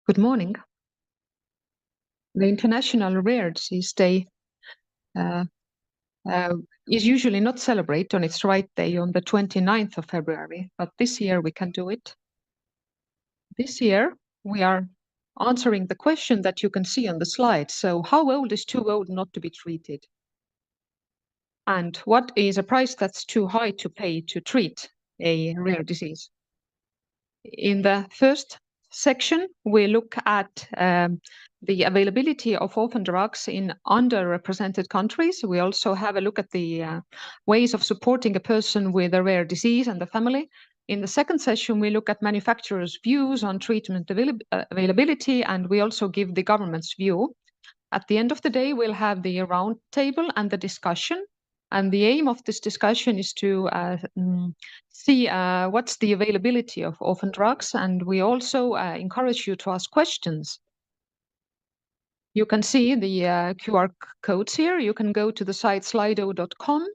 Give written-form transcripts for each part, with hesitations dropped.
Good morning. The International Rare Disease Day is usually not celebrated on its right day on the 29th of February, but this year we can do it. This year we are answering the question that you can see on the slide. So how old is too old not to be treated? And what is a price that's too high to pay to treat a rare disease? In the first section, we look at the availability of orphan drugs in underrepresented countries. We also have a look at the ways of supporting a person with a rare disease and the family. In the second session, we look at manufacturers' views on treatment availability, and we also give the government's view. At the end of the day, we'll have the round table and the discussion. And the aim of this discussion is to see what's the availability of orphan drugs. And we also encourage you to ask questions. You can see the QR codes here. You can go to the site slido.com.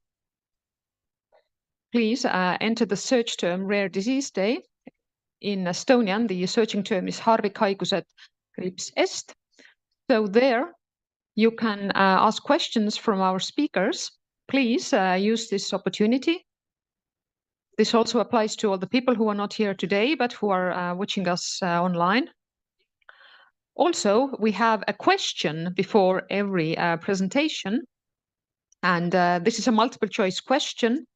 Please enter the search term Rare Disease Day. In Estonian, the searching term is harvikhaigused Est. So there you can ask questions from our speakers. Please use this opportunity. This also applies to all the people who are not here today, but who are watching us online. Also, we have a question before every presentation. And this is a multiple choice question.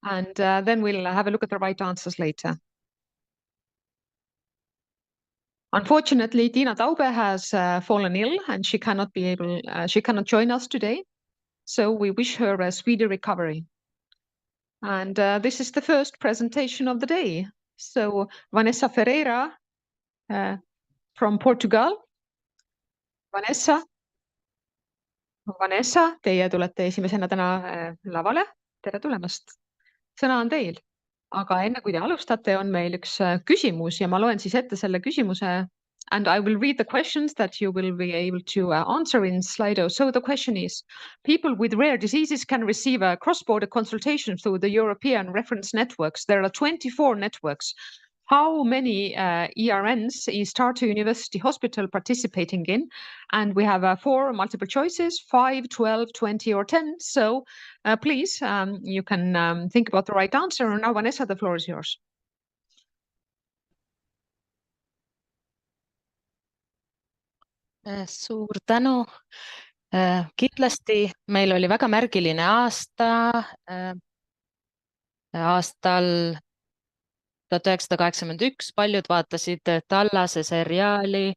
And then we'll have a look at the right answers later. Unfortunately, Tiina Taube has fallen ill and she cannot join us today. So we wish her a speedy recovery. And this is the first presentation of the day. So Vanessa Ferreira from Portugal. Vanessa, teie tulete esimesena täna lavale. Tere tulemast. Sõna on teil. Aga enne kui te alustate, on meil üks küsimus ja ma loen siis ette selle küsimuse. And I will read the questions that you will be able to answer in Slido. So the question is, people with rare diseases can receive a cross-border consultation through the European reference networks. There are 24 networks. How many ERNs is Tartu University Hospital participating in? And we have 4 multiple choices, 5, 12, 20 or 10. So please, you can think about the right answer. Now, Vanessa, the floor is yours. Suur tänu. Kindlasti meil oli väga märgiline aasta. Aastal 1981 paljud vaatasid Tallase seriaali.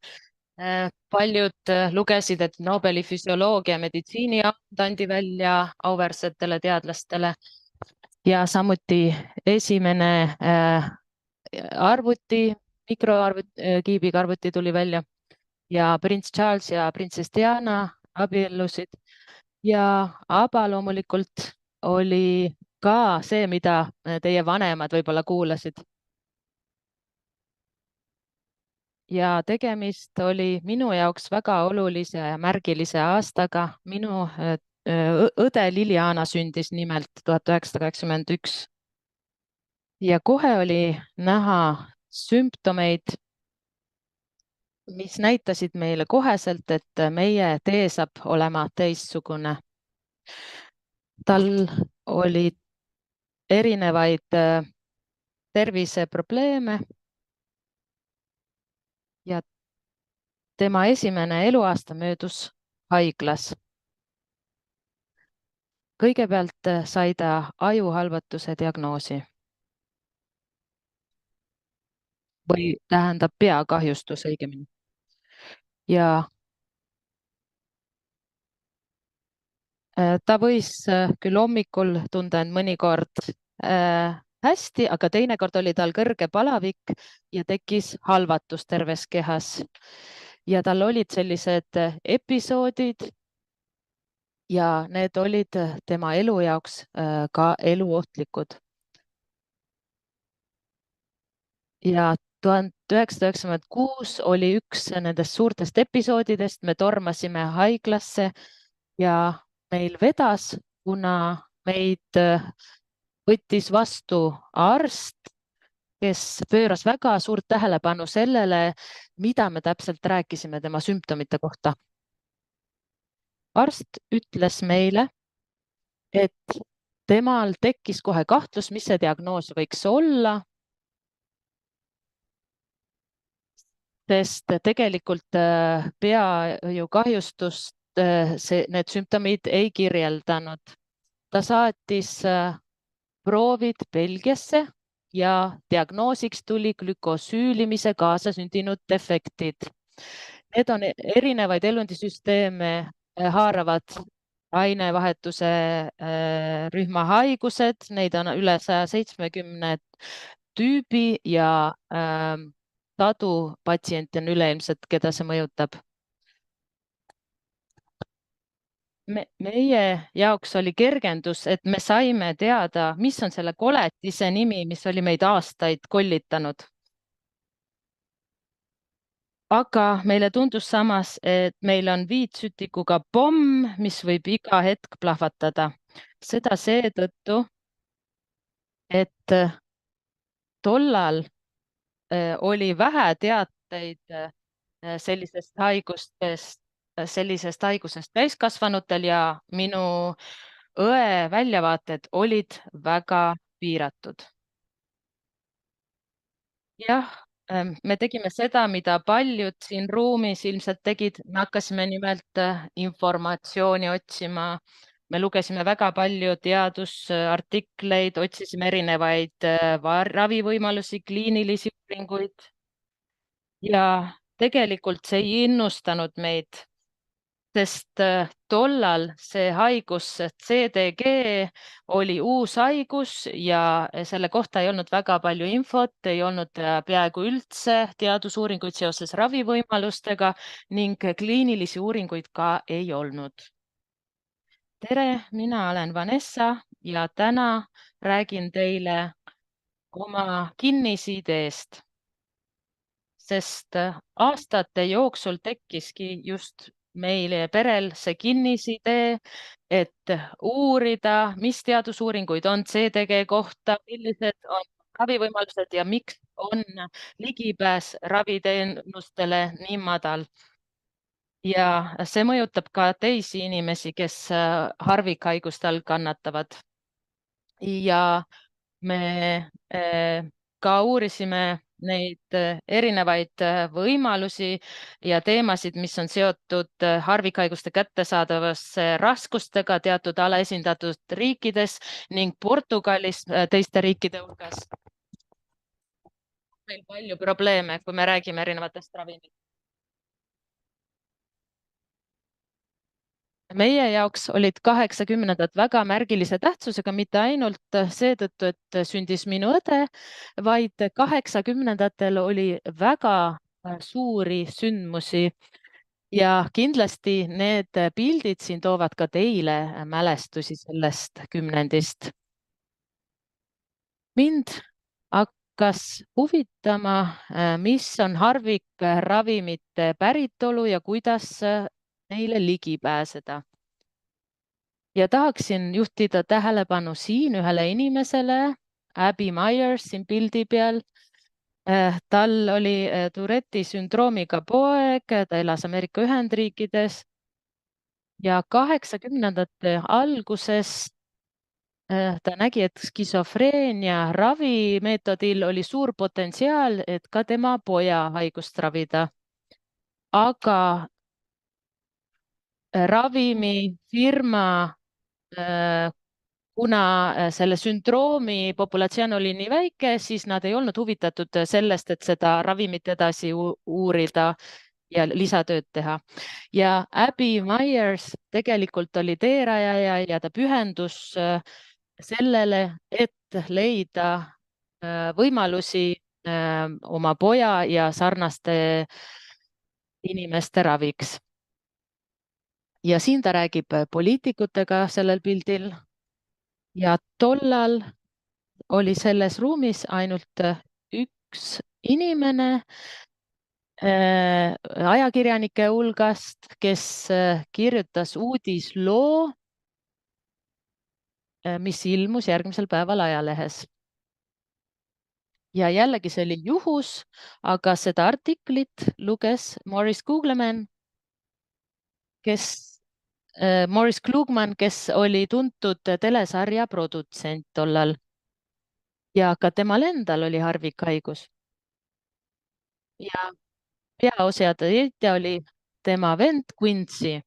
Paljud lugesid, et Nobeli füsioloogia meditsiini andi välja auväärsetele teadlastele. Ja samuti esimene arvuti, mikrokiibiga arvuti tuli välja. Ja prints Charles ja prinsess Diana abiellusid. Ja aba loomulikult oli ka see, mida teie vanemad võib-olla kuulasid. Ja tegemist oli minu jaoks väga olulise ja märgilise aastaga. Minu õde Liliana sündis nimelt 1981. Ja kohe oli näha sümptomeid, mis näitasid meile koheselt, et meie tee saab olema teistsugune. Tal olid erinevaid terviseprobleeme ja tema esimene eluaasta möödus haiglas. Kõigepealt sai ta ajuhalvatuse diagnoosi. Või tähendab peakahjustus õigemini. Ja ta võis küll hommikul tunda end mõnikord hästi, aga teinekord oli tal kõrge palavik ja tekkis halvatus terves kehas. Ja tal olid sellised episoodid ja need olid tema elu jaoks ka eluohtlikud. Ja 1996 oli üks nendest suurtest episoodidest. Me tormasime haiglasse ja meil vedas, kuna meid võttis vastu arst, kes pööras väga suurt tähelepanu sellele, mida me täpselt rääkisime tema sümptomite kohta. Arst ütles meile, et temal tekkis kohe kahtlus, mis see diagnoos võiks olla, sest tegelikult peakahjustust need sümptomid ei kirjeldanud. Ta saatis proovid Belgiasse ja diagnoosiks tuli glükosüülimise kaasasündinud defektid. Need on erinevaid elundisüsteeme haaravad ainevahetuse rühma haigused, neid on üle 170 tüübi ja sadu patsiente on üleilmselt, keda see mõjutab. Meie jaoks oli kergendus, et me saime teada, mis on selle koletise nimi, mis oli meid aastaid kollitanud. Aga meile tundus samas, et meil on viitsütikuga pomm, mis võib iga hetk plahvatada. Seda seetõttu, et tollal oli vähe teateid sellisest haigusest täiskasvanutel ja minu õe väljavaated olid väga piiratud. Jah, me tegime seda, mida paljud siin ruumis ilmselt tegid. Me hakkasime nimelt informatsiooni otsima. Me lugesime väga palju teadusartikleid, otsisime erinevaid ravivõimalusi, kliinilisi uuringuid. Ja tegelikult see ei innustanud meid, sest tollal see haigus CDG oli uus haigus ja selle kohta ei olnud väga palju infot, ei olnud peaaegu üldse teadusuuringuid seoses ravivõimalustega ning kliinilisi uuringuid ka ei olnud. Tere, mina olen Vanessa ja täna räägin teile oma kinnisideest, sest aastate jooksul tekkiski just meile perel see kinnisidee, et uurida, mis teadusuuringuid on CDG kohta, millised on ravivõimalused ja miks on ligipääs raviteenustele nii madal. Ja see mõjutab ka teisi inimesi, kes harvikhaiguste all kannatavad. Ja me ka uurisime neid erinevaid võimalusi ja teemasid, mis on seotud harvikhaiguste kättesaadavuse raskustega teatud alaesindatud riikides ning Portugalis teiste riikide hulgas. Meil palju probleeme, kui me räägime erinevatest ravimitest. Meie jaoks olid 80-ndad väga märgilise tähtsusega, mitte ainult seetõttu, et sündis minu õde, vaid 80-ndatel oli väga suuri sündmusi ja kindlasti need pildid siin toovad ka teile mälestusi sellest kümnendist. Mind hakkas huvitama, mis on harvikravimite päritolu ja kuidas neile ligi pääseda. Ja tahaksin juhtida tähelepanu siin ühele inimesele, Abby Myers siin pildi peal. Tal oli Tourette'i sündroomiga poeg, ta elas Ameerika Ühendriikides ja 80-ndate alguses ta nägi, et skisofreenia ravimeetodil oli suur potentsiaal, et ka tema poja haigust ravida. Aga ravimifirma, kuna selle sündroomi populatsioon oli nii väike, siis nad ei olnud huvitatud sellest, et seda ravimit edasi uurida ja lisatööd teha. Ja Abby Myers tegelikult oli teerajaja ja ta pühendus sellele, et leida võimalusi oma poja ja sarnaste inimeste raviks. Ja siin ta räägib poliitikutega sellel pildil ja tollal oli selles ruumis ainult üks inimene ajakirjanike hulgast, kes kirjutas uudisloo, mis ilmus järgmisel päeval ajalehes. ja jällegi see oli juhus, aga seda artiklit luges Morris Klugman, kes oli tuntud telesarja produtsent tollal ja ka temal endal oli harvikhaigus ja peaosatäitja oli tema vend Quincy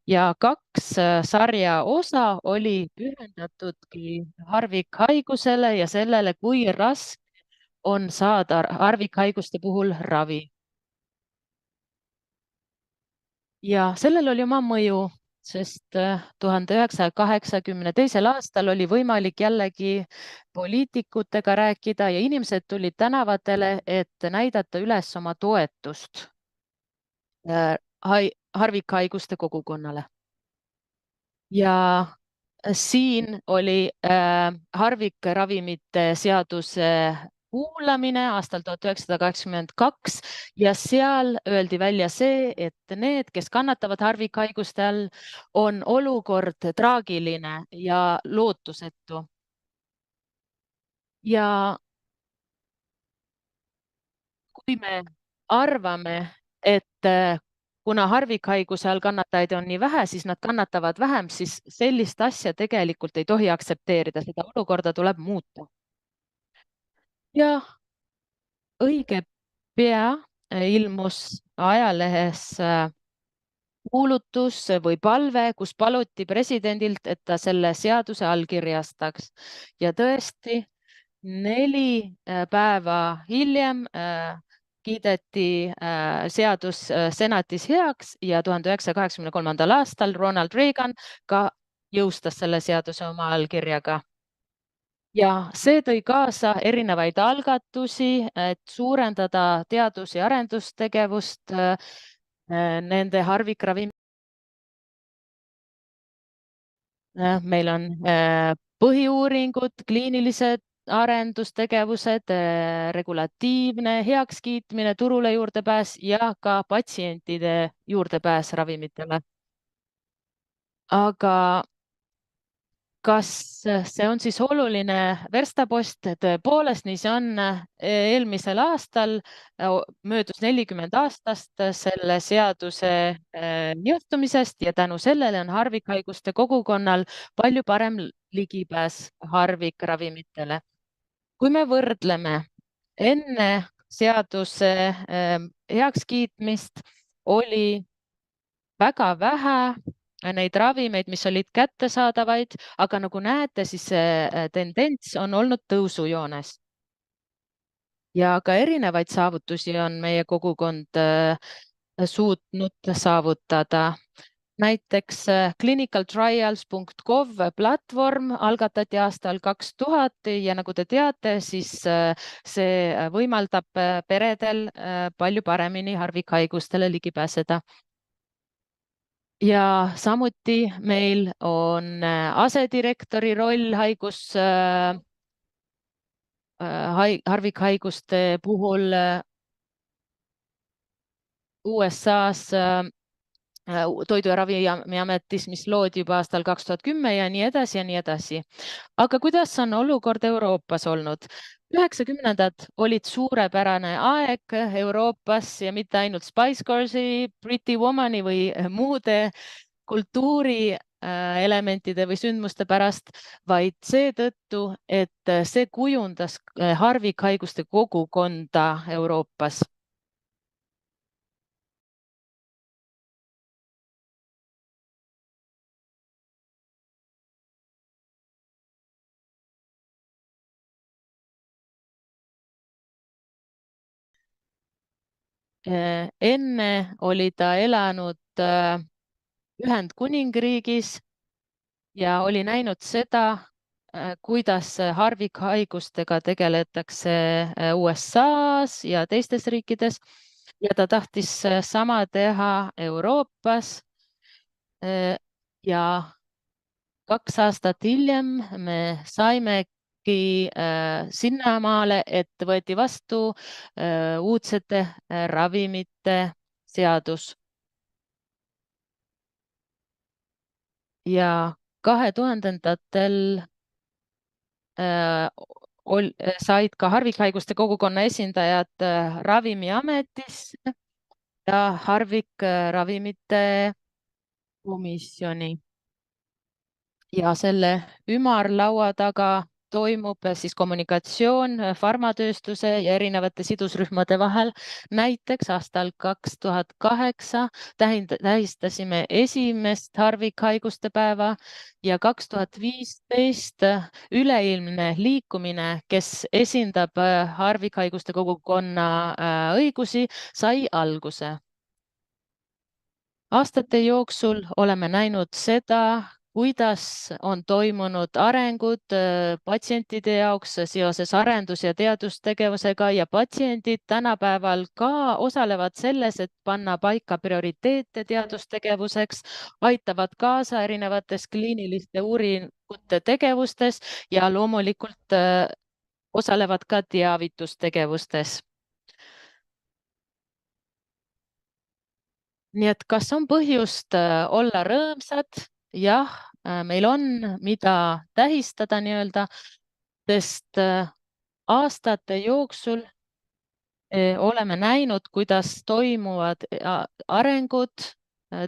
ja 2 sarja osa oli pühendatudki harvikhaigusele ja sellele, kui raske on saada harvikhaiguste puhul ravi. Ja sellel oli oma mõju, sest 1982. aastal oli võimalik jällegi poliitikutega rääkida ja inimesed tulid tänavatele, et näidata üles oma toetust harvikhaiguste kogukonnale. Ja siin oli harvikravimite seaduse kuulamine aastal 1982 ja seal öeldi välja see, et need, kes kannatavad harvikhaiguste all, on olukord traagiline ja lootusetu. Ja kui me arvame, et kuna harvikhaiguse all kannatajaid on nii vähe, siis nad kannatavad vähem, siis sellist asja tegelikult ei tohi aktsepteerida, seda olukorda tuleb muuta. Ja õige pea ilmus ajalehes kuulutus või palve, kus paluti presidendilt, et ta selle seaduse allkirjastaks ja tõesti 4 päeva hiljem kiideti seadus senatis heaks ja 1983. aastal Ronald Reagan ka jõustas selle seaduse oma allkirjaga. Ja see tõi kaasa erinevaid algatusi, et suurendada teadus- ja arendustegevust nende harvikravimite. Meil on põhiuuringud, kliinilised arendustegevused, regulatiivne heakskiitmine, turule juurdepääs ja ka patsientide juurdepääs ravimitele. Aga kas see on siis oluline verstapost? Tõepoolest, nii see on. Eelmisel aastal möödus 40 aastast selle seaduse jõustumisest ja tänu sellele on harvikhaiguste kogukonnal palju parem ligipääs harvikravimitele. Kui me võrdleme enne seaduse heakskiitmist, oli väga vähe neid ravimeid, mis olid kättesaadavaid, aga nagu näete, siis see tendents on olnud tõusujoones. Ja ka erinevaid saavutusi on meie kogukond suutnud saavutada. Näiteks clinicaltrials.gov platvorm algatati aastal 2000 ja nagu te teate, siis see võimaldab peredel palju paremini harvikhaigustele ligi pääseda. Ja samuti meil on asedirektori roll harvikhaiguste puhul USA-s Toidu- ja Ravimiametis, mis loodi juba aastal 2010 ja nii edasi ja nii edasi. Aga kuidas on olukord Euroopas olnud? 90-ndad olid suurepärane aeg Euroopas ja mitte ainult Spice Girlsi, Pretty Womani või muude kultuuri elementide või sündmuste pärast, vaid seetõttu, et see kujundas harvikhaiguste kogukonda Euroopas. Enne oli ta elanud Ühendkuningriigis ja oli näinud seda, kuidas harvikhaigustega tegeletakse USA-s ja teistes riikides ja ta tahtis sama teha Euroopas. Ja 2 aastat hiljem me saimegi sinnamaale, et võeti vastu uudsete ravimite seadus. Ja 2000-ndatel said ka harvikhaiguste kogukonna esindajad Ravimiametisse ja harvikravimite komisjoni. Ja selle ümarlaua taga toimub siis kommunikatsioon farmatööstuse ja erinevate sidusrühmade vahel. Näiteks aastal 2008 tähistasime esimest harvikhaiguste päeva ja 2015 üleilmne liikumine, kes esindab harvikhaiguste kogukonna õigusi, sai alguse. Aastate jooksul oleme näinud seda, kuidas on toimunud arengud patsientide jaoks seoses arendus- ja teadustegevusega ja patsiendid tänapäeval ka osalevad selles, et panna paika prioriteete teadustegevuseks, aitavad kaasa erinevates kliiniliste uuringute tegevustes ja loomulikult osalevad ka teavitustegevustes. Nii et kas on põhjust olla rõõmsad? Jah, meil on, mida tähistada nii-öelda, sest aastate jooksul oleme näinud, kuidas toimuvad arengud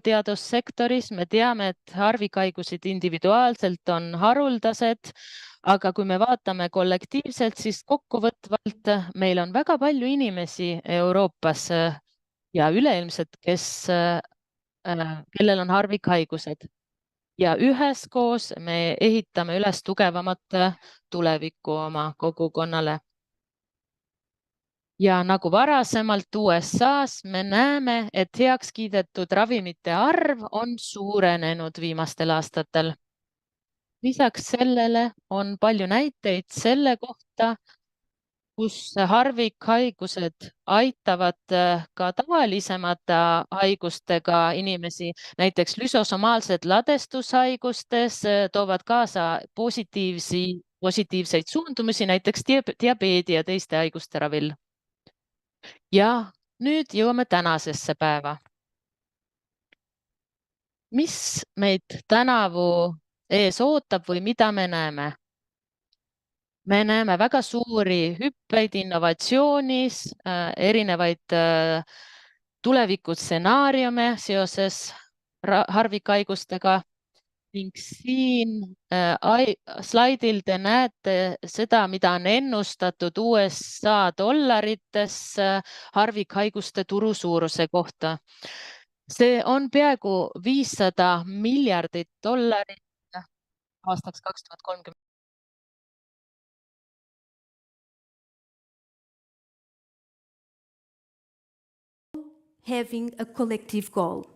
teadussektoris. Me teame, et harvikhaigused individuaalselt on haruldased, aga kui me vaatame kollektiivselt, siis kokkuvõtvalt meil on väga palju inimesi Euroopas ja üleilmselt, kellel on harvikhaigused. Ja üheskoos me ehitame üles tugevamat tulevikku oma kogukonnale. Ja nagu varasemalt USAs me näeme, et heaks kiidetud ravimite arv on suurenenud viimastel aastatel. Lisaks sellele on palju näiteid selle kohta, kus harvikhaigused aitavad ka tavalisemate haigustega inimesi, näiteks lüsosomaalsed ladestushaigustes toovad kaasa positiivseid suundumusi, näiteks diabeedi ja teiste haiguste ravil. Ja nüüd jõuame tänasesse päeva. Mis meid tänavu ees ootab või mida me näeme? Me näeme väga suuri hüppeid innovatsioonis, erinevaid tulevikustsenaariume seoses harvikhaigustega ning siin slaidil te näete seda, mida on ennustatud USA dollarites harvikhaiguste turusuuruse kohta. See on peaaegu $500 miljardit aastaks 2030. Having a collective goal,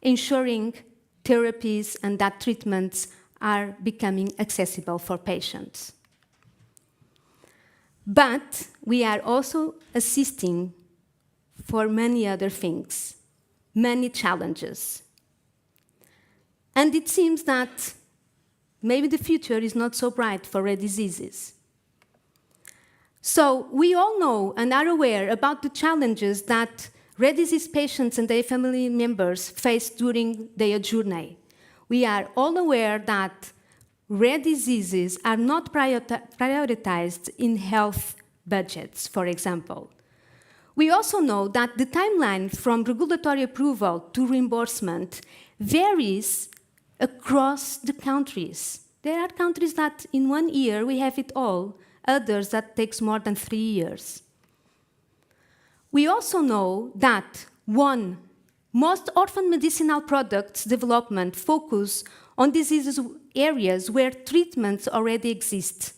ensuring therapies and that treatments are becoming accessible for patients. But we are also assisting for many other things, many challenges. And it seems that maybe the future is not so bright for rare diseases. So we all know and are aware about the challenges that rare disease patients and their family members face during their journey. We are all aware that rare diseases are not prioritized in health budgets, for example. We also know that the timeline from regulatory approval to reimbursement varies across the countries. There are countries that in 1 year we have it all, others that takes more than 3 years. We also know that 1, most orphan medicinal products development focus on disease areas where treatments already exist.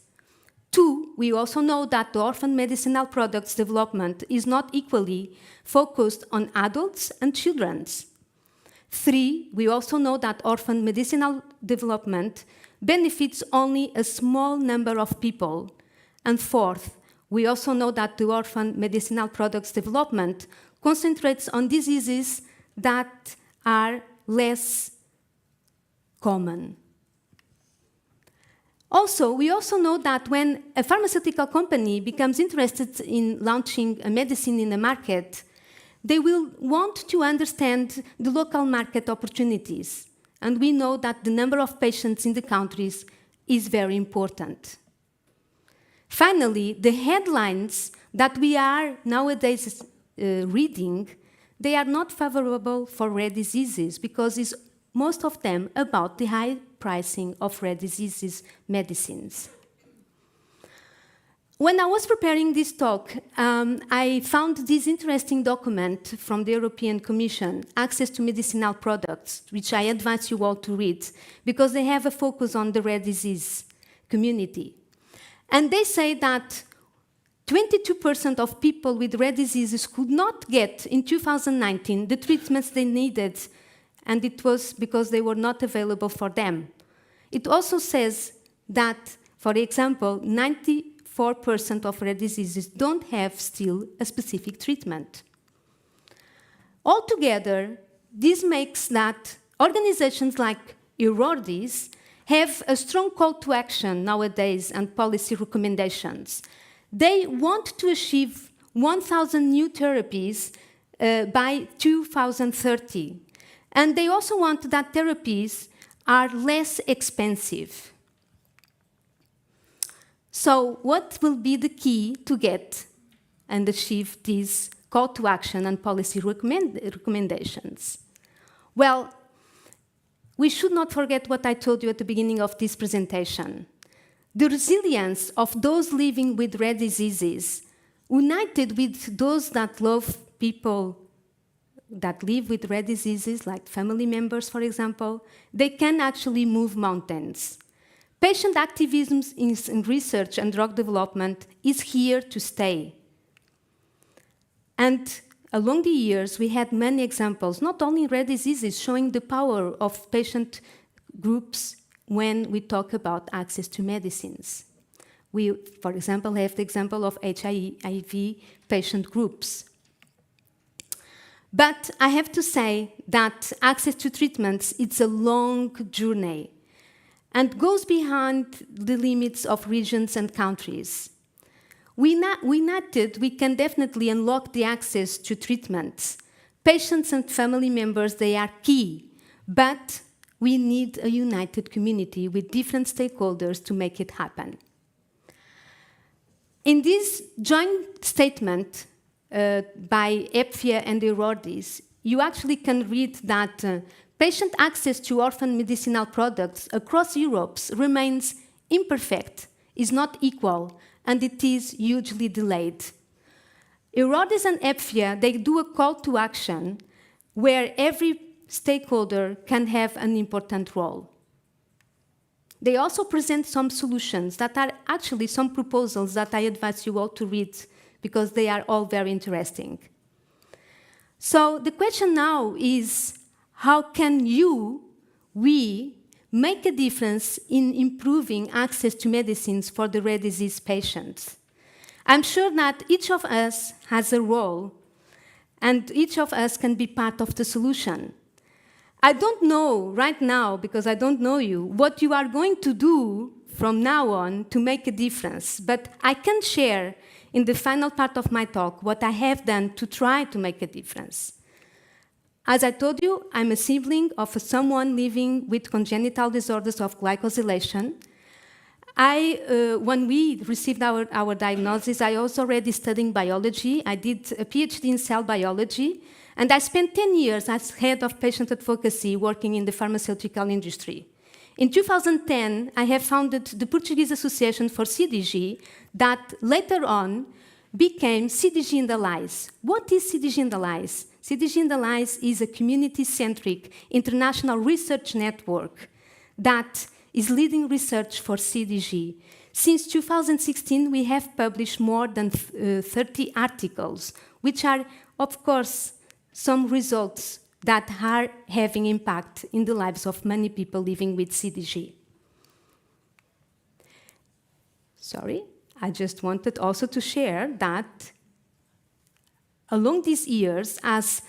2, we also know that the orphan medicinal products development is not equally focused on adults and children. 3, we also know that orphan medicinal development benefits only a small number of people. And 4th, we also know that the orphan medicinal products development concentrates on diseases that are less common. Also, we also know that when a pharmaceutical company becomes interested in launching a medicine in the market, they will want to understand the local market opportunities. And we know that the number of patients in the countries is very important. Finally, the headlines that we are nowadays reading, they are not favorable for rare diseases because it's most of them about the high pricing of rare diseases medicines. When I was preparing this talk, I found this interesting document from the European Commission, Access to Medicinal Products, which I advise you all to read, because they have a focus on the rare disease community. And they say that 22% of people with rare diseases could not get, in 2019, the treatments they needed, and it was because they were not available for them. It also says that, for example, 94% of rare diseases don't have still a specific treatment. Altogether, this makes that organizations like Eurordis have a strong call to action nowadays and policy recommendations. They want to achieve 1,000 new therapies by 2030. And they also want that therapies are less expensive. So what will be the key to get and achieve these call to action and policy recommendations? Well, we should not forget what I told you at the beginning of this presentation. The resilience of those living with rare diseases, united with those that love people that live with rare diseases, like family members, for example, they can actually move mountains. Patient activism in research and drug development is here to stay. And along the years, we had many examples, not only in rare diseases, showing the power of patient groups when we talk about access to medicines. We, for example, have the example of HIV patient groups. But I have to say that access to treatments, it's a long journey and goes beyond the limits of regions and countries. United, we can definitely unlock the access to treatments. Patients and family members, they are key, but we need a united community with different stakeholders to make it happen. In this joint statement by EPFIA and Eurordis, you actually can read that patient access to orphan medicinal products across Europe remains imperfect, is not equal, and it is hugely delayed. Eurordis and EPFIA, they do a call to action where every stakeholder can have an important role. They also present some solutions that are actually some proposals that I advise you all to read because they are all very interesting. So the question now is, how can we make a difference in improving access to medicines for the rare disease patients? I'm sure that each of us has a role, and each of us can be part of the solution. I don't know right now, because I don't know you, what you are going to do from now on to make a difference, but I can share in the final part of my talk what I have done to try to make a difference. As I told you, I'm a sibling of someone living with congenital disorders of glycosylation. When we received our diagnosis, I was already studying biology. I did a PhD in cell biology, and I spent 10 years as head of patient advocacy working in the pharmaceutical industry. In 2010, I have founded the Portuguese Association for CDG that later on became CDG in the Lies. What is CDG in the Lies? CDG in the Lies is a community-centric international research network that is leading research for CDG. Since 2016, we have published more than 30 articles, which are, of course, some results that are having impact in the lives of many people living with CDG. Sorry, I just wanted also to share that along these years, as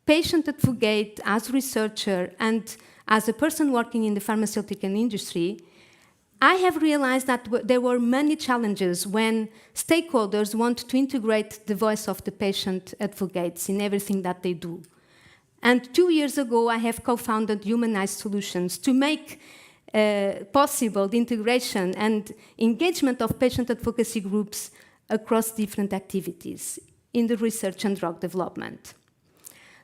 patient advocate, as researcher, and as a person working in the pharmaceutical industry, I have realized that there were many challenges when stakeholders want to integrate the voice of the patient advocates in everything that they do. And 2 years ago, I have co-founded Humanized Solutions to make possible the integration and engagement of patient advocacy groups across different activities in the research and drug development.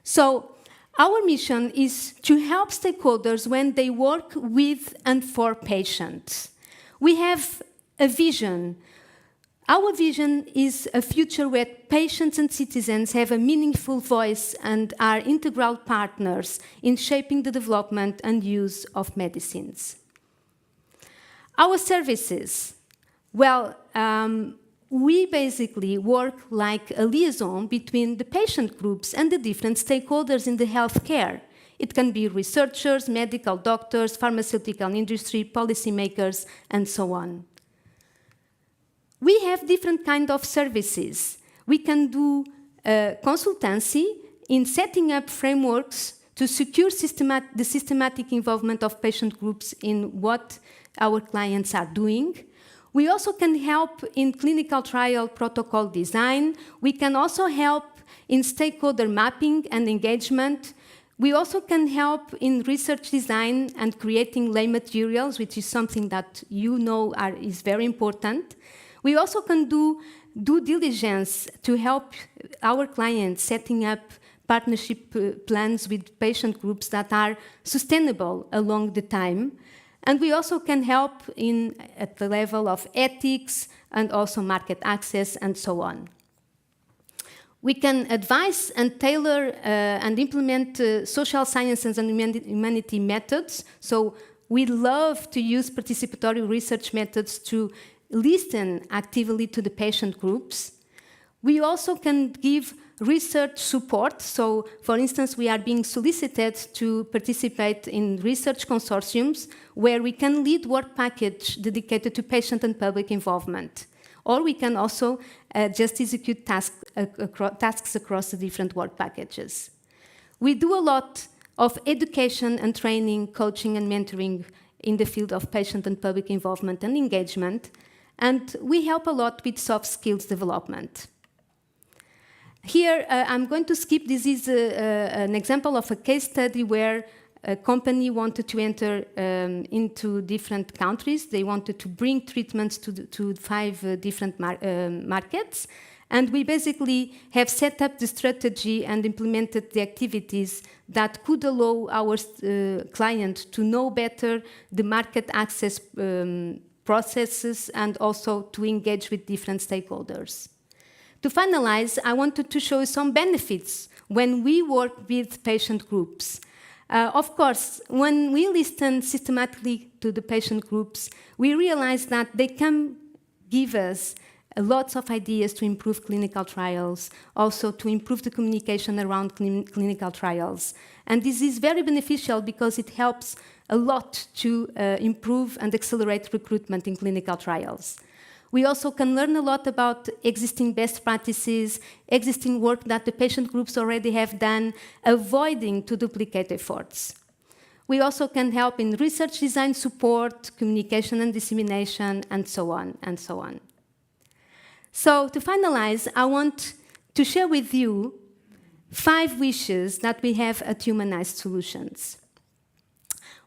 So our mission is to help stakeholders when they work with and for patients. We have a vision. Our vision is a future where patients and citizens have a meaningful voice and are integral partners in shaping the development and use of medicines. Our services, well, we basically work like a liaison between the patient groups and the different stakeholders in the healthcare. It can be researchers, medical doctors, pharmaceutical industry, policymakers, and so on. We have different kinds of services. We can do consultancy in setting up frameworks to secure the systematic involvement of patient groups in what our clients are doing. We also can help in clinical trial protocol design. We can also help in stakeholder mapping and engagement. We also can help in research design and creating lay materials, which is something that you know is very important. We also can do due diligence to help our clients setting up partnership plans with patient groups that are sustainable along the time. And we also can help at the level of ethics and also market access and so on. We can advise and tailor and implement social sciences and humanity methods. So we love to use participatory research methods to listen actively to the patient groups. We also can give research support. So, for instance, we are being solicited to participate in research consortiums where we can lead work package dedicated to patient and public involvement. Or we can also just execute tasks across the different work packages. We do a lot of education and training, coaching and mentoring in the field of patient and public involvement and engagement. And we help a lot with soft skills development. Here, I'm going to skip. This is an example of a case study where a company wanted to enter into different countries. They wanted to bring treatments to 5 different markets. And we basically have set up the strategy and implemented the activities that could allow our client to know better the market access processes and also to engage with different stakeholders. To finalize, I wanted to show you some benefits when we work with patient groups. Of course, when we listen systematically to the patient groups, we realize that they can give us lots of ideas to improve clinical trials, also to improve the communication around clinical trials. And this is very beneficial because it helps a lot to improve and accelerate recruitment in clinical trials. We also can learn a lot about existing best practices, existing work that the patient groups already have done, avoiding to duplicate efforts. We also can help in research design support, communication and dissemination, and so on, and so on. So to finalize, I want to share with you 5 wishes that we have at Humanized Solutions.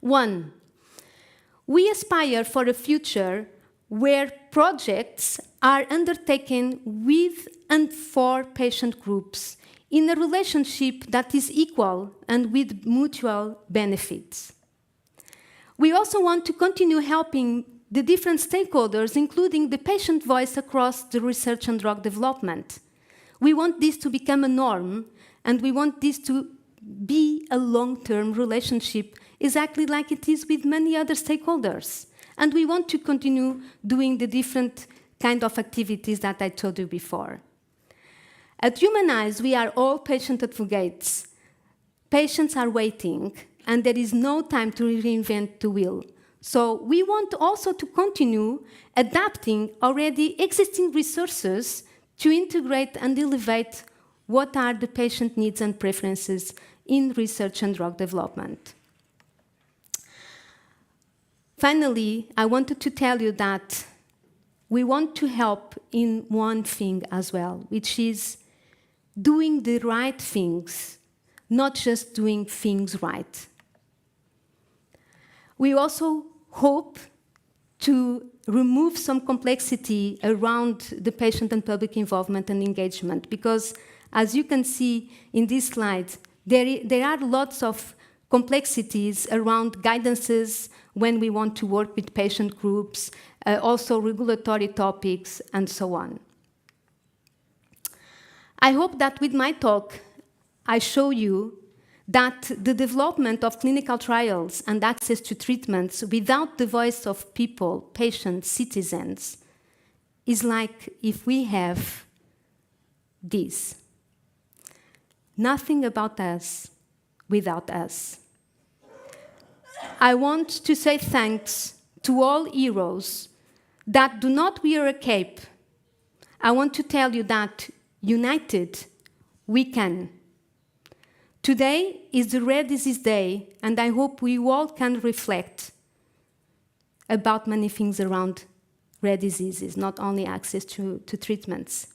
1, we aspire for a future where projects are undertaken with and for patient groups in a relationship that is equal and with mutual benefits. We also want to continue helping the different stakeholders, including the patient voice across the research and drug development. We want this to become a norm, and we want this to be a long-term relationship, exactly like it is with many other stakeholders. And we want to continue doing the different kind of activities that I told you before. At Humanize, we are all patient advocates. Patients are waiting, and there is no time to reinvent the wheel. So we want also to continue adapting already existing resources to integrate and elevate what are the patient needs and preferences in research and drug development. Finally, I wanted to tell you that we want to help in one thing as well, which is doing the right things, not just doing things right. We also hope to remove some complexity around the patient and public involvement and engagement, because as you can see in this slide, there are lots of complexities around guidances when we want to work with patient groups, also regulatory topics, and so on. I hope that with my talk, I show you that the development of clinical trials and access to treatments without the voice of people, patients, citizens, is like if we have this. Nothing about us without us. I want to say thanks to all heroes that do not wear a cape. I want to tell you that united, we can. Today is the Rare Disease Day, and I hope we all can reflect about many things around rare diseases, not only access to treatments.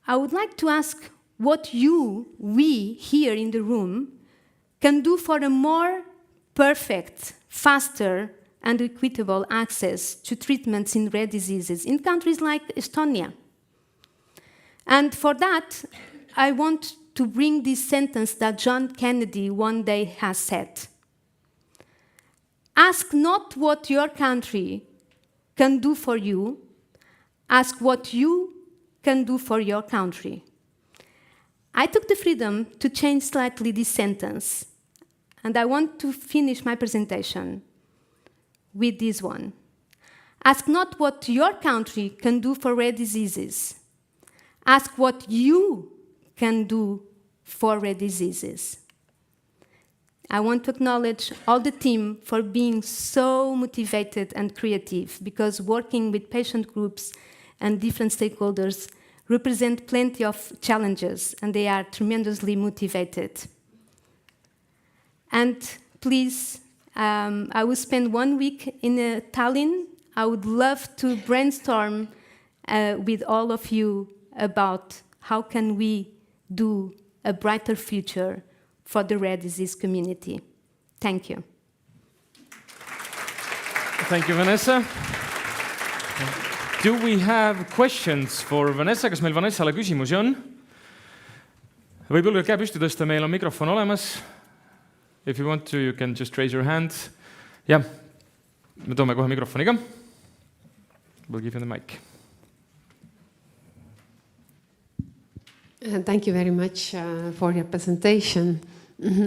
I would like to ask what we here in the room, can do for a more perfect, faster, and equitable access to treatments in rare diseases in countries like Estonia. And for that, I want to bring this sentence that John Kennedy one day has said. Ask not what your country can do for you, ask what you can do for your country. I took the freedom to change slightly this sentence, and I want to finish my presentation with this one. Ask not what your country can do for rare diseases, ask what you can do for rare diseases. I want to acknowledge all the team for being so motivated and creative, because working with patient groups and different stakeholders represent plenty of challenges, and they are tremendously motivated. And please, I will spend 1 week in Tallinn. I would love to brainstorm with all of you about how can we do a brighter future for the rare disease community. Thank you. Thank you, Vanessa. Do we have questions for Vanessa? Kas meil Vanessale küsimusi on? Võib julgelt käe püsti tõsta, meil on mikrofon olemas. If you want to, you can just raise your hand. Jah, me toome kohe mikrofoni ka. We'll give you the mic. Thank you very much for your presentation.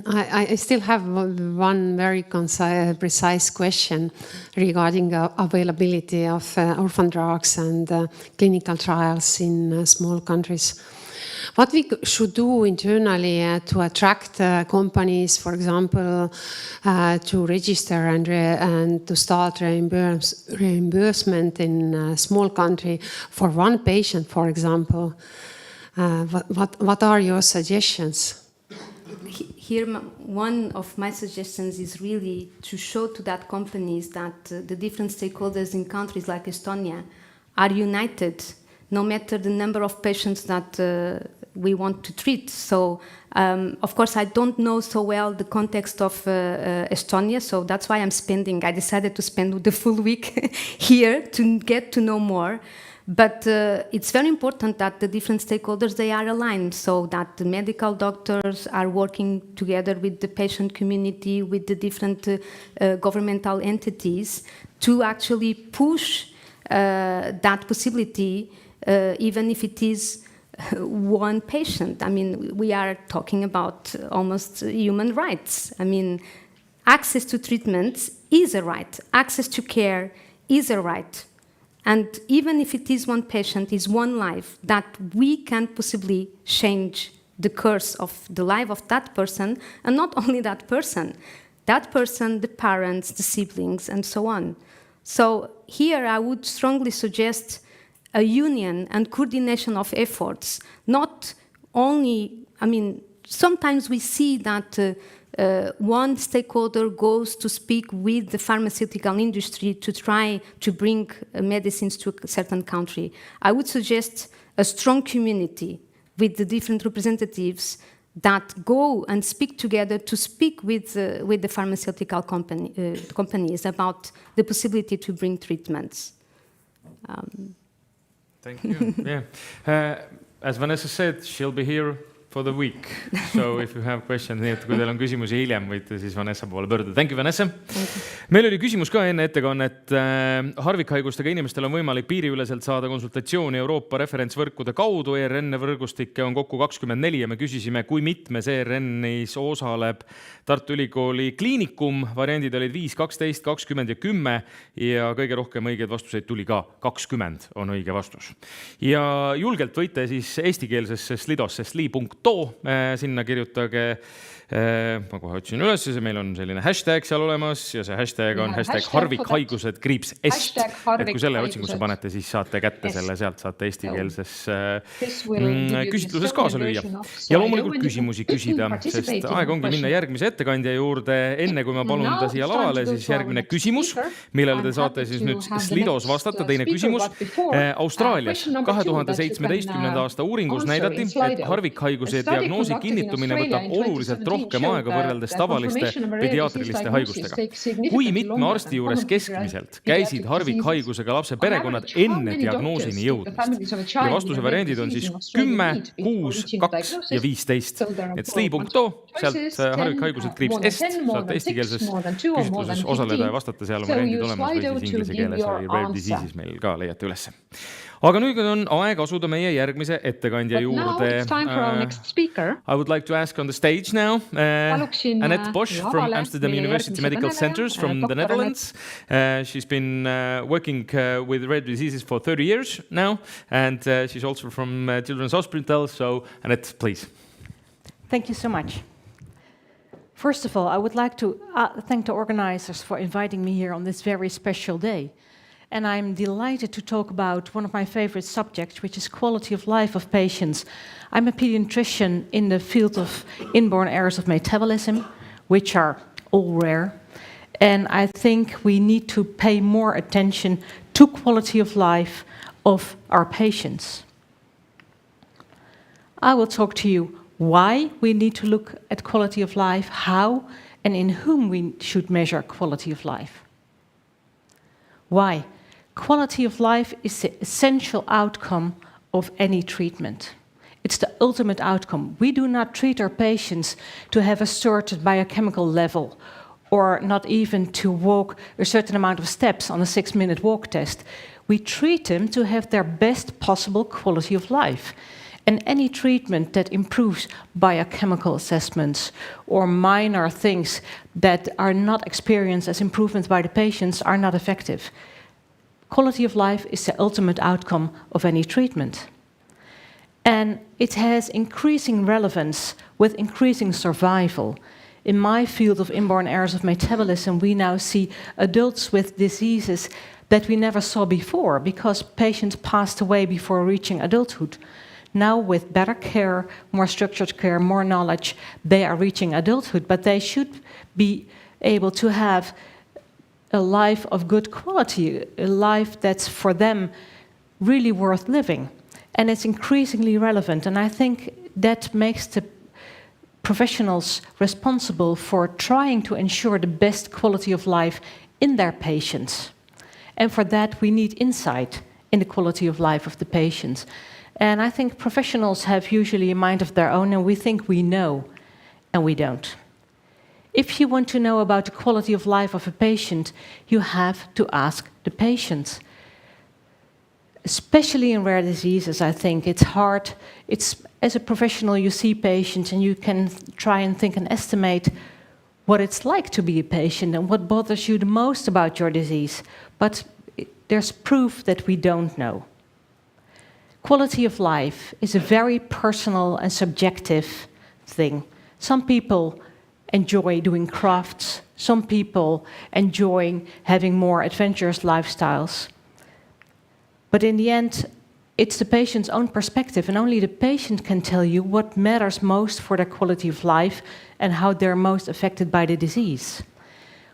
I still have one very precise question regarding availability of orphan drugs and clinical trials in small countries. What we should do internally to attract companies, for example, to register and to start reimbursement in a small country for one patient, for example. What are your suggestions? Here, one of my suggestions is really to show to that companies that the different stakeholders in countries like Estonia are united, no matter the number of patients that we want to treat. So, of course, I don't know so well the context of Estonia, so that's why I decided to spend the full week here to get to know more. But it's very important that the different stakeholders, they are aligned, so that the medical doctors are working together with the patient community, with the different governmental entities, to actually push that possibility, even if it is one patient. I mean, we are talking about almost human rights. I mean, access to treatments is a right. Access to care is a right. And even if it is one patient, is one life, that we can possibly change the course of the life of that person, and not only that person, the parents, the siblings, and so on. So here I would strongly suggest a union and coordination of efforts, not only, I mean, sometimes we see that one stakeholder goes to speak with the pharmaceutical industry to try to bring medicines to a certain country. I would suggest a strong community with the different representatives that go and speak together to speak with the pharmaceutical companies about the possibility to bring treatments. Thank you. Yeah. As Vanessa said, she'll be here for the week. So if you have questions, nii et kui teil on küsimusi hiljem, võite siis Vanessa poole pöörduda. Thank you, Vanessa. Meil oli küsimus ka enne ettekannet. Harvikhaigustega inimestel on võimalik piiriüleselt saada konsultatsiooni Euroopa referentsvõrkude kaudu. ERN võrgustikke on kokku 24 ja me küsisime, kui mitmes ERN-is osaleb Tartu Ülikooli kliinikum. Variandid olid 5, 12, 20 ja 10 ja kõige rohkem õigeid vastuseid tuli ka 20 on õige vastus. Ja julgelt võite siis eestikeelsesse Slidosse sli.to sinna kirjutage, ma kohe otsin üles, meil on selline hashtag seal olemas ja see hashtag on hashtag harvikhaigused _ est. Et kui selle otsingusse panete, siis saate kätte selle, sealt saate eestikeelses küsitluses kaasa lüüa. Ja loomulikult küsimusi küsida, sest aeg ongi minna järgmise ettekandja juurde. Enne kui ma palun ta siia lavale, siis järgmine küsimus, millele te saate siis nüüd Slidos vastata. Teine küsimus. Austraalias 2017. aasta uuringus näidati, et harvikhaiguse diagnoosi kinnitumine võtab oluliselt rohkem aega võrreldes tavaliste pediaatriliste haigustega. Kui mitme arsti juures keskmiselt käisid harvikhaigusega lapse perekonnad enne diagnoosini jõudmist? Ja vastuse variandid on siis 10, 6, 2 ja 15. Et sli.to, sealt harvikhaigused _ est, saate eestikeelses küsitluses osaleda ja vastata, seal on variandid olemas või siis inglise keeles või Rare Diseases meil ka leiate üles. Aga nüüd on aeg asuda meie järgmise ettekandja juurde. I would like to ask on the stage now Annette Bosch from Amsterdam University Medical Centers from the Netherlands. She's been working with rare diseases for 30 years now, and she's also from Children's Hospital. So Annette, please. Thank you so much. First of all, I would like to thank the organizers for inviting me here on this very special day. And I'm delighted to talk about one of my favorite subjects, which is quality of life of patients. I'm a pediatrician in the field of inborn errors of metabolism, which are all rare. And I think we need to pay more attention to quality of life of our patients. I will talk to you why we need to look at quality of life, how and in whom we should measure quality of life. Why? Quality of life is the essential outcome of any treatment. It's the ultimate outcome. We do not treat our patients to have a certain biochemical level or not even to walk a certain amount of steps on a 6-minute walk test. We treat them to have their best possible quality of life. And any treatment that improves biochemical assessments or minor things that are not experienced as improvements by the patients are not effective. Quality of life is the ultimate outcome of any treatment. And it has increasing relevance with increasing survival. In my field of inborn errors of metabolism, we now see adults with diseases that we never saw before because patients passed away before reaching adulthood. Now with better care, more structured care, more knowledge, they are reaching adulthood, but they should be able to have a life of good quality, a life that's for them really worth living. And it's increasingly relevant, and I think that makes the professionals responsible for trying to ensure the best quality of life in their patients. And for that, we need insight in the quality of life of the patients. And I think professionals have usually a mind of their own, and we think we know, and we don't. If you want to know about the quality of life of a patient, you have to ask the patient. Especially in rare diseases, I think it's hard. As a professional, you see patients and you can try and think and estimate what it's like to be a patient and what bothers you the most about your disease. But there's proof that we don't know. Quality of life is a very personal and subjective thing. Some people enjoy doing crafts. Some people enjoy having more adventurous lifestyles. But in the end, it's the patient's own perspective, and only the patient can tell you what matters most for their quality of life and how they're most affected by the disease.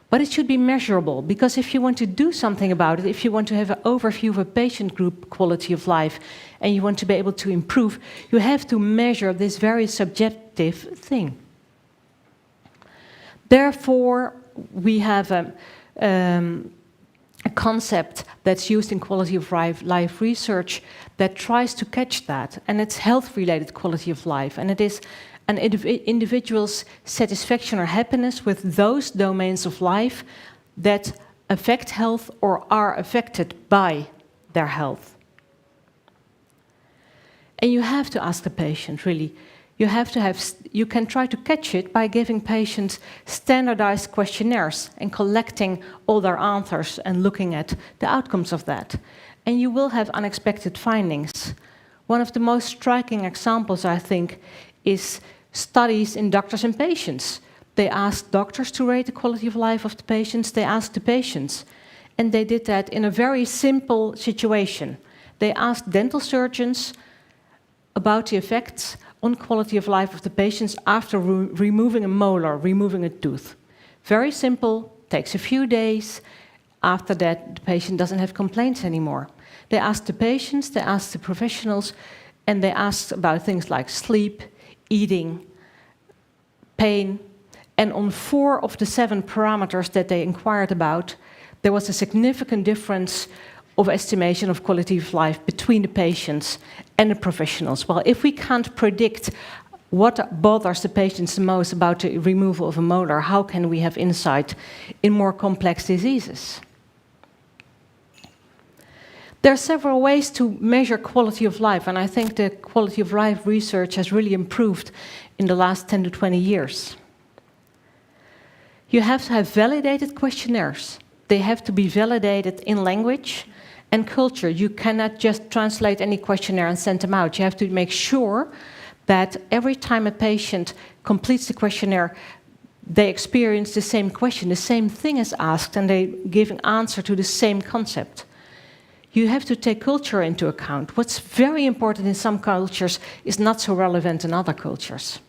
But it should be measurable, because if you want to do something about it, if you want to have an overview of a patient group quality of life, and you want to be able to improve, you have to measure this very subjective thing. Therefore, we have a concept that's used in quality of life research that tries to catch that, and it's health-related quality of life, and it is an individual's satisfaction or happiness with those domains of life that affect health or are affected by their health. And you have to ask the patient, really. You can try to catch it by giving patients standardized questionnaires and collecting all their answers and looking at the outcomes of that. And you will have unexpected findings. One of the most striking examples, I think, is studies in doctors and patients. They asked doctors to rate the quality of life of the patients, they asked the patients. And they did that in a very simple situation. They asked dental surgeons about the effects on quality of life of the patients after removing a molar, removing a tooth. Very simple, takes a few days. After that, the patient doesn't have complaints anymore. They asked the patients, they asked the professionals, and they asked about things like sleep, eating, pain. And on 4 of the 7 parameters that they inquired about, there was a significant difference of estimation of quality of life between the patients and the professionals. Well, if we can't predict what bothers the patients the most about the removal of a molar, how can we have insight in more complex diseases? There are several ways to measure quality of life, and I think the quality of life research has really improved in the last 10 to 20 years. You have to have validated questionnaires. They have to be validated in language and culture. You cannot just translate any questionnaire and send them out. You have to make sure that every time a patient completes the questionnaire, they experience the same question, the same thing is asked, and they give an answer to the same concept. You have to take culture into account. What's very important in some cultures is not so relevant in other cultures.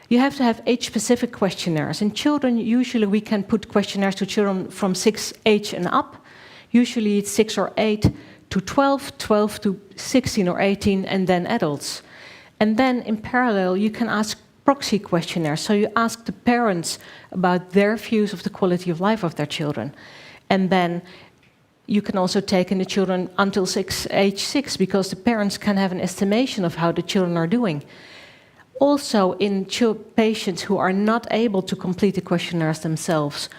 You have to have age-specific questionnaires. In children, usually we can put questionnaires to children from 6 age and up. Usually it's 6 or 8 to 12, 12 to 16 or 18, and then adults. And then in parallel, you can ask proxy questionnaires. So you ask the parents about their views of the quality of life of their children. And then you can also take in the children until age 6, because the parents can have an estimation of how the children are doing. Also, in patients who are not able to complete the questionnaires themselves,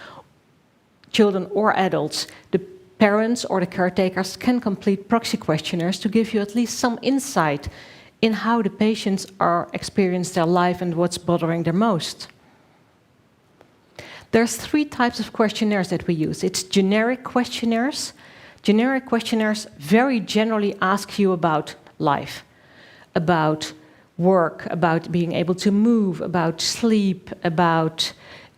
children or adults, the parents or the caretakers can complete proxy questionnaires to give you at least some insight in how the patients are experiencing their life and what's bothering them most. There's 3 types of questionnaires that we use. It's generic questionnaires. Generic questionnaires very generally ask you about life, about work, about being able to move, about sleep, about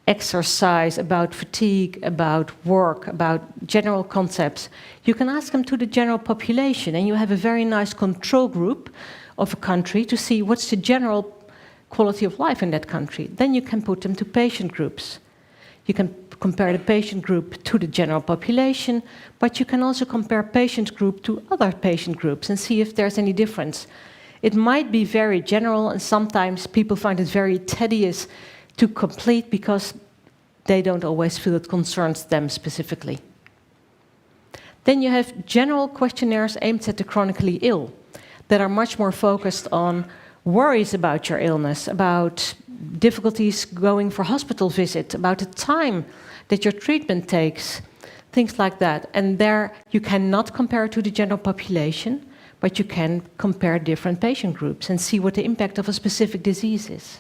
exercise, about fatigue, about work, about general concepts. You can ask them to the general population, and you have a very nice control group of a country to see what's the general quality of life in that country. Then you can put them to patient groups. You can compare the patient group to the general population, but you can also compare patient group to other patient groups and see if there's any difference. It might be very general, and sometimes people find it very tedious to complete because they don't always feel it concerns them specifically. Then you have general questionnaires aimed at the chronically ill that are much more focused on worries about your illness, about difficulties going for hospital visit, about the time that your treatment takes, things like that. And there you cannot compare to the general population, but you can compare different patient groups and see what the impact of a specific disease is.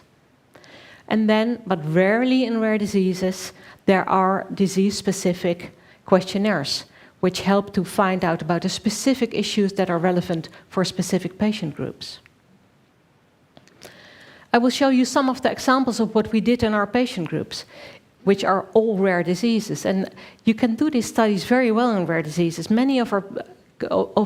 And then, but rarely in rare diseases, there are disease-specific questionnaires which help to find out about the specific issues that are relevant for specific patient groups. I will show you some of the examples of what we did in our patient groups, which are all rare diseases. And you can do these studies very well in rare diseases. Many of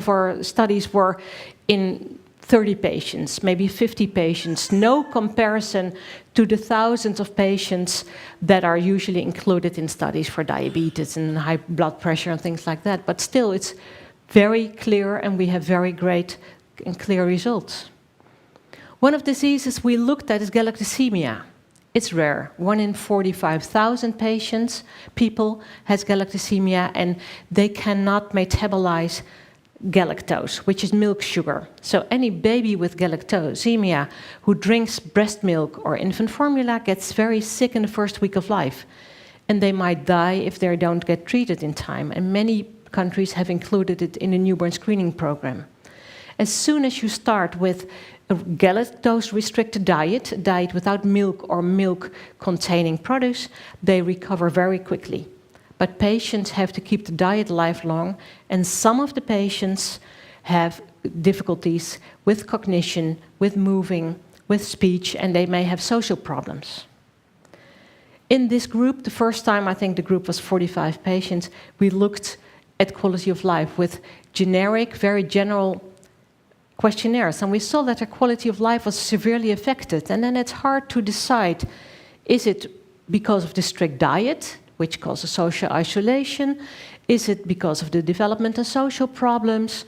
our studies were in 30 patients, maybe 50 patients, no comparison to the thousands of patients that are usually included in studies for diabetes and high blood pressure and things like that. But still, it's very clear, and we have very great and clear results. One of the diseases we looked at is galactosemia. It's rare. 1 in 45,000 people has galactosemia, and they cannot metabolize galactose, which is milk sugar. So any baby with galactosemia who drinks breast milk or infant formula gets very sick in the first week of life. And they might die if they don't get treated in time. And many countries have included it in the newborn screening program. As soon as you start with a galactose-restricted diet, a diet without milk or milk-containing produce, they recover very quickly. But patients have to keep the diet lifelong, and some of the patients have difficulties with cognition, with moving, with speech, and they may have social problems. In this group, the first time, I think the group was 45 patients, we looked at quality of life with generic, very general questionnaires, and we saw that their quality of life was severely affected. And then it's hard to decide, is it because of the strict diet, which causes social isolation? Is it because of the development and social problems?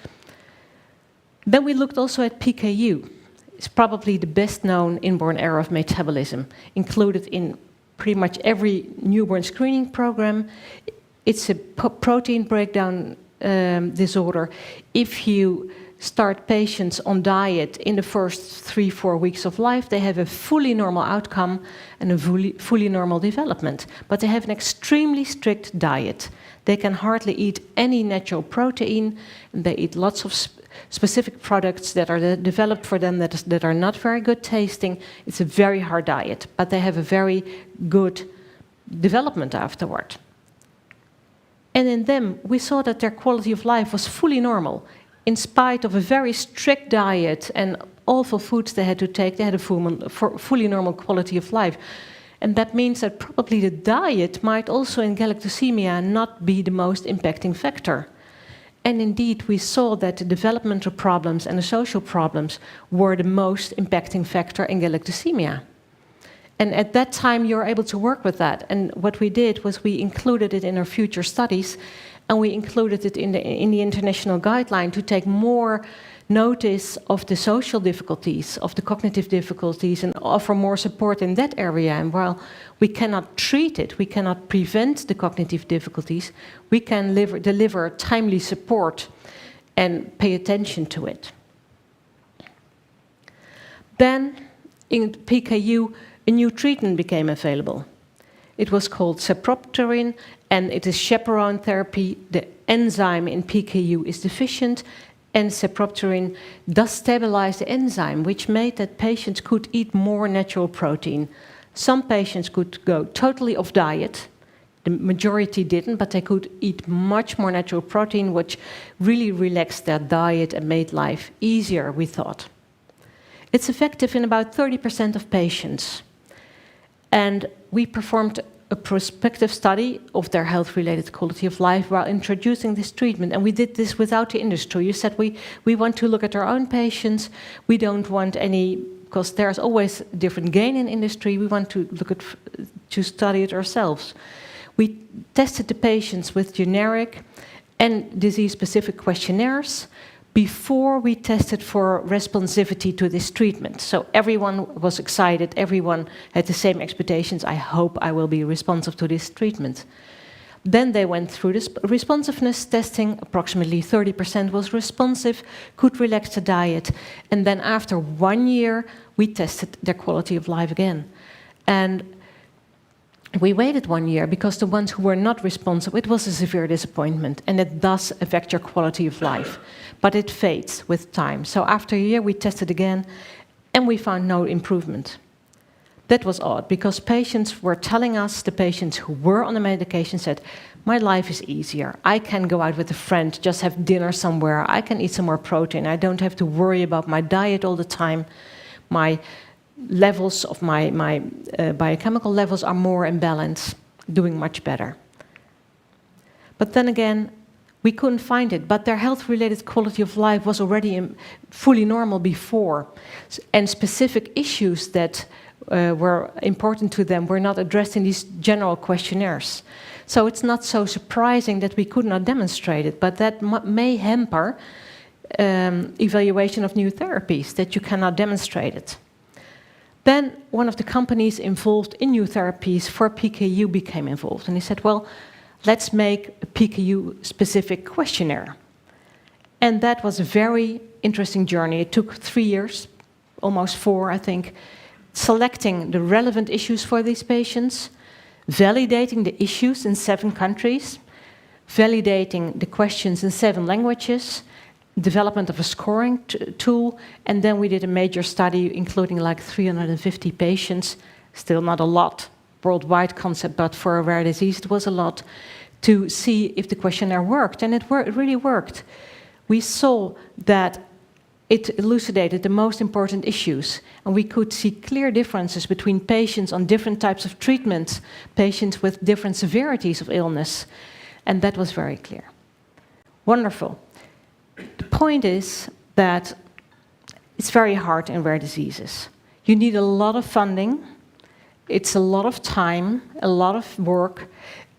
Then we looked also at PKU. It's probably the best known inborn error of metabolism, included in pretty much every newborn screening program. It's a protein breakdown disorder. If you start patients on diet in the first 3-4 weeks of life, they have a fully normal outcome and a fully normal development. But they have an extremely strict diet. They can hardly eat any natural protein, and they eat lots of specific products that are developed for them that are not very good tasting. It's a very hard diet, but they have a very good development afterward. And in them, we saw that their quality of life was fully normal. In spite of a very strict diet and awful foods they had to take, they had a fully normal quality of life. And that means that probably the diet might also in galactosemia not be the most impacting factor. And indeed, we saw that the developmental problems and the social problems were the most impacting factor in galactosemia. And at that time, you're able to work with that. And what we did was we included it in our future studies, and we included it in the international guideline to take more notice of the social difficulties, of the cognitive difficulties, and offer more support in that area. And while we cannot treat it, we cannot prevent the cognitive difficulties, we can deliver timely support and pay attention to it. Then, in PKU, a new treatment became available. It was called sapropterin, and it is chaperone therapy. The enzyme in PKU is deficient, and sapropterin does stabilize the enzyme, which made that patients could eat more natural protein. Some patients could go totally off diet. The majority didn't, but they could eat much more natural protein, which really relaxed their diet and made life easier, we thought. It's effective in about 30% of patients. And we performed a prospective study of their health-related quality of life while introducing this treatment. And we did this without the industry. You said we want to look at our own patients. We don't want any, because there's always different gain in industry. We want to to study it ourselves. We tested the patients with generic and disease-specific questionnaires before we tested for responsivity to this treatment. So everyone was excited, everyone had the same expectations. I hope I will be responsive to this treatment. Then they went through this responsiveness testing. Approximately 30% was responsive, could relax the diet. And then after 1 year, we tested their quality of life again. And we waited 1 year because the ones who were not responsive, it was a severe disappointment, and it does affect your quality of life. But it fades with time. So after a year, we tested again, and we found no improvement. That was odd, because patients were telling us, the patients who were on the medication said, my life is easier. I can go out with a friend, just have dinner somewhere. I can eat some more protein. I don't have to worry about my diet all the time. My levels of my biochemical levels are more in balance, doing much better. But then again, we couldn't find it, but their health-related quality of life was already fully normal before, and specific issues that were important to them were not addressed in these general questionnaires. So it's not so surprising that we could not demonstrate it, but that may hamper evaluation of new therapies, that you cannot demonstrate it. Then one of the companies involved in new therapies for PKU became involved. And he said, well, let's make a PKU-specific questionnaire. And that was a very interesting journey. It took 3 years, almost 4, I think, selecting the relevant issues for these patients, validating the issues in 7 countries, validating the questions in 7 languages, development of a scoring tool, and then we did a major study including like 350 patients, still not a lot, worldwide concept, but for a rare disease it was a lot, to see if the questionnaire worked, and it really worked. We saw that it elucidated the most important issues, and we could see clear differences between patients on different types of treatments, patients with different severities of illness, and that was very clear. Wonderful. The point is that it's very hard in rare diseases. You need a lot of funding, it's a lot of time, a lot of work,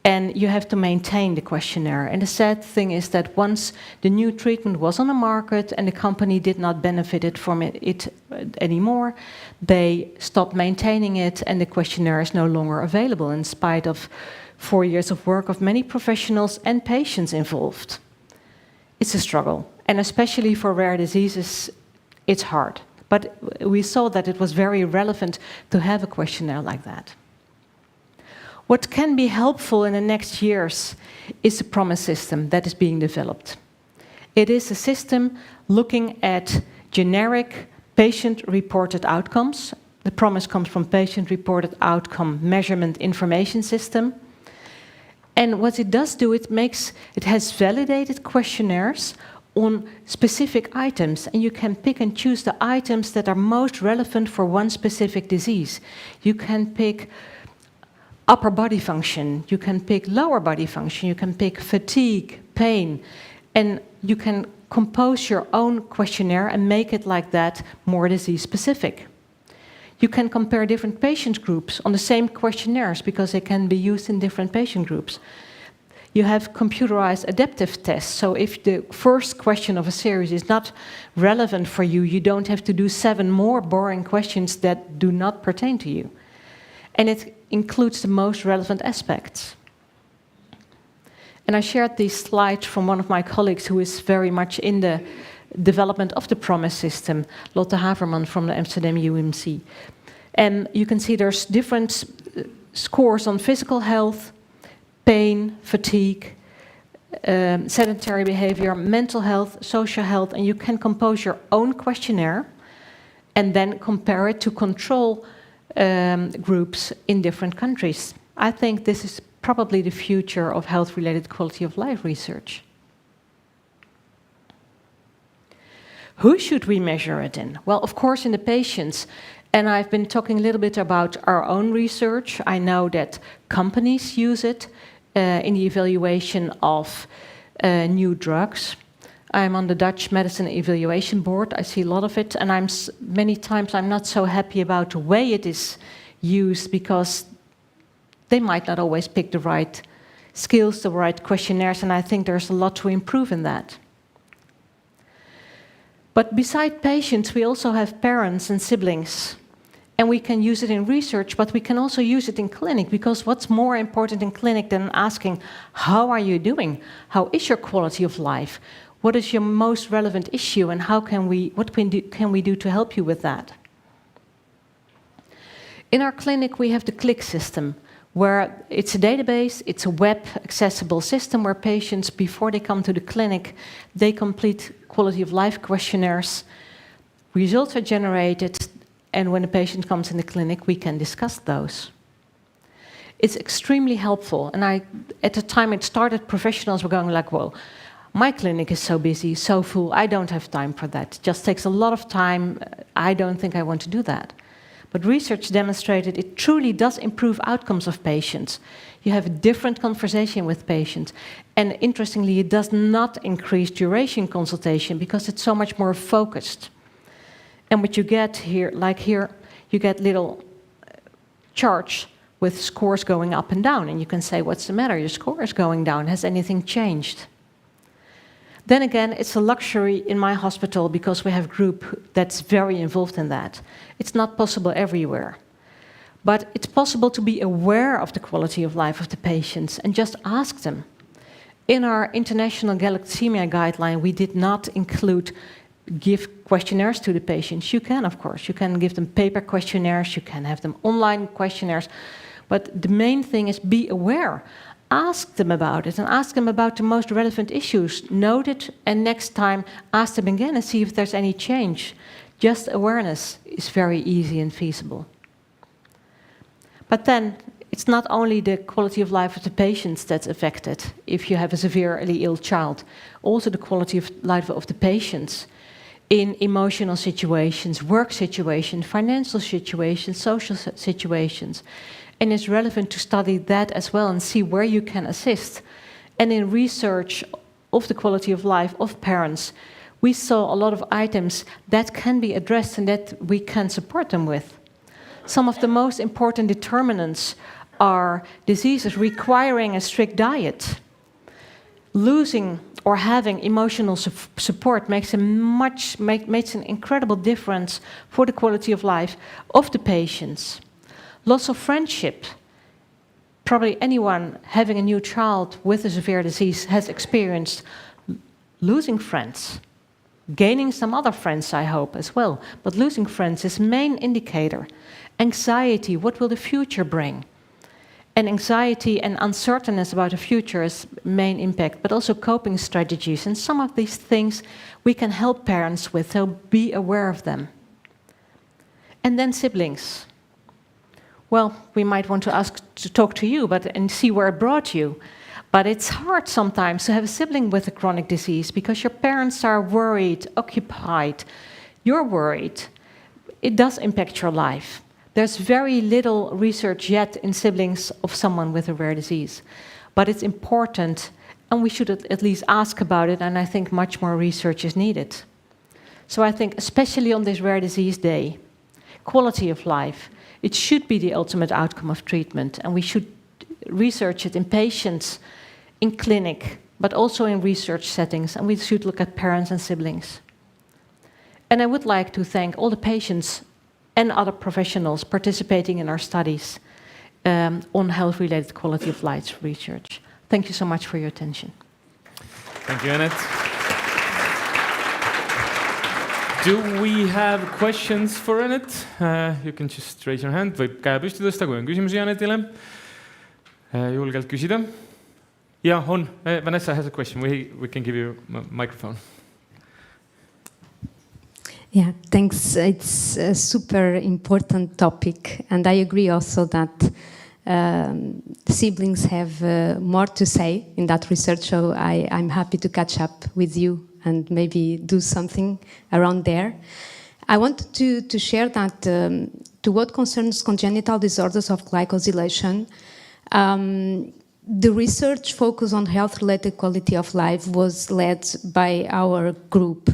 and you have to maintain the questionnaire. And the sad thing is that once the new treatment was on the market and the company did not benefit from it anymore, they stopped maintaining it and the questionnaire is no longer available in spite of 4 years of work of many professionals and patients involved. It's a struggle, and especially for rare diseases, it's hard. But we saw that it was very relevant to have a questionnaire like that. What can be helpful in the next years is the PROMIS system that is being developed. It is a system looking at generic patient-reported outcomes. The PROMIS comes from Patient-Reported Outcome Measurement Information System. And what it does do, it has validated questionnaires on specific items, and you can pick and choose the items that are most relevant for one specific disease. You can pick upper body function, you can pick lower body function, you can pick fatigue, pain, and you can compose your own questionnaire and make it like that more disease specific. You can compare different patient groups on the same questionnaires because they can be used in different patient groups. You have computerized adaptive tests, so if the first question of a series is not relevant for you, you don't have to do 7 more boring questions that do not pertain to you. And it includes the most relevant aspects. And I shared these slides from one of my colleagues who is very much in the development of the PROMIS system, Lotte Haverman from the Amsterdam UMC. And you can see there's different scores on physical health, pain, fatigue, sedentary behavior, mental health, social health, and you can compose your own questionnaire and then compare it to control groups in different countries. I think this is probably the future of health-related quality of life research. Who should we measure it in? Well, of course, in the patients. And I've been talking a little bit about our own research. I know that companies use it in the evaluation of new drugs. I'm on the Dutch Medicine Evaluation Board. I see a lot of it, and many times I'm not so happy about the way it is used because they might not always pick the right skills, the right questionnaires, and I think there's a lot to improve in that. But beside patients, we also have parents and siblings. And we can use it in research, but we can also use it in clinic, because what's more important in clinic than asking, how are you doing? How is your quality of life? What is your most relevant issue, and what can we do to help you with that? In our clinic, we have the CLIC system, where it's a database, it's a web-accessible system where patients, before they come to the clinic, they complete quality of life questionnaires, results are generated, and when a patient comes in the clinic, we can discuss those. It's extremely helpful, and at the time it started, professionals were going like, well, my clinic is so busy, so full, I don't have time for that. It just takes a lot of time, I don't think I want to do that. But research demonstrated it truly does improve outcomes of patients. You have a different conversation with patients. And interestingly, it does not increase duration consultation because it's so much more focused. And what you get here, like here, you get little charts with scores going up and down. And you can say, what's the matter? Your score is going down. Has anything changed? Then again, it's a luxury in my hospital because we have a group that's very involved in that. It's not possible everywhere. But it's possible to be aware of the quality of life of the patients and just ask them. In our International Galactosemia Guideline, we did not give questionnaires to the patients. You can, of course. You can give them paper questionnaires, you can have them online questionnaires. But the main thing is be aware. Ask them about it and ask them about the most relevant issues. Note it, and next time ask them again and see if there's any change. Just awareness is very easy and feasible. But then it's not only the quality of life of the patients that's affected if you have a severely ill child, also the quality of life of the patients in emotional situations, work situations, financial situations, social situations. And it's relevant to study that as well and see where you can assist. And in research of the quality of life of parents, we saw a lot of items that can be addressed and that we can support them with. Some of the most important determinants are diseases requiring a strict diet. Losing or having emotional support makes an incredible difference for the quality of life of the patients. Loss of friendship. Probably anyone having a new child with a severe disease has experienced losing friends. Gaining some other friends, I hope, as well. But losing friends is the main indicator. Anxiety, what will the future bring? And anxiety and uncertainness about the future is main impact, but also coping strategies. And some of these things we can help parents with, so be aware of them. And then siblings. Well, we might want to ask to talk to you and see where it brought you. But it's hard sometimes to have a sibling with a chronic disease because your parents are worried, occupied. You're worried. It does impact your life. There's very little research yet in siblings of someone with a rare disease. But it's important, and we should at least ask about it, and I think much more research is needed. So I think, especially on this Rare Disease Day, quality of life, it should be the ultimate outcome of treatment, and we should research it in patients, in clinic, but also in research settings, and we should look at parents and siblings. And I would like to thank all the patients and other professionals participating in our studies on health-related quality of life research. Thank you so much for your attention. Thank you, Annette. Do we have questions for Annette? You can just raise your hand, võib käe püsti tõsta, kui on küsimusi Annetile. Julgelt küsida. Yeah, on. Vanessa has a question. We can give you a microphone. Yeah, thanks. It's a super important topic, and I agree also that siblings have more to say in that research, so I'm happy to catch up with you and maybe do something around there. I wanted to share that to what concerns congenital disorders of glycosylation, the research focus on health-related quality of life was led by our group.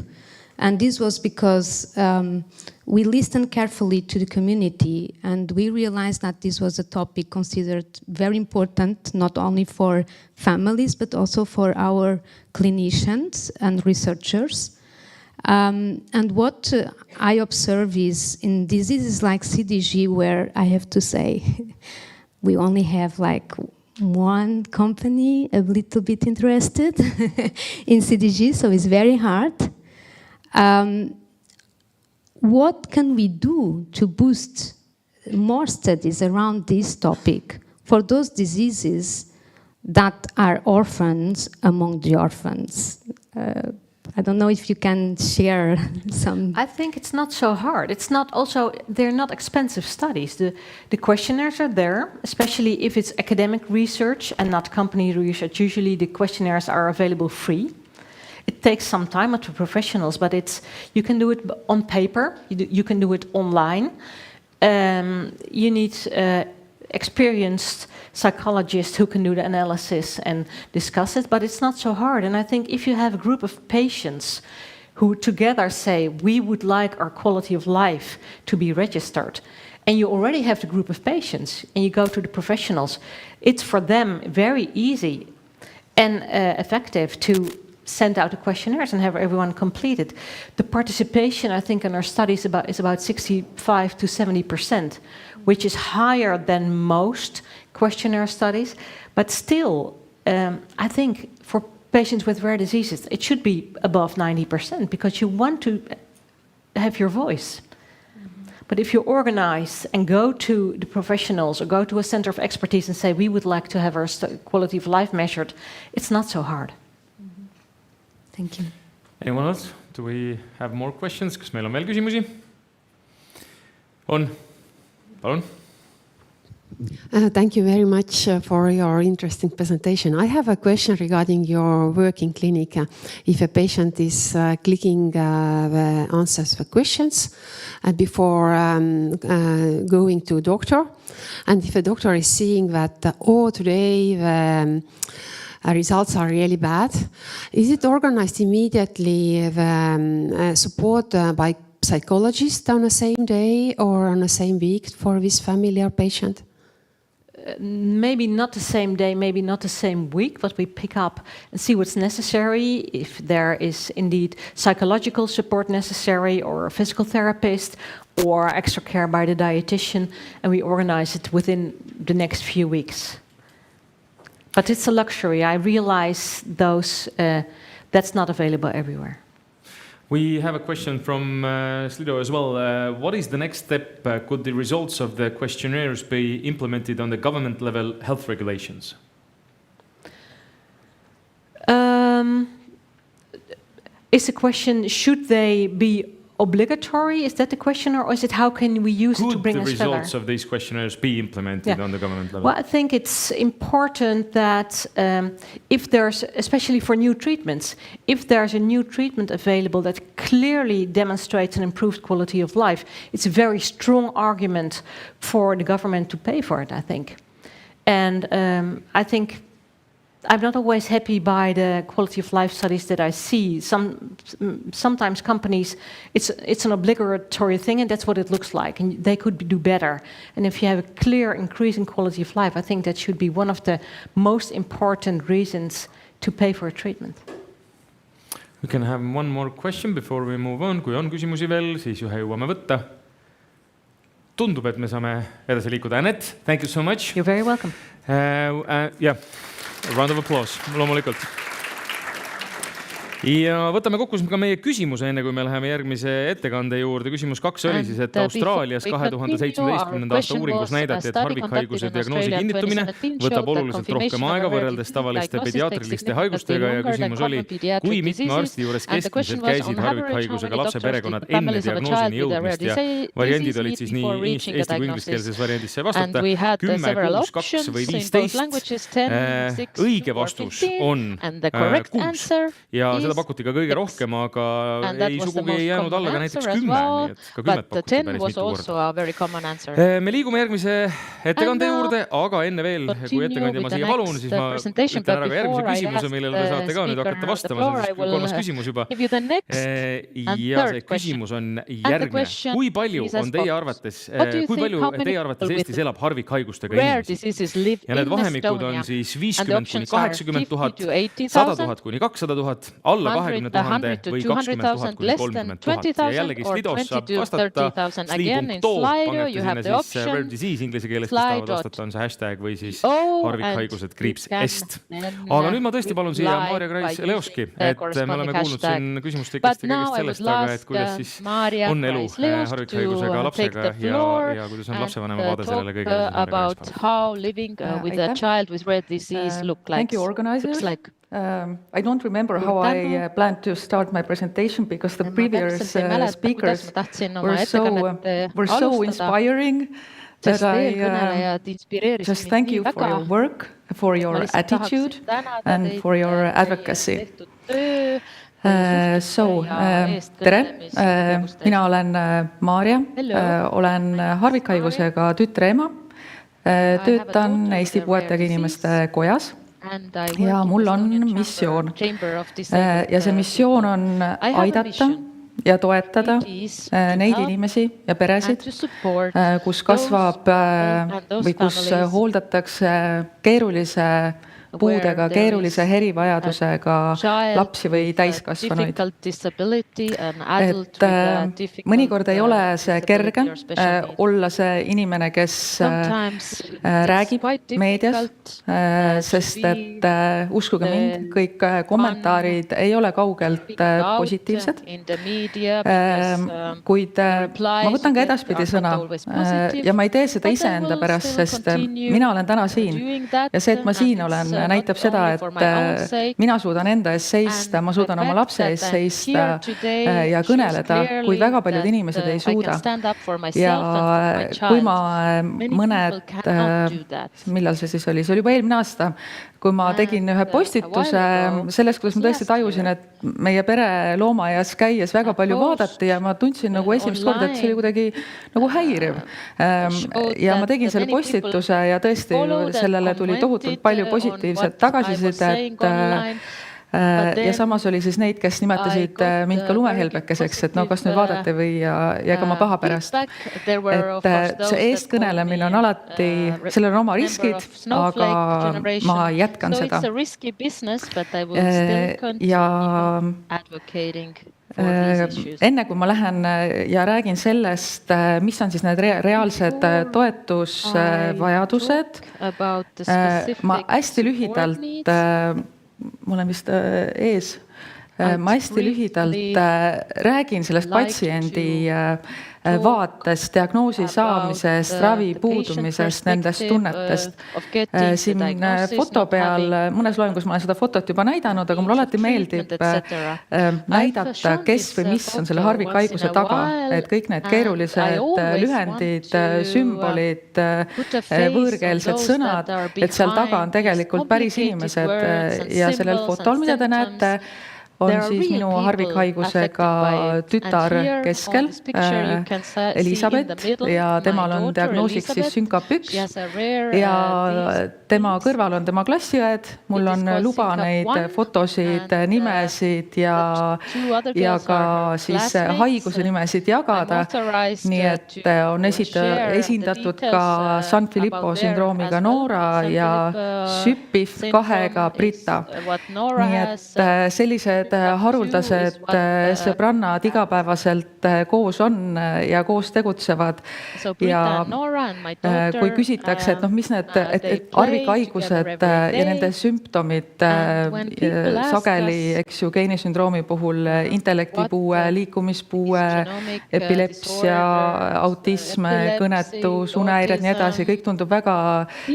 And this was because we listened carefully to the community, and we realized that this was a topic considered very important, not only for families, but also for our clinicians and researchers. And what I observe is in diseases like CDG, where I have to say, we only have like one company a little bit interested in CDG, so it's very hard. What can we do to boost more studies around this topic for those diseases that are orphans among the orphans? I don't know if you can share some. I think it's not so hard. It's not also, they're not expensive studies. The questionnaires are there, especially if it's academic research and not company research. Usually the questionnaires are available free. It takes some time to professionals, but you can do it on paper, you can do it online. You need experienced psychologists who can do the analysis and discuss it, but it's not so hard. And I think if you have a group of patients who together say, we would like our quality of life to be registered, and you already have the group of patients, and you go to the professionals, it's for them very easy and effective to send out the questionnaires and have everyone complete it. The participation, I think, in our studies is about 65 to 70%, which is higher than most questionnaire studies. But still, I think for patients with rare diseases, it should be above 90% because you want to have your voice. But if you organize and go to the professionals or go to a center of expertise and say, we would like to have our quality of life measured, it's not so hard. Thank you. Anyone else? Do we have more questions? Kas meil on veel küsimusi? On? Palun. Thank you very much for your interesting presentation. I have a question regarding your work in clinic. If a patient is clicking the answers for questions before going to a doctor, and if a doctor is seeing that, today the results are really bad, is it organized immediately the support by psychologist on the same day or on the same week for this family or patient? Maybe not the same day, maybe not the same week, but we pick up and see what's necessary. If there is indeed psychological support necessary or a physical therapist or extra care by the dietitian, and we organize it within the next few weeks. But it's a luxury. I realize that's not available everywhere. We have a question from Slido as well. What is the next step? Could the results of the questionnaires be implemented on the government level health regulations? Is the question, should they be obligatory? Is that the question, or is it how can we use it to bring us further? Could the results of these questionnaires be implemented on the government level? Well, I think it's important that if there's, especially for new treatments, if there's a new treatment available that clearly demonstrates an improved quality of life, it's a very strong argument for the government to pay for it, I think. And I think I'm not always happy by the quality of life studies that I see. Sometimes companies, it's an obligatory thing, and that's what it looks like, and they could do better. And if you have a clear increase in quality of life, I think that should be one of the most important reasons to pay for a treatment. We can have one more question before we move on. Kui on küsimusi veel, siis ühe jõuame võtta. Tundub, et me saame edasi liikuda. Annette, thank you so much. You're very welcome. Yeah. A round of applause, loomulikult. Ja võtame kokku ka meie küsimuse, enne kui me läheme järgmise ettekande juurde. Küsimus 2 oli siis, et Austraalias 2017. aasta uuringus näidati, et harvikhaiguse diagnoosi kinnitumine võtab oluliselt rohkem aega võrreldes tavaliste pediaatriliste haigustega ja küsimus oli, kui mitme arsti juures keskmiselt käisid harvikhaigusega lapse perekonnad enne diagnoosini jõudmist ja variandid olid siis nii eesti kui ingliskeelses variandis sai vastata 10, 6, 2 või 15. Õige vastus on 6 ja seda pakuti ka kõige rohkem, aga ei sugugi ei jäänud alla ka näiteks 10, nii et ka 10 pakuti päris mitu korda. Me liigume järgmise ettekande juurde, aga enne veel, kui ettekandja ma siia palun, siis ma ütlen ära ka järgmise küsimuse, millele te saate ka nüüd hakata vastama, see on kolmas küsimus juba. Ja see küsimus on järgmine. Kui palju teie arvates Eestis elab harvikhaigustega inimesi? Ja need vahemikud on siis 50 kuni 80 000, 100 000 kuni 200 000, alla 20 000 või 20 000 kuni 30 000. Ja jällegi Slidos saab vastata sli.to, pangete sinna siis rare disease inglise keeles, kes tahavad vastata, on see hashtag või siis harvikhaigused /est. Aga nüüd ma tõesti palun siia Maarja Krais-Leoski, et me oleme kuulnud siin küsimustikest ja kõigest sellest, aga et kuidas siis on elu harvikhaigusega lapsega ja kuidas on lapsevanema vaade sellele kõigele. About how living with a child with rare disease looks like. I don't remember how I planned to start my presentation because the previous speakers were so inspiring that I just thank you for your work, for your attitude and for your advocacy. Tere, mina olen Maarja, olen harvikhaigusega tütre ema, töötan Eesti Puuetega Inimeste Kojas. Ja mul on missioon ja see missioon on aidata ja toetada neid inimesi ja peresid, kus kasvab või kus hooldatakse keerulise puudega, keerulise erivajadusega lapsi või täiskasvanuid. Et mõnikord ei ole see kerge olla see inimene, kes räägib meedias, sest et uskuge mind, kõik kommentaarid ei ole kaugelt positiivsed, kuid ma võtan ka edaspidi sõna ja ma ei tee seda iseenda pärast, sest mina olen täna siin ja see, et ma siin olen, näitab seda, et mina suudan enda eest seista, ma suudan oma lapse eest seista ja kõneleda, kui väga paljud inimesed ei suuda. Ja kui ma millal see siis oli juba eelmine aasta, kui ma tegin ühe postituse sellest, kuidas ma tõesti tajusin, et meie pere loomaaias käies väga palju vaadati ja ma tundsin nagu esimest korda, et see oli kuidagi nagu häiriv. Ja ma tegin selle postituse ja tõesti sellele tuli tohutult palju positiivset tagasisidet. Ja samas oli siis neid, kes nimetasid mind ka lumehelbekeseks, et no kas nüüd vaadate või ja ega ma paha pärast. Et see eestkõnelemine on alati, sellel on oma riskid, aga ma jätkan seda. Ja enne kui ma lähen ja räägin sellest, mis on siis need reaalsed toetusvajadused, ma hästi lühidalt mul on vist ees. Ma hästi lühidalt räägin sellest patsiendi vaatest, diagnoosi saamisest, ravi puudumisest, nendest tunnetest. Siin foto peal, mõnes loengus ma olen seda fotot juba näidanud, aga mul alati meeldib näidata, kes või mis on selle harvikhaiguse taga. Et kõik need keerulised lühendid, sümbolid, võõrkeelsed sõnad, et seal taga on tegelikult päris inimesed ja sellel fotol, mida te näete, on siis minu harvikhaigusega tütar keskel, Elisabeth, ja temal on diagnoosiks siis sünkap 1 ja tema kõrval on tema klassiõed. Mul on luba neid fotosid, nimesid ja ka siis haiguse nimesid jagada. Nii et on esindatud ka San Filippo sündroomiga Noora ja SÜPIF 2-ga Britta. Nii et sellised haruldased sõbrannad igapäevaselt koos on ja koos tegutsevad. Ja kui küsitakse, et mis need harvikhaigused ja nende sümptomid sageli, eks ju, geenisündroomi puhul intellektipuue, liikumispuue, epilepsia, autism, kõnetus, unehäired, nii edasi, kõik tundub väga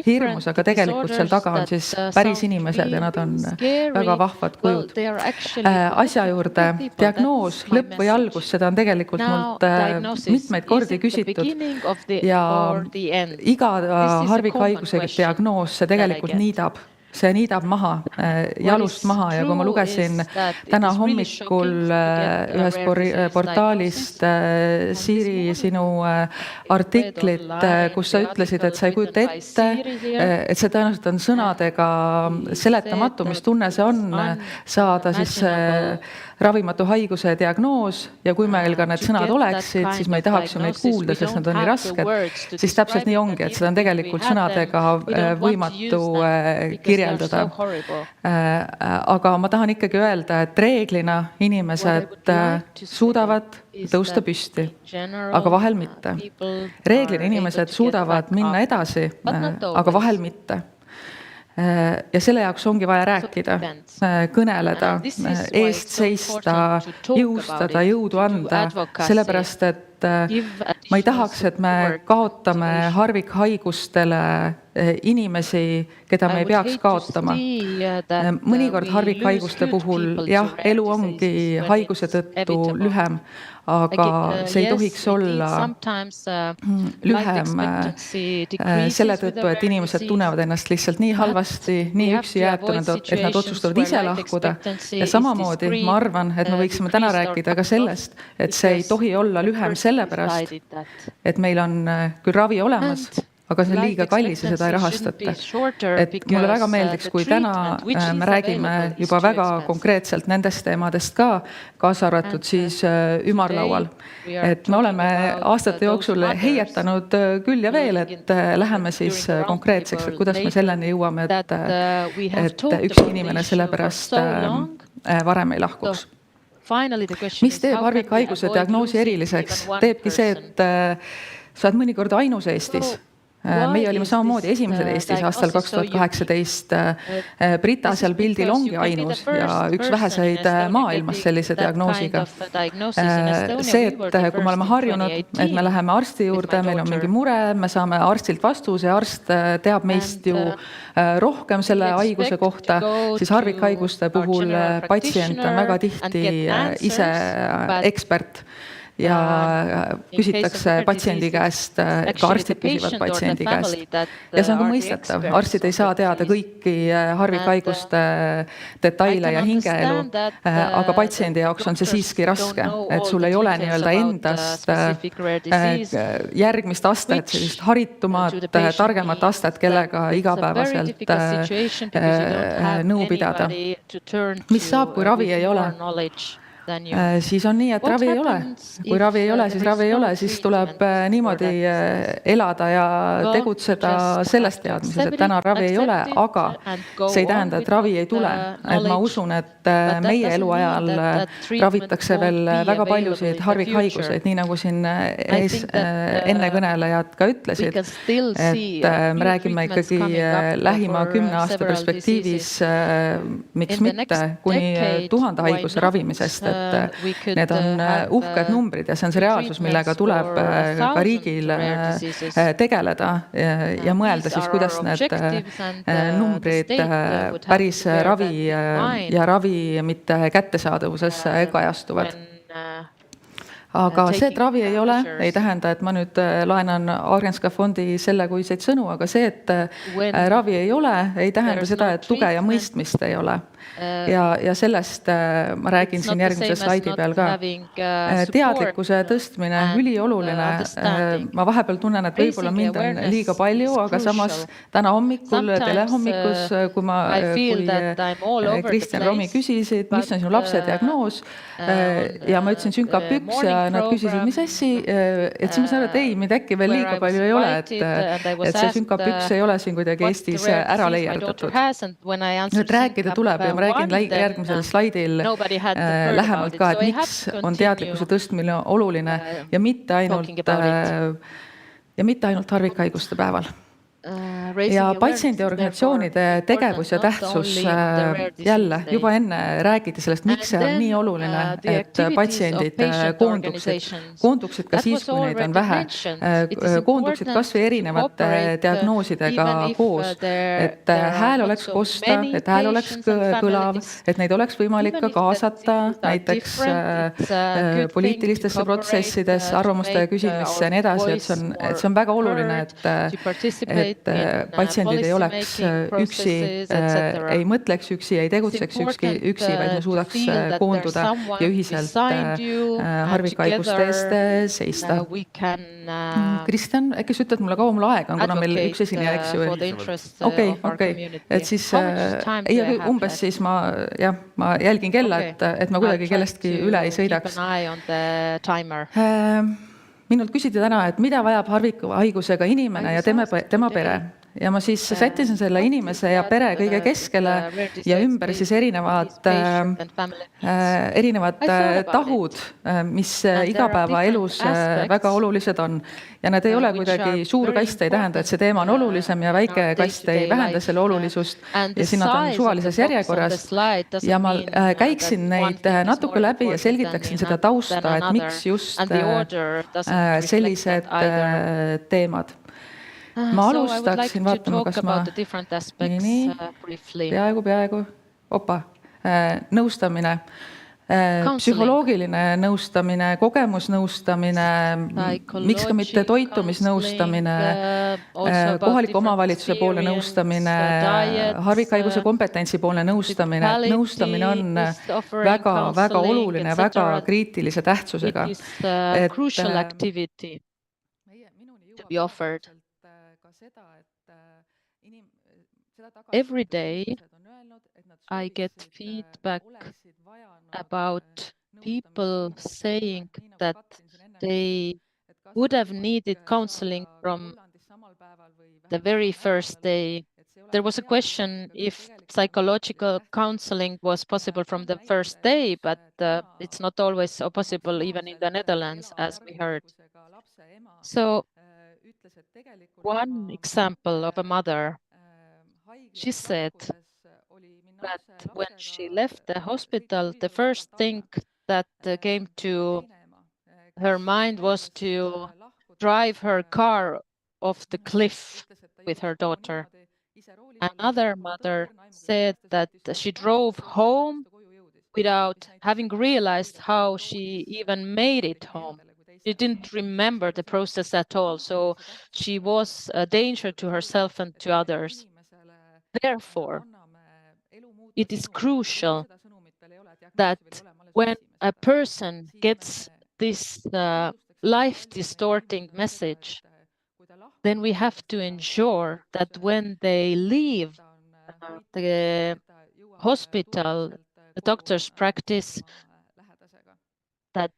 hirmus, aga tegelikult seal taga on siis päris inimesed ja nad on väga vahvad kujud. Asja juurde, diagnoos, lõpp või algus, seda on tegelikult mult mitmeid kordi küsitud ja iga harvikhaiguse diagnoos see tegelikult niidab. See niidab maha, jalust maha ja kui ma lugesin täna hommikul ühest portaalist Siiri sinu artiklit, kus sa ütlesid, et sa ei kujuta ette, et see tõenäoliselt on sõnadega seletamatu, mis tunne see on saada siis ravimatu haiguse diagnoos ja kui meil ka need sõnad oleksid, siis me ei tahaks ju neid kuulda, sest nad on nii rasked, siis täpselt nii ongi, et seda on tegelikult sõnadega võimatu kirjeldada. Aga ma tahan ikkagi öelda, et reeglina inimesed suudavad tõusta püsti, aga vahel mitte. Reeglina inimesed suudavad minna edasi, aga vahel mitte. Ja selle jaoks ongi vaja rääkida, kõneleda, eest seista, jõustada, jõudu anda, sellepärast, et ma ei tahaks, et me kaotame harvikhaigustele inimesi, keda me ei peaks kaotama. Mõnikord harvikhaiguste puhul, jah, elu ongi haiguse tõttu lühem, aga see ei tohiks olla lühem selle tõttu, et inimesed tunnevad ennast lihtsalt nii halvasti, nii üksi jäetunud, et nad otsustavad ise lahkuda. Ja samamoodi ma arvan, et me võiksime täna rääkida ka sellest, et see ei tohi olla lühem sellepärast, et meil on küll ravi olemas, aga see on liiga kallis ja seda ei rahastata. Et mulle väga meeldiks, kui täna me räägime juba väga konkreetselt nendest teemadest ka, kaasa arvatud siis ümarlaual. Et me oleme aastate jooksul heietanud küll ja veel, et läheme siis konkreetseks, et kuidas me selleni jõuame, et ükski inimene sellepärast varem ei lahkuks. Mis teeb harvikhaiguse diagnoosi eriliseks? Teebki see, et sa oled mõnikord ainus Eestis. Meie olime samamoodi esimesed Eestis aastal 2018. Brita seal pildil ongi ainus ja üks väheseid maailmas sellise diagnoosiga. See, et kui me oleme harjunud, et me läheme arsti juurde, meil on mingi mure, me saame arstilt vastuse ja arst teab meist ju rohkem selle haiguse kohta, siis harvikhaiguste puhul patsient on väga tihti ise ekspert. Ja küsitakse patsiendi käest, ka arstid küsivad patsiendi käest. Ja see on ka mõistetav. Arstid ei saa teada kõiki harvikhaiguste detaile ja hingeelu, aga patsiendi jaoks on see siiski raske, et sul ei ole nii-öelda endast järgmist astet, sellist haritumat, targemat astet, kellega igapäevaselt nõu pidada. Mis saab, kui ravi ei ole? Siis on nii, et ravi ei ole. Kui ravi ei ole, siis ravi ei ole, siis tuleb niimoodi elada ja tegutseda sellest teadmises, et täna ravi ei ole, aga see ei tähenda, et ravi ei tule. Et ma usun, et meie eluajal ravitakse veel väga paljusid harvikhaiguseid, nii nagu siin enne kõnelejad ka ütlesid, et me räägime ikkagi lähima 10 aasta perspektiivis, miks mitte, kuni 1000 haiguse ravimisest, et need on uhked numbrid ja see on see reaalsus, millega tuleb ka riigil tegeleda ja mõelda siis, kuidas need numbrid päris ravi ja ravimite kättesaadavuses kajastuvad. Aga see, et ravi ei ole, ei tähenda, et ma nüüd laenan Agrenska fondi sellekuiseid sõnu, aga see, et ravi ei ole, ei tähenda seda, et tuge ja mõistmist ei ole. Ja sellest ma räägin siin järgmise slaidi peal ka. Teadlikkuse tõstmine, ülioluline. Ma vahepeal tunnen, et võib-olla mind on liiga palju, aga samas täna hommikul, telehommikus, kui Kristjan Romi küsisid, mis on sinu lapse diagnoos ja ma ütlesin sünkapüks ja nad küsisid, mis assi, et siis ma sain, et ei, mind äkki veel liiga palju ei ole, et see sünkapüks ei ole siin kuidagi Eestis ära leierdatud. Nüüd rääkida tuleb ja ma räägin järgmisel slaidil lähemalt ka, et miks on teadlikkuse tõstmine oluline ja mitte ainult harvikhaiguste päeval. Ja patsiendiorganisatsioonide tegevus ja tähtsus jälle juba enne räägiti sellest, miks see on nii oluline, et patsiendid koonduksid ka siis, kui neid on vähe, koonduksid kas või erinevate diagnoosidega koos, et hääl oleks kosta, et hääl oleks kõlav, et neid oleks võimalik ka kaasata näiteks poliitilistesse protsessides, arvamuste küsimisse ja nii edasi, et see on väga oluline, et patsiendid ei oleks üksi, ei mõtleks üksi, ei tegutseks üksi, vaid me suudaks koonduda ja ühiselt harvikhaiguste eest seista. Kristjan, äkki sa ütled mulle kaua mul aega on, kuna meil üks esineja, eks ju? Okei. Et siis umbes siis ma jälgin kella, et ma kuidagi kellestki üle ei sõidaks. Minult küsiti täna, et mida vajab harvikhaigusega inimene ja tema pere. Ja ma siis sättisin selle inimese ja pere kõige keskele ja ümber siis erinevad tahud, mis igapäevaelus väga olulised on. Ja need ei ole kuidagi suur kast, ei tähenda, et see teema on olulisem ja väike kast ei vähenda selle olulisust ja siin nad on suvalises järjekorras. Ja ma käiksin neid natuke läbi ja selgitaksin seda tausta, et miks just sellised teemad. Ma alustaksin, vaatama, kas ma peaaegu, nõustamine, psühholoogiline nõustamine, kogemusnõustamine, miks ka mitte toitumisnõustamine, kohaliku omavalitsuse poole nõustamine, harvikhaiguse kompetentsi poole nõustamine. Nõustamine on väga oluline, väga kriitilise tähtsusega. Every day I get feedback about people saying that they would have needed counseling from the very first day. There was a question if psychological counseling was possible from the first day, but it's not always possible even in the Netherlands, as we heard. So one example of a mother, she said that when she left the hospital, the first thing that came to her mind was to drive her car off the cliff with her daughter. Another mother said that she drove home without having realized how she even made it home. She didn't remember the process at all, so she was a danger to herself and to others. Therefore, it is crucial that when a person gets this life-distorting message, then we have to ensure that when they leave the hospital, the doctor's practice, that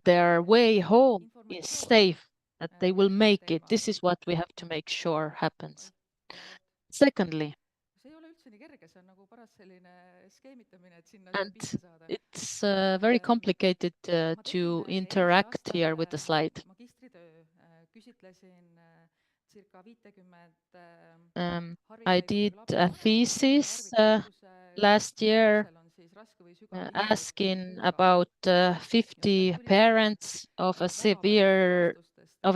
their way home is safe, that they will make it. This is what we have to make sure happens. Secondly, and it's very complicated to interact here with the slide. I did a thesis last year asking about 50 parents of a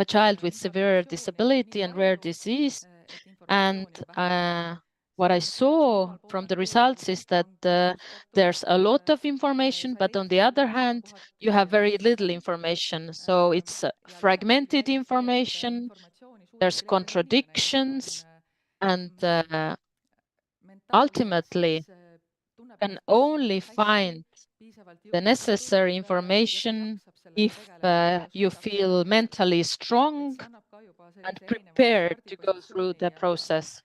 child with severe disability and rare disease. And what I saw from the results is that there's a lot of information, but on the other hand, you have very little information. So it's fragmented information, there's contradictions, and ultimately can only find the necessary information if you feel mentally strong and prepared to go through the process.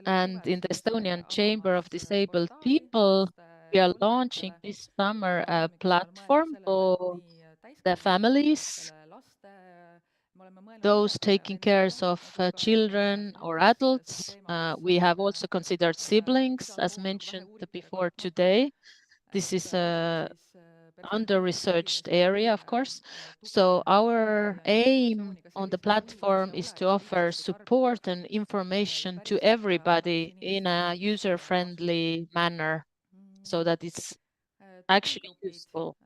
And in the Estonian Chamber of Disabled People, we are launching this summer a platform for the families, those taking care of children or adults. We have also considered siblings, as mentioned before today. This is a under-researched area, of course. So our aim on the platform is to offer support and information to everybody in a user-friendly manner so that it's actually useful.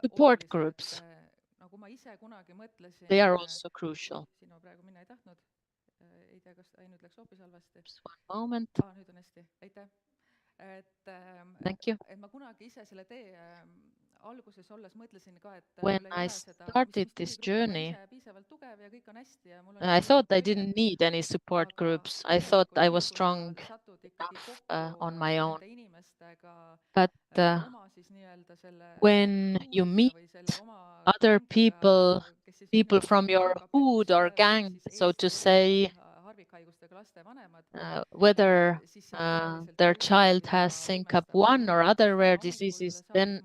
Support groups, they are also crucial. Just one moment. Thank you. When I started this journey, I thought I didn't need any support groups. I thought I was strong enough on my own. But when you meet other people, people from your hood or gang, so to say, whether their child has SYNCAP1 or other rare diseases, then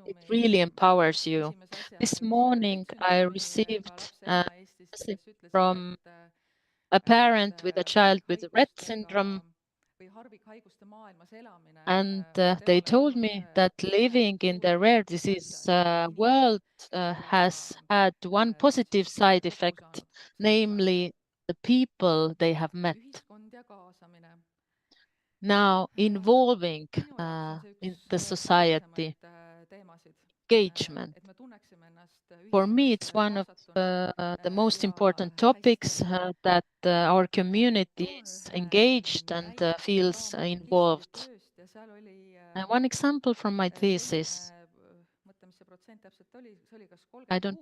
it really empowers you. This morning, I received a message from a parent with a child with Rett syndrome, and they told me that living in the rare disease world has had one positive side effect, namely the people they have met. Now, involving in the society, engagement. For me, it's one of the most important topics that our community is engaged and feels involved. One example from my thesis, I don't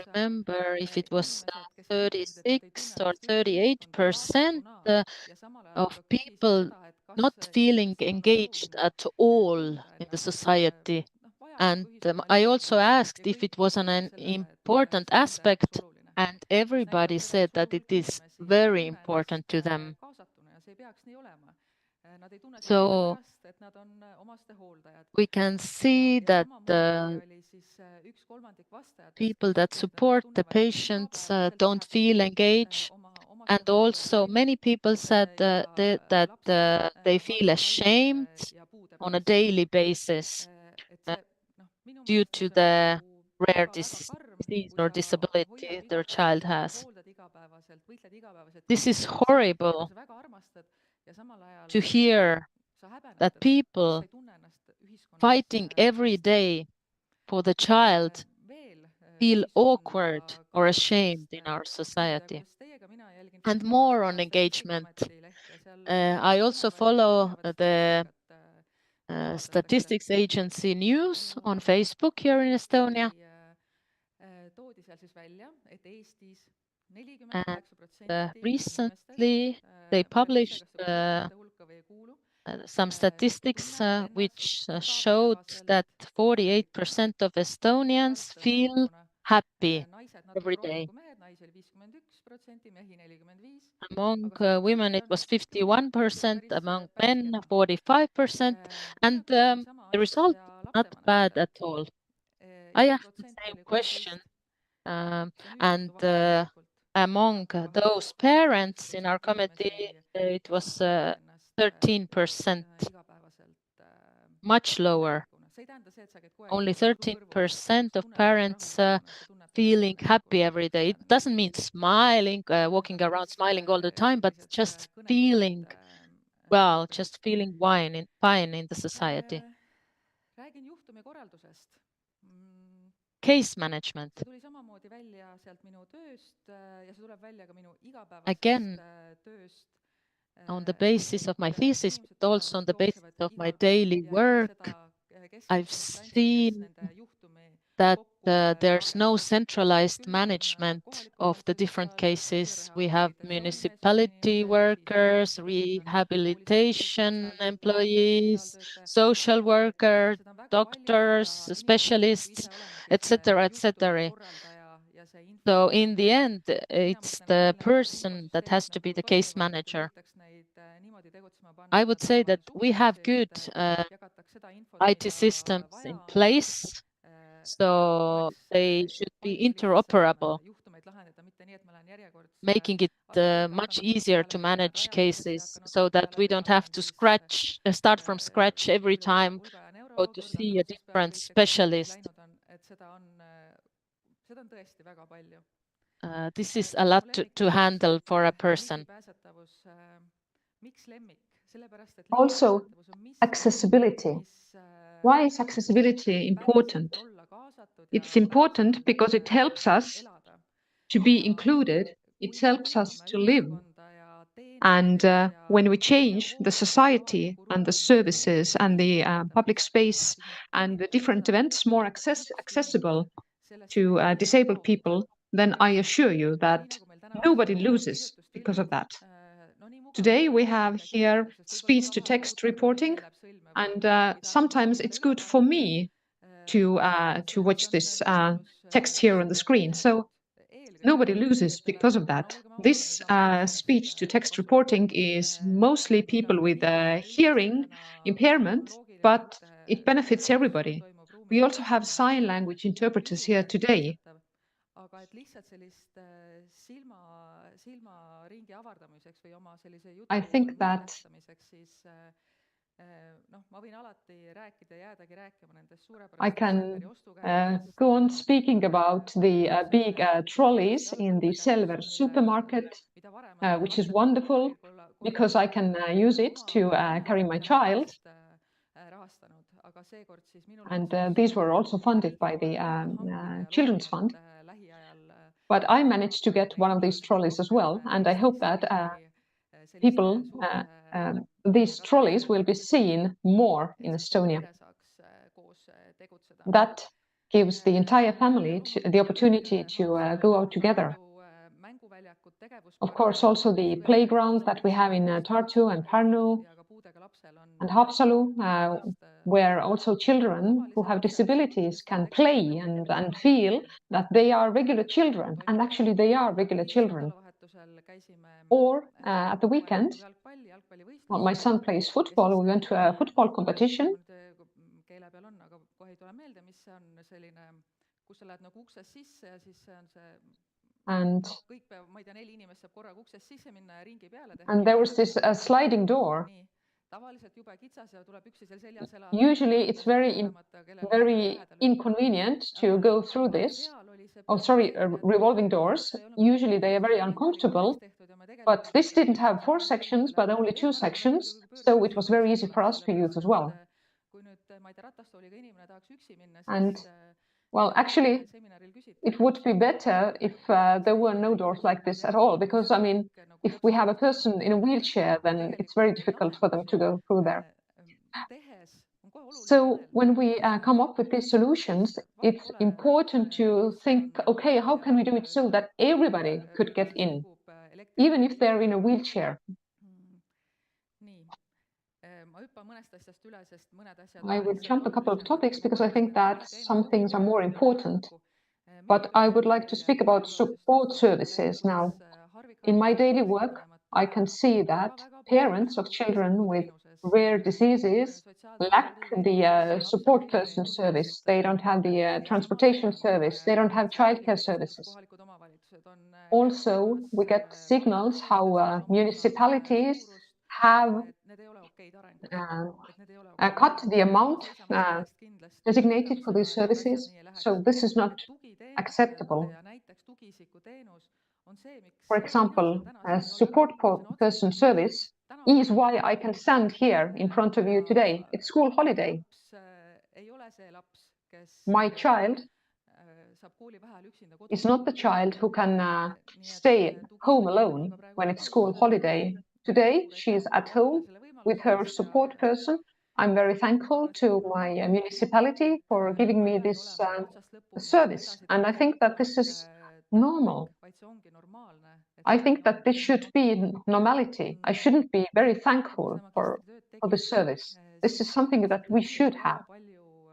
remember if it was 36 or 38% of people not feeling engaged at all in the society. And I also asked if it was an important aspect, and everybody said that it is very important to them. So we can see that the people that support the patients don't feel engaged. And also many people said that they feel ashamed on a daily basis due to the rare disease or disability their child has. This is horrible to hear that people fighting every day for the child feel awkward or ashamed in our society. And more on engagement. I also follow the statistics agency news on Facebook here in Estonia. And recently they published some statistics which showed that 48% of Estonians feel happy every day. Among women, it was 51%, among men, 45%, and the result not bad at all. I asked the same question, and among those parents in our committee, it was 13%, much lower. Only 13% of parents feeling happy every day. It doesn't mean smiling, walking around smiling all the time, but just feeling, well, just feeling fine in the society. Case management. Again, on the basis of my thesis, but also on the basis of my daily work, I've seen that there's no centralized management of the different cases. We have municipality workers, rehabilitation employees, social workers, doctors, specialists, etc., etc. So in the end, it's the person that has to be the case manager. I would say that we have good IT systems in place, so they should be interoperable, making it much easier to manage cases so that we don't have to start from scratch every time or to see a different specialist. This is a lot to handle for a person. Also, accessibility. Why is accessibility important? It's important because it helps us to be included. It helps us to live. And when we change the society and the services and the public space and the different events more accessible to disabled people, then I assure you that nobody loses because of that. Today we have here speech-to-text reporting, and sometimes it's good for me to watch this text here on the screen. So nobody loses because of that. This speech-to-text reporting is mostly people with hearing impairment, but it benefits everybody. We also have sign language interpreters here today. I think that I can go on speaking about the big trolleys in the Selver supermarket, which is wonderful because I can use it to carry my child. And these were also funded by the Children's Fund. But I managed to get one of these trolleys as well, and I hope that these trolleys will be seen more in Estonia. That gives the entire family the opportunity to go out together. Of course, also the playground that we have in Tartu and Pärnu, and Haapsalu, where also children who have disabilities can play and feel that they are regular children, and actually they are regular children. Or at the weekend, well, my son plays football. We went to a football competition. And there was this sliding door. Usually it's very inconvenient to go through this. Oh, sorry, revolving doors. Usually they are very uncomfortable, but this didn't have 4 sections, but only 2 sections. So it was very easy for us to use as well. And well, actually, it would be better if there were no doors like this at all, because, I mean, if we have a person in a wheelchair, then it's very difficult for them to go through there. So when we come up with these solutions, it's important to think, okay, how can we do it so that everybody could get in, even if they're in a wheelchair? I would jump a couple of topics because I think that some things are more important. But I would like to speak about support services now. In my daily work, I can see that parents of children with rare diseases lack the support person service. They don't have the transportation service. They don't have childcare services. Also, we get signals how municipalities have cut the amount designated for these services. So this is not acceptable. For example, a support person service is why I can stand here in front of you today. It's school holiday. My child is not the child who can stay home alone when it's school holiday. Today, she's at home with her support person. I'm very thankful to my municipality for giving me this service. And I think that this is normal. I think that this should be normality. I shouldn't be very thankful for the service. This is something that we should have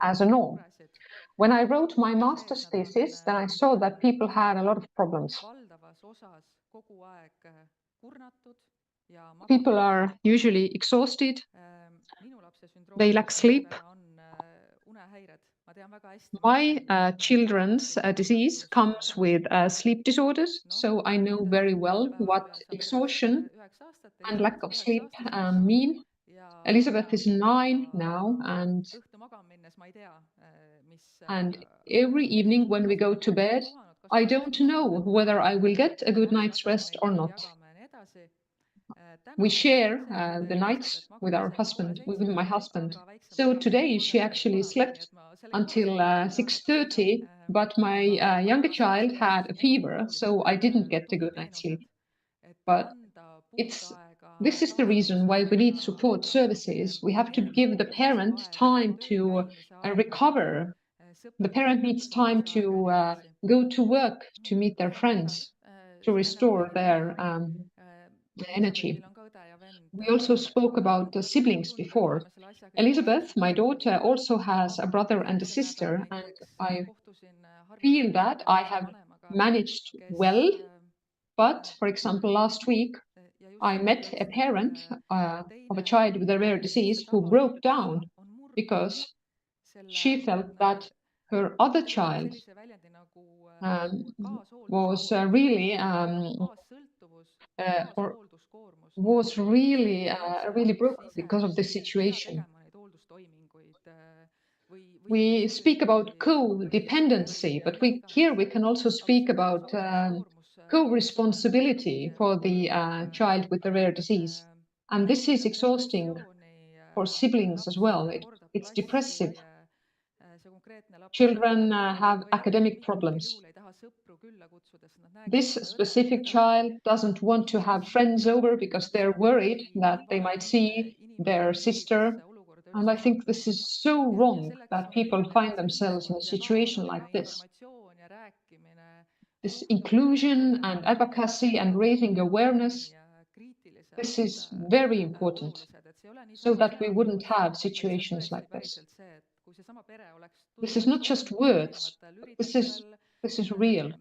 as a norm. When I wrote my master's thesis, then I saw that people had a lot of problems. People are usually exhausted. They lack sleep. My children's disease comes with sleep disorders, so I know very well what exhaustion and lack of sleep mean. Elizabeth is 9 now, and every evening when we go to bed, I don't know whether I will get a good night's rest or not. We share the nights with our husband, with my husband. So today she actually slept until 6:30, but my younger child had a fever, so I didn't get a good night's sleep. But this is the reason why we need support services. We have to give the parent time to recover. The parent needs time to go to work, to meet their friends, to restore their energy. We also spoke about the siblings before. Elizabeth, my daughter, also has a brother and a sister, and I feel that I have managed well. But, for example, last week, I met a parent of a child with a rare disease who broke down because she felt that her other child was really broken because of the situation. We speak about co-dependency, but here we can also speak about co-responsibility for the child with the rare disease. And this is exhausting for siblings as well. It's depressive. Children have academic problems. This specific child doesn't want to have friends over because they're worried that they might see their sister. And I think this is so wrong that people find themselves in a situation like this. This inclusion and advocacy and raising awareness, this is very important. so that we wouldn't have situations like this. This is not just words, but this is real.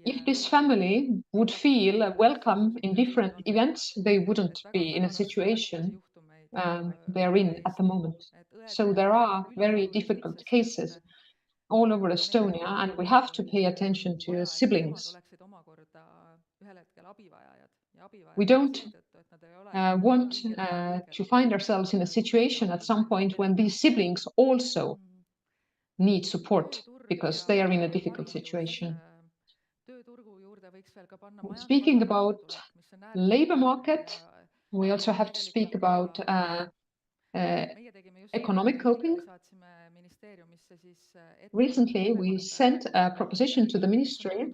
If this family would feel welcome in different events, they wouldn't be in a situation they're in at the moment. So there are very difficult cases all over Estonia, and we have to pay attention to siblings. We don't want to find ourselves in a situation at some point when these siblings also need support because they are in a difficult situation. Speaking about labor market, we also have to speak about economic coping. Recently, we sent a proposition to the ministry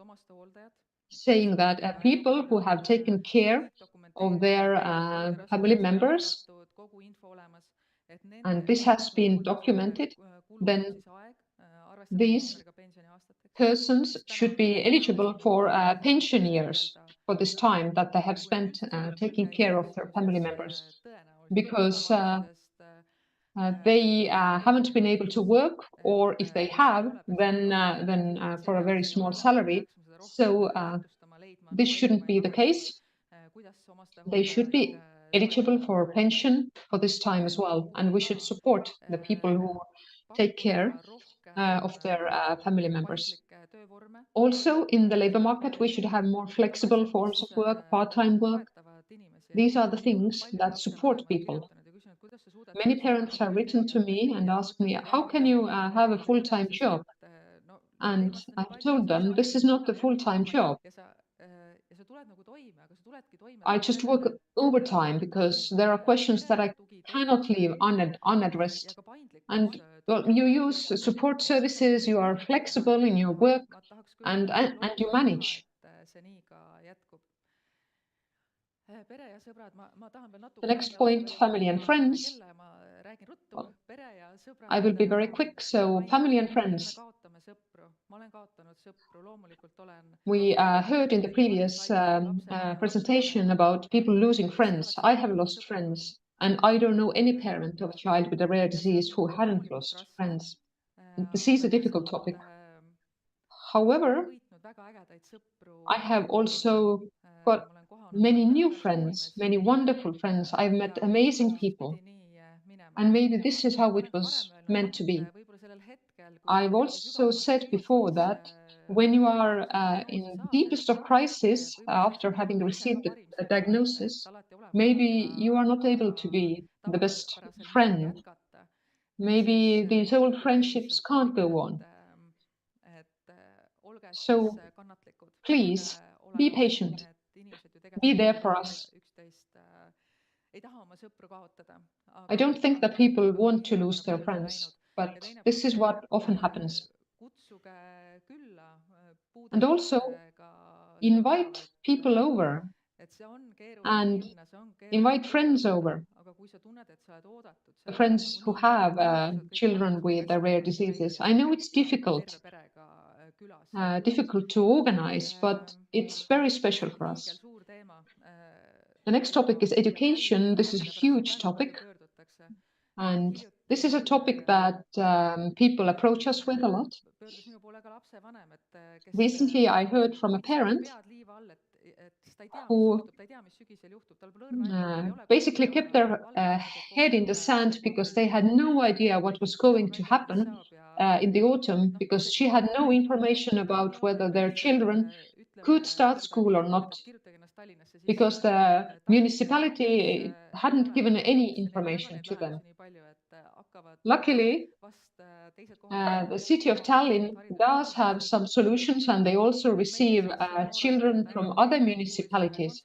saying that people who have taken care of their family members, and this has been documented, then these persons should be eligible for pension years for this time that they have spent taking care of their family members, because they haven't been able to work, or if they have, then for a very small salary. So this shouldn't be the case. They should be eligible for pension for this time as well, and we should support the people who take care of their family members. Also, in the labor market, we should have more flexible forms of work, part-time work. These are the things that support people. Many parents have written to me and asked me, how can you have a full-time job? And I've told them, this is not a full-time job. I just work overtime because there are questions that I cannot leave unaddressed. And well, you use support services, you are flexible in your work, and you manage. The next point, family and friends. Well, I will be very quick. So family and friends. We heard in the previous presentation about people losing friends. I have lost friends, and I don't know any parent of a child with a rare disease who hadn't lost friends. This is a difficult topic. However, I have also got many new friends, many wonderful friends. I've met amazing people. And maybe this is how it was meant to be. I've also said before that when you are in the deepest of crisis, after having received a diagnosis, maybe you are not able to be the best friend. Maybe these old friendships can't go on. So please be patient. Be there for us. I don't think that people want to lose their friends, but this is what often happens. And also invite people over and invite friends over. Friends who have children with rare diseases. I know it's difficult to organize, but it's very special for us. The next topic is education. This is a huge topic. And this is a topic that people approach us with a lot. Recently, I heard from a parent who basically kept their head in the sand because they had no idea what was going to happen in the autumn, because she had no information about whether their children could start school or not, because the municipality hadn't given any information to them. Luckily, the city of Tallinn does have some solutions, and they also receive children from other municipalities.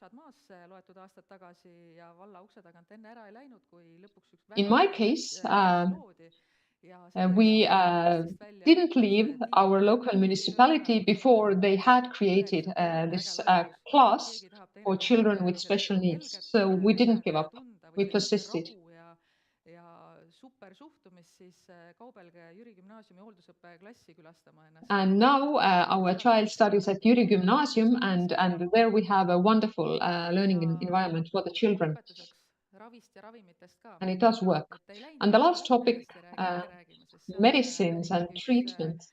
In my case, we didn't leave our local municipality before they had created this class for children with special needs. So we didn't give up. We persisted. And now our child studies at Jüri Gymnasium, and there we have a wonderful learning environment for the children. and it does work. And the last topic, medicines and treatment.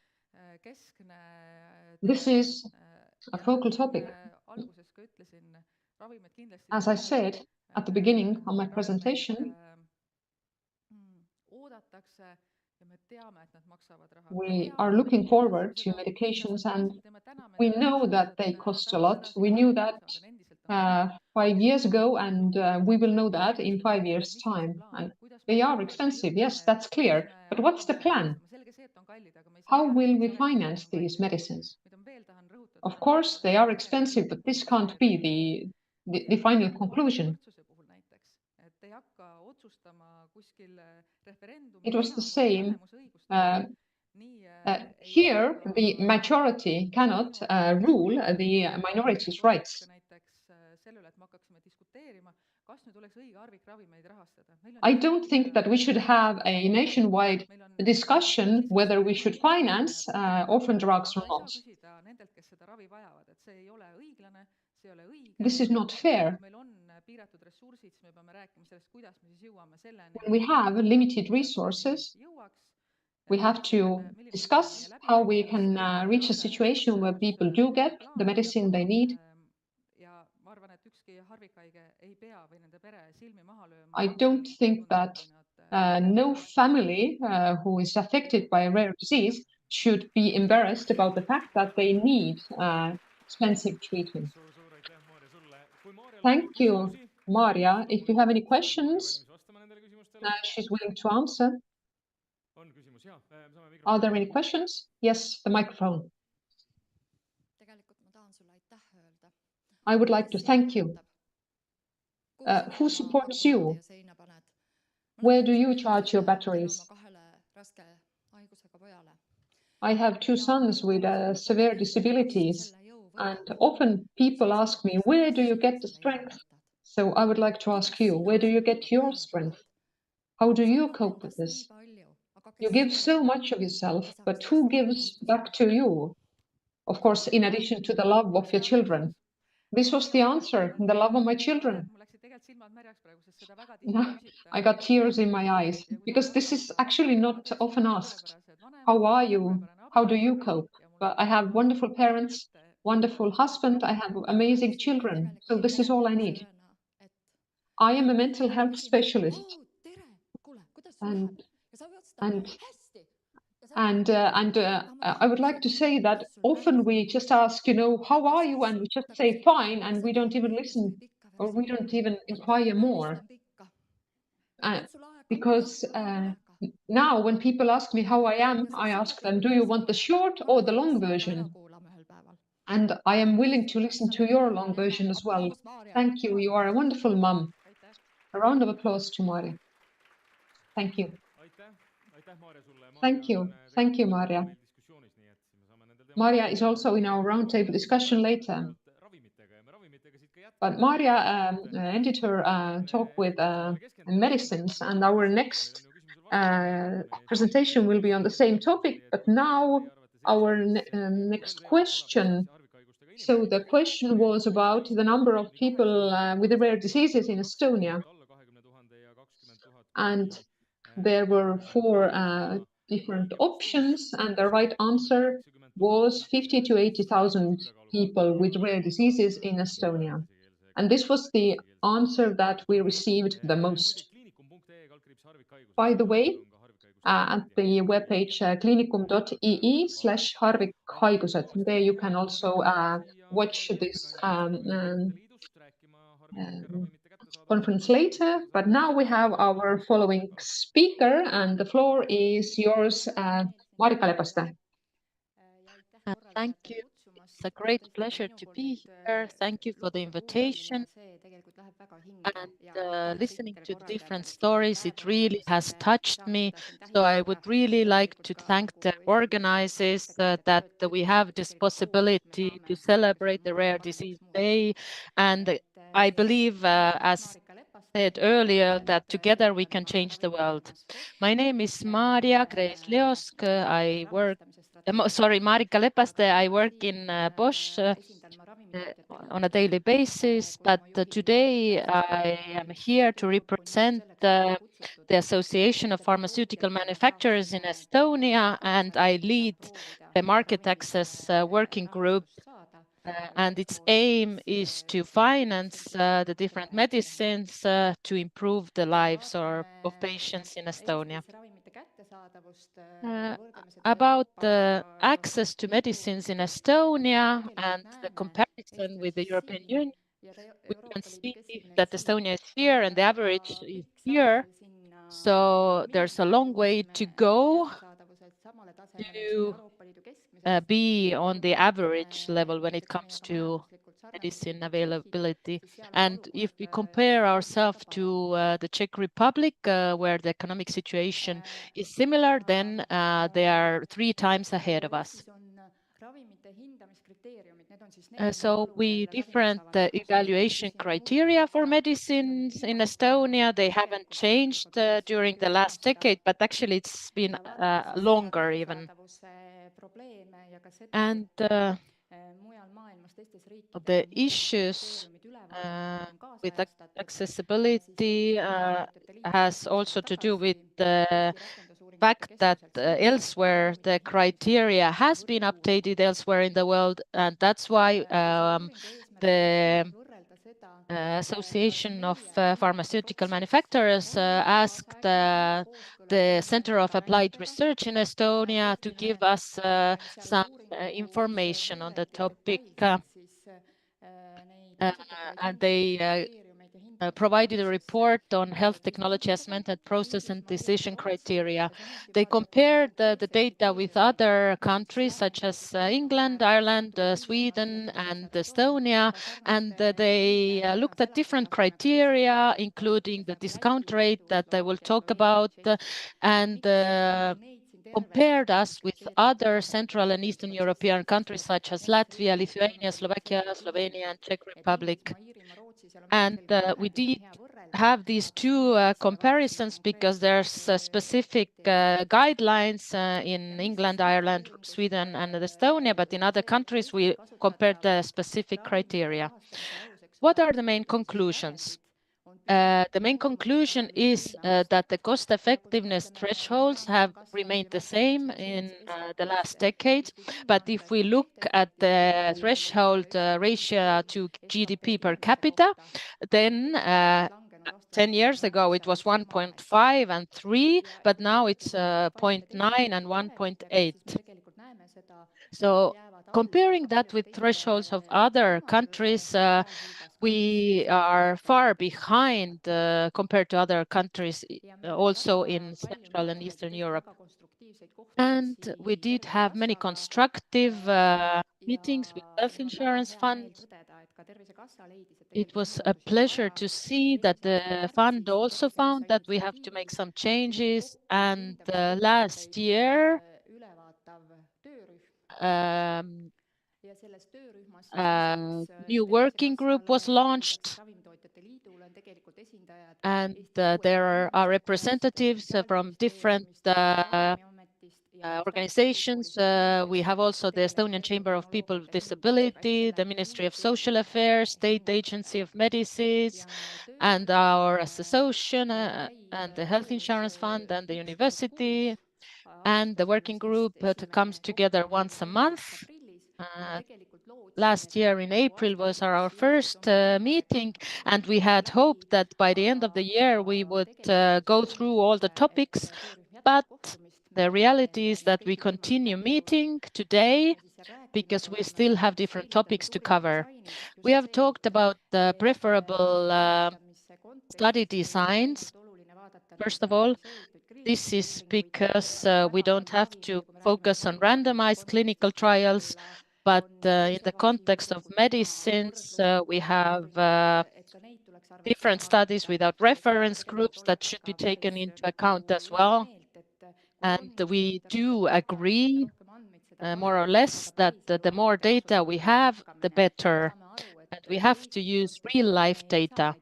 This is a focal topic. As I said at the beginning of my presentation, we are looking forward to medications, and we know that they cost a lot. We knew that 5 years ago, and we will know that in 5 years' time. And they are expensive, yes, that's clear. But what's the plan? How will we finance these medicines? Of course, they are expensive, but this can't be the final conclusion. It was the same. Here, the majority cannot rule the minority's rights. I don't think that we should have a nationwide discussion whether we should finance orphan drugs or not. This is not fair. When we have limited resources, we have to discuss how we can reach a situation where people do get the medicine they need. I don't think that no family who is affected by a rare disease should be embarrassed about the fact that they need expensive treatment. Thank you, Maria. If you have any questions, she's willing to answer. Are there any questions? Yes, the microphone. I would like to thank you. Who supports you? Where do you charge your batteries? I have 2 sons with severe disabilities, and often people ask me, where do you get the strength? So I would like to ask you, where do you get your strength? How do you cope with this? You give so much of yourself, but who gives back to you? Of course, in addition to the love of your children. This was the answer, the love of my children. I got tears in my eyes, because this is actually not often asked. How are you? How do you cope? But I have wonderful parents, wonderful husband, I have amazing children, so this is all I need. I am a mental health specialist, and I would like to say that often we just ask, how are you? And we just say fine, and we don't even listen, or we don't even inquire more. Because now when people ask me how I am, I ask them, do you want the short or the long version? And I am willing to listen to your long version as well. Thank you. You are a wonderful mom. A round of applause to Maria. Thank you. Thank you. Thank you, Maria. Maria is also in our roundtable discussion later. But Maria ended her talk with medicines, and our next presentation will be on the same topic, but now our next question. So the question was about the number of people with rare diseases in Estonia. And there were 4 different options, and the right answer was 50 to 80,000 people with rare diseases in Estonia. And this was the answer that we received the most. By the way, at the webpage kliinikum.ee/harvikhaigused, there you can also watch this conference later. But now we have our following speaker, and the floor is yours, Marika Lepaste. Thank you. It's a great pleasure to be here. Thank you for the invitation. And listening to the different stories, it really has touched me. So I would really like to thank the organizers that we have this possibility to celebrate the Rare Disease Day. And I believe, as said earlier, that together we can change the world. My name is Maria Kreis-Leosk. Marika Lepaste. I work in Bosch on a daily basis, but today I am here to represent the Association of Pharmaceutical Manufacturers in Estonia, and I lead the market access working group, and its aim is to finance the different medicines to improve the lives of patients in Estonia. About the access to medicines in Estonia and the comparison with the European Union, we can see that Estonia is here and the average is here. So there's a long way to go to be on the average level when it comes to medicine availability. And if we compare ourselves to the Czech Republic, where the economic situation is similar, then they are 3 times ahead of us. So we different evaluation criteria for medicines in Estonia. They haven't changed during the last decade, but actually it's been longer even. And the issues with accessibility has also to do with the fact that elsewhere the criteria has been updated elsewhere in the world, and that's why the Association of Pharmaceutical Manufacturers asked the Center of Applied Research in Estonia to give us some information on the topic. And they provided a report on health technology assessment and process and decision criteria. They compared the data with other countries such as England, Ireland, Sweden, and Estonia, and they looked at different criteria, including the discount rate that I will talk about, and compared us with other Central and Eastern European countries such as Latvia, Lithuania, Slovakia, Slovenia, and Czech Republic. And we did have these 2 comparisons because there's specific guidelines in England, Ireland, Sweden, and Estonia, but in other countries we compared the specific criteria. What are the main conclusions? The main conclusion is that the cost effectiveness thresholds have remained the same in the last decade. But if we look at the threshold ratio to GDP per capita, then 10 years ago it was 1.5 and 3, but now it's 0.9 and 1.8. So comparing that with thresholds of other countries, we are far behind compared to other countries, also in Central and Eastern Europe. And we did have many constructive meetings with Health Insurance Fund. It was a pleasure to see that the fund also found that we have to make some changes. And last year, new working group was launched, and there are representatives from different organizations. We have also the Estonian Chamber of People with Disability, the Ministry of Social Affairs, State Agency of Medicines, and our association, and the Health Insurance Fund, and the university. And the working group comes together once a month. Last year in April was our first meeting, and we had hoped that by the end of the year we would go through all the topics, but the reality is that we continue meeting today because we still have different topics to cover. We have talked about the preferable study designs. First of all, this is because we don't have to focus on randomized clinical trials, but in the context of medicines, we have different studies without reference groups that should be taken into account as well. And we do agree, more or less, that the more data we have, the better. And we have to use real-life data.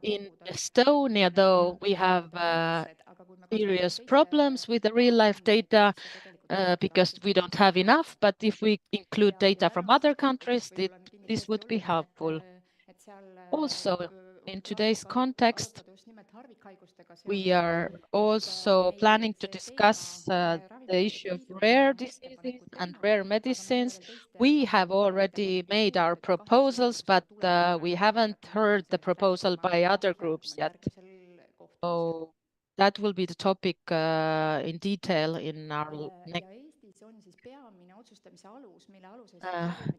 In Estonia, though, we have serious problems with the real-life data. because we don't have enough, but if we include data from other countries, this would be helpful. Also, in today's context, we are also planning to discuss the issue of rare diseases and rare medicines. We have already made our proposals, but we haven't heard the proposal by other groups yet. So that will be the topic in detail in our next.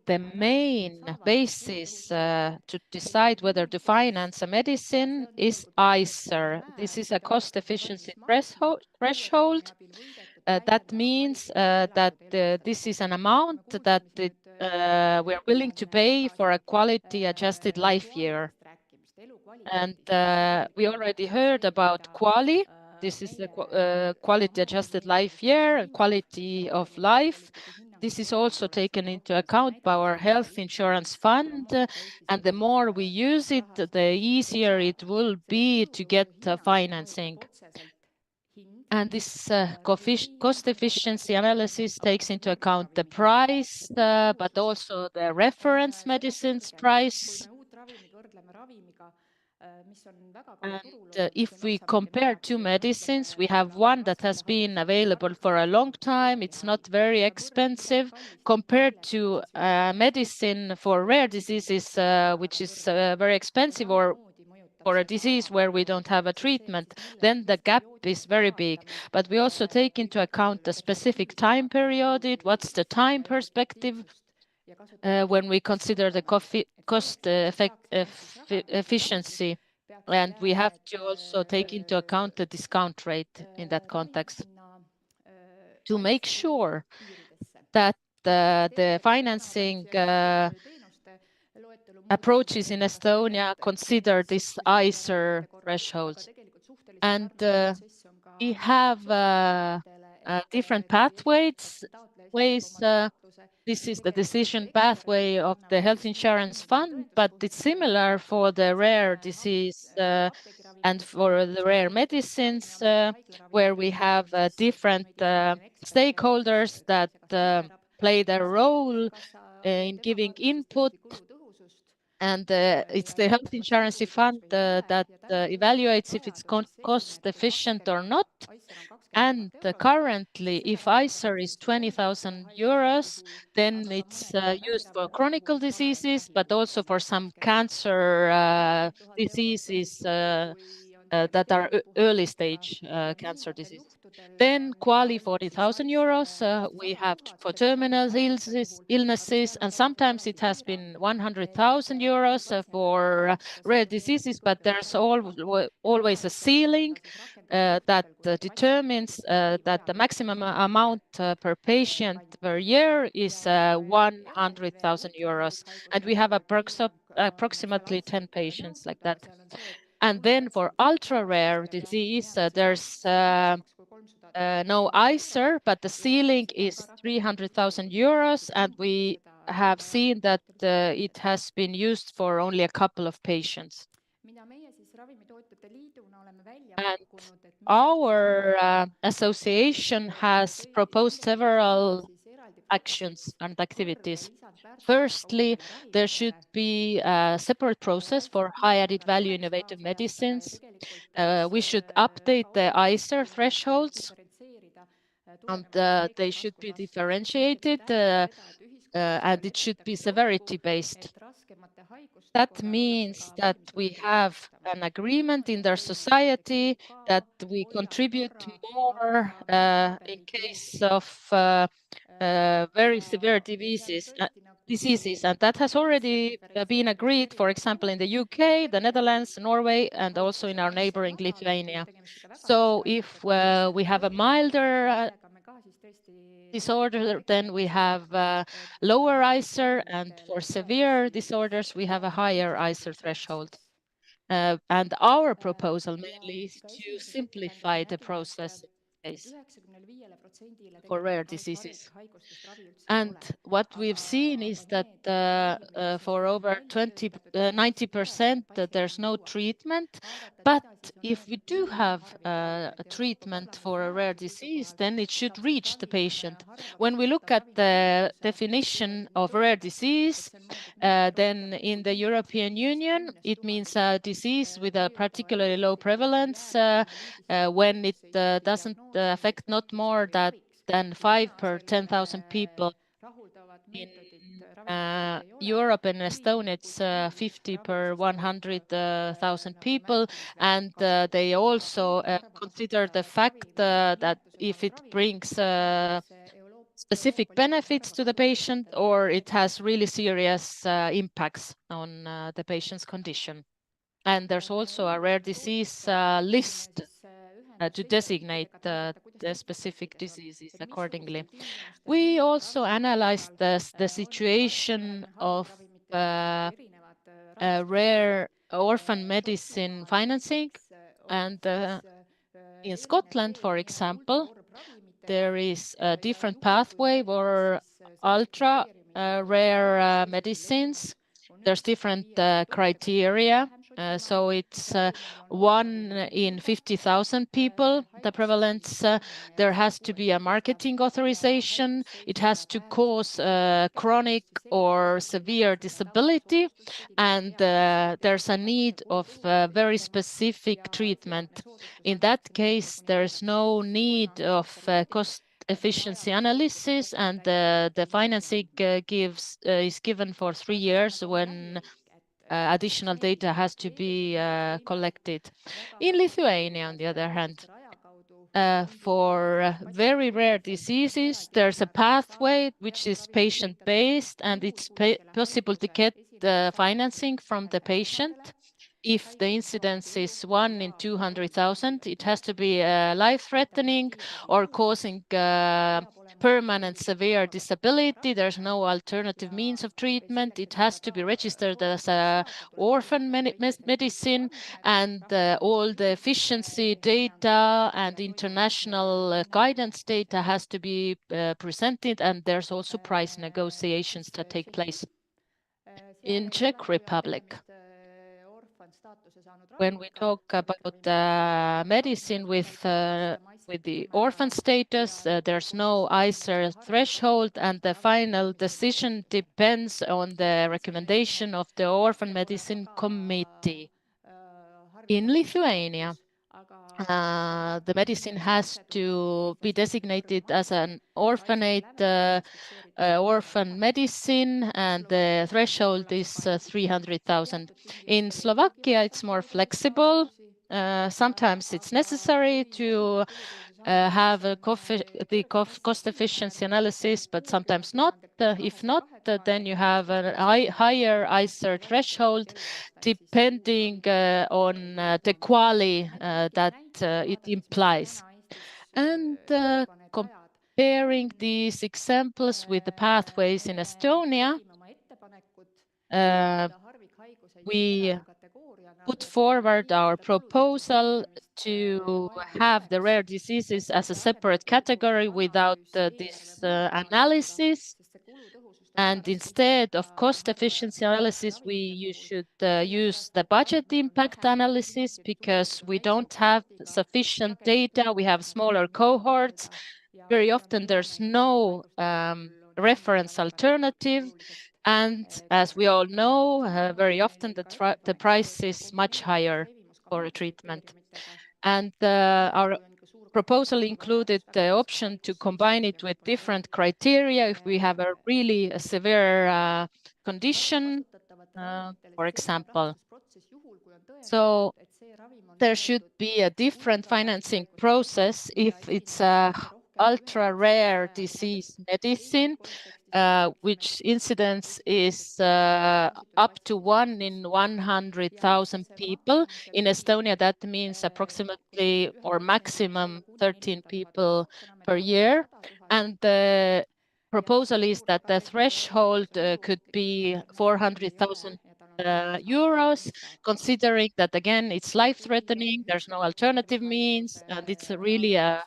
The main basis to decide whether to finance a medicine is ICER. This is a cost efficiency threshold. That means that this is an amount that we are willing to pay for a quality adjusted life year. And we already heard about QALY. This is the quality adjusted life year and quality of life. This is also taken into account by our health insurance fund. And the more we use it, the easier it will be to get financing. And this cost efficiency analysis takes into account the price, but also the reference medicines price. And if we compare two medicines, we have one that has been available for a long time. It's not very expensive compared to medicine for rare diseases, which is very expensive, or for a disease where we don't have a treatment, then the gap is very big. But we also take into account the specific time period, what's the time perspective, when we consider the cost efficiency. And we have to also take into account the discount rate in that context to make sure that the financing approaches in Estonia consider this ICER threshold. And we have different pathways. This is the decision pathway of the health insurance fund, but it's similar for the rare disease and for the rare medicines, where we have different stakeholders that play their role in giving input. And it's the health insurance fund that evaluates if it's cost efficient or not. And currently, if ICER is 20,000 euros, then it's used for chronic diseases, but also for some cancer diseases that are early stage cancer diseases. Then QALY 40,000 euros we have for terminal illnesses, and sometimes it has been 100,000 euros for rare diseases, but there's always a ceiling that determines that the maximum amount per patient per year is 100,000 euros. And we have approximately 10 patients like that. And then for ultra rare disease, there's no ICER, but the ceiling is 300,000 euros, and we have seen that it has been used for only a couple of patients. And our association has proposed several actions and activities. Firstly, there should be a separate process for high added value innovative medicines. We should update the ICER thresholds, and they should be differentiated, and it should be severity based. That means that we have an agreement in their society that we contribute more in case of very severe diseases, and that has already been agreed, for example, in the UK, the Netherlands, Norway, and also in our neighboring Lithuania. So if we have a milder disorder, then we have lower ICER, and for severe disorders, we have a higher ICER threshold. And our proposal mainly is to simplify the process case for rare diseases. And what we've seen is that for over 90% that there's no treatment. But if we do have a treatment for a rare disease, then it should reach the patient. When we look at the definition of rare disease, then in the European Union, it means a disease with a particularly low prevalence when it doesn't affect not more than 5 per 10,000 people. In Europe and Estonia, it's 50 per 100,000 people. And they also consider the fact that if it brings specific benefits to the patient or it has really serious impacts on the patient's condition. And there's also a rare disease list to designate the specific diseases accordingly. We also analyzed the situation of rare orphan medicine financing. And in Scotland, for example, there is a different pathway for ultra rare medicines. There's different criteria. So it's 1 in 50,000 people, the prevalence. There has to be a marketing authorization. It has to cause chronic or severe disability. And there's a need of very specific treatment. In that case, there's no need of cost efficiency analysis, and the financing is given for 3 years when additional data has to be collected. In Lithuania, on the other hand, for very rare diseases, there's a pathway which is patient-based, and it's possible to get the financing from the patient. If the incidence is 1 in 200,000, it has to be life-threatening or causing permanent severe disability. There's no alternative means of treatment. It has to be registered as an orphan medicine, and all the efficiency data and international guidance data has to be presented, and there's also price negotiations that take place. In Czech Republic, when we talk about medicine with the orphan status, there's no ICER threshold, and the final decision depends on the recommendation of the Orphan Medicine Committee. In Lithuania, the medicine has to be designated as an orphan medicine, and the threshold is 300,000. In Slovakia, it's more flexible. Sometimes it's necessary to have the cost efficiency analysis, but sometimes not. If not, then you have a higher ICER threshold, depending on the quality that it implies. And comparing these examples with the pathways in Estonia, we put forward our proposal to have the rare diseases as a separate category without this analysis. And instead of cost efficiency analysis, you should use the budget impact analysis, because we don't have sufficient data. We have smaller cohorts. Very often there's no reference alternative. And as we all know, very often the price is much higher for a treatment. And our proposal included the option to combine it with different criteria if we have a really severe condition, for example. So there should be a different financing process if it's a ultra-rare disease medicine, which incidence is up to 1 in 100,000 people. In Estonia, that means approximately or maximum 13 people per year. And the proposal is that the threshold could be 400,000 euros, considering that, again, it's life-threatening, there's no alternative means, and it's really a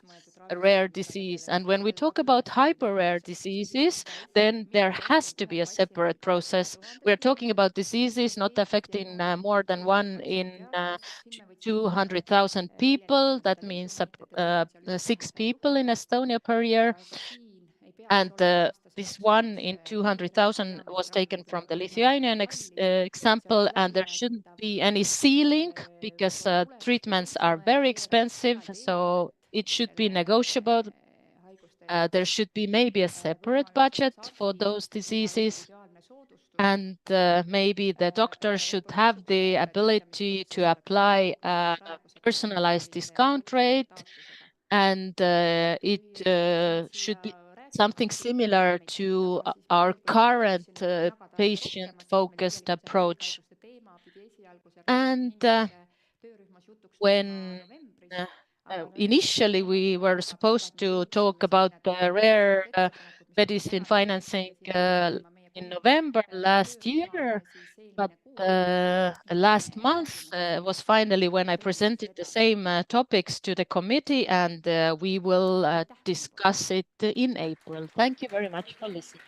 rare disease. And when we talk about hyper-rare diseases, then there has to be a separate process. We're talking about diseases not affecting more than 1 in 200,000 people. That means 6 people in Estonia per year. And this 1 in 200,000 was taken from the Lithuanian example, and there shouldn't be any ceiling because treatments are very expensive, so it should be negotiable. There should be maybe a separate budget for those diseases, and maybe the doctor should have the ability to apply a personalized discount rate, and it should be something similar to our current patient-focused approach. And when initially we were supposed to talk about rare medicine financing in November last year, but last month was finally when I presented the same topics to the committee, and we will discuss it in April. Thank you very much for listening.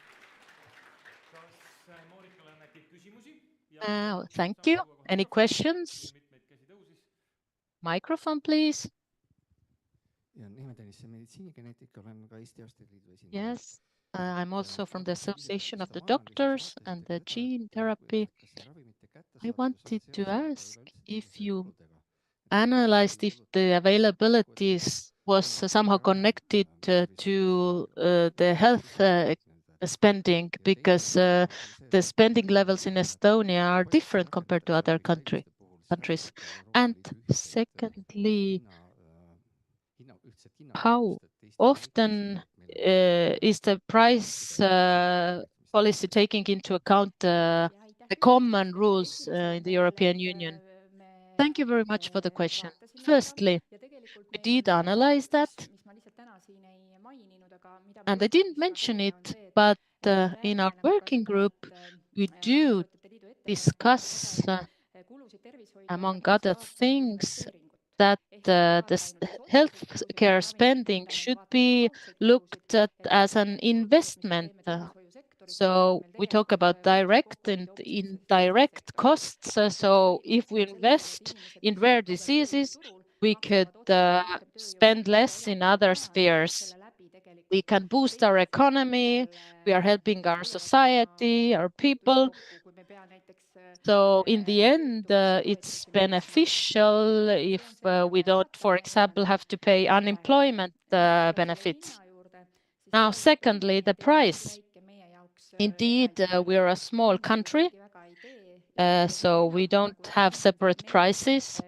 Thank you. Any questions? Microphone, please. Yes, I'm also from the Association of the Doctors and the Gene Therapy. I wanted to ask if you analyzed if the availability was somehow connected to the health spending, because the spending levels in Estonia are different compared to other countries. And secondly, how often is the price policy taking into account the common rules in the European Union? Thank you very much for the question. Firstly, we did analyze that, and I didn't mention it, but in our working group, we do discuss, among other things, that the healthcare spending should be looked at as an investment. So we talk about direct and indirect costs. So if we invest in rare diseases, we could spend less in other spheres. We can boost our economy, we are helping our society, our people. So in the end, it's beneficial if we don't, for example, have to pay unemployment benefits. Now, secondly, the price. Indeed, we're a small country, so we don't have separate prices.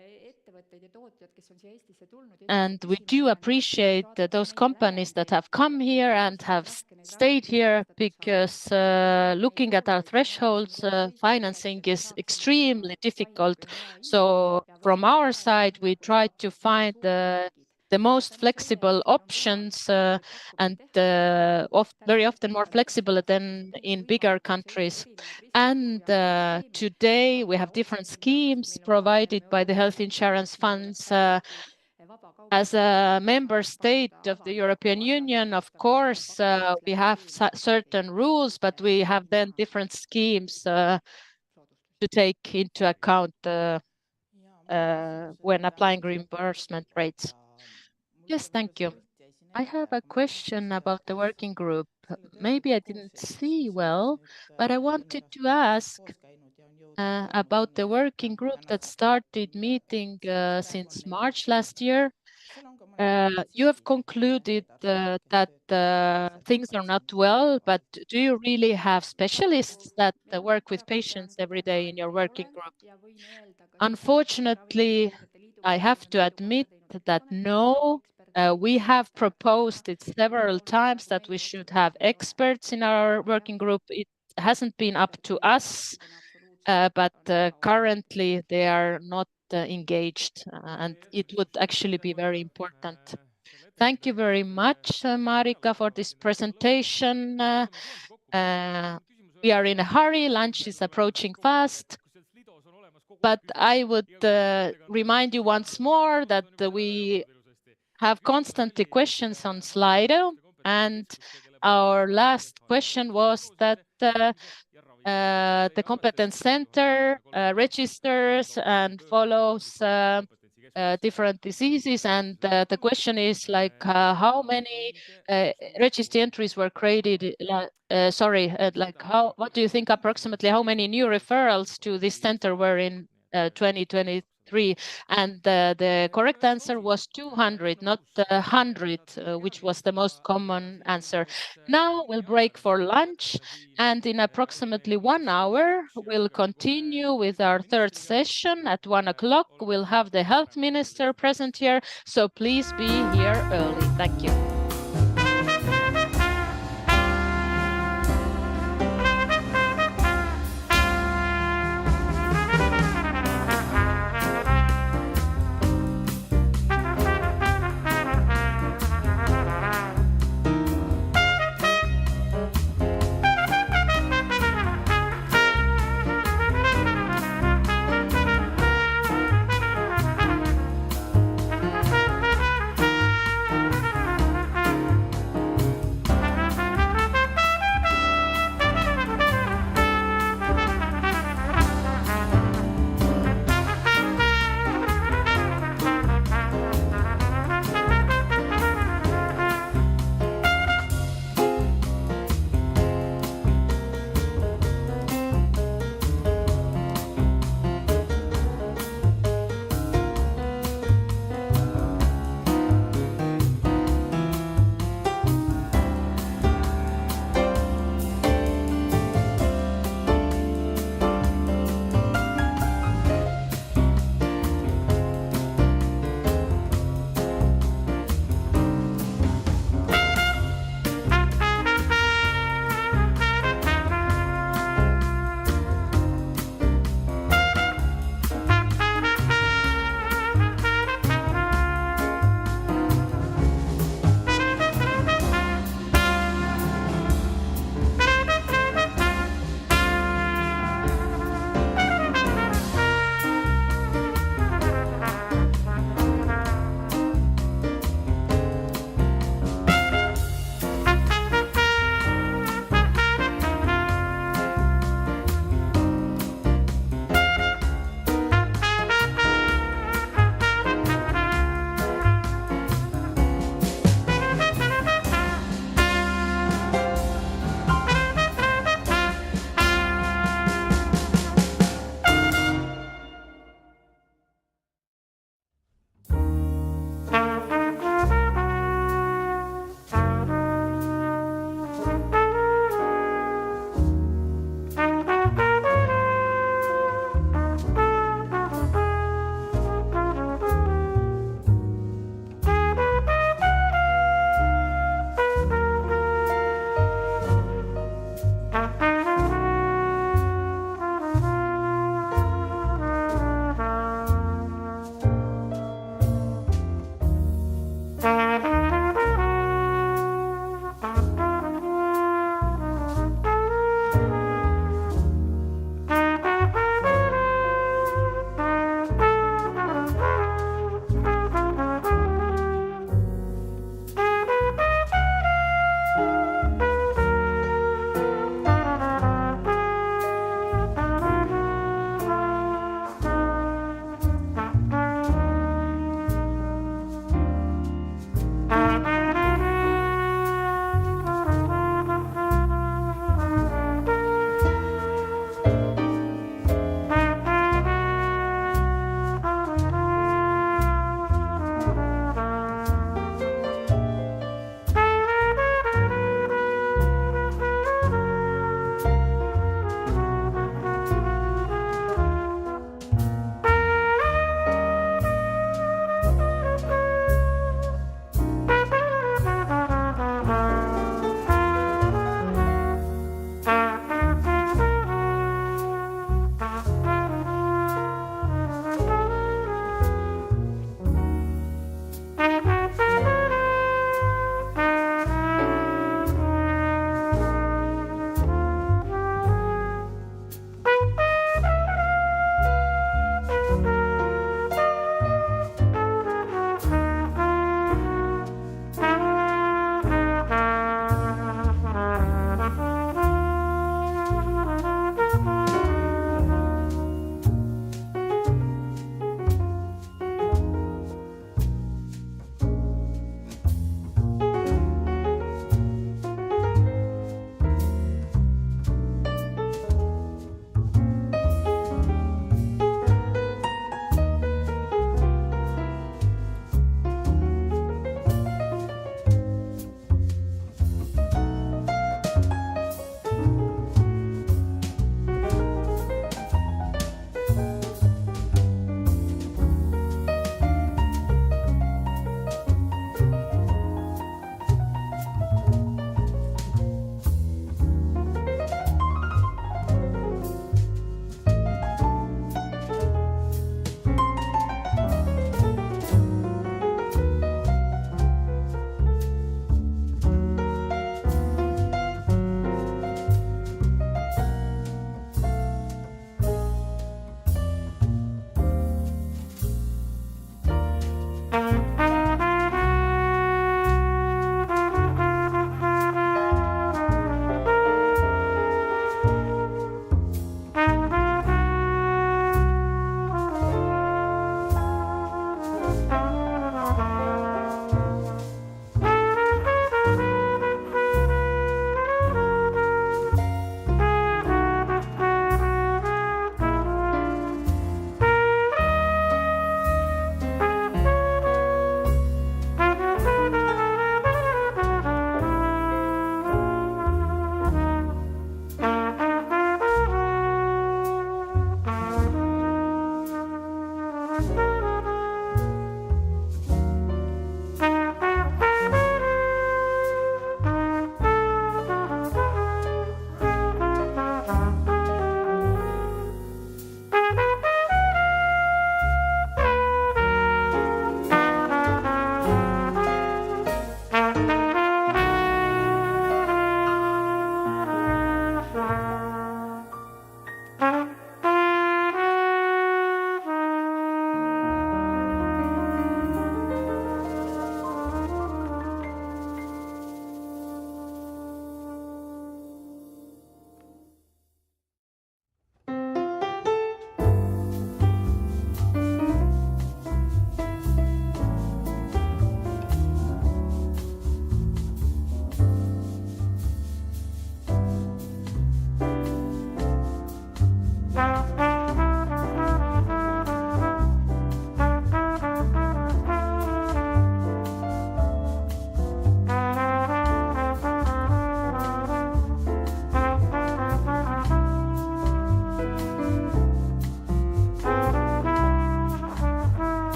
And we do appreciate those companies that have come here and have stayed here, because looking at our thresholds, financing is extremely difficult. So from our side, we try to find the most flexible options, and very often more flexible than in bigger countries. And today we have different schemes provided by the health insurance funds. As a member state of the European Union, of course, we have certain rules, but we have then different schemes to take into account when applying reimbursement rates. Yes, thank you. I have a question about the working group. Maybe I didn't see well, but I wanted to ask about the working group that started meeting since March last year. You have concluded that things are not well, but do you really have specialists that work with patients every day in your working group? Unfortunately, I have to admit that no, we have proposed it several times that we should have experts in our working group. It hasn't been up to us, but currently they are not engaged, and it would actually be very important. Thank you very much, Marika, for this presentation. We are in a hurry, lunch is approaching fast, but I would remind you once more that we have constantly questions on Slido, and our last question was that the competence center registers and follows different diseases, and the question is like how many registry entries were created, like what do you think approximately how many new referrals to this center were in 2023? And the correct answer was 200, not 100, which was the most common answer. Now we'll break for lunch, and in approximately 1 hour, we'll continue with our third session. At 1 o'clock, we'll have the health minister present here, so please be here early. Thank you.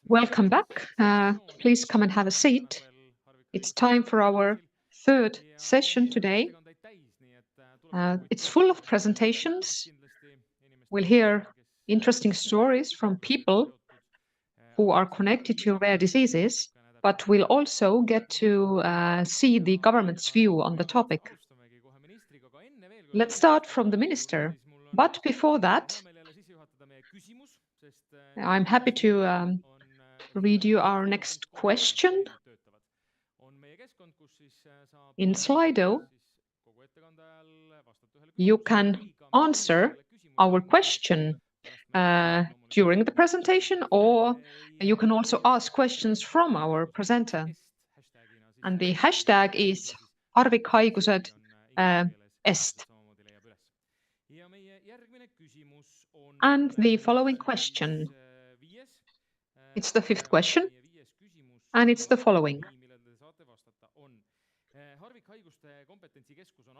Welcome back. Please come and have a seat. It's time for our third session today. It's full of presentations. We'll hear interesting stories from people who are connected to rare diseases, but we'll also get to see the government's view on the topic. Let's start from the minister. But before that, I'm happy to read you our next question. In Slido, you can answer our question during the presentation, or you can also ask questions from our presenter. And the hashtag is harvikhaigused est. And the following question. It's the fifth question, and it's the following.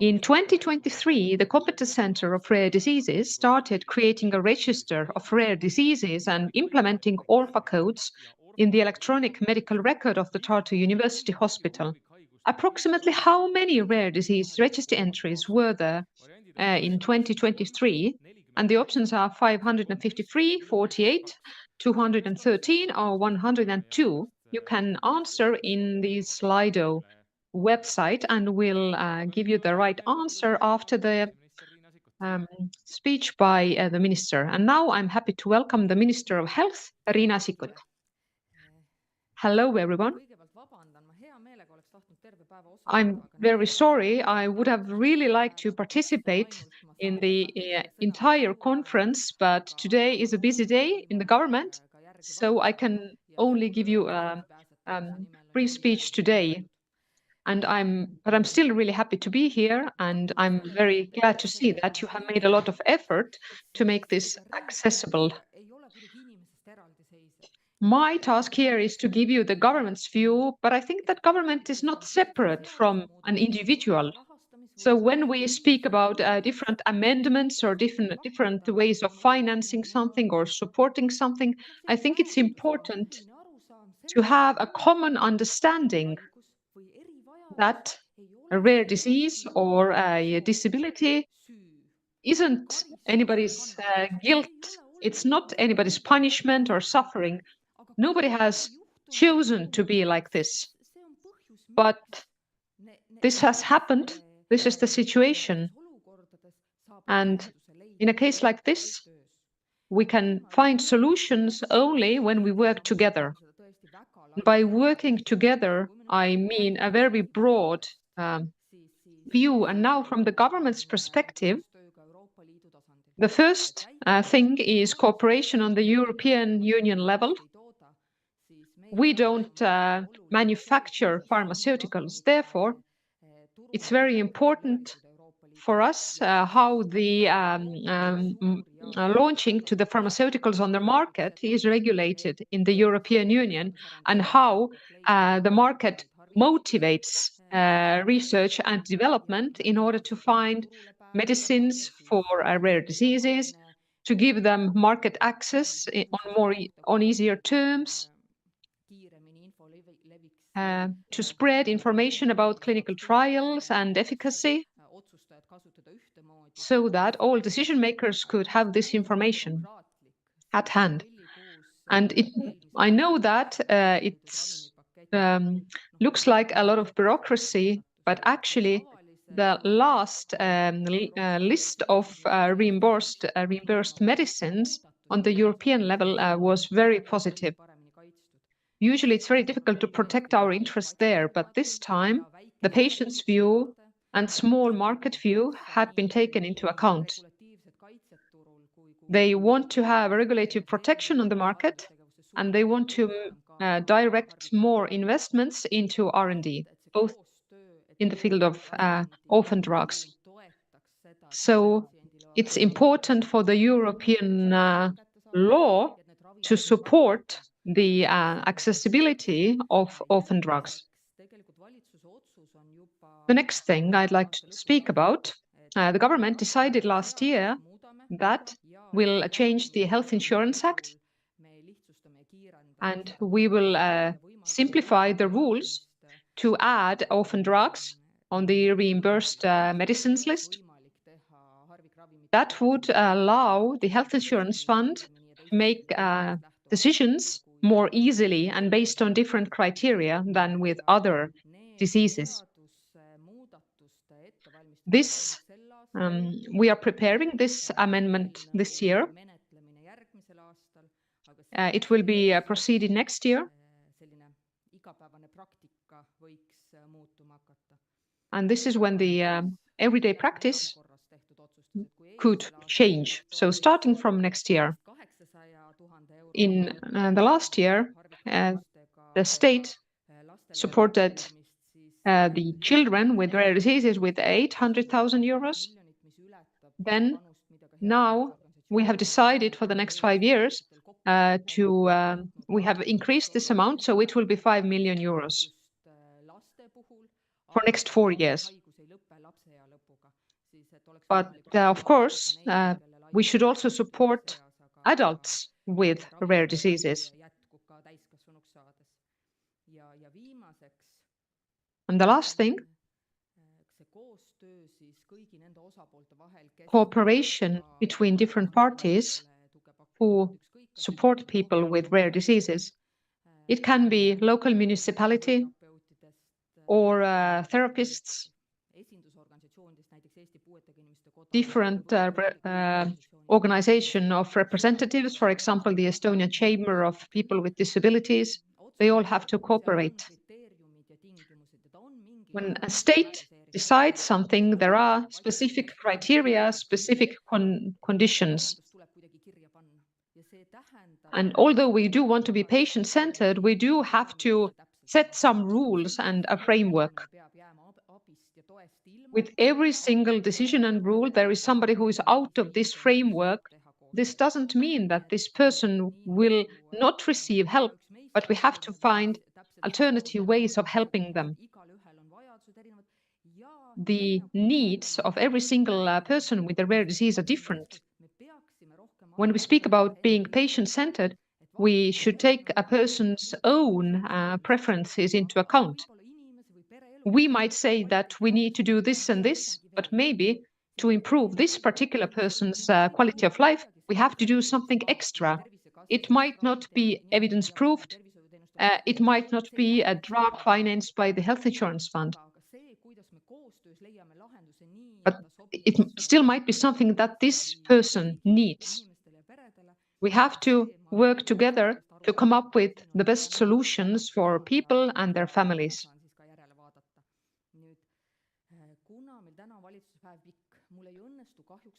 In 2023, the Competence Center of Rare Diseases started creating a register of rare diseases and implementing ORFA codes in the electronic medical record of the Tartu University Hospital. Approximately how many rare disease register entries were there in 2023? And the options are 553, 48, 213, or 102. You can answer in the Slido website, and we'll give you the right answer after the speech by the minister. And now I'm happy to welcome the Minister of Health, Riina Sikkut. Hello, everyone. I'm very sorry. I would have really liked to participate in the entire conference, but today is a busy day in the government, so I can only give you a brief speech today. But I'm still really happy to be here, and I'm very glad to see that you have made a lot of effort to make this accessible. My task here is to give you the government's view, but I think that government is not separate from an individual. So when we speak about different amendments or different ways of financing something or supporting something, I think it's important to have a common understanding that a rare disease or a disability isn't anybody's guilt. It's not anybody's punishment or suffering. Nobody has chosen to be like this. But this has happened. This is the situation. And in a case like this, we can find solutions only when we work together. By working together, I mean a very broad view. And now from the government's perspective, the first thing is cooperation on the European Union level. We don't manufacture pharmaceuticals. Therefore, it's very important for us how the launching to the pharmaceuticals on the market is regulated in the European Union, and how the market motivates research and development in order to find medicines for rare diseases, to give them market access on easier terms, to spread information about clinical trials and efficacy, so that all decision makers could have this information at hand. And I know that it looks like a lot of bureaucracy, but actually the last list of reimbursed medicines on the European level was very positive. Usually it's very difficult to protect our interests there, but this time the patient's view and small market view had been taken into account. They want to have a regulative protection on the market, and they want to direct more investments into R&D, both in the field of orphan drugs. So it's important for the European law to support the accessibility of orphan drugs. The next thing I'd like to speak about, the government decided last year that will change the Health Insurance Act, and we will simplify the rules to add orphan drugs on the reimbursed medicines list. That would allow the Health Insurance Fund to make decisions more easily and based on different criteria than with other diseases. This, we are preparing this amendment this year. It will be proceeded next year. And this is when the everyday practice could change. So starting from next year, in the last year, the state supported the children with rare diseases with 800,000 euros. Then now we have decided for the next 5 years we have increased this amount, so it will be 5 million euros for next 4 years. But of course, we should also support adults with rare diseases. And the last thing, cooperation between different parties who support people with rare diseases. It can be local municipality or therapists, different organization of representatives, for example, the Estonian Chamber of People with Disabilities. They all have to cooperate. When a state decides something, there are specific criteria, specific conditions. And although we do want to be patient-centered, we do have to set some rules and a framework. With every single decision and rule, there is somebody who is out of this framework. This doesn't mean that this person will not receive help, but we have to find alternative ways of helping them. The needs of every single person with a rare disease are different. When we speak about being patient-centered, we should take a person's own preferences into account. We might say that we need to do this and this, but maybe to improve this particular person's quality of life, we have to do something extra. It might not be evidence-proved. It might not be a drug financed by the Health Insurance Fund. But it still might be something that this person needs. We have to work together to come up with the best solutions for people and their families.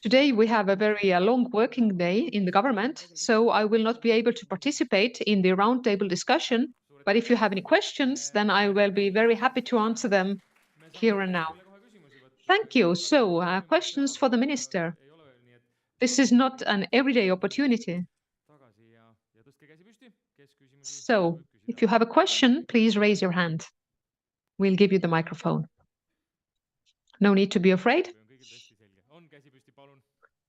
Today we have a very long working day in the government, so I will not be able to participate in the roundtable discussion. But if you have any questions, then I will be very happy to answer them here and now. Thank you. So, questions for the minister. This is not an everyday opportunity. So, if you have a question, please raise your hand. We'll give you the microphone. No need to be afraid.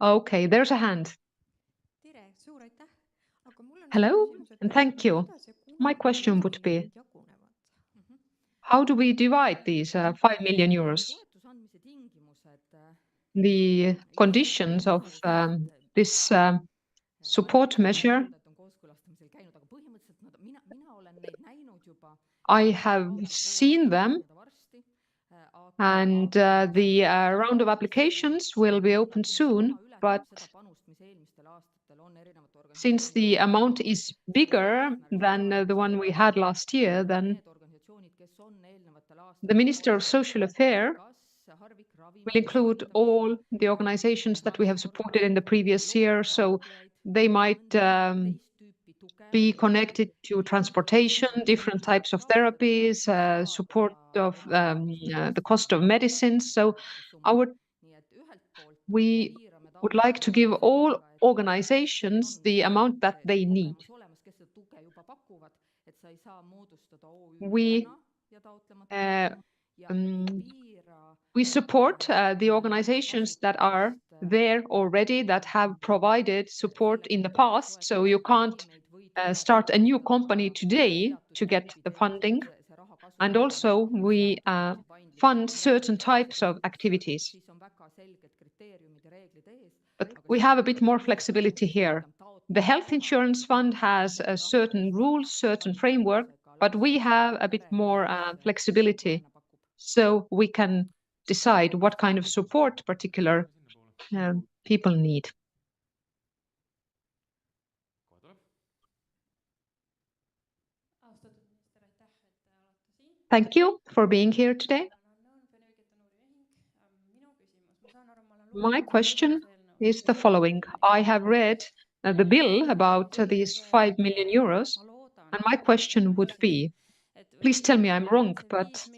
Okay, there's a hand. Hello, and thank you. My question would be, how do we divide these 5 million euros? The conditions of this support measure, I have seen them, and the round of applications will be opened soon, but since the amount is bigger than the one we had last year, then the Minister of Social Affairs will include all the organizations that we have supported in the previous year, so they might be connected to transportation, different types of therapies, support of the cost of medicines. So we would like to give all organizations the amount that they need. We support the organizations that are there already that have provided support in the past, so you can't start a new company today to get the funding. And also we fund certain types of activities. But we have a bit more flexibility here. The health insurance fund has a certain rules, certain framework, but we have a bit more flexibility, so we can decide what kind of support particular people need. Thank you for being here today. My question is the following. I have read the bill about these 5 million euros, and my question would be, please tell me I'm wrong, but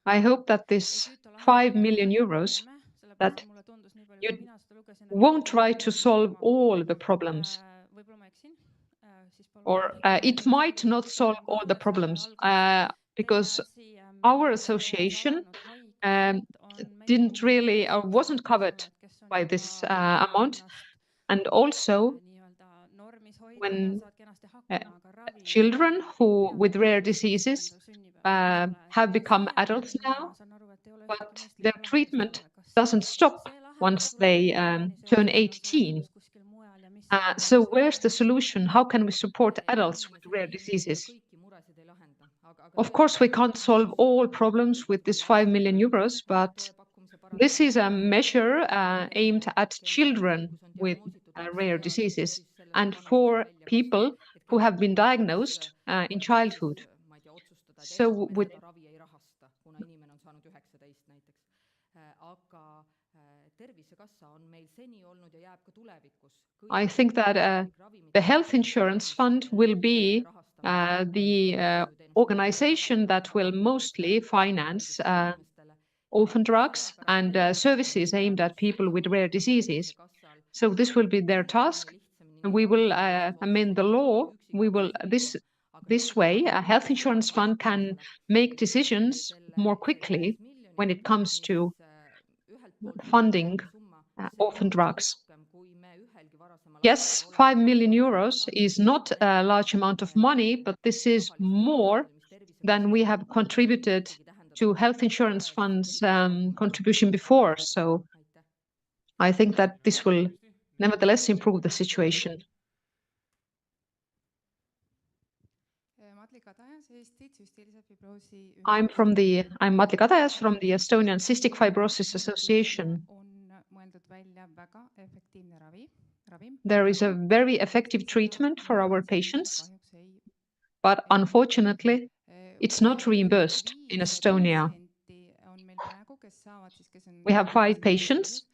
I hope that this 5 million euros, that you won't try to solve all the problems, or it might not solve all the problems, because our association didn't really or wasn't covered by this amount. And also, when children who with rare diseases have become adults now, but their treatment doesn't stop once they turn 18. So where's the solution? How can we support adults with rare diseases? Of course, we can't solve all problems with this 5 million euros, but this is a measure aimed at children with rare diseases and for people who have been diagnosed in childhood. So I think that the health insurance fund will be the organization that will mostly finance orphan drugs and services aimed at people with rare diseases. So this will be their task. We will amend the law. We will this way a health insurance fund can make decisions more quickly when it comes to funding orphan drugs. Yes, 5 million euros is not a large amount of money, but this is more than we have contributed to health insurance funds contribution before. So I think that this will nevertheless improve the situation. I'm Matli Kadajas from the Estonian Cystic Fibrosis Association. There is a very effective treatment for our patients, but unfortunately, it's not reimbursed in Estonia. We have 5 patients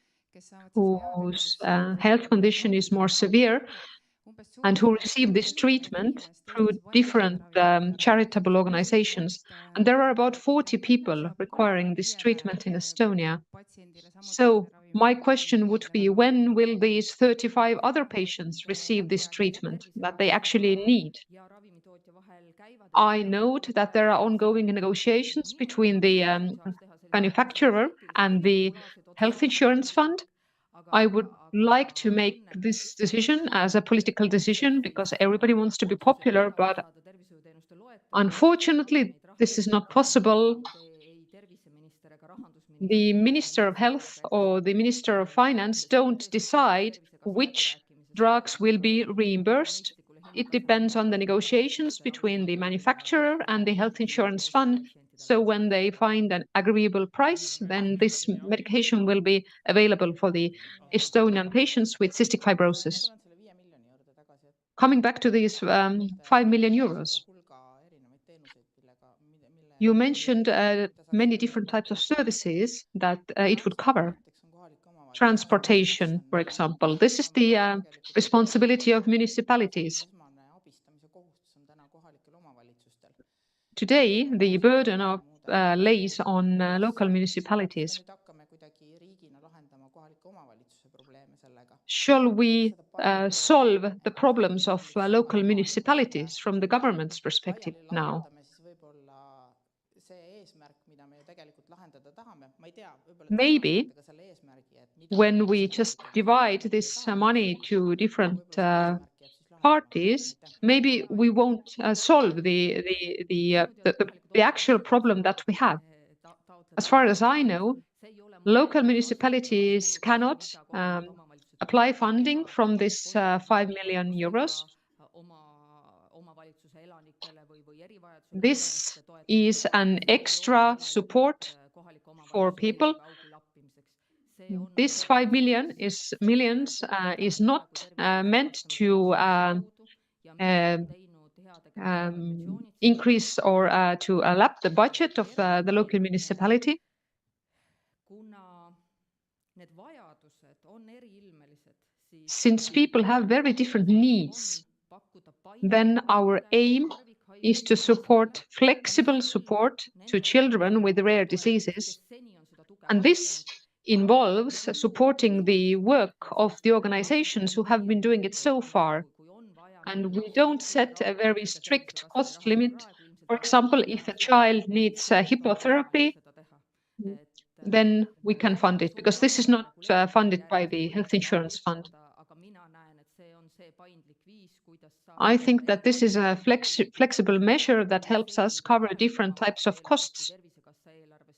whose health condition is more severe and who receive this treatment through different charitable organizations. And there are about 40 people requiring this treatment in Estonia. So my question would be, when will these 35 other patients receive this treatment that they actually need? I note that there are ongoing negotiations between the manufacturer and the health insurance fund. I would like to make this decision as a political decision because everybody wants to be popular, but unfortunately, this is not possible. The Minister of Health or the Minister of Finance don't decide which drugs will be reimbursed. It depends on the negotiations between the manufacturer and the health insurance fund. So when they find an agreeable price, then this medication will be available for the Estonian patients with cystic fibrosis. Coming back to these 5 million euros. You mentioned many different types of services that it would cover. Transportation, for example. This is the responsibility of municipalities. Today, the burden of lays on local municipalities. Shall we solve the problems of local municipalities from the government's perspective now? maybe when we just divide this money to different parties, maybe we won't solve the actual problem that we have. As far as I know, local municipalities cannot apply funding from this 5 million euros. This is an extra support for people. This 5 million is not meant to increase or to lap the budget of the local municipality. Since people have very different needs, then our aim is to support flexible support to children with rare diseases. And this involves supporting the work of the organizations who have been doing it so far. And we don't set a very strict cost limit. For example, if a child needs hippotherapy, then we can fund it, because this is not funded by the health insurance fund. I think that this is a flexible measure that helps us cover different types of costs.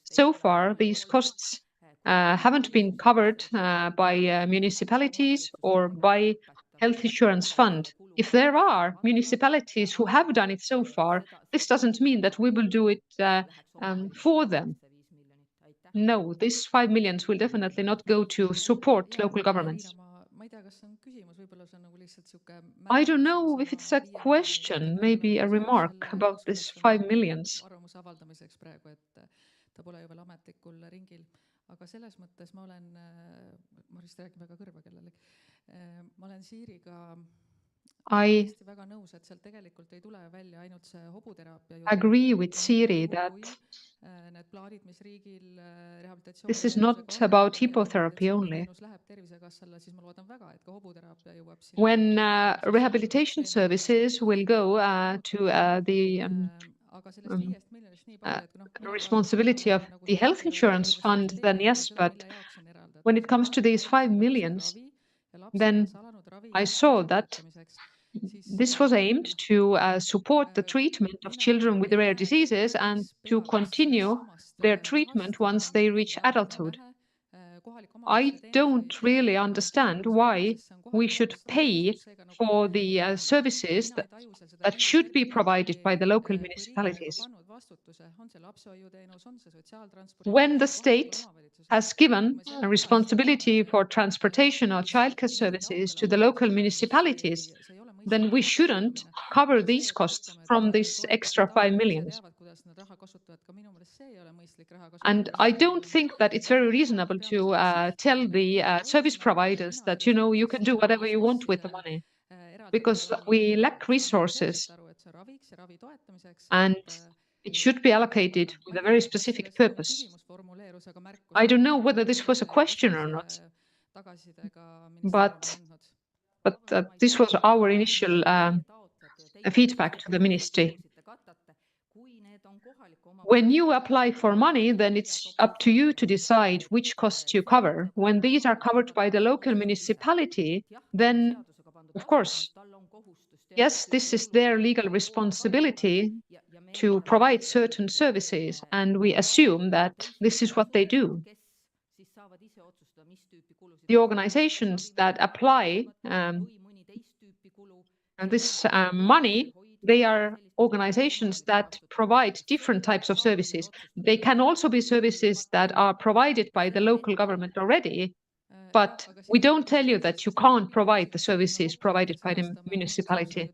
So far, these costs haven't been covered by municipalities or by health insurance fund. If there are municipalities who have done it so far, this doesn't mean that we will do it for them. No, this 5 million will definitely not go to support local governments. I don't know if it's a question, maybe a remark about this 5 million. Aga selles mõttes ma olen Marista räägib väga kõrva kellelegi. Ma olen Siiriga väga nõus, et sealt tegelikult ei tule välja ainult see hobuteraapia. Agree with Siri that this is not about hippotherapy only. When rehabilitation services will go to the responsibility of the health insurance fund, then yes, but when it comes to these 5 million, then I saw that this was aimed to support the treatment of children with rare diseases and to continue their treatment once they reach adulthood. I don't really understand why we should pay for the services that should be provided by the local municipalities. When the state has given a responsibility for transportation or childcare services to the local municipalities, then we shouldn't cover these costs from this extra 5 million. And I don't think that it's very reasonable to tell the service providers that, you know, you can do whatever you want with the money, because we lack resources and it should be allocated with a very specific purpose. I don't know whether this was a question or not, but this was our initial feedback to the ministry. When you apply for money, then it's up to you to decide which costs you cover. When these are covered by the local municipality, then, of course, yes, this is their legal responsibility to provide certain services, and we assume that this is what they do. The organizations that apply this money, they are organizations that provide different types of services. They can also be services that are provided by the local government already, but we don't tell you that you can't provide the services provided by the municipality.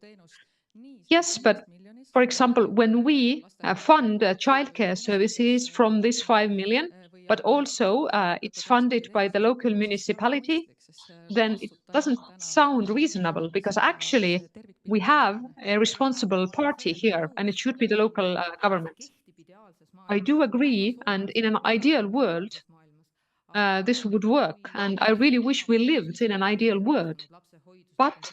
Yes, but for example, when we fund childcare services from this 5 million, but also it's funded by the local municipality, then it doesn't sound reasonable, because actually we have a responsible party here and it should be the local government. I do agree, and in an ideal world, this would work, and I really wish we lived in an ideal world. But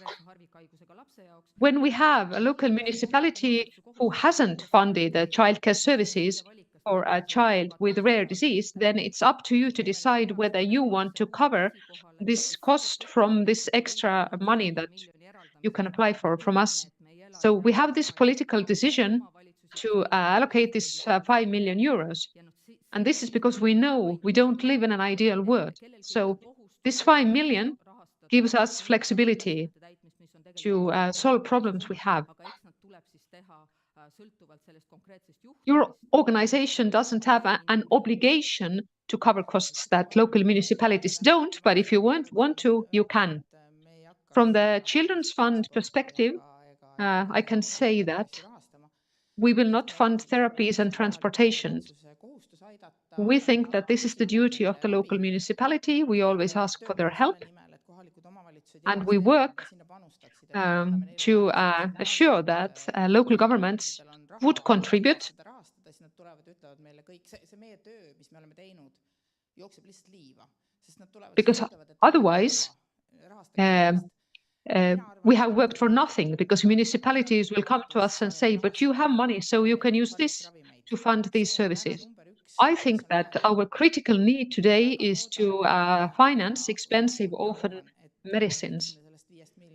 when we have a local municipality who hasn't funded the childcare services, for a child with rare disease, then it's up to you to decide whether you want to cover this cost from this extra money that you can apply for from us. So we have this political decision to allocate this 5 million euros. And this is because we know we don't live in an ideal world. So this 5 million gives us flexibility to solve problems we have. Your organization doesn't have an obligation to cover costs that local municipalities don't, but if you want to, you can. From the Children's Fund perspective, I can say that we will not fund therapies and transportation. We think that this is the duty of the local municipality. We always ask for their help. And we work to assure that local governments would contribute. Because otherwise, we have worked for nothing, because municipalities will come to us and say, but you have money, so you can use this to fund these services. I think that our critical need today is to finance expensive orphan medicines.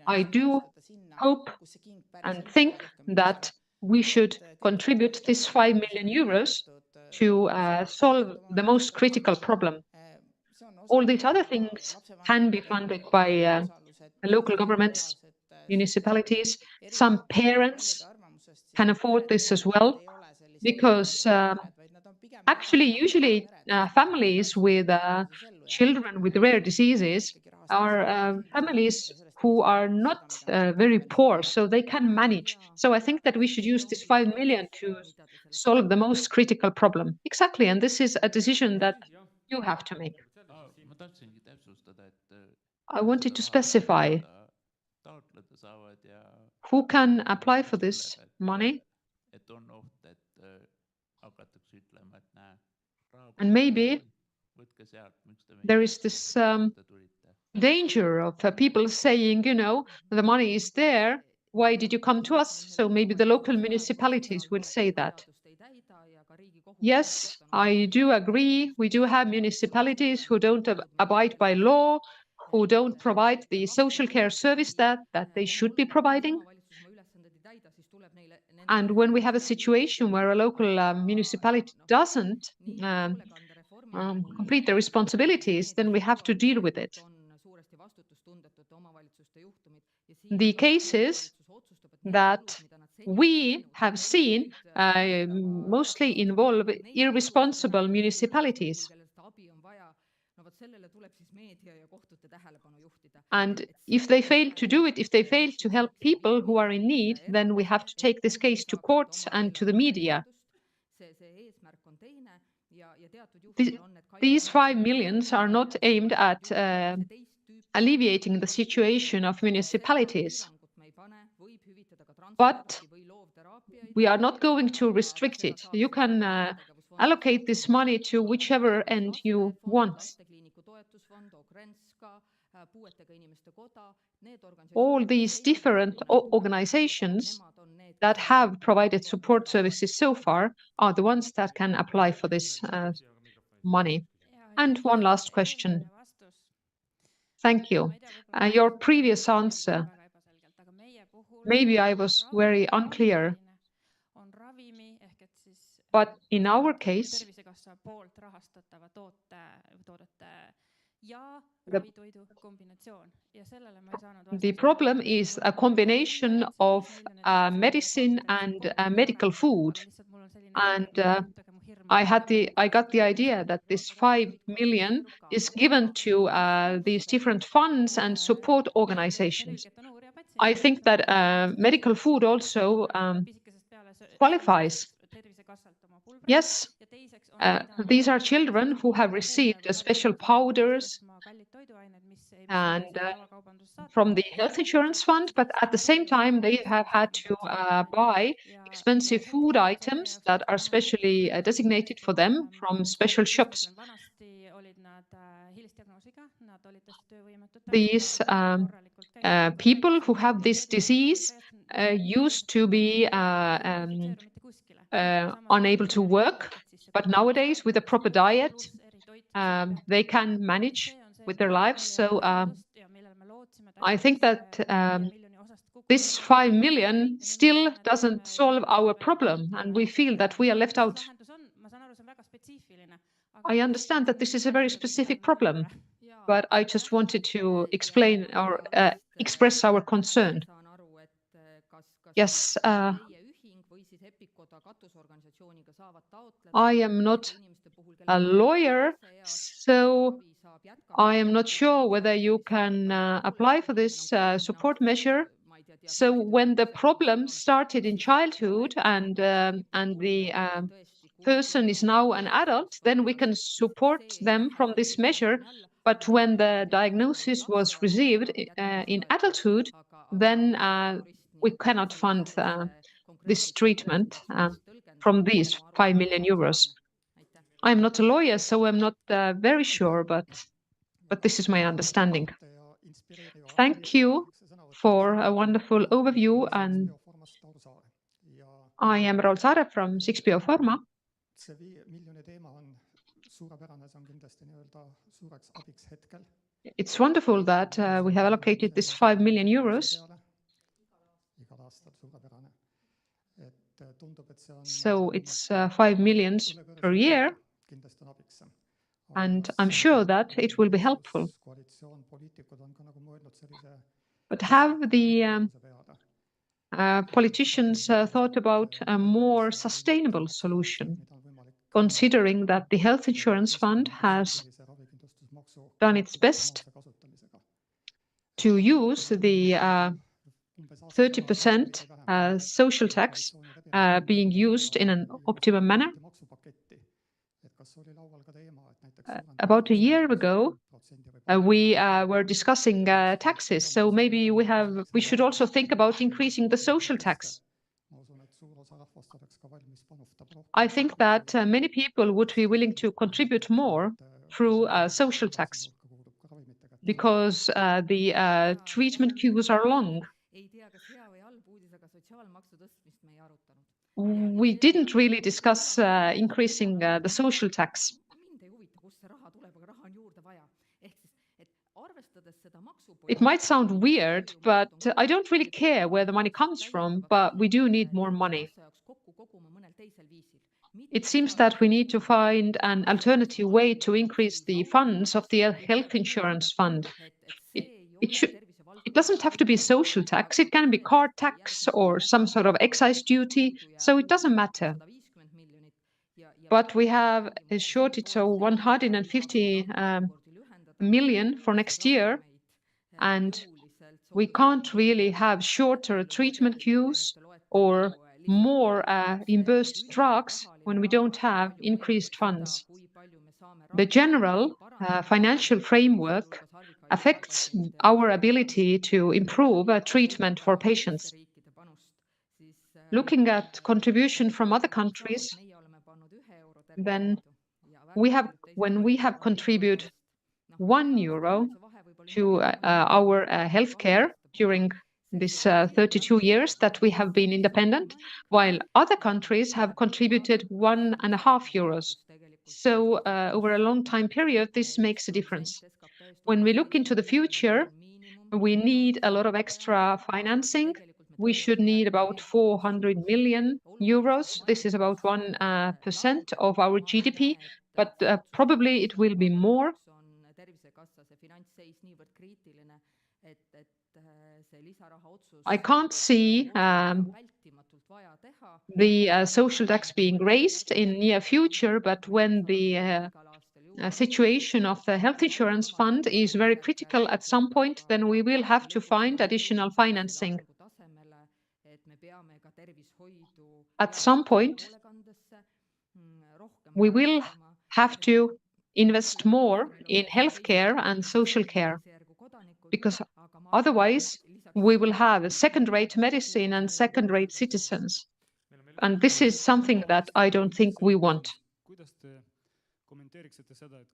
I do hope and think that we should contribute this 5 million euros to solve the most critical problem. All these other things can be funded by local governments, municipalities. Some parents can afford this as well, because actually, usually families with children with rare diseases are families who are not very poor, so they can manage. So I think that we should use this 5 million to solve the most critical problem. Exactly, and this is a decision that you have to make. I wanted to specify who can apply for this money. And maybe there is this danger of people saying, you know, the money is there, why did you come to us? So maybe the local municipalities will say that. Yes, I do agree. We do have municipalities who don't abide by law, who don't provide the social care service that they should be providing. And when we have a situation where a local municipality doesn't complete their responsibilities, then we have to deal with it. The cases that we have seen mostly involve irresponsible municipalities. And if they fail to do it, if they fail to help people who are in need, then we have to take this case to courts and to the media. These 5 million are not aimed at alleviating the situation of municipalities. But we are not going to restrict it. You can allocate this money to whichever end you want. All these different organizations that have provided support services so far are the ones that can apply for this money. And one last question. Thank you. Your previous answer, maybe I was very unclear, but in our case, the problem is a combination of medicine and medical food. And I got the idea that this 5 million is given to these different funds and support organizations. I think that medical food also qualifies. Yes, these are children who have received special powders and from the health insurance fund, but at the same time they have had to buy expensive food items that are specially designated for them from special shops. These people who have this disease used to be unable to work, But nowadays, with a proper diet, they can manage with their lives. So I think that this 5 million still doesn't solve our problem, and we feel that we are left out. I understand that this is a very specific problem, but I just wanted to explain or express our concern. Yes, I am not a lawyer, so I am not sure whether you can apply for this support measure. So when the problem started in childhood and the person is now an adult, then we can support them from this measure. But when the diagnosis was received in adulthood, then we cannot fund this treatment from these 5 million euros. I'm not a lawyer, so I'm not very sure, but this is my understanding. Thank you for a wonderful overview, and I am Raul Saare from 6bio Pharma. It's wonderful that we have allocated this 5 million euros. So it's 5 million per year, and I'm sure that it will be helpful. But have the politicians thought about a more sustainable solution, considering that the health insurance fund has done its best to use the 30% social tax being used in an optimum manner? About a year ago, we were discussing taxes, so maybe we should also think about increasing the social tax. I think that many people would be willing to contribute more through social tax, because the treatment queues are long. We didn't really discuss increasing the social tax. It might sound weird, but I don't really care where the money comes from, but we do need more money. It seems that we need to find an alternative way to increase the funds of the health insurance fund. It doesn't have to be social tax, it can be car tax or some sort of excise duty, so it doesn't matter. But we have a shortage of 150 million for next year, and we can't really have shorter treatment queues or more reimbursed drugs when we don't have increased funds. The general financial framework affects our ability to improve treatment for patients. Looking at contribution from other countries, then when we have contributed €1 to our healthcare during this 32 years that we have been independent, while other countries have contributed €1.5. So over a long time period, this makes a difference. When we look into the future, we need a lot of extra financing. We should need about 400 million euros. This is about 1% of our GDP, but probably it will be more. I can't see the social tax being raised in near future, but when the situation of the health insurance fund is very critical at some point, then we will have to find additional financing. At some point, we will have to invest more in healthcare and social care, because otherwise we will have a second-rate medicine and second-rate citizens. And this is something that I don't think we want.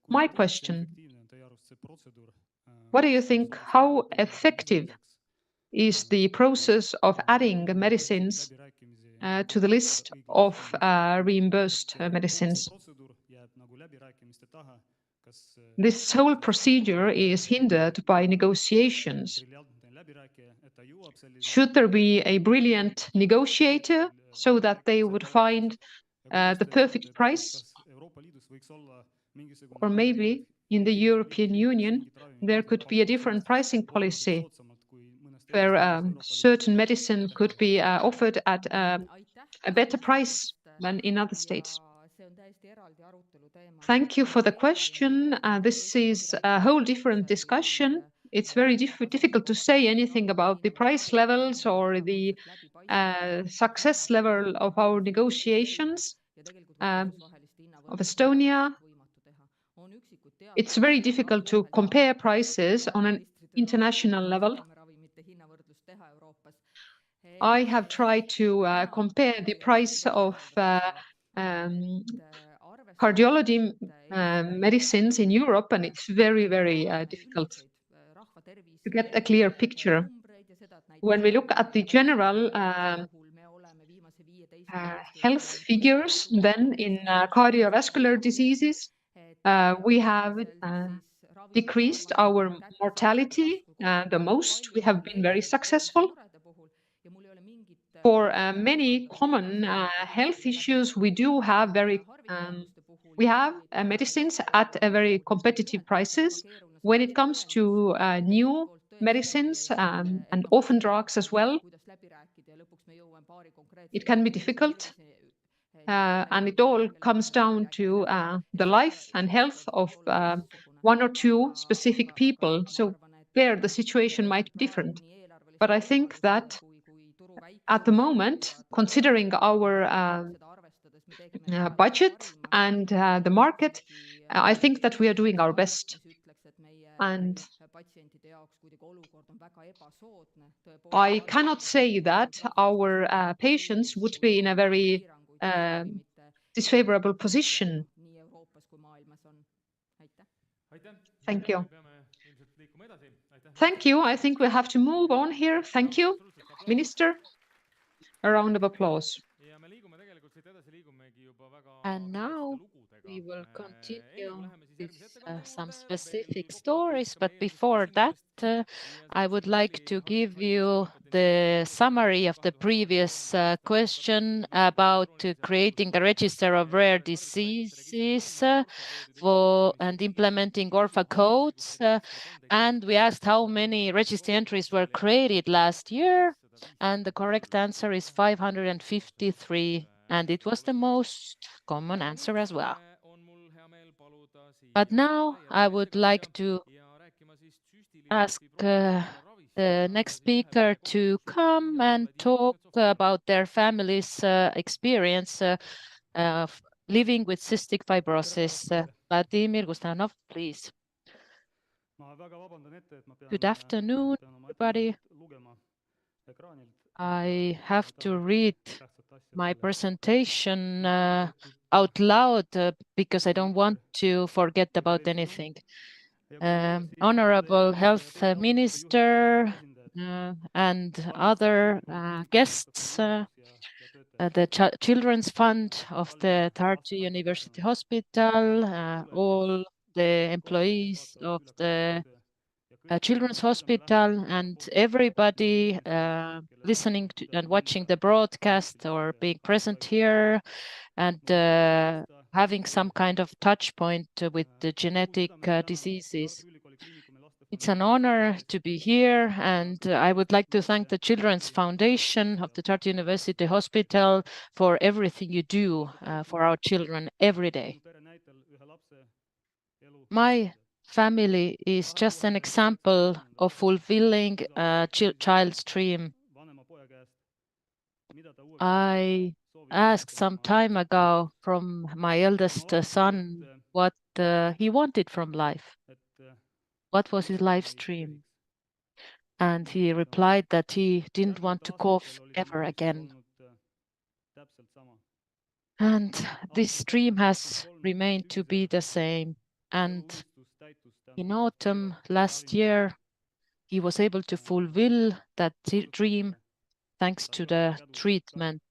My question, what do you think, how effective is the process of adding medicines to the list of reimbursed medicines. This whole procedure is hindered by negotiations. Should there be a brilliant negotiator so that they would find the perfect price? Or maybe in the European Union, there could be a different pricing policy where certain medicine could be offered at a better price than in other states. Thank you for the question. This is a whole different discussion. It's very difficult to say anything about the price levels or the success level of our negotiations of Estonia. It's very difficult to compare prices on an international level. I have tried to compare the price of cardiology medicines in Europe, and it's very, very difficult to get a clear picture. When we look at the general health figures, then in cardiovascular diseases, we have decreased our mortality the most. We have been very successful. For many common health issues, we do have medicines at a very competitive prices. When it comes to new medicines and orphan drugs as well, it can be difficult. And it all comes down to the life and health of one or two specific people. So there the situation might be different. But I think that at the moment, considering our budget and the market, I think that we are doing our best. And I cannot say that our patients would be in a very disfavorable position. Thank you. Thank you. I think we have to move on here. Thank you, Minister. A round of applause. And now we will continue with some specific stories. But before that, I would like to give you the summary of the previous question about creating a register of rare diseases and implementing ORFA codes. And we asked how many registry entries were created last year. And the correct answer is 553. And it was the most common answer as well. But now I would like to ask the next speaker to come and talk about their family's experience of living with cystic fibrosis. Vladimir Gustanov, please. Good afternoon, everybody. I have to read my presentation out loud because I don't want to forget about anything. Honorable Health Minister and other guests, the Children's Fund of the Tartu University Hospital, all the employees of the Children's Hospital, and everybody listening to and watching the broadcast or being present here and having some kind of touch point with the genetic diseases. It's an honor to be here, and I would like to thank the Children's Foundation of the Tartu University Hospital for everything you do for our children every day. My family is just an example of fulfilling a child's dream. I asked some time ago from my eldest son what he wanted from life. What was his life's dream? And he replied that he didn't want to cough ever again. And this dream has remained to be the same. And in autumn last year, he was able to fulfill that dream thanks to the treatment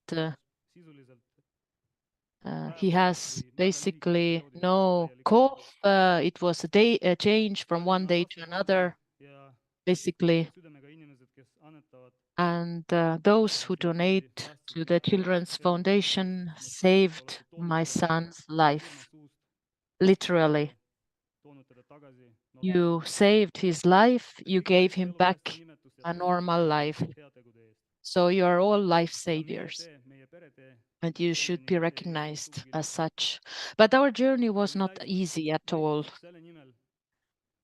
He has basically no cough. It was a change from one day to another, basically. And those who donate to the Children's Foundation saved my son's life, literally. You saved his life, you gave him back a normal life. So you are all life saviors, and you should be recognized as such. But our journey was not easy at all.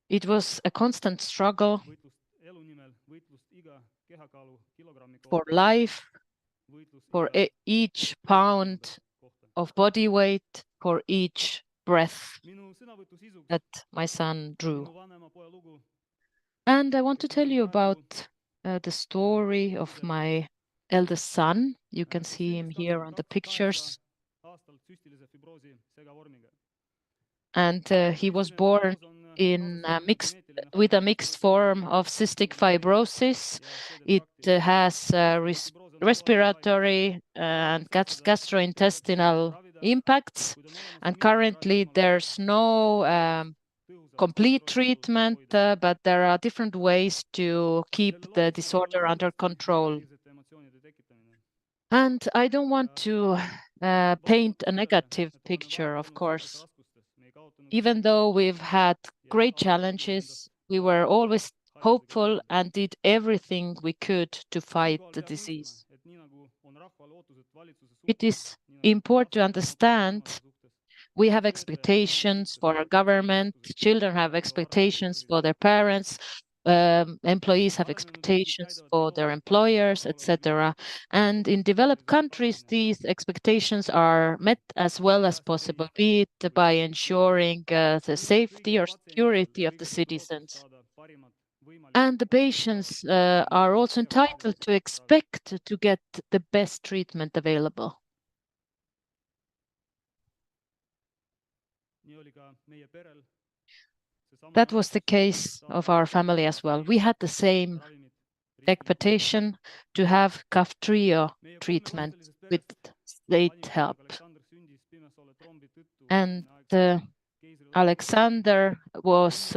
It was a constant struggle for life, for each pound of body weight, for each breath that my son drew. And I want to tell you about the story of my eldest son. You can see him here on the pictures. And he was born with a mixed form of cystic fibrosis. It has respiratory and gastrointestinal impacts. And currently there's no complete treatment, but there are different ways to keep the disorder under control. And I don't want to paint a negative picture, of course. Even though we've had great challenges, we were always hopeful and did everything we could to fight the disease. It is important to understand we have expectations for our government, children have expectations for their parents, employees have expectations for their employers, etc. And in developed countries, these expectations are met as well as possible, be it by ensuring the safety or security of the citizens. And the patients are also entitled to expect to get the best treatment available. That was the case of our family as well. We had the same expectation to have Kaftrio treatment with state help. And Alexander was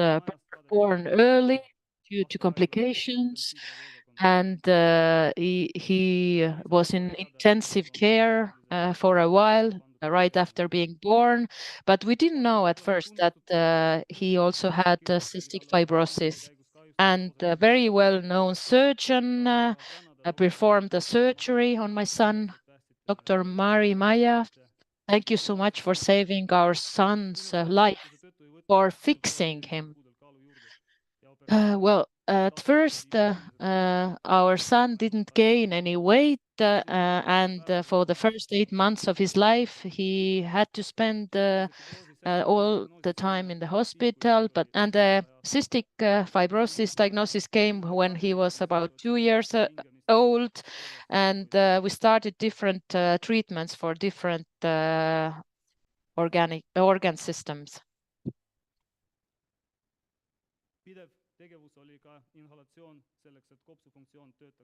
born early due to complications, and he was in intensive care for a while, right after being born, but we didn't know at first that he also had cystic fibrosis. And a very well-known surgeon performed the surgery on my son, Dr. Mari Maya. Thank you so much for saving our son's life, for fixing him. Well, at first, our son didn't gain any weight, and for the first 8 months of his life, he had to spend all the time in the hospital. And the cystic fibrosis diagnosis came when he was about 2 years old, and we started different treatments for different organ systems.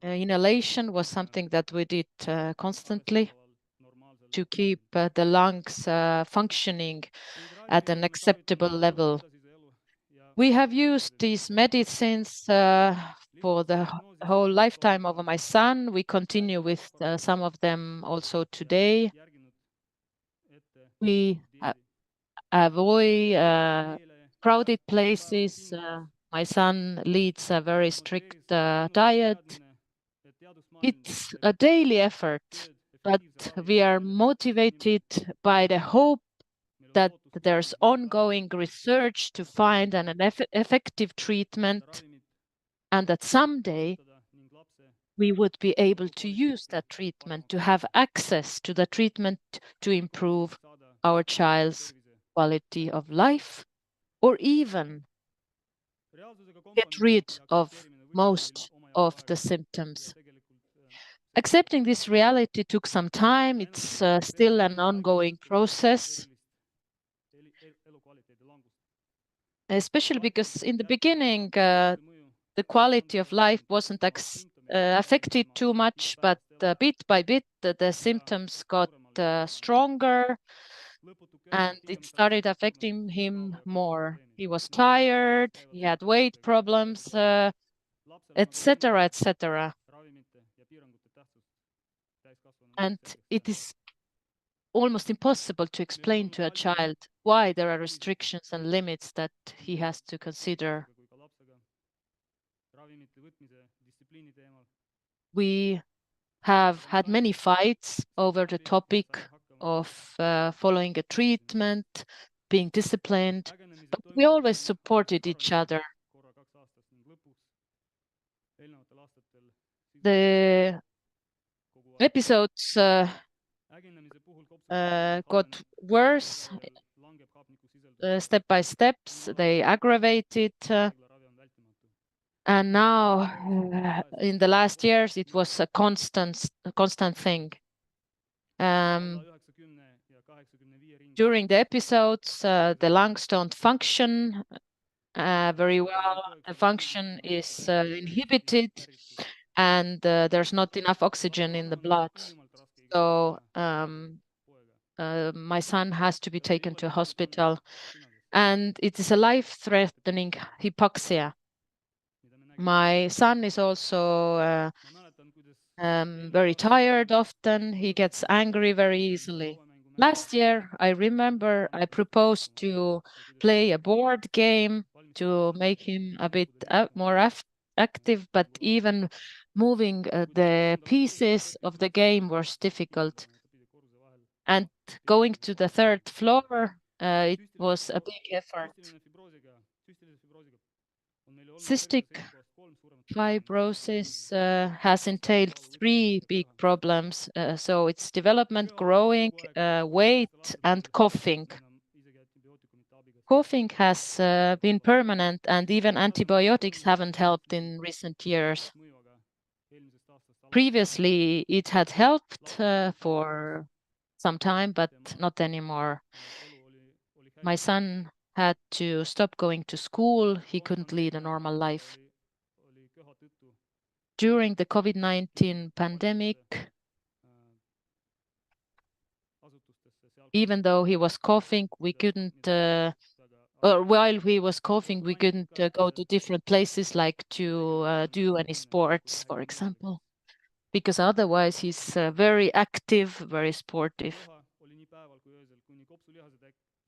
Inhalation was something that we did constantly to keep the lungs functioning at an acceptable level. We have used these medicines for the whole lifetime of my son. We continue with some of them also today. We avoid crowded places. My son leads a very strict diet. It's a daily effort, but we are motivated by the hope that there's ongoing research to find an effective treatment, and that someday we would be able to use that treatment, to have access to the treatment to improve our child's quality of life, or even get rid of most of the symptoms. Accepting this reality took some time. It's still an ongoing process, especially because in the beginning, the quality of life wasn't affected too much, but bit by bit, the symptoms got stronger, and it started affecting him more. He was tired, he had weight problems, etc., etc. And it is almost impossible to explain to a child why there are restrictions and limits that he has to consider. We have had many fights over the topic of following a treatment, being disciplined, but we always supported each other. The episodes got worse step by steps, they aggravated, and now in the last years it was a constant thing. During the episodes, the lungs don't function very well. The function is inhibited, and there's not enough oxygen in the blood. So my son has to be taken to a hospital, and it is a life-threatening hypoxia. My son is also very tired often. He gets angry very easily. Last year, I remember I proposed to play a board game to make him a bit more active, but even moving the pieces of the game was difficult. And going to the third floor, it was a big effort. Cystic fibrosis has entailed 3 big problems. So it's development, growing, weight, and coughing. Coughing has been permanent, and even antibiotics haven't helped in recent years. Previously, it had helped for some time, but not anymore. My son had to stop going to school. He couldn't lead a normal life. During the COVID-19 pandemic, even though he was coughing, we couldn't, or while he was coughing, we couldn't go to different places like to do any sports, for example, because otherwise he's very active, very sportive.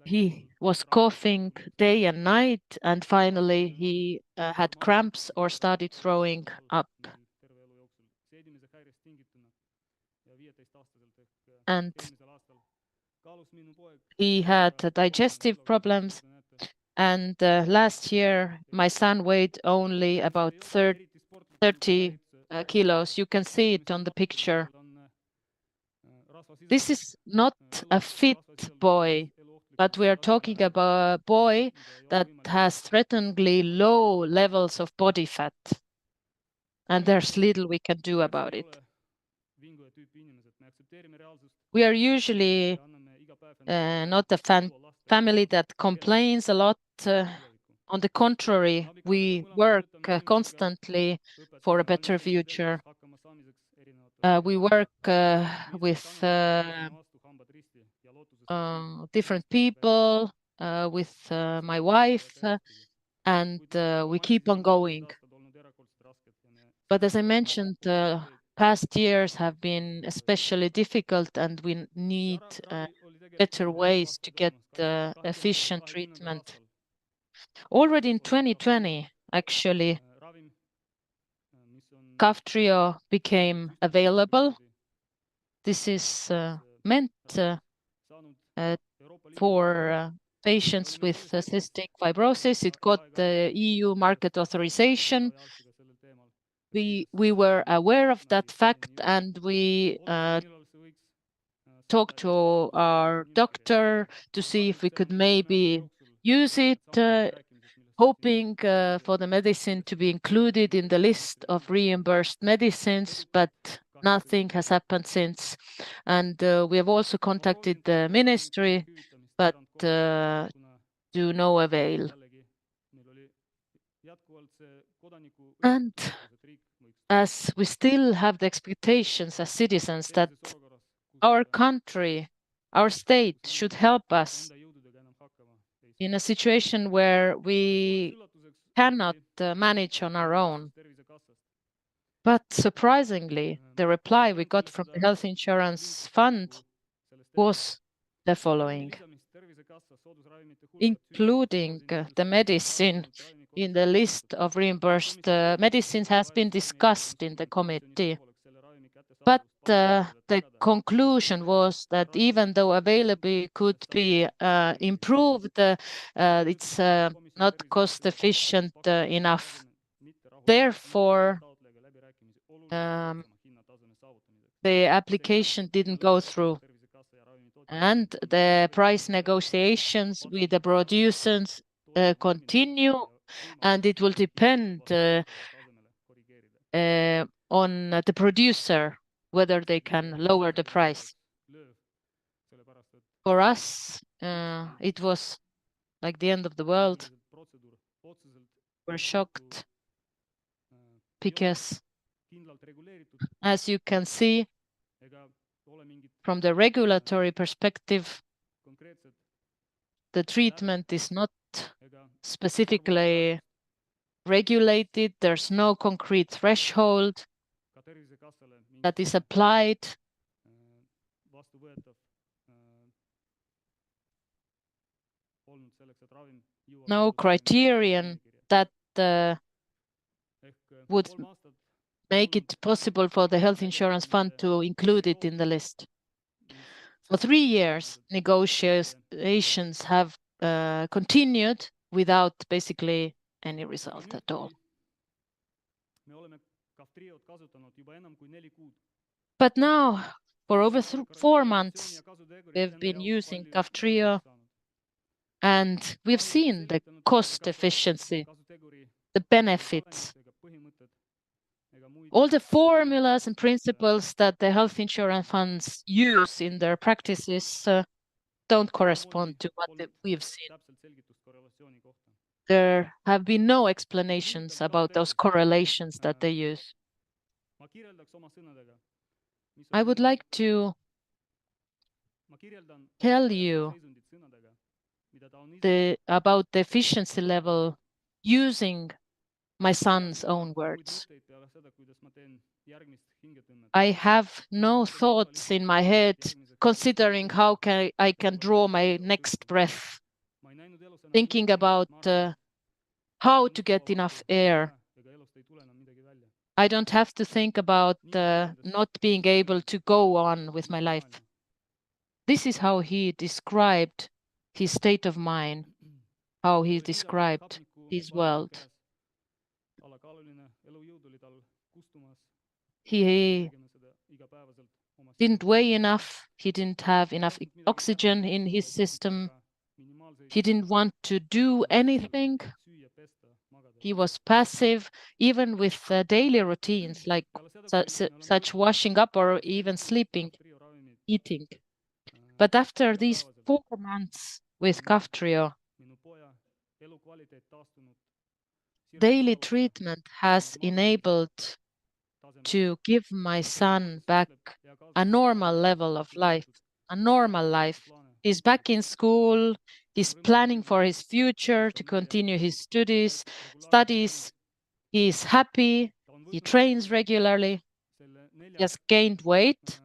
He was coughing day and night, and finally he had cramps or started throwing up. And he had digestive problems. And last year, my son weighed only about 30 kilos. You can see it on the picture. This is not a fit boy, but we are talking about a boy that has threateningly low levels of body fat. And there's little we can do about it. We are usually not a family that complains a lot. On the contrary, we work constantly for a better future. We work with different people, with my wife, and we keep on going. But as I mentioned, past years have been especially difficult, and we need better ways to get efficient treatment. Already in 2020, actually, Kaftrio became available. This is meant for patients with cystic fibrosis. It got the EU market authorization. We were aware of that fact, and we talked to our doctor to see if we could maybe use it, hoping for the medicine to be included in the list of reimbursed medicines, but nothing has happened since. And we have also contacted the ministry, but to no avail. And as we still have the expectations as citizens that our country, our state should help us in a situation where we cannot manage on our own. But surprisingly, the reply we got from the Health Insurance Fund was the following: including the medicine in the list of reimbursed medicines has been discussed in the committee. But the conclusion was that even though availability could be improved, it's not cost efficient enough. Therefore, the application didn't go through. And the price negotiations with the producers continue, and it will depend on the producer whether they can lower the price. For us, it was like the end of the world. We're shocked because, as you can see, from the regulatory perspective, the treatment is not specifically regulated. There's no concrete threshold that is applied. No criterion that would make it possible for the Health Insurance Fund to include it in the list. For 3 years, negotiations have continued without basically any result at all. But now, for over 4 months, we've been using Kaftrio, and we've seen the cost efficiency, the benefits. All the formulas and principles that the health insurance funds use in their practices don't correspond to what we've seen. There have been no explanations about those correlations that they use. I would like to tell you about the efficiency level using my son's own words. I have no thoughts in my head considering how I can draw my next breath, thinking about how to get enough air. I don't have to think about not being able to go on with my life. This is how he described his state of mind, how he described his world. He didn't weigh enough, he didn't have enough oxygen in his system, he didn't want to do anything. He was passive, even with daily routines like such washing up or even sleeping, eating. But after these 4 months with Kaftrio, daily treatment has enabled to give my son back a normal level of life, a normal life. He's back in school, he's planning for his future to continue his studies. He's happy, he trains regularly, he has gained weight,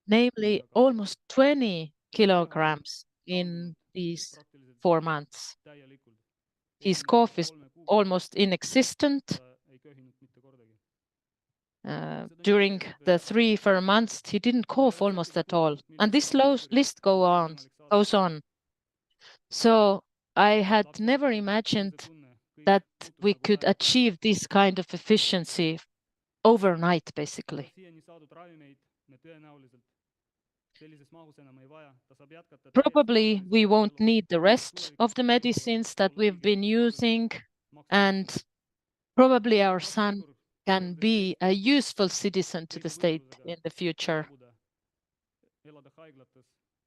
namely almost 20 kilograms in these 4 months. His cough is almost inexistent. During the 3 4 months, he didn't cough almost at all. And this list goes on. So I had never imagined that we could achieve this kind of efficiency overnight, basically. Probably we won't need the rest of the medicines that we've been using, and probably our son can be a useful citizen to the state in the future.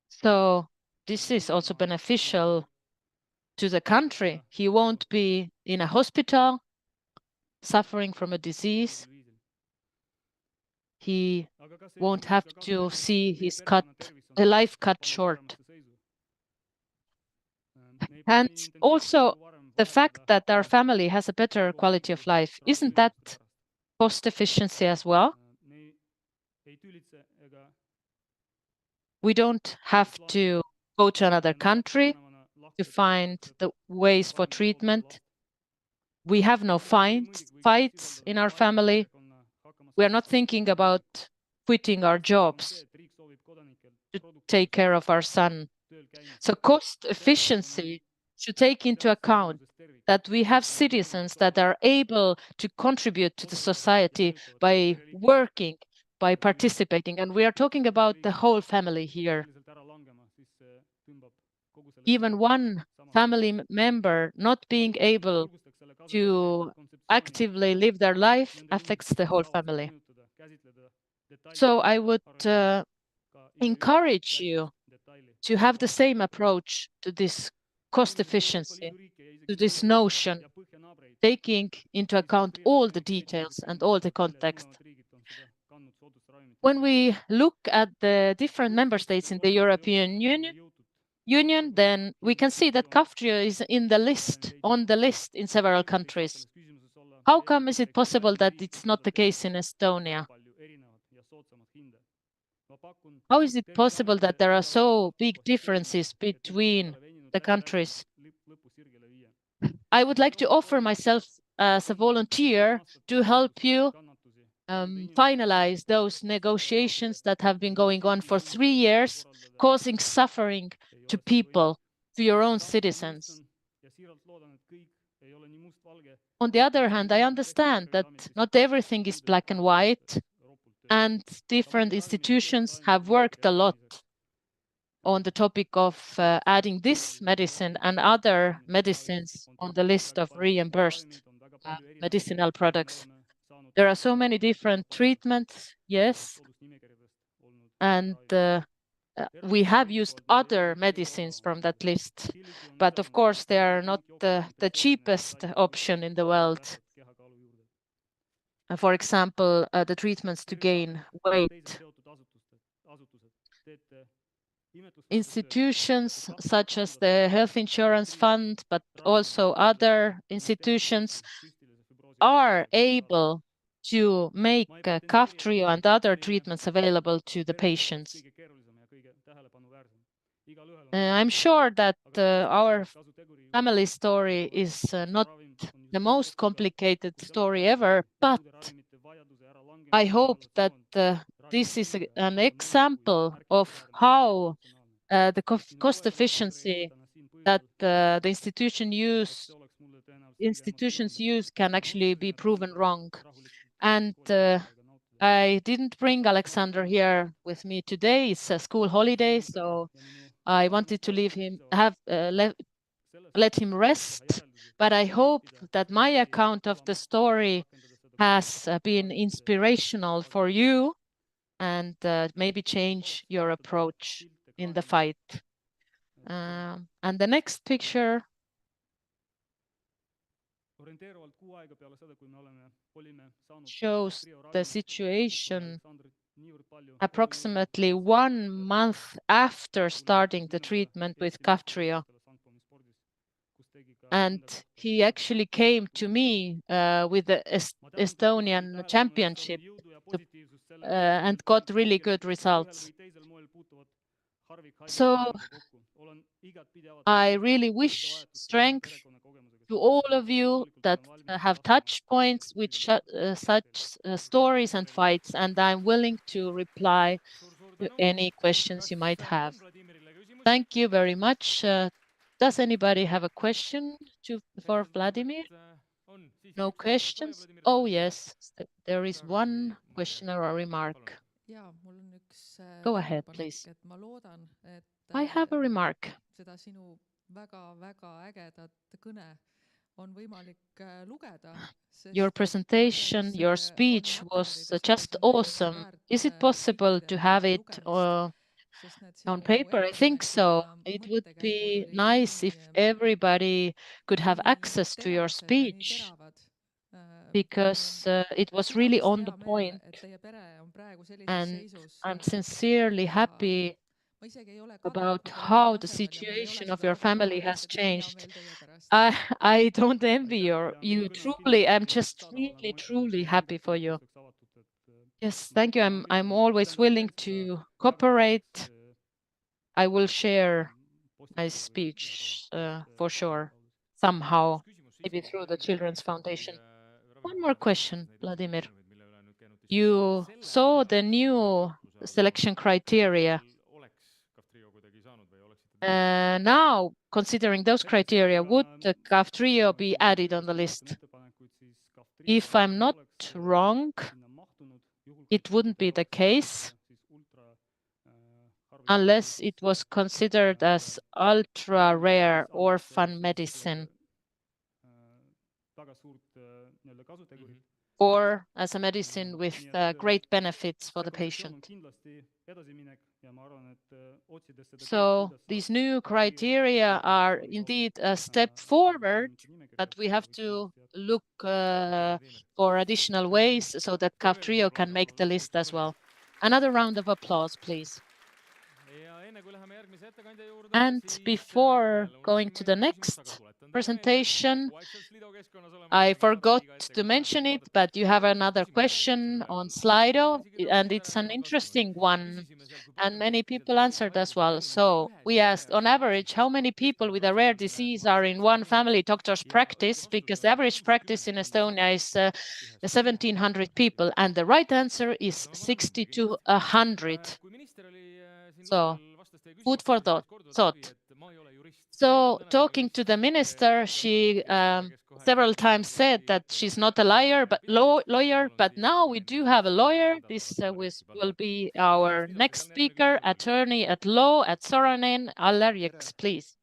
So this is also beneficial to the country. He won't be in a hospital suffering from a disease. he won't have to see his life cut short. And also the fact that our family has a better quality of life, isn't that cost efficiency as well? We don't have to go to another country to find the ways for treatment. We have no fights in our family. We are not thinking about quitting our jobs to take care of our son. So cost efficiency should take into account that we have citizens that are able to contribute to the society by working, by participating. And we are talking about the whole family here. Even one family member not being able to actively live their life affects the whole family. So I would encourage you to have the same approach to this cost efficiency, to this notion, taking into account all the details and all the context. When we look at the different member states in the European Union, then we can see that Kaftrio is on the list in several countries. How come is it possible that it's not the case in Estonia? How is it possible that there are so big differences between the countries? I would like to offer myself as a volunteer to help you finalize those negotiations that have been going on for 3 years, causing suffering to people, to your own citizens. On the other hand, I understand that not everything is black and white, and different institutions have worked a lot on the topic of adding this medicine and other medicines on the list of reimbursed medicinal products. There are so many different treatments, yes, and we have used other medicines from that list, but of course they are not the cheapest option in the world. For example, the treatments to gain weight. Institutions such as the Health Insurance Fund, but also other institutions are able to make Kaftrio and other treatments available to the patients. I'm sure that our family story is not the most complicated story ever, but I hope that this is an example of how the cost efficiency that the institutions use can actually be proven wrong. And I didn't bring Alexander here with me today. It's a school holiday, so I wanted to let him rest. But I hope that my account of the story has been inspirational for you and maybe change your approach in the fight. And the next picture shows the situation approximately 1 month after starting the treatment with Kaftrio. And he actually came to me with the Estonian championship and got really good results. So I really wish strength to all of you that have touch points with such stories and fights, and I'm willing to reply to any questions you might have. Thank you very much. Does anybody have a question for Vladimir? No questions? Oh, yes, there is one question or a remark. Go ahead, please. I have a remark. Your presentation, your speech was just awesome. Is it possible to have it on paper? I think so. It would be nice if everybody could have access to your speech. because it was really on the point, and I'm sincerely happy about how the situation of your family has changed. I don't envy you truly. I'm just really, truly happy for you. Yes, thank you. I'm always willing to cooperate. I will share my speech for sure, somehow, maybe through the Children's Foundation. One more question, Vladimir. You saw the new selection criteria. Now, considering those criteria, would the Kaftrio be added on the list? If I'm not wrong, it wouldn't be the case unless it was considered as ultra-rare orphan medicine or as a medicine with great benefits for the patient. So these new criteria are indeed a step forward, but we have to look for additional ways so that Kaftrio can make the list as well. Another round of applause, please. And before going to the next presentation, I forgot to mention it, but you have another question on Slido, and it's an interesting one, and many people answered as well. So we asked, on average, how many people with a rare disease are in one family doctor's practice? Because the average practice in Estonia is 1,700 people, and the right answer is 60 to 100. So food for thought. So talking to the minister, she several times said that she's not a lawyer, but now we do have a lawyer. This will be our next speaker, attorney at law at Sorainen, Allar Jõks, please.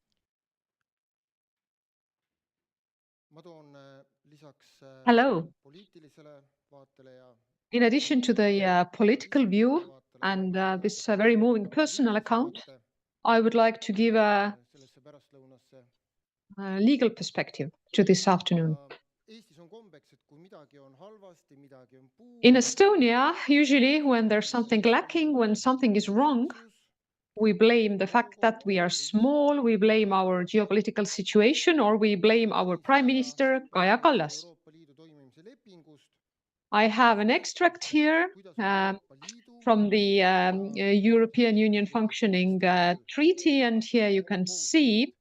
Hello. In addition to the political view and this very moving personal account, I would like to give a legal perspective to this afternoon. In Estonia, usually when there's something lacking, when something is wrong, we blame the fact that we are small, we blame our geopolitical situation, or we blame our Prime Minister, Kaja Kallas. I have an extract here from the European Union Functioning Treaty, and here you can see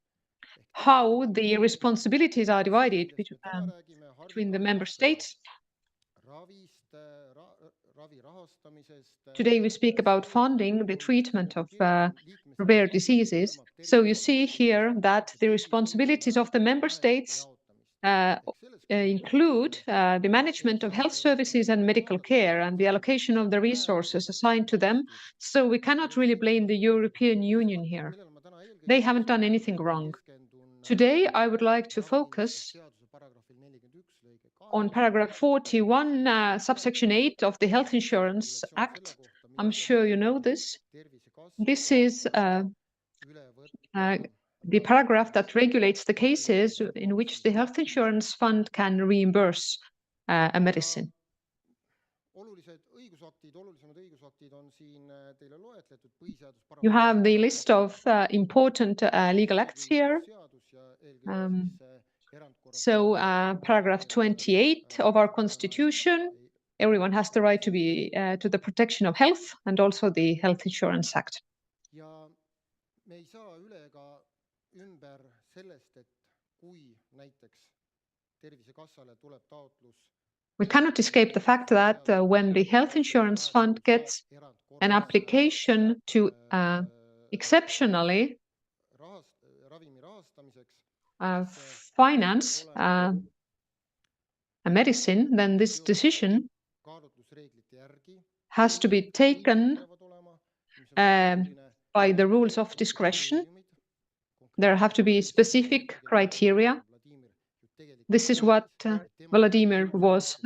how the responsibilities are divided between the member states. Today we speak about funding the treatment of rare diseases. So you see here that the responsibilities of the member states include the management of health services and medical care and the allocation of the resources assigned to them. So we cannot really blame the European Union here. They haven't done anything wrong. Today, I would like to focus on paragraph 41, subsection 8 of the Health Insurance Act. I'm sure you know this. This is the paragraph that regulates the cases in which the Health Insurance Fund can reimburse a medicine. You have the list of important legal acts here. So paragraph 28 of our Constitution, everyone has the right to be to the protection of health, and also the Health Insurance Act. We cannot escape the fact that when the Health Insurance Fund gets an application to exceptionally finance a medicine, then this decision has to be taken by the rules of discretion. There have to be specific criteria. This is what Vladimir was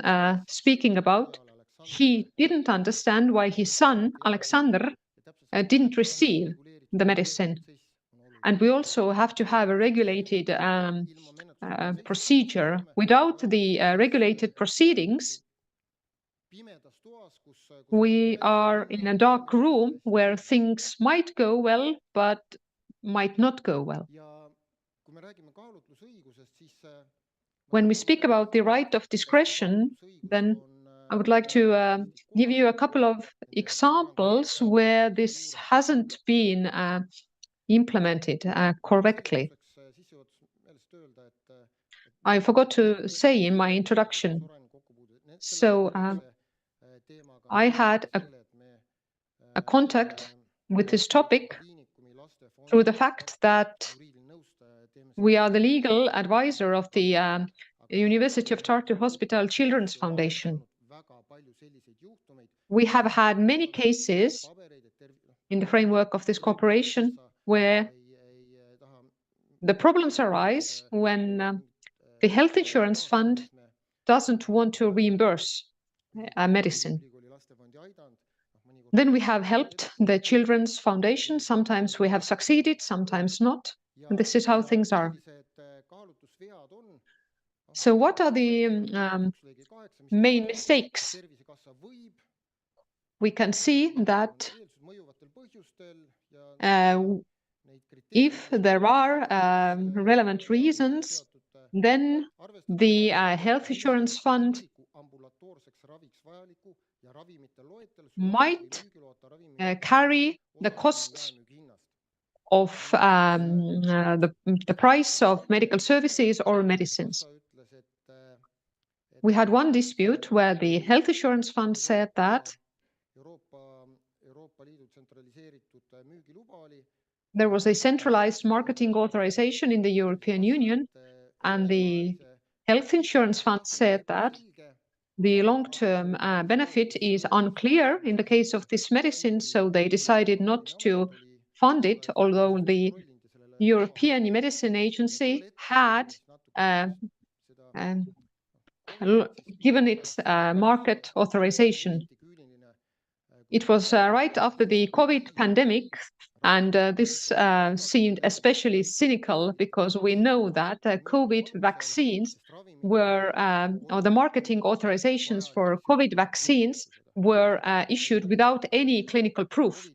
speaking about. He didn't understand why his son, Alexander, didn't receive the medicine. And we also have to have a regulated procedure. Without the regulated proceedings, we are in a dark room where things might go well, but might not go well. When we speak about the right of discretion, then I would like to give you a couple of examples where this hasn't been implemented correctly. I forgot to say in my introduction. So I had a contact with this topic through the fact that we are the legal advisor of the University of Tartu Hospital Children's Foundation. We have had many cases in the framework of this cooperation where the problems arise when the health insurance fund doesn't want to reimburse medicine. Then we have helped the Children's Foundation. Sometimes we have succeeded, sometimes not. And this is how things are. So what are the main mistakes? We can see that if there are relevant reasons, then the health insurance fund might carry the cost of the price of medical services or medicines. We had one dispute where the health insurance fund said that there was a centralized marketing authorization in the European Union, and the health insurance fund said that the long-term benefit is unclear in the case of this medicine, so they decided not to fund it, although the European Medicine Agency had given it market authorization. It was right after the COVID pandemic, and this seemed especially cynical because we know that COVID vaccines were, or the marketing authorizations for COVID vaccines were issued without any clinical proof.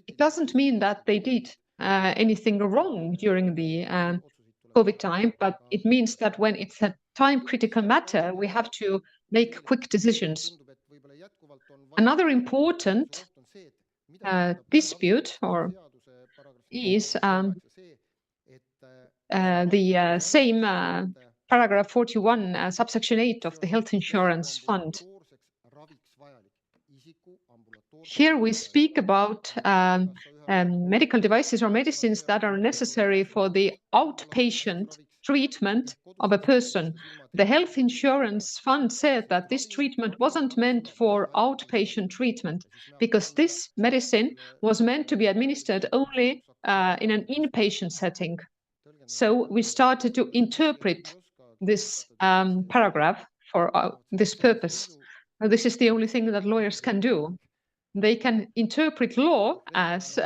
It doesn't mean that they did anything wrong during the COVID time, but it means that when it's a time-critical matter, we have to make quick decisions. Another important dispute is the same paragraph 41, subsection 8 of the health insurance fund. Here we speak about medical devices or medicines that are necessary for the outpatient treatment of a person. The health insurance fund said that this treatment wasn't meant for outpatient treatment because this medicine was meant to be administered only in an inpatient setting. So we started to interpret this paragraph for this purpose. This is the only thing that lawyers can do. They can interpret law as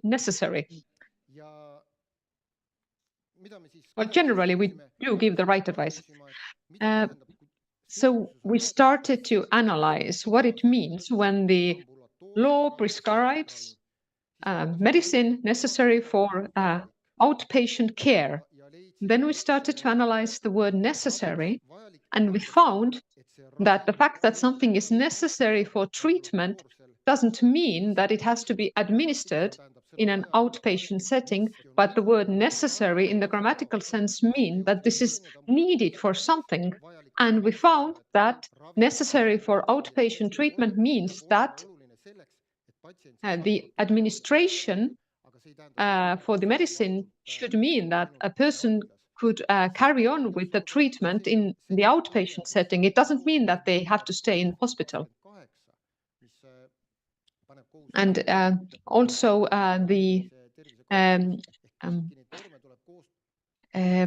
necessary. But generally, we do give the right advice. So we started to analyze what it means when the law prescribes medicine necessary for outpatient care. Then we started to analyze the word necessary, and we found that the fact that something is necessary for treatment doesn't mean that it has to be administered in an outpatient setting, but the word necessary in the grammatical sense mean that this is needed for something. And we found that necessary for outpatient treatment means that the administration for the medicine should mean that a person could carry on with the treatment in the outpatient setting. It doesn't mean that they have to stay in hospital. And also the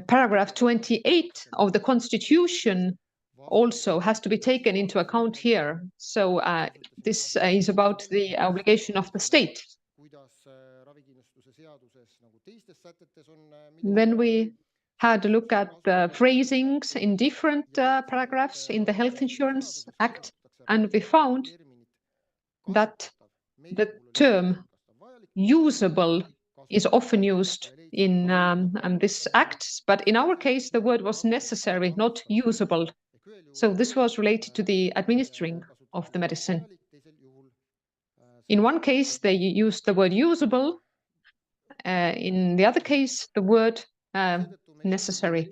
paragraph 28 of the Constitution also has to be taken into account here. So this is about the obligation of the state. Then we had a look at the phrasings in different paragraphs in the Health Insurance Act, and we found that the term usable is often used in this act, but in our case, the word was necessary, not usable. So this was related to the administering of the medicine. In one case, they used the word usable. In the other case, the word necessary.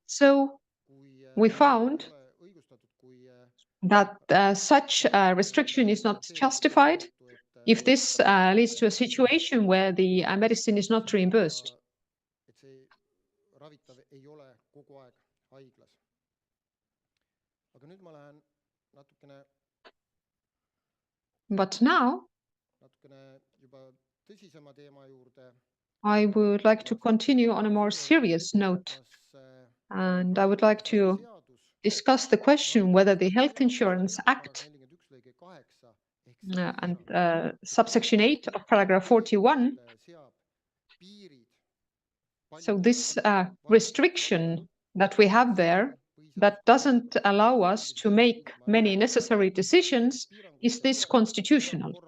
So we found that such a restriction is not justified if this leads to a situation where the medicine is not reimbursed. But now I would like to continue on a more serious note, and I would like to discuss the question whether the Health Insurance Act and subsection 8 of paragraph 41, so this restriction that we have there that doesn't allow us to make many necessary decisions, is this constitutional?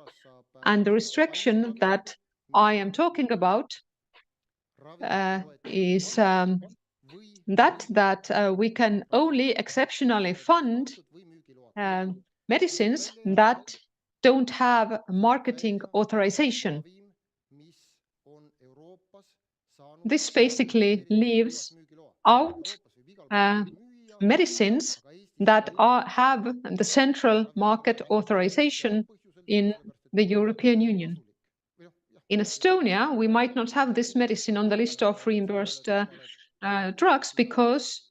And the restriction that I am talking about is that we can only exceptionally fund medicines that don't have marketing authorization. This basically leaves out medicines that have the central market authorization in the European Union. In Estonia, we might not have this medicine on the list of reimbursed drugs because,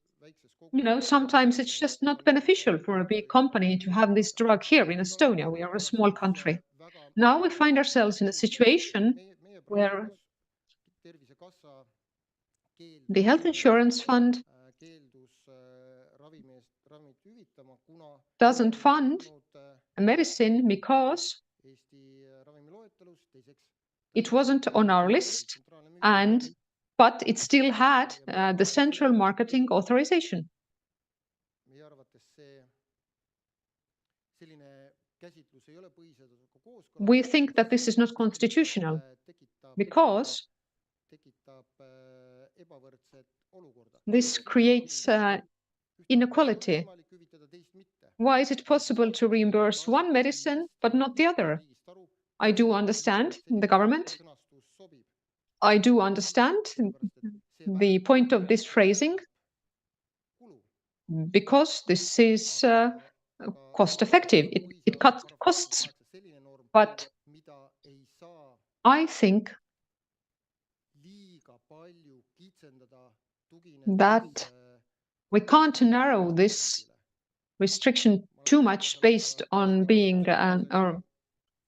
sometimes it's just not beneficial for a big company to have this drug here in Estonia. We are a small country. Now we find ourselves in a situation where the Health Insurance Fund doesn't fund a medicine because it wasn't on our list, but it still had the central marketing authorization. We think that this is not constitutional because this creates inequality. Why is it possible to reimburse one medicine but not the other? I do understand the government. I do understand the point of this phrasing because this is cost effective. It cuts costs. But I think that we can't narrow this restriction too much based on being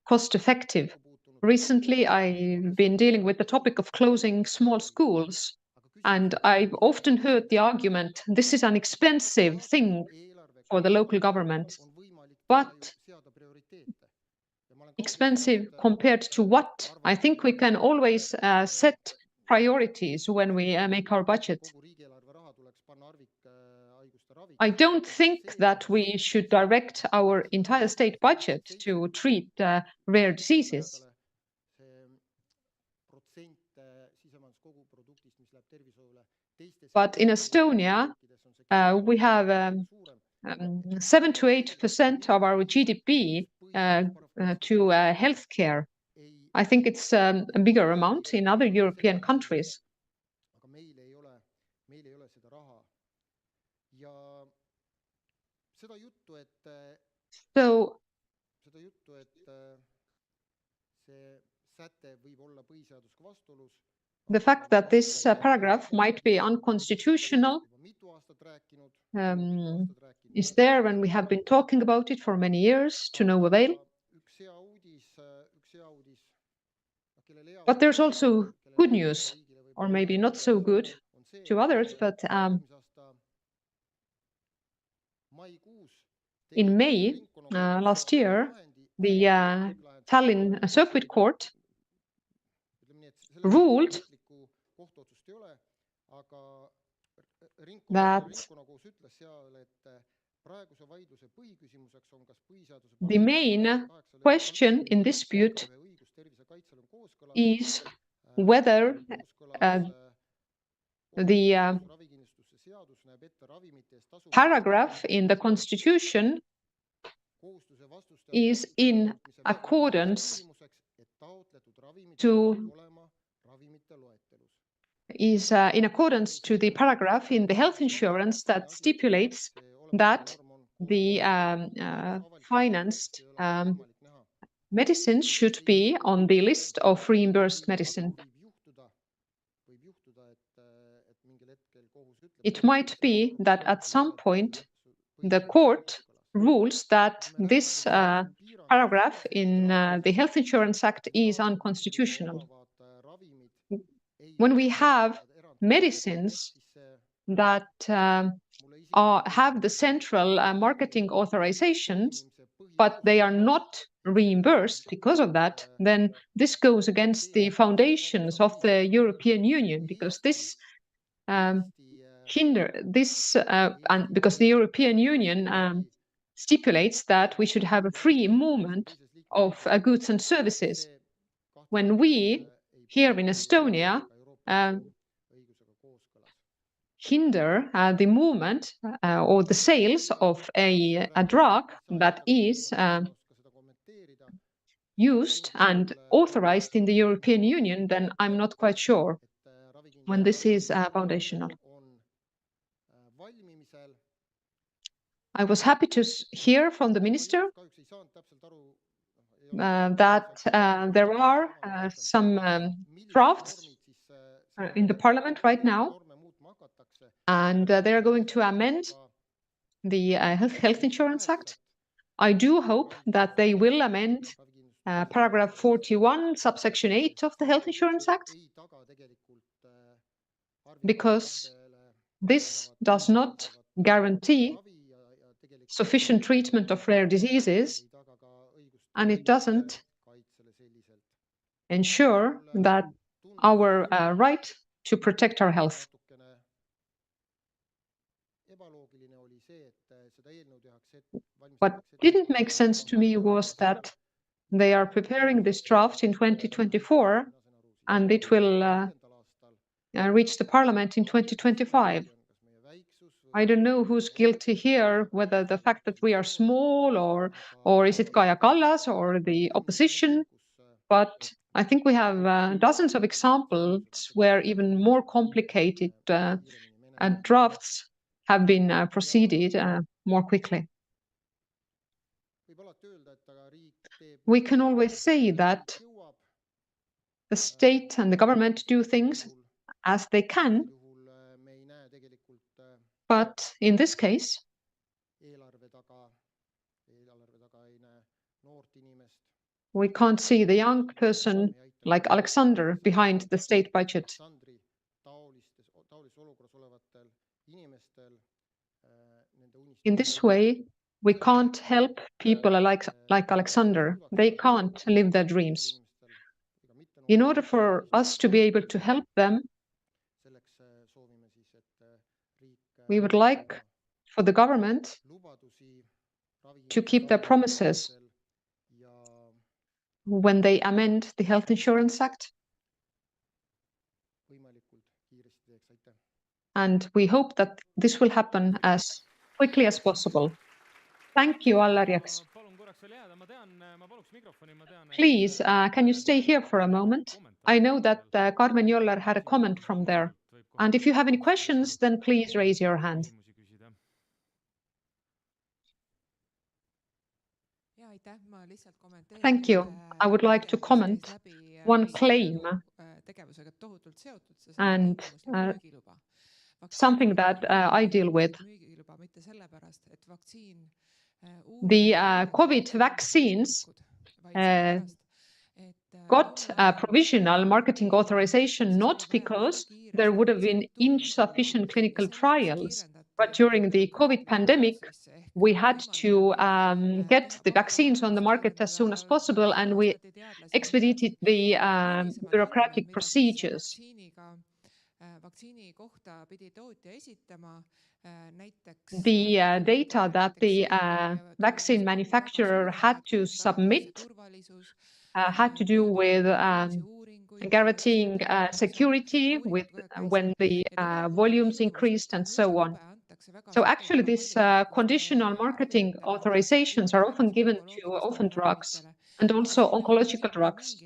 cost effective. Recently, I've been dealing with the topic of closing small schools, and I've often heard the argument, this is an expensive thing for the local government, but expensive compared to what? I think we can always set priorities when we make our budget. I don't think that we should direct our entire state budget to treat rare diseases. But in Estonia, we have 7 to 8% of our GDP to healthcare. I think it's a bigger amount in other European countries. So the fact that this paragraph might be unconstitutional is there, and we have been talking about it for many years to no avail. But there's also good news, or maybe not so good to others, but in May last year, the Tallinn Circuit Court ruled that the main question in dispute is whether the paragraph in the Constitution is in accordance to the paragraph in the health insurance that stipulates that the financed medicines should be on the list of reimbursed medicine. It might be that at some point the court rules that this paragraph in the Health Insurance Act is unconstitutional. When we have medicines that have the central marketing authorizations, but they are not reimbursed because of that, then this goes against the foundations of the European Union, because this and because the European Union stipulates that we should have a free movement of goods and services. When we here in Estonia hinder the movement or the sales of a drug that is used and authorized in the European Union, then I'm not quite sure when this is foundational. I was happy to hear from the minister that there are some drafts in the parliament right now, and they are going to amend the Health Insurance Act. I do hope that they will amend paragraph 41, subsection 8 of the Health Insurance Act, because this does not guarantee sufficient treatment of rare diseases, and it doesn't ensure that our right to protect our health. What didn't make sense to me was that they are preparing this draft in 2024, and it will reach the parliament in 2025. I don't know who's guilty here, whether the fact that we are small or is it Kaja Kallas or the opposition, but I think we have dozens of examples where even more complicated drafts have been proceeded more quickly. We can always say that the state and the government do things as they can, but in this case, we can't see the young person like Alexander behind the state budget. In this way, we can't help people like Alexander. They can't live their dreams. In order for us to be able to help them, we would like for the government to keep their promises when they amend the Health Insurance Act. And we hope that this will happen as quickly as possible. Thank you, Allar Jõks. Please, can you stay here for a moment? I know that Karmen Joller had a comment from there. And if you have any questions, then please raise your hand. Thank you. I would like to comment one claim and something that I deal with. The COVID vaccines got a provisional marketing authorization not because there would have been insufficient clinical trials, but during the COVID pandemic, we had to get the vaccines on the market as soon as possible, and we expedited the bureaucratic procedures. The data that the vaccine manufacturer had to submit had to do with guaranteeing security when the volumes increased and so on. So actually, these conditional marketing authorizations are often given to orphan drugs and also oncological drugs.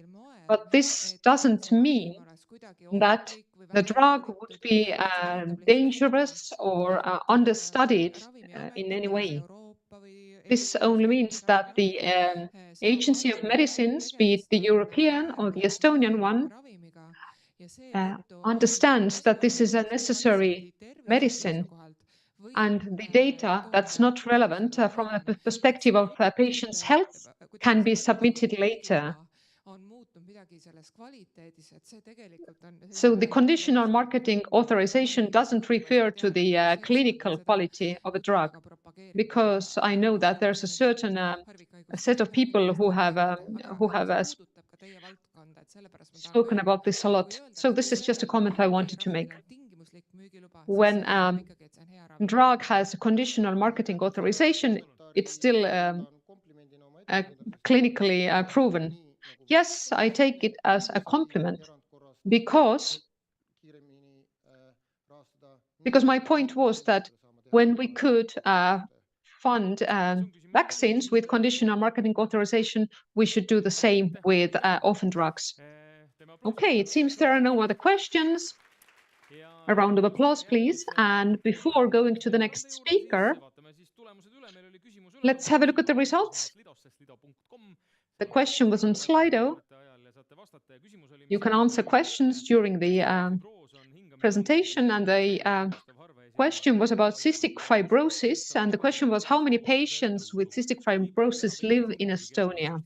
But this doesn't mean that the drug would be dangerous or understudied in any way. This only means that the Agency of Medicines, be it the European or the Estonian one, understands that this is a necessary medicine, and the data that's not relevant from the perspective of patient's health can be submitted later. So the conditional marketing authorization doesn't refer to the clinical quality of a drug, because I know that there's a certain set of people who have spoken about this a lot. So this is just a comment I wanted to make. When drug has a conditional marketing authorization, it's still clinically proven. Yes, I take it as a compliment because my point was that when we could fund vaccines with conditional marketing authorization, we should do the same with orphan drugs. Okay, it seems there are no other questions. A round of applause, please. And before going to the next speaker, let's have a look at the results. The question was on Slido. You can answer questions during the presentation, and the question was about cystic fibrosis, and the question was how many patients with cystic fibrosis live in Estonia.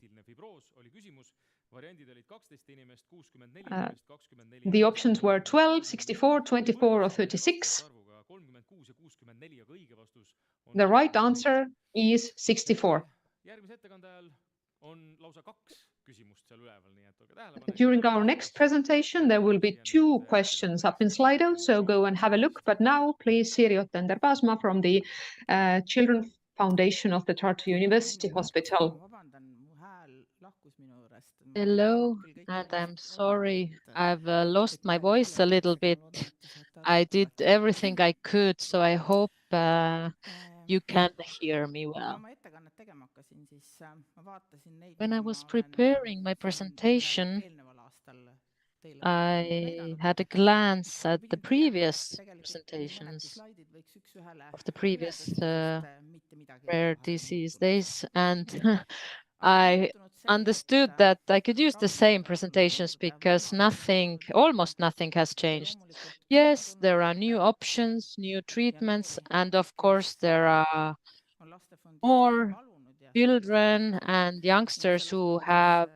The options were 12, 64, 24, or 36. The right answer is 64. During our next presentation, there will be 2 questions up in Slido, so go and have a look. But now, please, Sirje Otender-Paasma from the Children's Foundation of the Tartu University Hospital. Hello, and I'm sorry, I've lost my voice a little bit. I did everything I could, so I hope you can hear me well. When I was preparing my presentation, I had a glance at the previous presentations of the previous rare disease days, and I understood that I could use the same presentations because almost nothing has changed. Yes, there are new options, new treatments, and of course there are more children and youngsters who have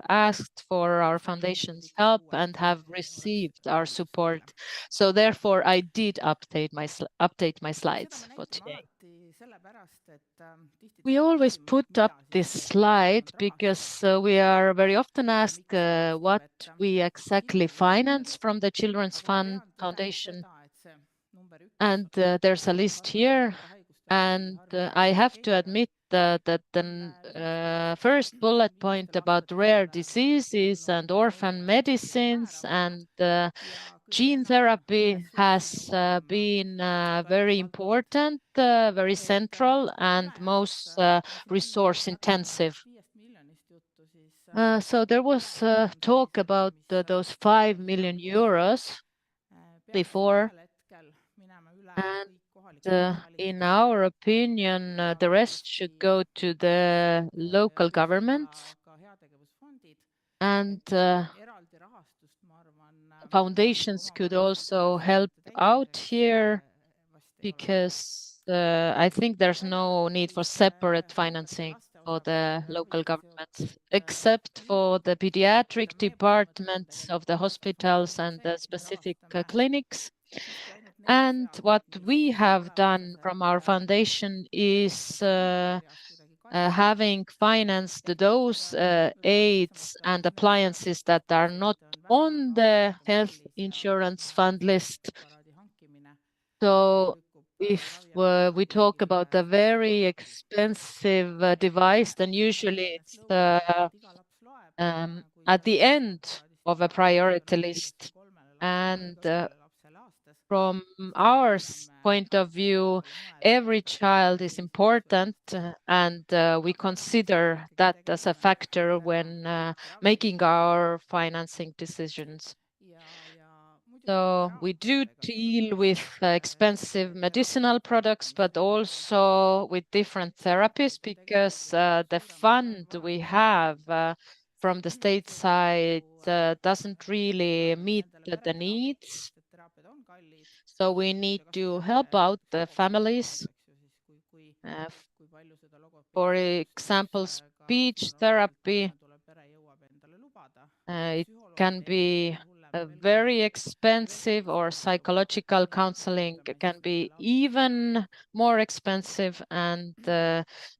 asked for our foundation's help and have received our support. So therefore, I did update my slides for today. We always put up this slide because we are very often asked what we exactly finance from the Children's Foundation. And there's a list here. And I have to admit that the first bullet point about rare diseases and orphan medicines and gene therapy has been very important, very central, and most resource intensive. So there was talk about those 5 million euros before. And in our opinion, the rest should go to the local governments. And foundations could also help out here because I think there's no need for separate financing for the local governments, except for the pediatric departments of the hospitals and the specific clinics. And what we have done from our foundation is having financed those aids and appliances that are not on the health insurance fund list. So if we talk about a very expensive device, then usually it's at the end of a priority list. And from our point of view, every child is important, and we consider that as a factor when making our financing decisions. So we do deal with expensive medicinal products, but also with different therapies, because the fund we have from the state side doesn't really meet the needs. So we need to help out the families. For example, speech therapy, it can be very expensive, or psychological counseling can be even more expensive and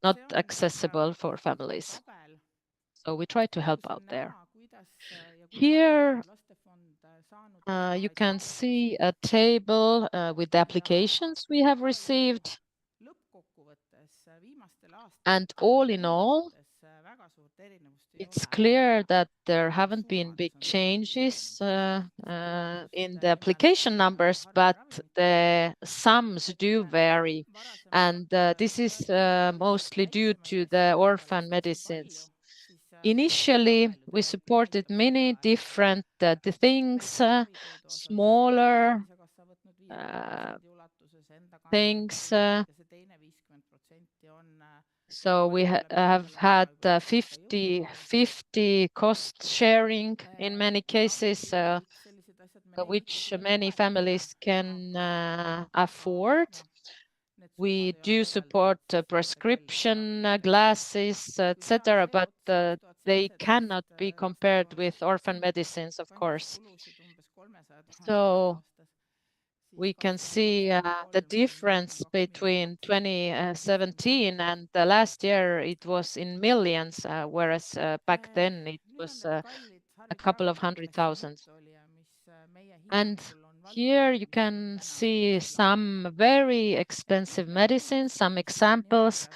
not accessible for families. So we try to help out there. Here you can see a table with the applications we have received. And all in all, it's clear that there haven't been big changes in the application numbers, but the sums do vary. And this is mostly due to the orphan medicines. Initially, we supported many different things, smaller things. So we have had 50-50 cost sharing in many cases, which many families can afford. We do support prescription glasses, etc., but they cannot be compared with orphan medicines, of course. So we can see the difference between 2017 and last year. It was in millions, whereas back then it was a couple of 100,000. And here you can see some very expensive medicines, some examples.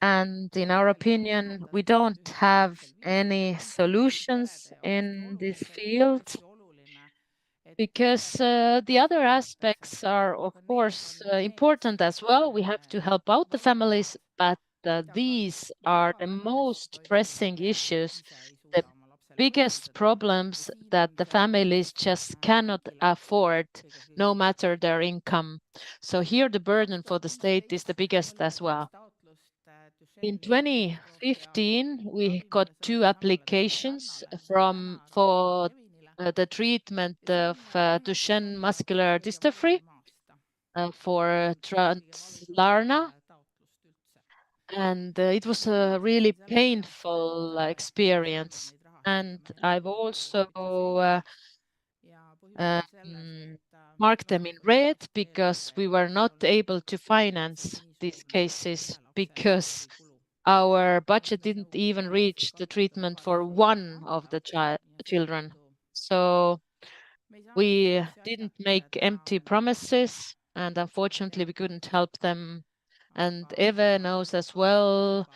And in our opinion, we don't have any solutions in this field, because the other aspects are, of course, important as well. We have to help out the families, but these are the most pressing issues, the biggest problems that the families just cannot afford, no matter their income. So here the burden for the state is the biggest as well. In 2015, we got 2 applications for the treatment of Duchenne muscular dystrophy for Translarna. And it was a really painful experience. And I've also marked them in red, because we were not able to finance these cases, because our budget didn't even reach the treatment for one of the children. So we didn't make empty promises, and unfortunately we couldn't help them. And Eve knows as well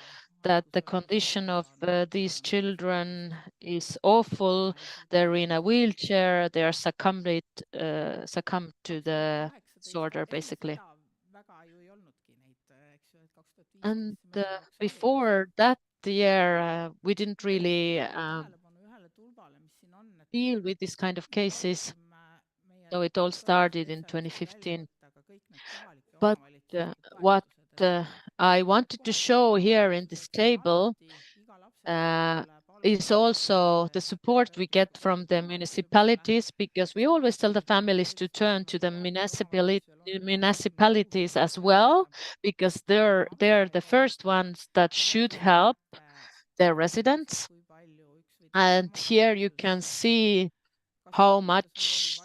that the condition of these children is awful. They're in a wheelchair, they are succumbed to the disorder, basically. And before that year, we didn't really deal with this kind of cases. So it all started in 2015. But what I wanted to show here in this table is also the support we get from the municipalities, because we always tell the families to turn to the municipalities as well, because they're the first ones that should help their residents. And here you can see how much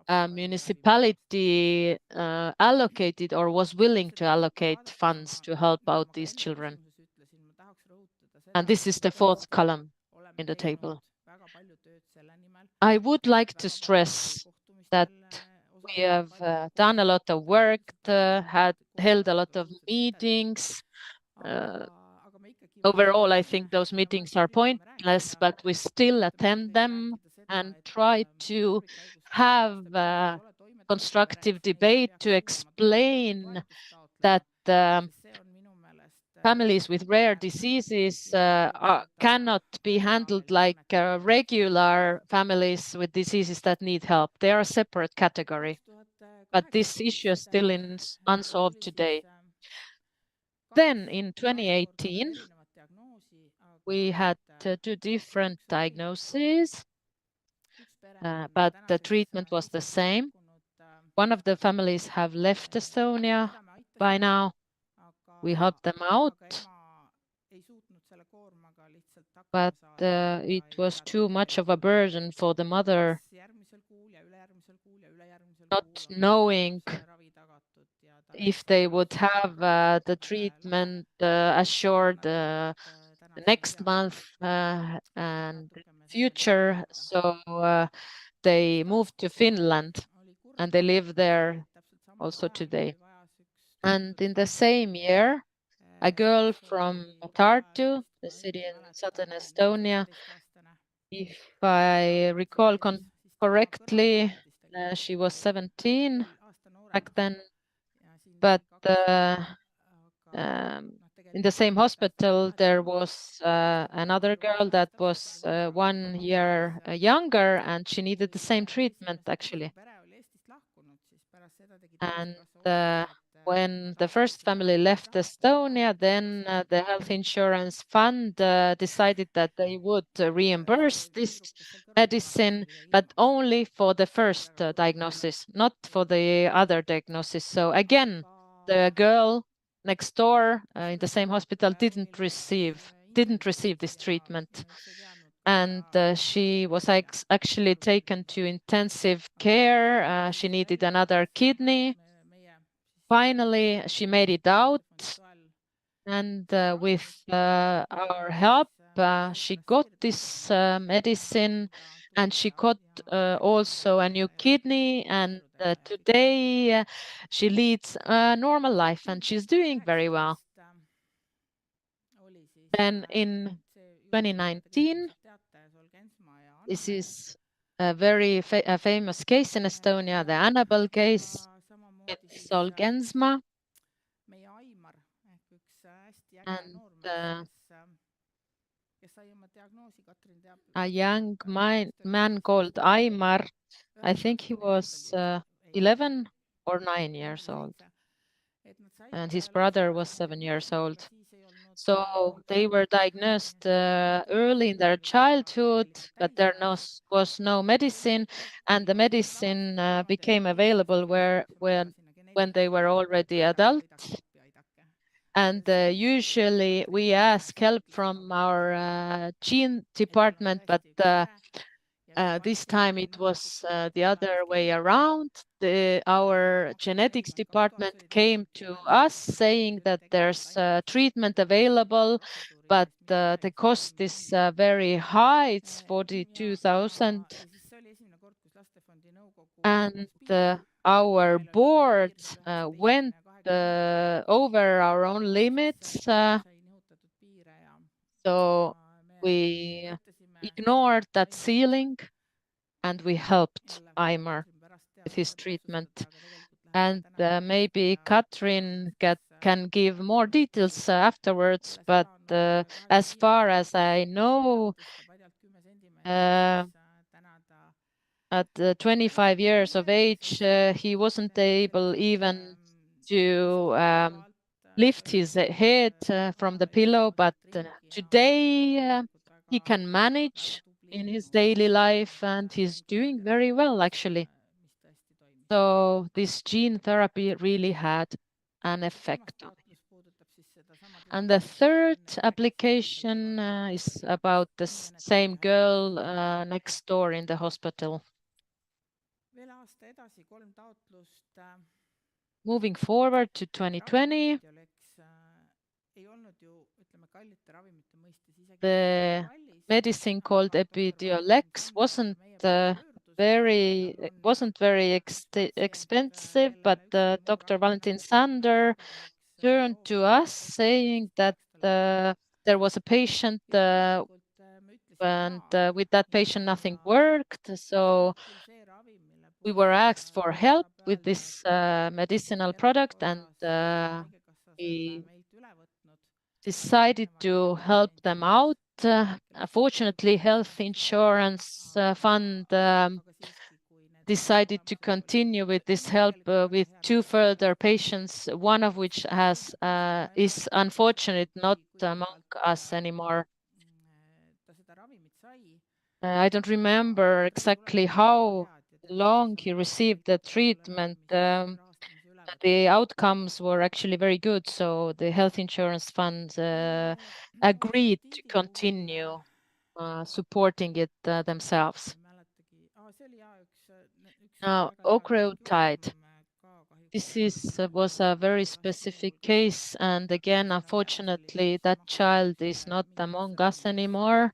municipality allocated or was willing to allocate funds to help out these children. And this is the fourth column in the table. I would like to stress that we have done a lot of work, held a lot of meetings. Overall, I think those meetings are pointless, but we still attend them and try to have a constructive debate to explain that families with rare diseases cannot be handled like regular families with diseases that need help. They are a separate category, but this issue is still unsolved today. Then in 2018, we had 2 different diagnoses, but the treatment was the same. One of the families have left Estonia by now. We helped them out, but it was too much of a burden for the mother, not knowing if they would have the treatment assured next month and future. So they moved to Finland and they live there also today. And in the same year, a girl from Tartu, the city in southern Estonia, if I recall correctly, she was 17 back then, but in the same hospital, there was another girl that was 1 year younger, and she needed the same treatment, actually. And when the first family left Estonia, then the health insurance fund decided that they would reimburse this medicine, but only for the first diagnosis, not for the other diagnosis. So again, the girl next door in the same hospital didn't receive this treatment. And she was actually taken to intensive care. She needed another kidney. Finally, she made it out. And with our help, she got this medicine, and she got also a new kidney. And today she leads a normal life and she's doing very well. Then in 2019, this is a very famous case in Estonia, the Annabel case with Zolgensma. And a young man called Aimar, I think he was 11 or 9 years old, and his brother was 7 years old. So they were diagnosed early in their childhood, but there was no medicine, and the medicine became available when they were already adults. And usually we ask help from our gene department, but this time it was the other way around. Our genetics department came to us saying that there's treatment available, but the cost is very high. It's 42,000. And our board went over our own limits. So we ignored that ceiling and we helped Aimar with his treatment. And maybe Katrin can give more details afterwards, but as far as I know, at 25 years of age, he wasn't able even to lift his head from the pillow, but today he can manage in his daily life and he's doing very well, actually. So this gene therapy really had an effect on him. And the third application is about the same girl next door in the hospital. Moving forward to 2020, the medicine called Epidiolex wasn't very expensive, but Dr. Valentin Sander turned to us saying that there was a patient and with that patient nothing worked. So we were asked for help with this medicinal product, and we decided to help them out. Fortunately, health insurance fund decided to continue with this help with 2 further patients, one of which is unfortunate not among us anymore. I don't remember exactly how long he received the treatment. The outcomes were actually very good, so the health insurance funds agreed to continue supporting it themselves. Now, octreotide. This was a very specific case, and again, unfortunately, that child is not among us anymore.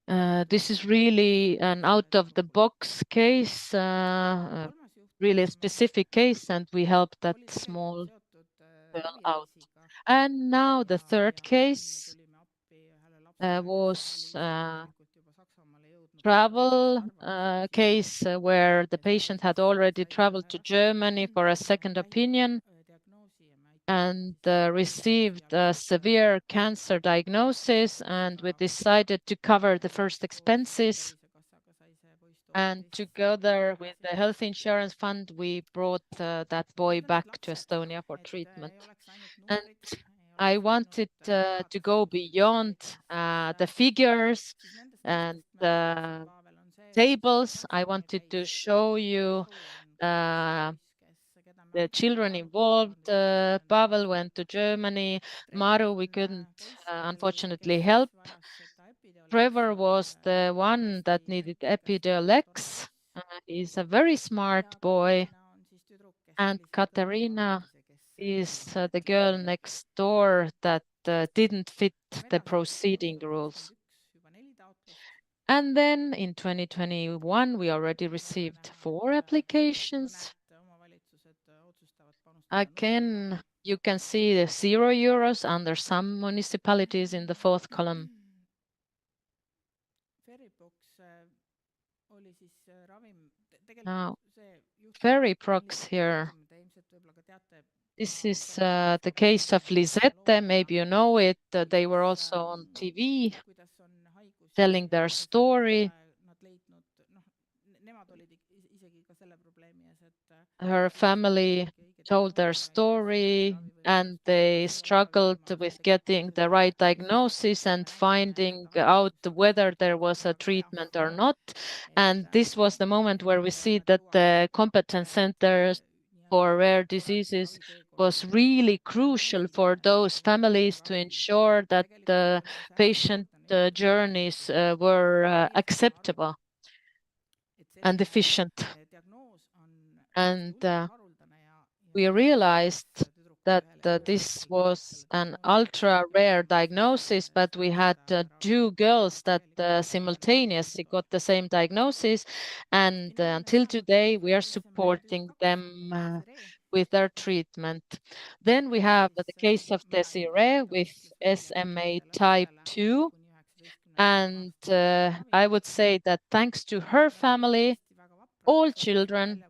This is really an out-of-the-box case, really a specific case, and we helped that small girl out. And now the third case was travel case where the patient had already traveled to Germany for a second opinion and received a severe cancer diagnosis, and we decided to cover the first expenses. And together with the health insurance fund, we brought that boy back to Estonia for treatment. And I wanted to go beyond the figures and the tables. I wanted to show you the children involved. Pavel went to Germany. Maru, we couldn't unfortunately help. Trevor was the one that needed Epidiolex. He's a very smart boy. And Katerina is the girl next door that didn't fit the proceeding rules. And then in 2021, we already received 4 applications. Again, you can see the €0 under some municipalities in the 4th column. Now, Feriprox here. This is the case of Lisette. Maybe you know it. They were also on TV telling their story. Her family told their story, and they struggled with getting the right diagnosis and finding out whether there was a treatment or not. And this was the moment where we see that the competence centers for rare diseases was really crucial for those families to ensure that the patient journeys were acceptable and efficient. And we realized that this was an ultra-rare diagnosis, but we had 2 girls that simultaneously got the same diagnosis, and until today we are supporting them with their treatment. Then we have the case of Desiree with SMA type 2, and I would say that thanks to her family, all children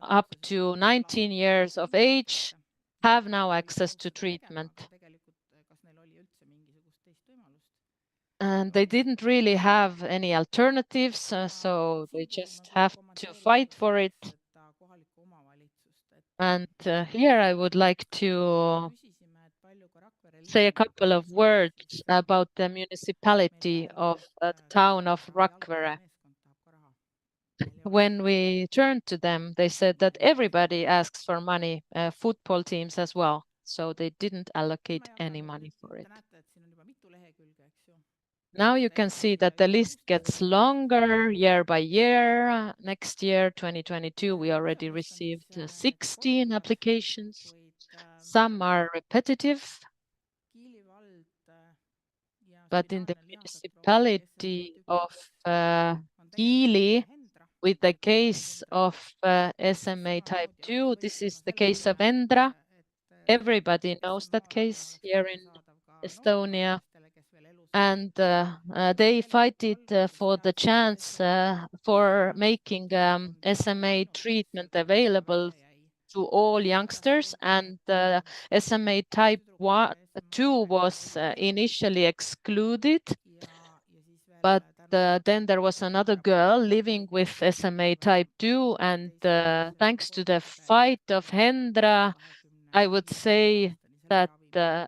up to 19 years of age have now access to treatment. And they didn't really have any alternatives, so they just have to fight for it. And here I would like to say a couple of words about the municipality of the town of Rakvere. When we turned to them, they said that everybody asks for money, football teams as well. So they didn't allocate any money for it. Now you can see that the list gets longer year by year. Next year, 2022, we already received 16 applications. Some are repetitive, but in the municipality of Kiili, with the case of SMA type 2, this is the case of Endra. Everybody knows that case here in Estonia. And they fight it for the chance for making SMA treatment available to all youngsters. And SMA type 2 was initially excluded. But then there was another girl living with SMA type 2. And thanks to the fight of Hendra, I would say that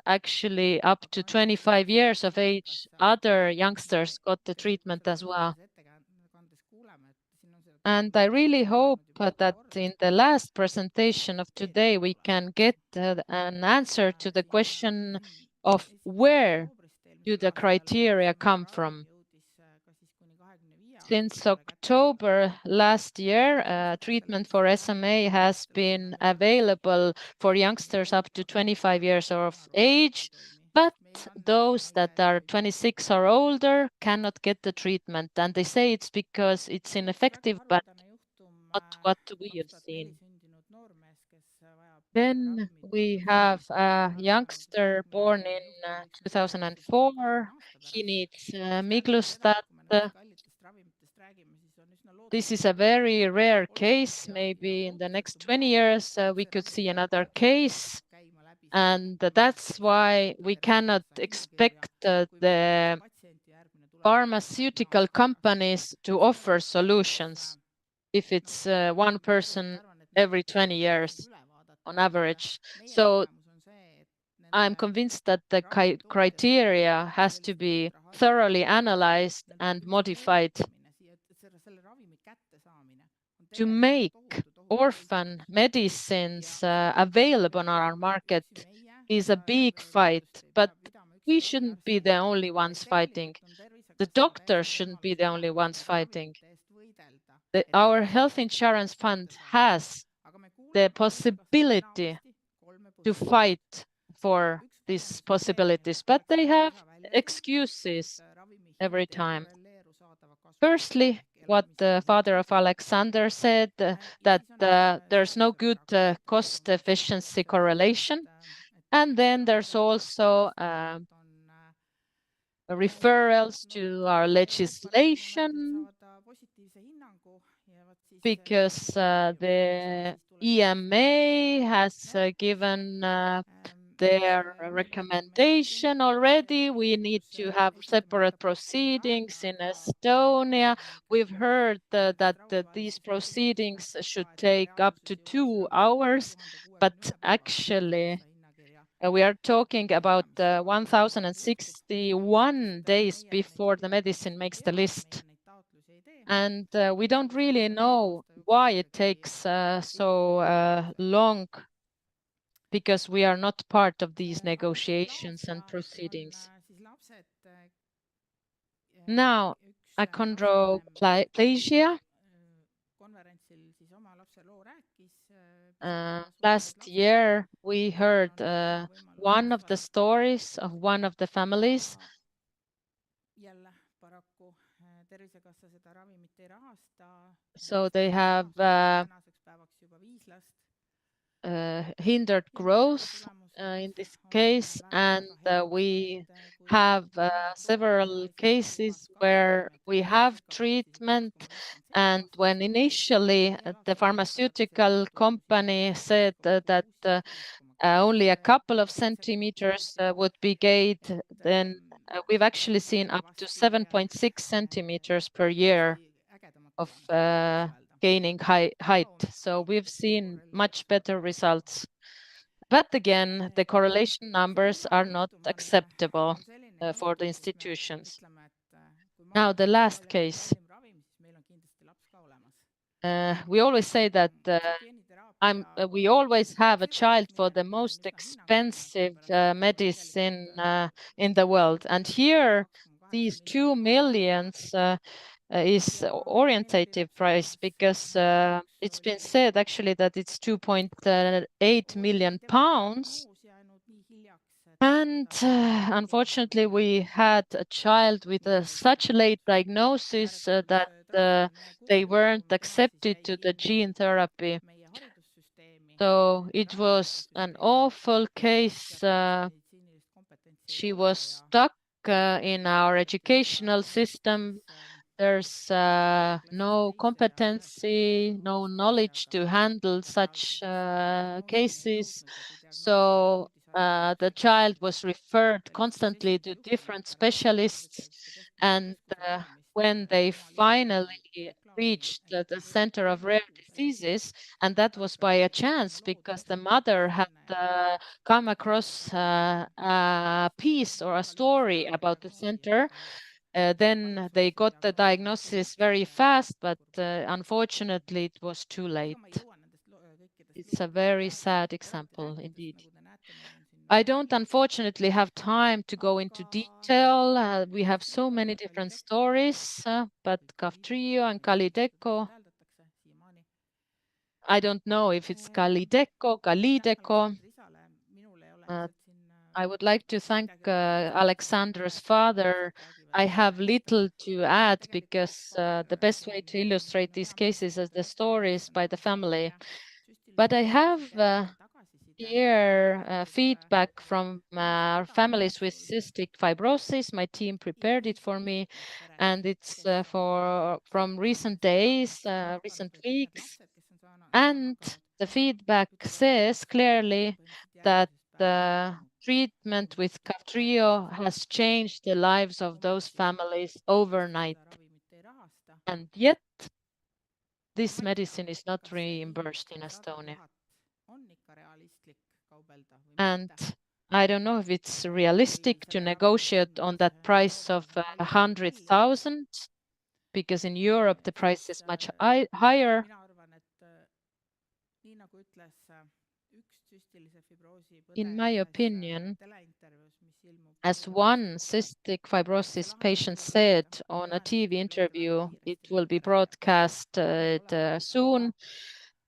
actually up to 25 years of age, other youngsters got the treatment as well. And I really hope that in the last presentation of today, we can get an answer to the question of where do the criteria come from. Since October last year, treatment for SMA has been available for youngsters up to 25 years of age, but those that are 26 or older cannot get the treatment. And they say it's because it's ineffective, but not what we have seen. Then we have a youngster born in 2004. He needs Miglustat. This is a very rare case. Maybe in the next 20 years, we could see another case. And that's why we cannot expect the pharmaceutical companies to offer solutions if it's one person every 20 years on average. So I'm convinced that the criteria has to be thoroughly analyzed and modified. To make orphan medicines available on our market is a big fight, but we shouldn't be the only ones fighting. The doctors shouldn't be the only ones fighting. Our health insurance fund has the possibility to fight for these possibilities, but they have excuses every time. Firstly, what the father of Alexander said, that there's no good cost efficiency correlation. And then there's also referrals to our legislation, because the EMA has given their recommendation already. We need to have separate proceedings in Estonia. We've heard that these proceedings should take up to 2 hours, but actually we are talking about 1,061 days before the medicine makes the list. And we don't really know why it takes so long, because we are not part of these negotiations and proceedings. Now, achondroplasia. Last year, we heard one of the stories of one of the families. So they have hindered growth in this case, and we have several cases where we have treatment. And when initially the pharmaceutical company said that only a couple of centimeters would be gained, then we've actually seen up to 7.6 centimeters per year of gaining height. So we've seen much better results. But again, the correlation numbers are not acceptable for the institutions. Now, the last case. We always say that we always have a child for the most expensive medicine in the world. And here, these 2 million is orientative price because it's been said actually that it's 2.8 million pounds. And unfortunately, we had a child with such a late diagnosis that they weren't accepted to the gene therapy. So it was an awful case. She was stuck in our educational system. There's no competency, no knowledge to handle such cases. So the child was referred constantly to different specialists. And when they finally reached the Center of Rare Diseases, and that was by a chance because the mother had come across a piece or a story about the center. Then they got the diagnosis very fast, but unfortunately it was too late. It's a very sad example indeed. I don't unfortunately have time to go into detail. We have so many different stories, but Kaftrio and Kalideco, I don't know if it's Kalideco. I would like to thank Alexandra's father. I have little to add because the best way to illustrate these cases is the stories by the family. But I have here feedback from families with cystic fibrosis. My team prepared it for me, and it's from recent days, recent weeks. And the feedback says clearly that the treatment with Kaftrio has changed the lives of those families overnight. And yet, this medicine is not reimbursed in Estonia. And I don't know if it's realistic to negotiate on that price of 100,000, because in Europe the price is much higher. In my opinion, as one cystic fibrosis patient said on a TV interview, it will be broadcast soon.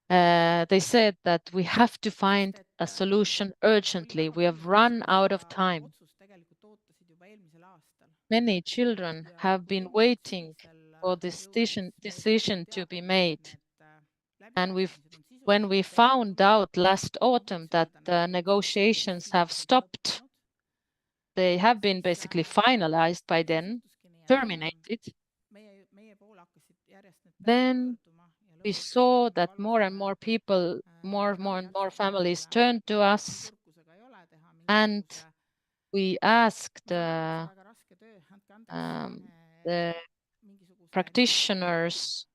They said that we have to find a solution urgently. We have run out of time. Many children have been waiting for this decision to be made. And when we found out last autumn that the negotiations have stopped, they have been basically finalized by then, terminated, then we saw that more and more people, more and more families turned to us, and we asked the practitioners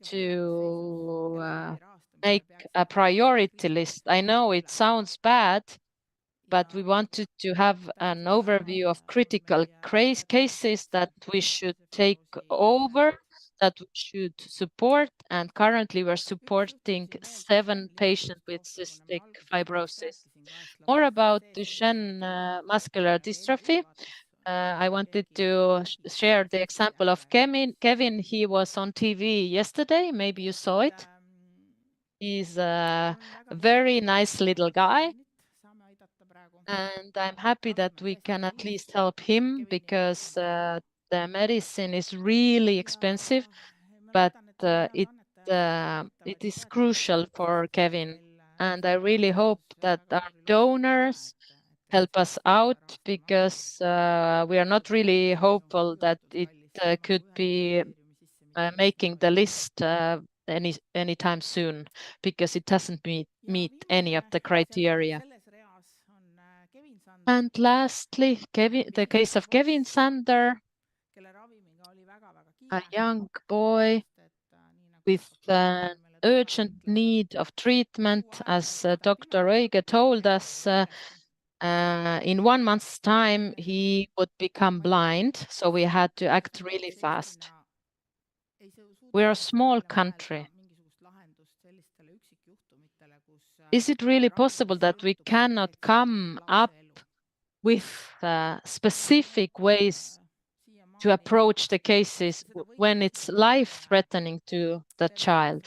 to make a priority list. I know it sounds bad, but we wanted to have an overview of critical cases that we should take over, that we should support, and currently we're supporting 7 patients with cystic fibrosis. More about Duchenne muscular dystrophy. I wanted to share the example of Kevin. Kevin, he was on TV yesterday. Maybe you saw it. He's a very nice little guy. And I'm happy that we can at least help him because the medicine is really expensive, but it is crucial for Kevin. And I really hope that our donors help us out because we are not really hopeful that it could be making the list anytime soon because it doesn't meet any of the criteria. And lastly, the case of Kevin Sander, a young boy with an urgent need of treatment, as Dr. Oige told us. In 1 month's time, he would become blind, so we had to act really fast. We're a small country. Is it really possible that we cannot come up with specific ways to approach the cases when it's life-threatening to the child.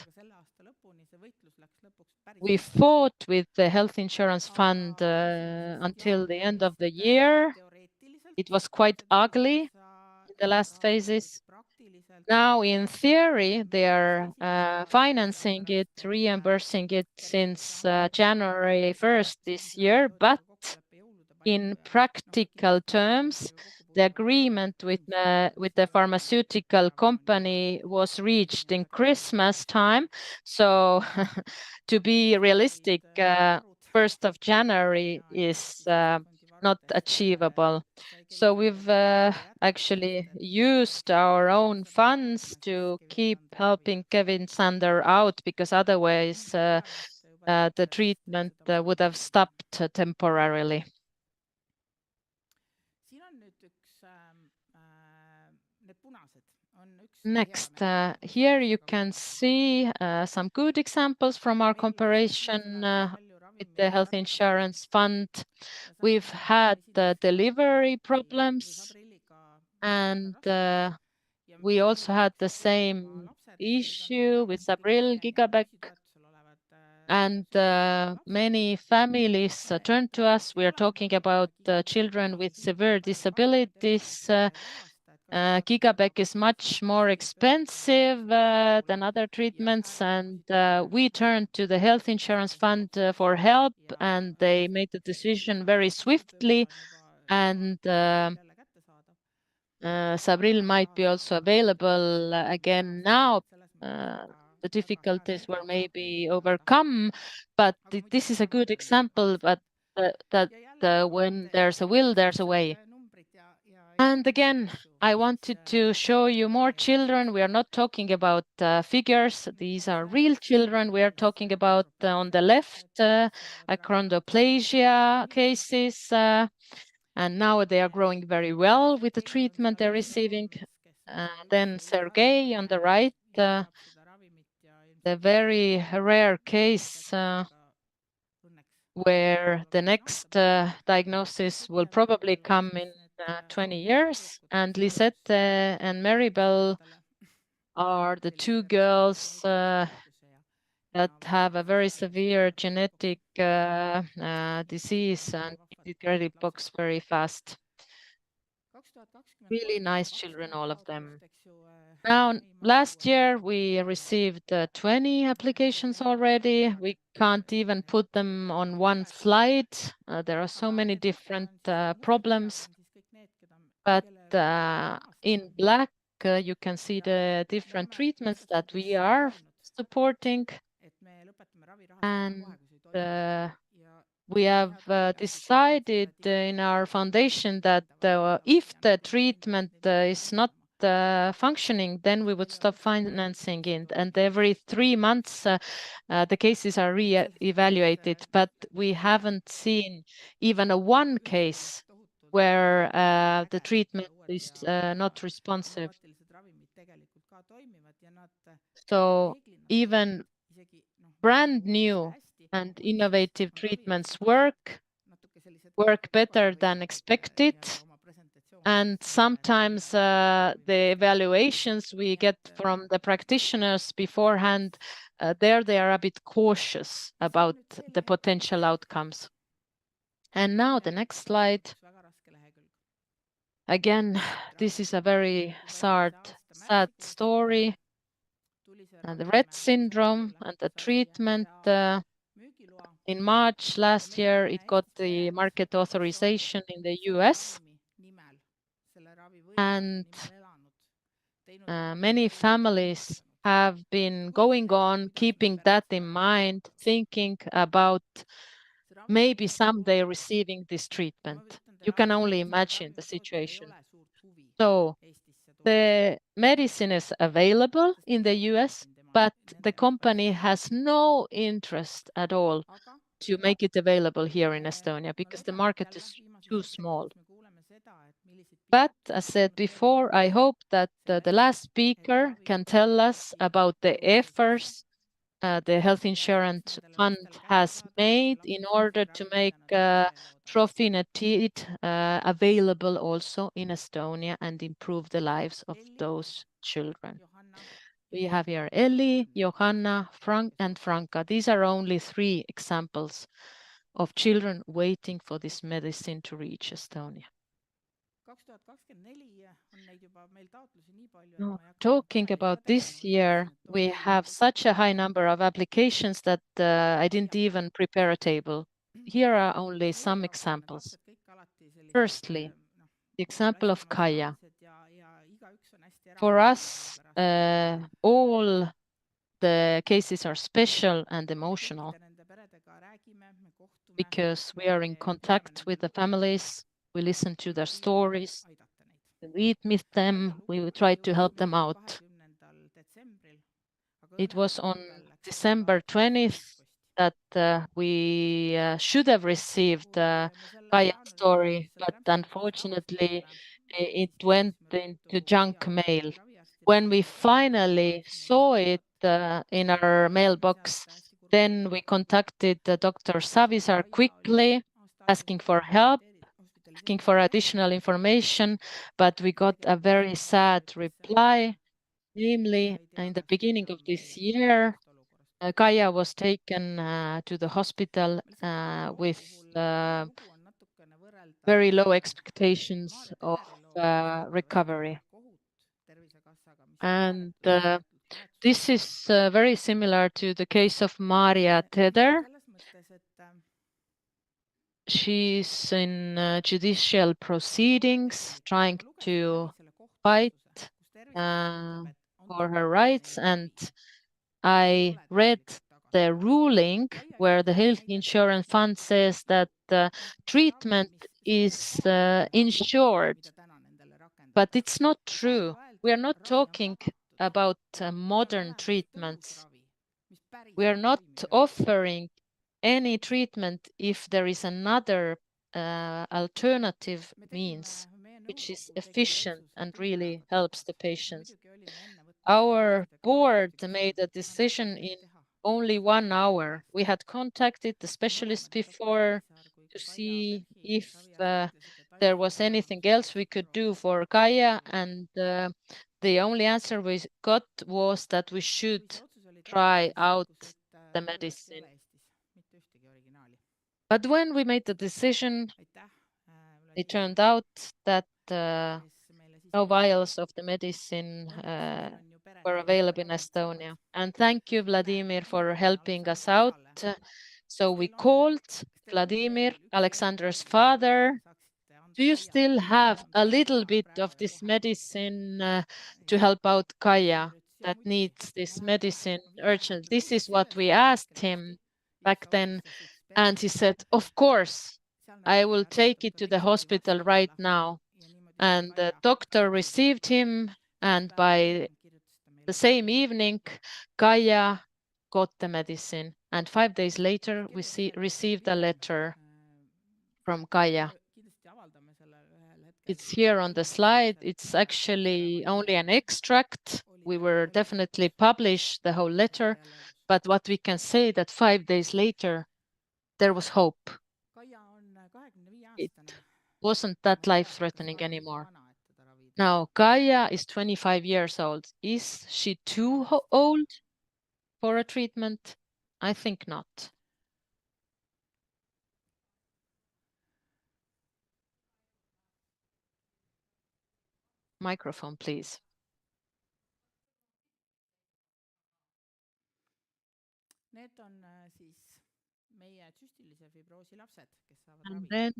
We fought with the health insurance fund until the end of the year. It was quite ugly in the last phases. Now, in theory, they are financing it, reimbursing it since January 1st this year, but in practical terms, the agreement with the pharmaceutical company was reached in Christmas time. So to be realistic, 1st of January is not achievable. So we've actually used our own funds to keep helping Kevin Sander out, because otherwise the treatment would have stopped temporarily. Next, here you can see some good examples from our cooperation with the health insurance fund. We've had delivery problems, and we also had the same issue with Sabril Gigabec, and many families turned to us. We are talking about children with severe disabilities. Gigabec is much more expensive than other treatments, and we turned to the health insurance fund for help, and they made the decision very swiftly, and Sabril might be also available again now. The difficulties were maybe overcome, but this is a good example that when there's a will, there's a way. And again, I wanted to show you more children. We are not talking about figures. These are real children. We are talking about on the left achondroplasia cases, and now they are growing very well with the treatment they're receiving. Then Sergei on the right, the very rare case where the next diagnosis will probably come in 20 years, and Lisette and Maribel are the two girls that have a very severe genetic disease and it credit box very fast. Really nice children, all of them. Now, last year we received 20 applications already. We can't even put them on one slide. There are so many different problems. But in black, you can see the different treatments that we are supporting. And we have decided in our foundation that if the treatment is not functioning, then we would stop financing it. And every 3 months, the cases are re-evaluated. But we haven't seen even one case where the treatment is not responsive. So even brand new and innovative treatments work better than expected. And sometimes the evaluations we get from the practitioners beforehand, there they are a bit cautious about the potential outcomes. And now the next slide. Again, this is a very sad story. And the Rett syndrome and the treatment. In March last year, it got the market authorization in the US. And many families have been going on, keeping that in mind, thinking about maybe someday receiving this treatment. You can only imagine the situation. So the medicine is available in the US, but the company has no interest at all to make it available here in Estonia because the market is too small. But as said before, I hope that the last speaker can tell us about the efforts the health insurance fund has made in order to make Profinet available also in Estonia and improve the lives of those children. We have here Elli, Johanna, Frank, and Franka. These are only 3 examples of children waiting for this medicine to reach Estonia. Talking about this year, we have such a high number of applications that I didn't even prepare a table. Here are only some examples. Firstly, the example of Kaia. For us, all the cases are special and emotional because we are in contact with the families, we listen to their stories, we meet them, we try to help them out. It was on December 20th that we should have received Kaia's story, but unfortunately it went into junk mail. When we finally saw it in our mailbox, then we contacted Dr. Savisaar quickly, asking for help, asking for additional information, but we got a very sad reply. Namely, in the beginning of this year, Kaia was taken to the hospital with very low expectations of recovery. And this is very similar to the case of Maria Teder. She's in judicial proceedings trying to fight for her rights, and I read the ruling where the health insurance fund says that treatment is insured, but it's not true. We are not talking about modern treatments. We are not offering any treatment if there is another alternative means which is efficient and really helps the patients. Our board made a decision in only 1 hour. We had contacted the specialist before to see if there was anything else we could do for Kaia, and the only answer we got was that we should try out the medicine. But when we made the decision, it turned out that no vials of the medicine were available in Estonia. And thank you, Vladimir, for helping us out. So we called Vladimir, Alexandra's father. Do you still have a little bit of this medicine to help out Kaia that needs this medicine urgently? This is what we asked him back then. And he said, of course, I will take it to the hospital right now. And the doctor received him, and by the same evening, Kaia got the medicine. And 5 days later, we received a letter from Kaia. It's here on the slide. It's actually only an extract. We will definitely publish the whole letter. But what we can say that 5 days later, there was hope. It wasn't that life-threatening anymore. Now, Kaia is 25 years old. Is she too old for a treatment? I think not. Microphone, please. And then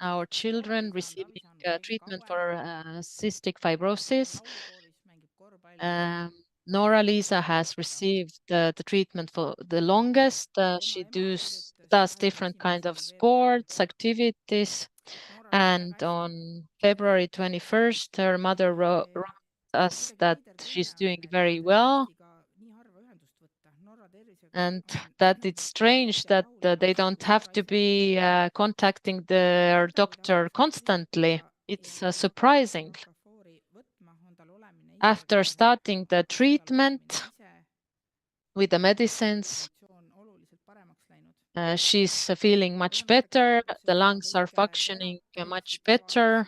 our children receiving treatment for cystic fibrosis. Nora-Liisa has received the treatment for the longest. She does different kinds of sports, activities. And on February 21st, her mother wrote us that she's doing very well. And that it's strange that they don't have to be contacting their doctor constantly. It's surprising. After starting the treatment, with the medicines. She's feeling much better. The lungs are functioning much better.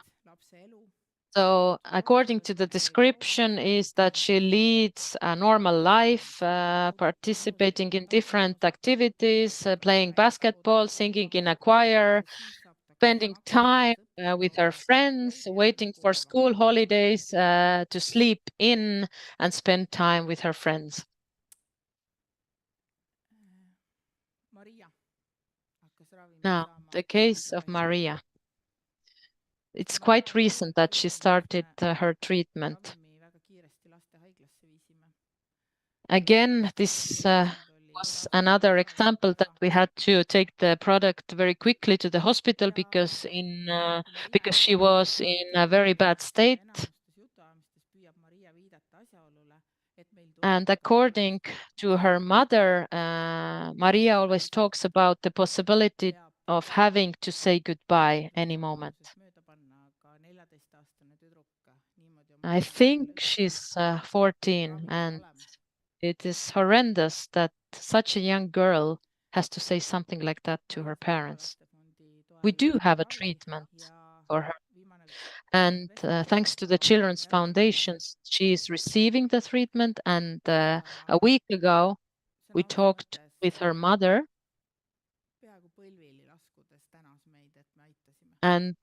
So according to the description is that she leads a normal life, participating in different activities, playing basketball, singing in a choir, spending time with her friends, waiting for school holidays to sleep in and spend time with her friends. Now, the case of Maria. It's quite recent that she started her treatment. Again, this was another example that we had to take the product very quickly to the hospital because she was in a very bad state. And according to her mother, Maria always talks about the possibility of having to say goodbye any moment. I think she's 14, and it is horrendous that such a young girl has to say something like that to her parents. We do have a treatment for her. And thanks to the Children's Foundations, she is receiving the treatment. And a week ago, we talked with her mother. And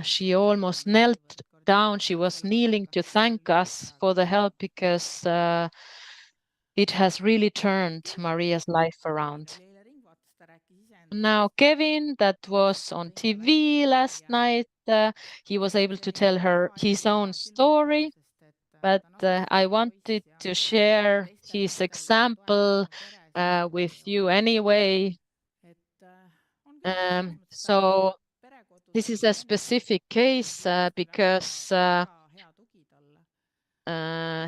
she almost knelt down. She was kneeling to thank us for the help because it has really turned Maria's life around. Now, Kevin, that was on TV last night, he was able to tell her his own story, but I wanted to share his example with you anyway. So this is a specific case because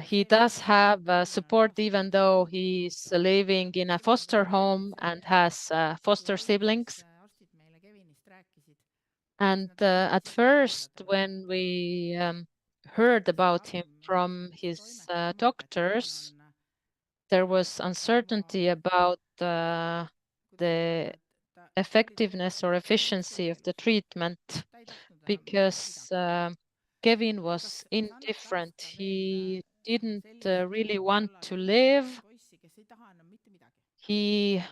he does have support even though he's living in a foster home and has foster siblings. And at first, when we heard about him from his doctors, there was uncertainty about the effectiveness or efficiency of the treatment because Kevin was indifferent. He didn't really want to live. He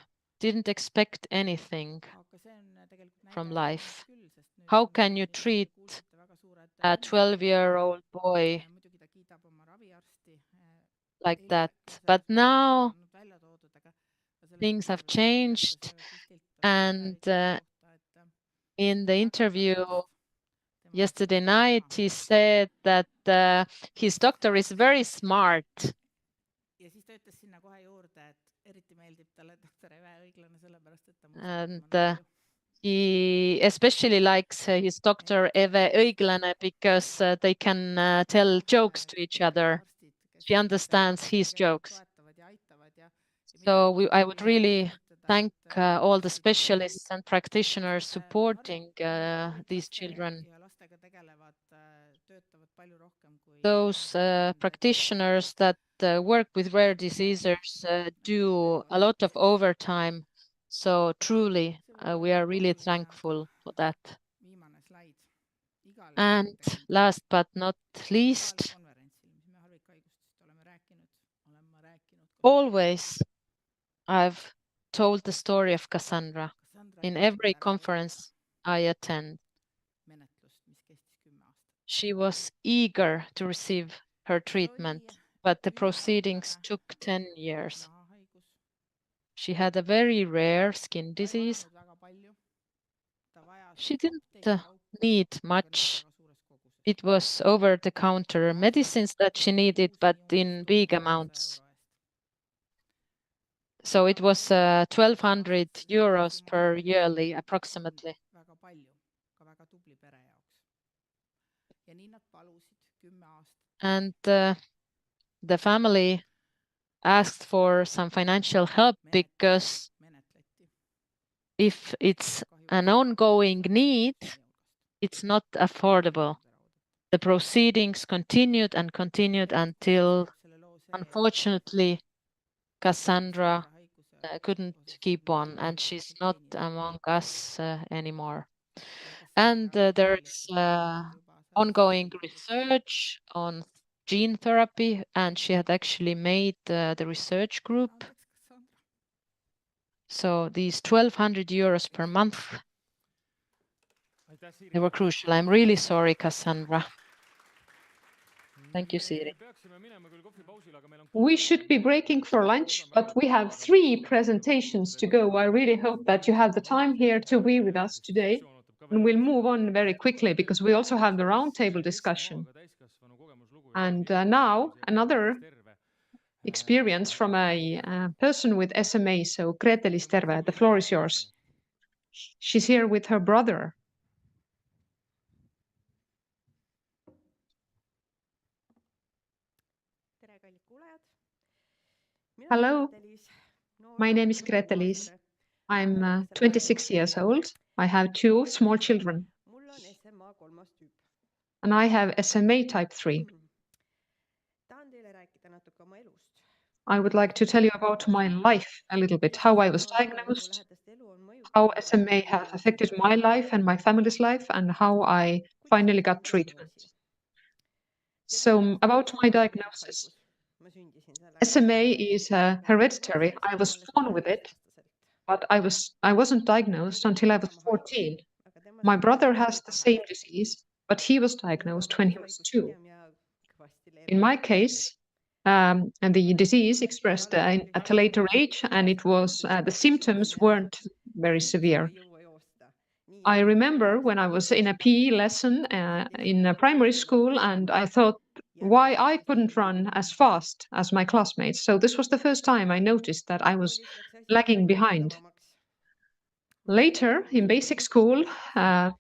didn't expect anything from life. How can you treat a 12-year-old boy like that? But now things have changed. And in the interview yesterday night, he said that his doctor is very smart. And he especially likes his doctor Eve Õiglane because they can tell jokes to each other. She understands his jokes. So I would really thank all the specialists and practitioners supporting these children. Those practitioners that work with rare diseases do a lot of overtime. So truly, we are really thankful for that. And last but not least, always I've told the story of Cassandra in every conference I attend. She was eager to receive her treatment, but the proceedings took 10 years. She had a very rare skin disease. She didn't need much. It was over-the-counter medicines that she needed, but in big amounts. So it was 1,200 euros per yearly, approximately. And the family asked for some financial help because if it's an ongoing need, it's not affordable. The proceedings continued and continued until, unfortunately, Cassandra couldn't keep on, and she's not among us anymore. And there is ongoing research on gene therapy, and she had actually made the research group. So these 1,200 euros per month, they were crucial. I'm really sorry, Cassandra. Thank you, Siiri. We should be breaking for lunch, but we have 3 presentations to go. I really hope that you have the time here to be with us today. And we'll move on very quickly because we also have the roundtable discussion. And now another experience from a person with SMA. So Gretelis, terve, the floor is yours. She's here with her brother. Hello, my name is Gretelis. I'm 26 years old. I have 2 small children. And I have SMA type 3. I would like to tell you about my life a little bit, how I was diagnosed, how SMA has affected my life and my family's life, and how I finally got treatment. So about my diagnosis. SMA is hereditary. I was born with it, but I wasn't diagnosed until I was 14. My brother has the same disease, but he was diagnosed when he was 2. In my case, and the disease expressed at a later age, and it was the symptoms weren't very severe. I remember when I was in a PE lesson in a primary school, and I thought why I couldn't run as fast as my classmates. So this was the first time I noticed that I was lagging behind. Later in basic school, I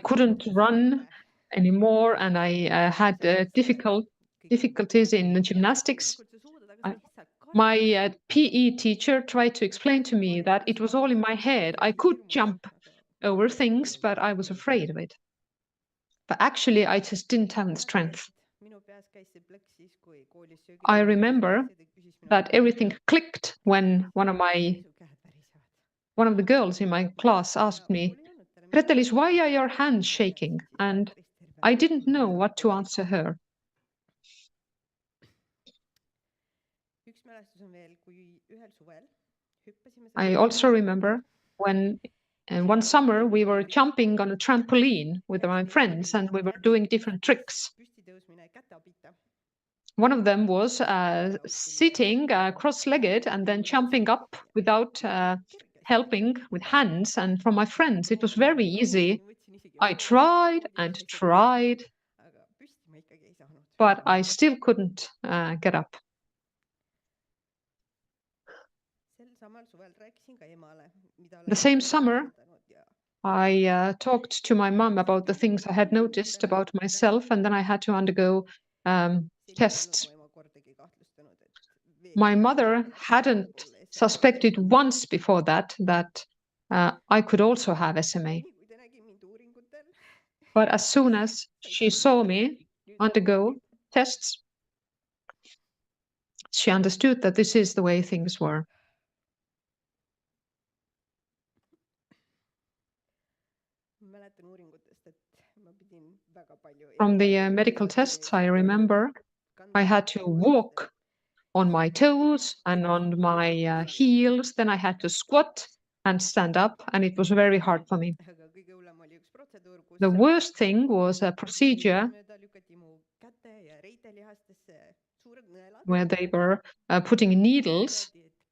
couldn't run anymore, and I had difficulties in gymnastics. My PE teacher tried to explain to me that it was all in my head. I could jump over things, but I was afraid of it. But actually, I just didn't have the strength. I remember that everything clicked when one of the girls in my class asked me, Gretelis, why are your hands shaking? And I didn't know what to answer her. I also remember when one summer we were jumping on a trampoline with my friends and we were doing different tricks. One of them was sitting cross-legged and then jumping up without helping with hands. And for my friends, it was very easy. I tried and tried, but I still couldn't get up. The same summer, I talked to my mum about the things I had noticed about myself, and then I had to undergo tests. My mother hadn't suspected once before that I could also have SMA. But as soon as she saw me undergo tests, she understood that this is the way things were. From the medical tests, I remember I had to walk on my toes and on my heels. Then I had to squat and stand up, and it was very hard for me. The worst thing was a procedure where they were putting needles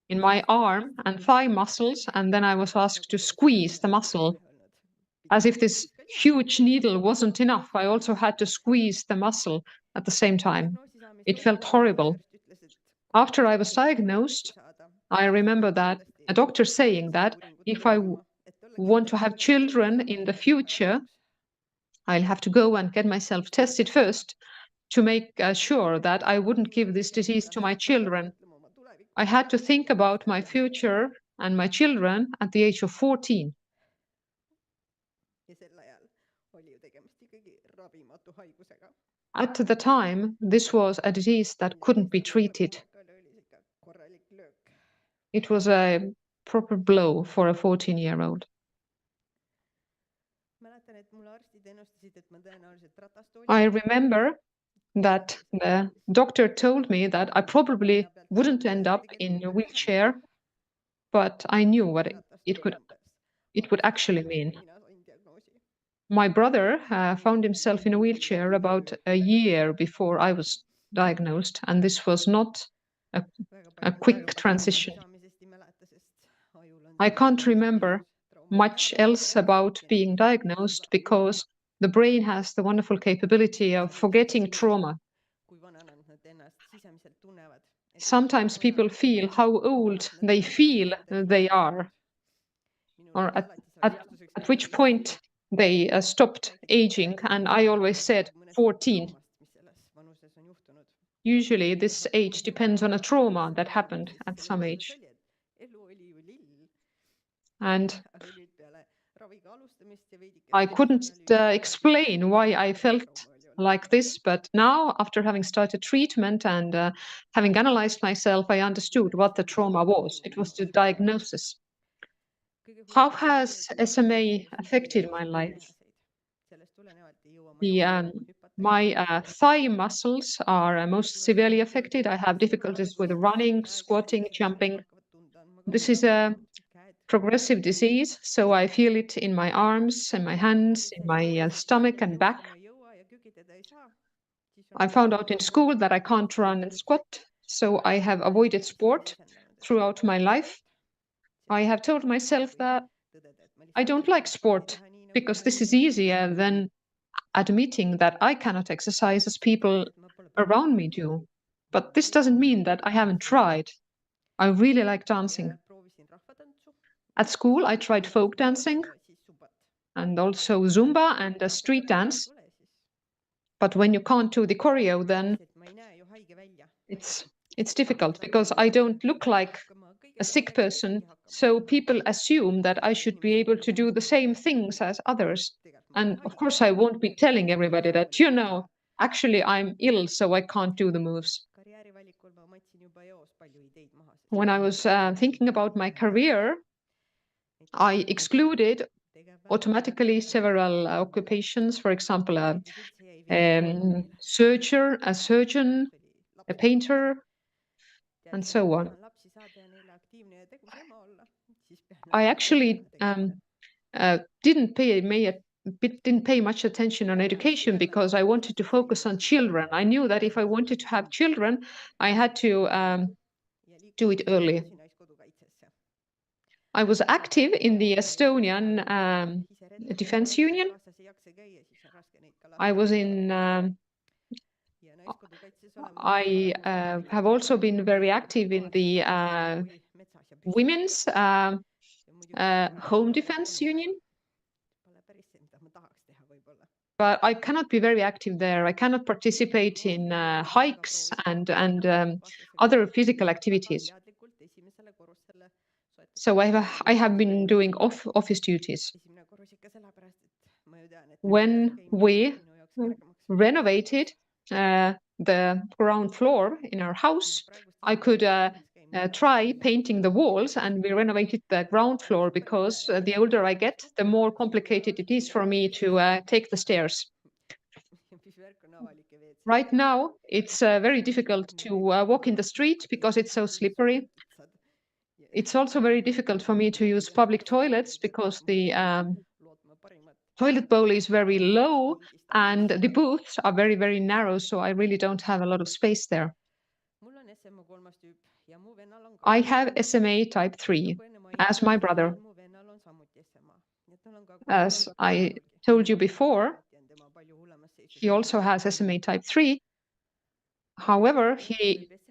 in my arm and thigh muscles, and then I was asked to squeeze the muscle. As if this huge needle wasn't enough, I also had to squeeze the muscle at the same time. It felt horrible. After I was diagnosed, I remember that a doctor saying that if I want to have children in the future, I'll have to go and get myself tested first to make sure that I wouldn't give this disease to my children. I had to think about my future and my children at the age of 14. At the time, this was a disease that couldn't be treated. It was a proper blow for a 14-year-old. I remember that the doctor told me that I probably wouldn't end up in a wheelchair, but I knew what it would actually mean. My brother found himself in a wheelchair about a year before I was diagnosed, and this was not a quick transition. I can't remember much else about being diagnosed because the brain has the wonderful capability of forgetting trauma. Sometimes people feel how old they feel they are, or at which point they stopped aging, and I always said 14. Usually this age depends on a trauma that happened at some age. And I couldn't explain why I felt like this, but now, after having started treatment and having analyzed myself, I understood what the trauma was. It was the diagnosis. How has SMA affected my life? My thigh muscles are most severely affected. I have difficulties with running, squatting, jumping. This is a progressive disease, so I feel it in my arms, in my hands, in my stomach and back. I found out in school that I can't run and squat, so I have avoided sport throughout my life. I have told myself that I don't like sport because this is easier than admitting that I cannot exercise as people around me do. But this doesn't mean that I haven't tried. I really like dancing. At school, I tried folk dancing and also Zumba and street dance. But when you can't do the choreo, then it's difficult because I don't look like a sick person. So people assume that I should be able to do the same things as others. And of course, I won't be telling everybody that, actually I'm ill, so I can't do the moves. When I was thinking about my career, I excluded automatically several occupations, for example, a surgeon, a painter, and so on. I actually didn't pay much attention on education because I wanted to focus on children. I knew that if I wanted to have children, I had to do it early. I was active in the Estonian Defense Union. I was in. I have also been very active in the Women's Home Defense Union. But I cannot be very active there. I cannot participate in hikes and other physical activities. So I have been doing office duties. When we renovated the ground floor in our house, I could try painting the walls, and we renovated the ground floor because the older I get, the more complicated it is for me to take the stairs. Right now, it's very difficult to walk in the street because it's so slippery. It's also very difficult for me to use public toilets because the toilet bowl is very low and the booths are very, very narrow, so I really don't have a lot of space there. I have SMA type 3, as my brother. As I told you before, he also has SMA type 3. However,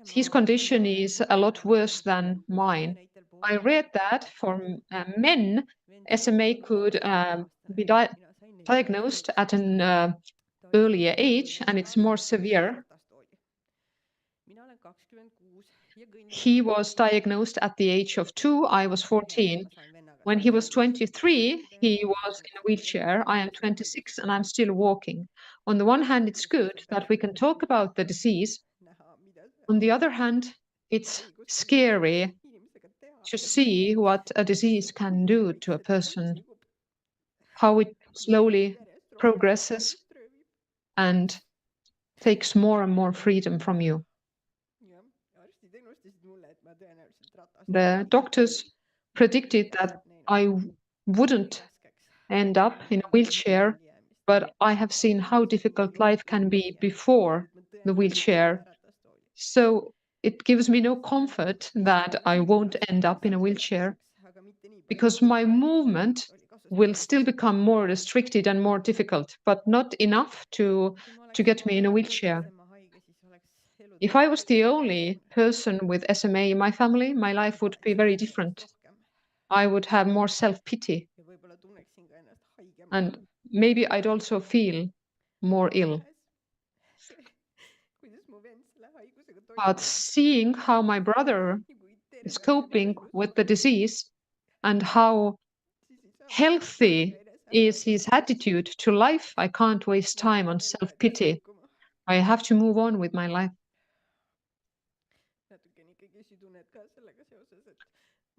his condition is a lot worse than mine. I read that for men, SMA could be diagnosed at an earlier age, and it's more severe. He was diagnosed at the age of 2. I was 14. When he was 23, he was in a wheelchair. I am 26 and I'm still walking. On the one hand, it's good that we can talk about the disease. On the other hand, it's scary to see what a disease can do to a person, how it slowly progresses and takes more and more freedom from you. The doctors predicted that I wouldn't end up in a wheelchair, but I have seen how difficult life can be before the wheelchair. So it gives me no comfort that I won't end up in a wheelchair, because my movement will still become more restricted and more difficult, but not enough to get me in a wheelchair. If I was the only person with SMA in my family, my life would be very different. I would have more self-pity. And maybe I'd also feel more ill. But seeing how my brother is coping with the disease and how healthy is his attitude to life, I can't waste time on self-pity. I have to move on with my life.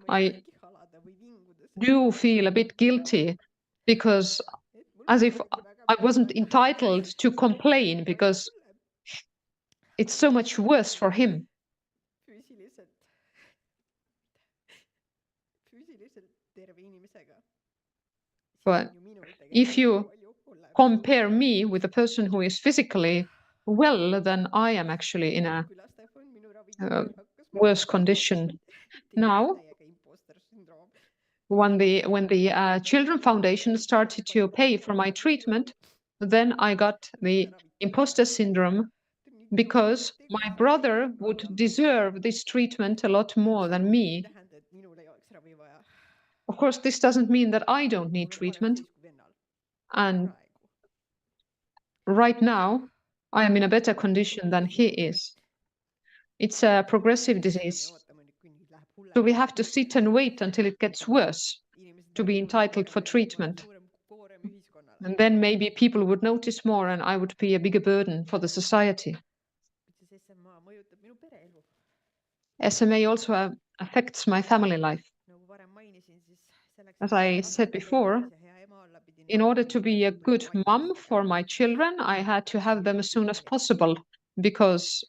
I do feel a bit guilty because as if I wasn't entitled to complain because it's so much worse for him. But if you compare me with a person who is physically well, then I am actually in a worse condition. Now, when the Children Foundation started to pay for my treatment, then I got the imposter syndrome because my brother would deserve this treatment a lot more than me. Of course, this doesn't mean that I don't need treatment. And right now, I am in a better condition than he is. It's a progressive disease. So we have to sit and wait until it gets worse to be entitled for treatment. And then maybe people would notice more and I would be a bigger burden for the society. SMA also affects my family life. As I said before, in order to be a good mom for my children, I had to have them as soon as possible because,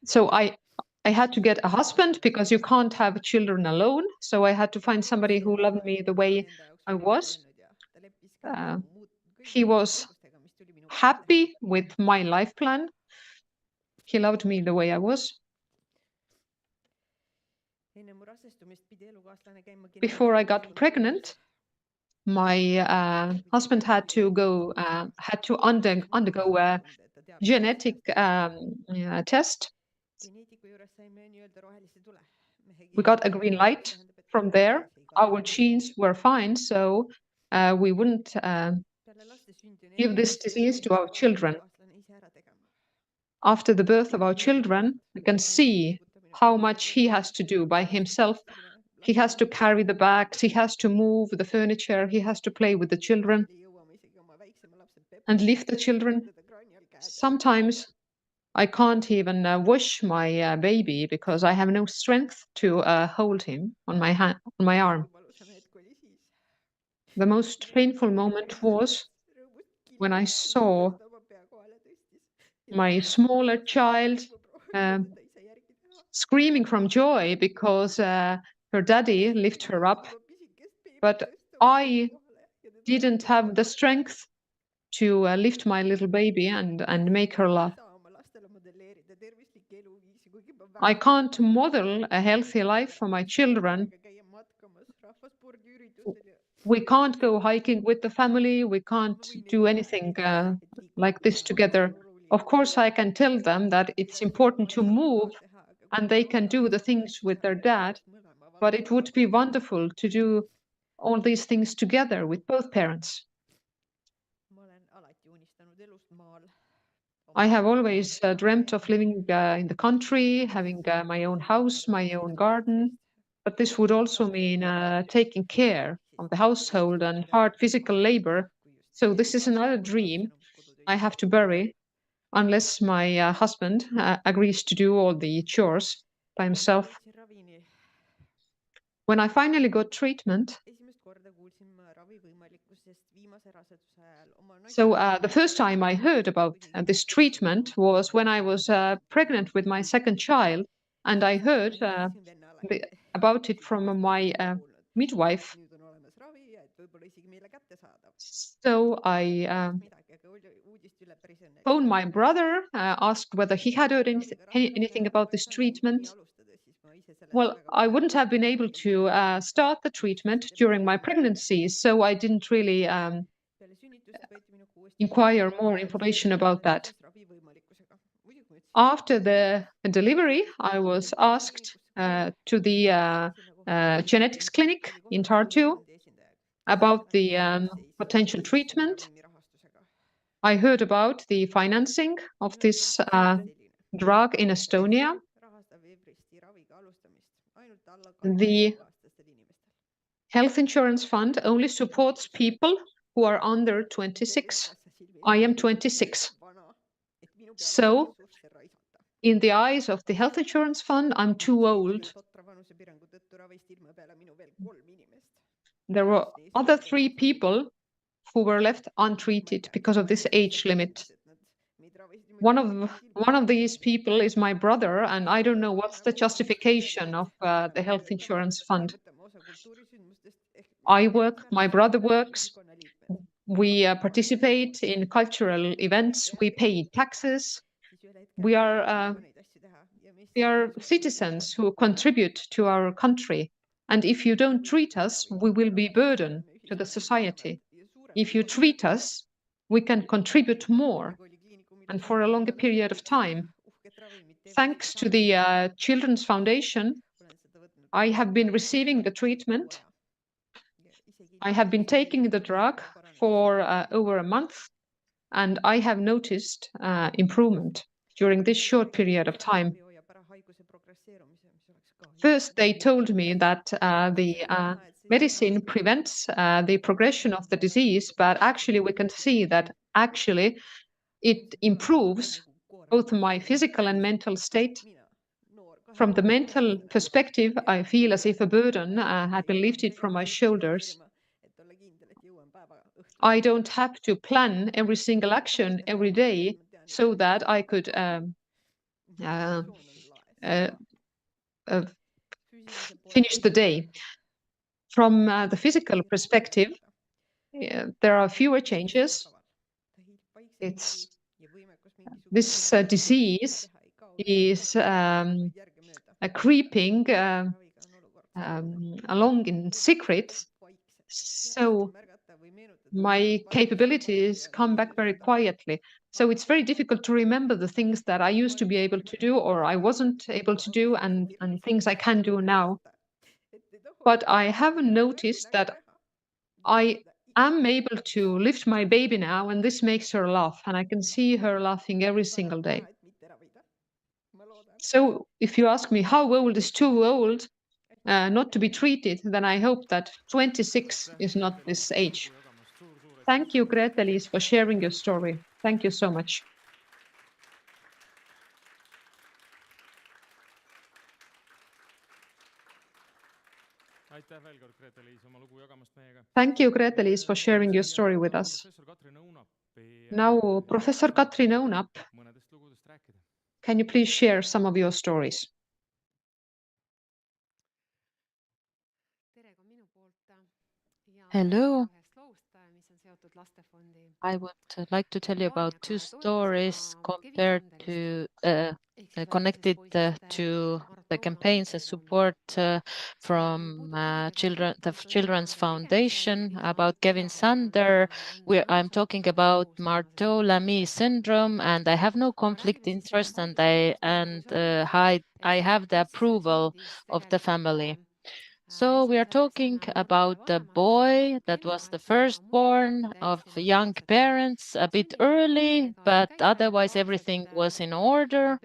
so I had to get a husband because you can't have children alone. So I had to find somebody who loved me the way I was. He was happy with my life plan. He loved me the way I was. Before I got pregnant, my husband had to undergo a genetic test. We got a green light from there. Our genes were fine, so we wouldn't give this disease to our children. After the birth of our children, we can see how much he has to do by himself. He has to carry the bags, he has to move the furniture, he has to play with the children and lift the children. Sometimes I can't even wash my baby because I have no strength to hold him on my hand, on my arm. The most painful moment was when I saw my smaller child screaming from joy because her daddy lifted her up, but I didn't have the strength to lift my little baby and make her laugh. I can't model a healthy life for my children. We can't go hiking with the family. We can't do anything like this together. Of course, I can tell them that it's important to move and they can do the things with their dad, but it would be wonderful to do all these things together with both parents. I have always dreamt of living in the country, having my own house, my own garden, but this would also mean taking care of the household and hard physical labor. So this is another dream I have to bury unless my husband agrees to do all the chores. by himself. When I finally got treatment, so the first time I heard about this treatment was when I was pregnant with my second child, and I heard about it from my midwife. So I phoned my brother, asked whether he had heard anything about this treatment. Well, I wouldn't have been able to start the treatment during my pregnancy, so I didn't really inquire more information about that. After the delivery, I was asked to the genetics clinic in Tartu about the potential treatment. I heard about the financing of this drug in Estonia. The health insurance fund only supports people who are under 26. I am 26. So in the eyes of the health insurance fund, I'm too old. There were other 3 people who were left untreated because of this age limit. One of these people is my brother, and I don't know what's the justification of the health insurance fund. I work, my brother works, we participate in cultural events, we pay taxes, we are citizens who contribute to our country. And if you don't treat us, we will be a burden to the society. If you treat us, we can contribute more and for a longer period of time. Thanks to the Children's Foundation, I have been receiving the treatment. I have been taking the drug for over a month, and I have noticed improvement during this short period of time. First, they told me that the medicine prevents the progression of the disease, but actually we can see that actually it improves both my physical and mental state. From the mental perspective, I feel as if a burden had been lifted from my shoulders. I don't have to plan every single action every day so that I could finish the day. From the physical perspective, there are fewer changes. This disease is creeping along in secret, so my capabilities come back very quietly. So it's very difficult to remember the things that I used to be able to do or I wasn't able to do and things I can do now. But I have noticed that I am able to lift my baby now, and this makes her laugh, and I can see her laughing every single day. So if you ask me how old is too old not to be treated, then I hope that 26 is not this age. Thank you, Grete-Liis, for sharing your story. Thank you so much. Thank you, Grete-Liis, for sharing your story with us. Now, Professor Katrin Õunap, can you please share some of your stories? Hello. I would like to tell you about 2 stories compared to connected to the campaigns and support from the Children's Foundation about Kevin Sander. I'm talking about Marteau-Lamy syndrome, and I have no conflict interest, and I have the approval of the family. So we are talking about the boy that was the firstborn of young parents, a bit early, but otherwise everything was in order.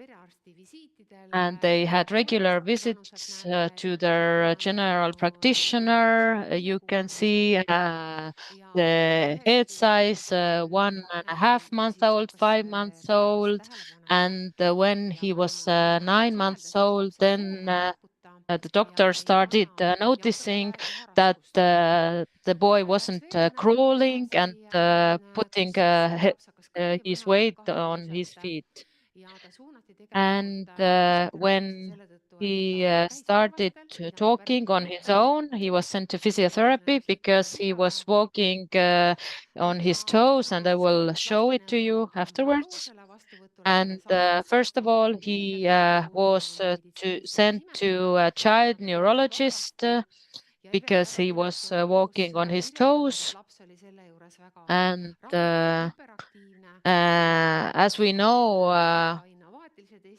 And they had regular visits to their general practitioner. You can see the head size, 1.5 months old, 5 months old. And when he was 9 months old, then the doctor started noticing that the boy wasn't crawling and putting his weight on his feet. And when he started talking on his own, he was sent to physiotherapy because he was walking on his toes, and I will show it to you afterwards. And first of all, he was sent to a child neurologist because he was walking on his toes. And as we know,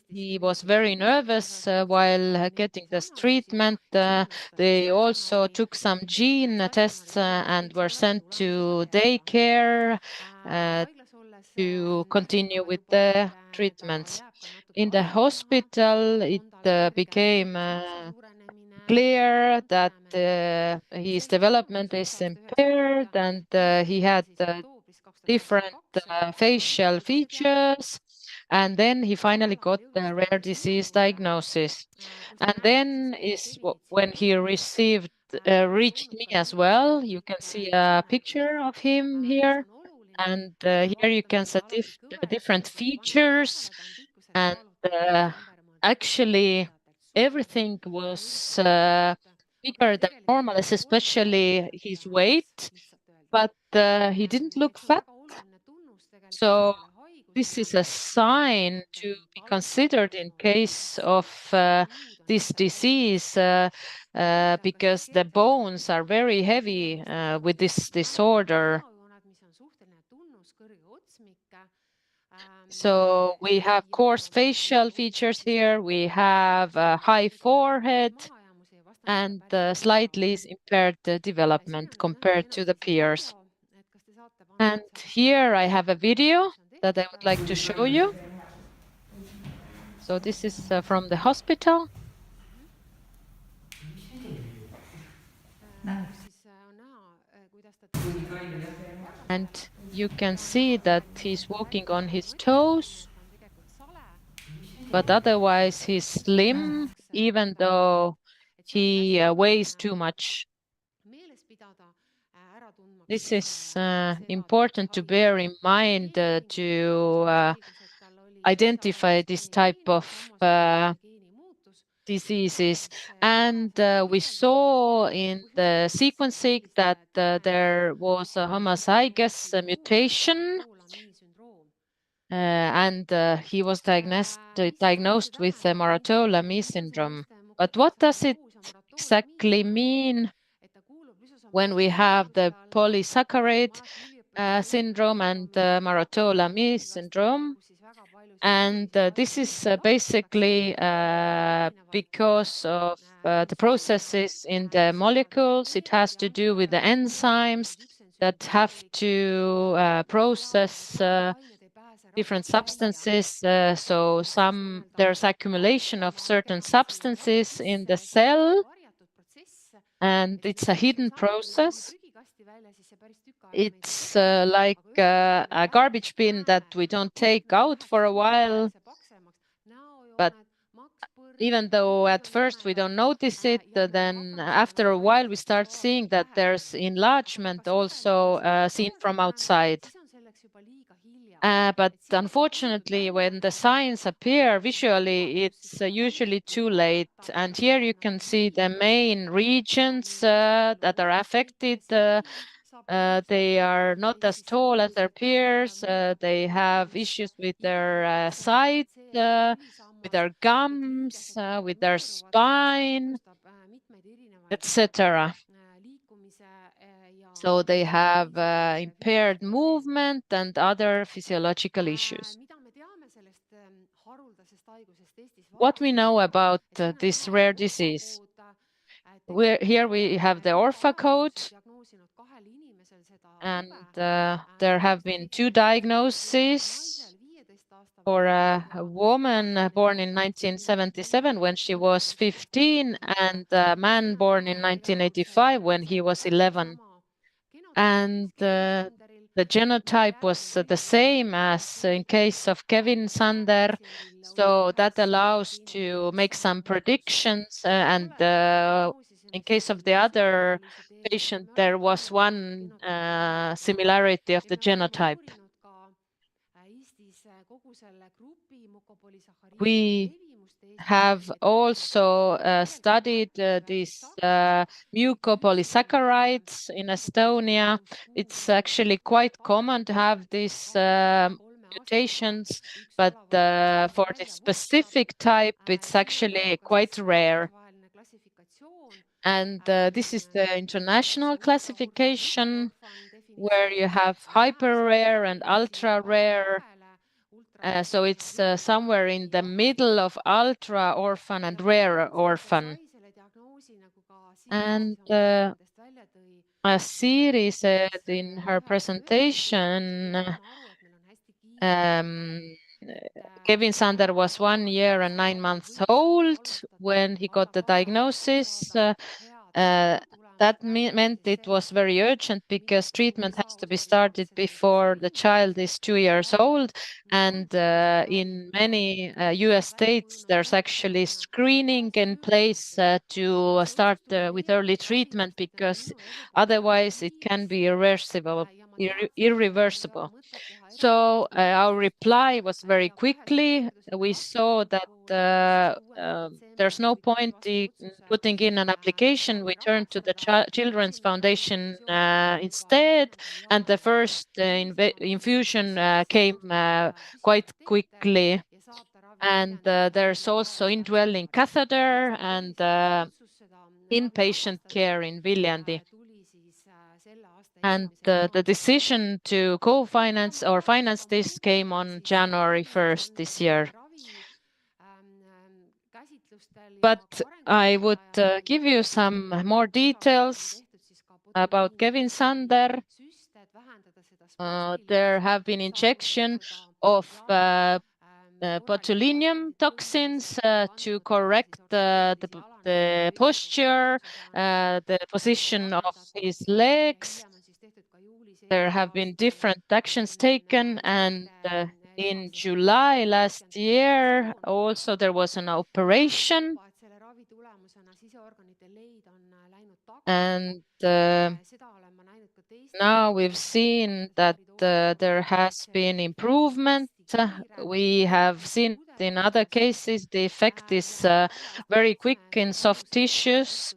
he was very nervous while getting this treatment. They also took some gene tests and were sent to daycare to continue with the treatments. In the hospital, it became clear that his development is impaired and he had different facial features. And then he finally got the rare disease diagnosis. And then is when he reached me as well. You can see a picture of him here. And here you can see different features. And actually, everything was bigger than normal, especially his weight. But he didn't look fat. So this is a sign to be considered in case of this disease because the bones are very heavy with this disorder. So we have coarse facial features here, we have a high forehead and slightly impaired development compared to the peers. And here I have a video that I would like to show you. So this is from the hospital. And you can see that he's walking on his toes, but otherwise he's slim, even though he weighs too much. This is important to bear in mind to identify this type of diseases. And we saw in the sequencing that there was a homozygous mutation and he was diagnosed with Marotto-Lamy syndrome. But what does it exactly mean when we have the polysaccharide syndrome and Marotto-Lamy syndrome? And this is basically because of the processes in the molecules. It has to do with the enzymes that have to process different substances. So there's accumulation of certain substances in the cell, and it's a hidden process. It's like a garbage bin that we don't take out for a while, but even though at first we don't notice it, then after a while we start seeing that there's enlargement also seen from outside. But unfortunately, when the signs appear visually, it's usually too late. And here you can see the main regions that are affected. They are not as tall as their peers. They have issues with their sight, with their gums, with their spine, etc. So they have impaired movement and other physiological issues. What we know about this rare disease? Here we have the ORFA code, and there have been 2 diagnoses for a woman born in 1977 when she was 15, and a man born in 1985 when he was 11. And the genotype was the same as in case of Kevin Sander, so that allows to make some predictions. And in case of the other patient, there was one similarity of the genotype. We have also studied these mucopolysaccharides in Estonia. It's actually quite common to have these mutations, but for the specific type, it's actually quite rare. And this is the international classification where you have hyper rare and ultra rare. So it's somewhere in the middle of ultra orphan and rare orphan. And as Siiri said in her presentation, Kevin Sander was 1 year and 9 months old when he got the diagnosis. That meant it was very urgent because treatment has to be started before the child is 2 years old. And in many US states, there's actually screening in place to start with early treatment, because otherwise it can be irreversible. So our reply was very quickly. We saw that there's no point in putting in an application. We turned to the Children's Foundation instead, and the first infusion came quite quickly. And there's also indwelling catheter and inpatient care in Viljandi. And the decision to co-finance or finance this came on January 1st this year. But I would give you some more details about Kevin Sander. There have been injection of botulinum toxins to correct the posture, the position of his legs. There have been different actions taken, and in July last year, also there was an operation. And now we've seen that there has been improvement. We have seen in other cases the effect is very quick in soft tissues.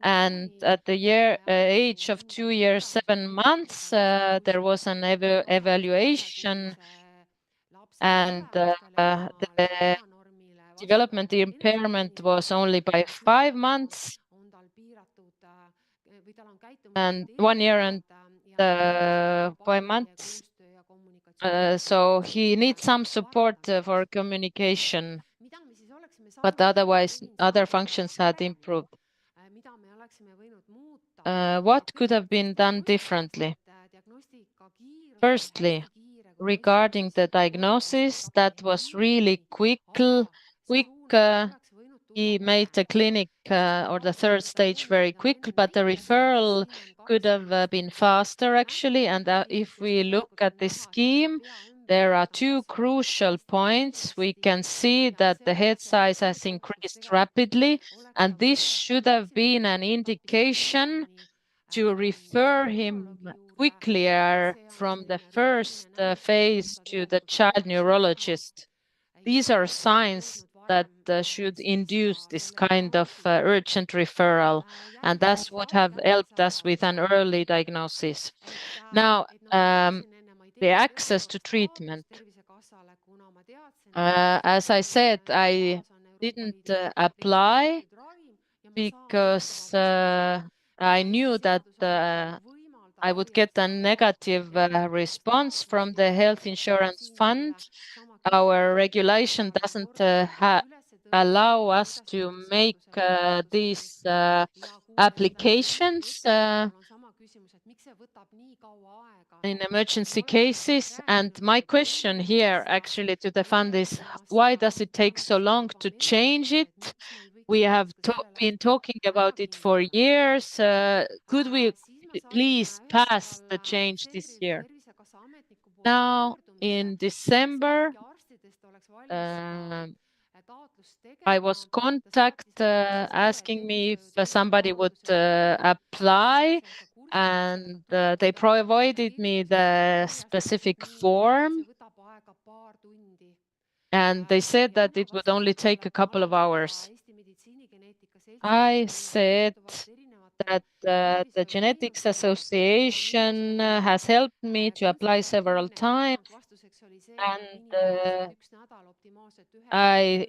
And at the age of 2 years, 7 months, there was an evaluation, and the development impairment was only by 5 months, and 1 year and 5 months. So he needs some support for communication, but otherwise other functions had improved. What could have been done differently? Firstly, regarding the diagnosis, that was really quick. He made the clinic or the 3rd stage very quick, but the referral could have been faster actually. And if we look at the scheme, there are 2 crucial points. We can see that the head size has increased rapidly, and this should have been an indication to refer him quickly from the first phase to the child neurologist. These are signs that should induce this kind of urgent referral, and that would have helped us with an early diagnosis. Now, the access to treatment. As I said, I didn't apply because I knew that I would get a negative response from the health insurance fund. Our regulation doesn't allow us to make these applications in emergency cases. And my question here actually to the fund is, why does it take so long to change it? We have been talking about it for years. Could we please pass the change this year? Now, in December, I was contacted asking me if somebody would apply, and they provided me the specific form. And they said that it would only take a couple of hours. I said that the Genetics Association has helped me to apply several times, and I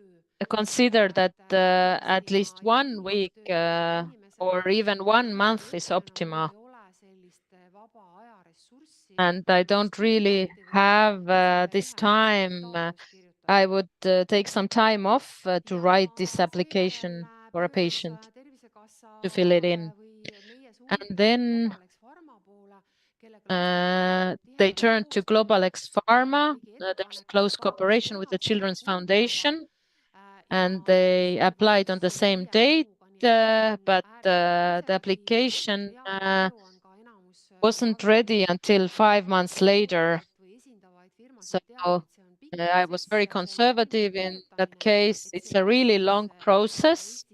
consider that at least 1 week or even 1 month is optimal. And I don't really have this time. I would take some time off to write this application for a patient to fill it in. And then they turned to Global X Pharma. There's close cooperation with the Children's Foundation, and they applied on the same date, but the application wasn't ready until 5 months later. So I was very conservative in that case. It's a really long process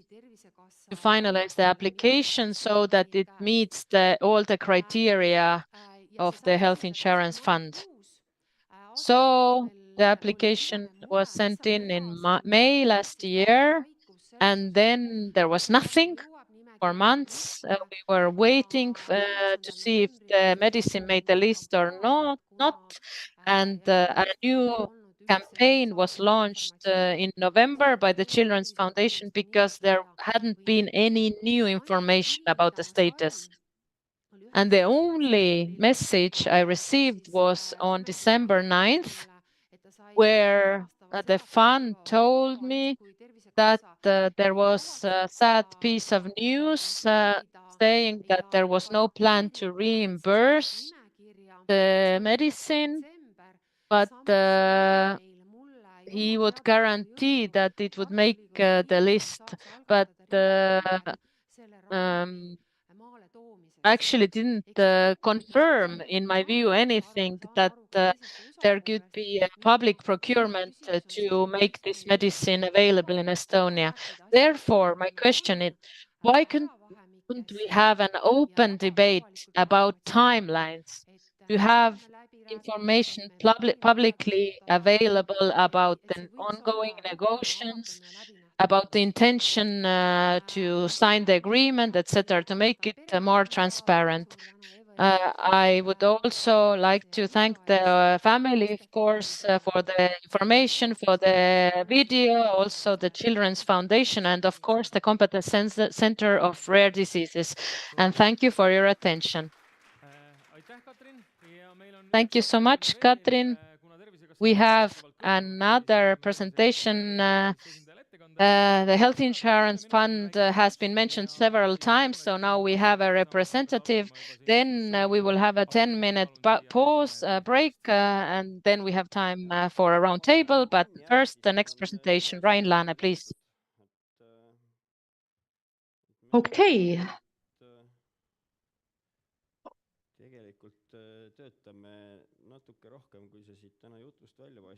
to finalize the application so that it meets all the criteria of the health insurance fund. So the application was sent in May last year, and then there was nothing for months. We were waiting to see if the medicine made the list or not. And a new campaign was launched in November by the Children's Foundation because there hadn't been any new information about the status. And the only message I received was on December 9th, where the fund told me that there was a sad piece of news saying that there was no plan to reimburse the medicine, but he would guarantee that it would make the list. But actually didn't confirm, in my view, anything that there could be a public procurement to make this medicine available in Estonia. Therefore, my question is, why couldn't we have an open debate about timelines to have information publicly available about the ongoing negotiations, about the intention to sign the agreement, etc., to make it more transparent. I would also like to thank the family, of course, for the information, for the video, also the Children's Foundation, and of course the Competence Center of Rare Diseases. And thank you for your attention. Thank you so much, Katrin. We have another presentation. The Health Insurance Fund has been mentioned several times, so now we have a representative. Then we will have a 10-minute pause, break, and then we have time for a round table. But first, the next presentation, Rain Laane, please. Okay.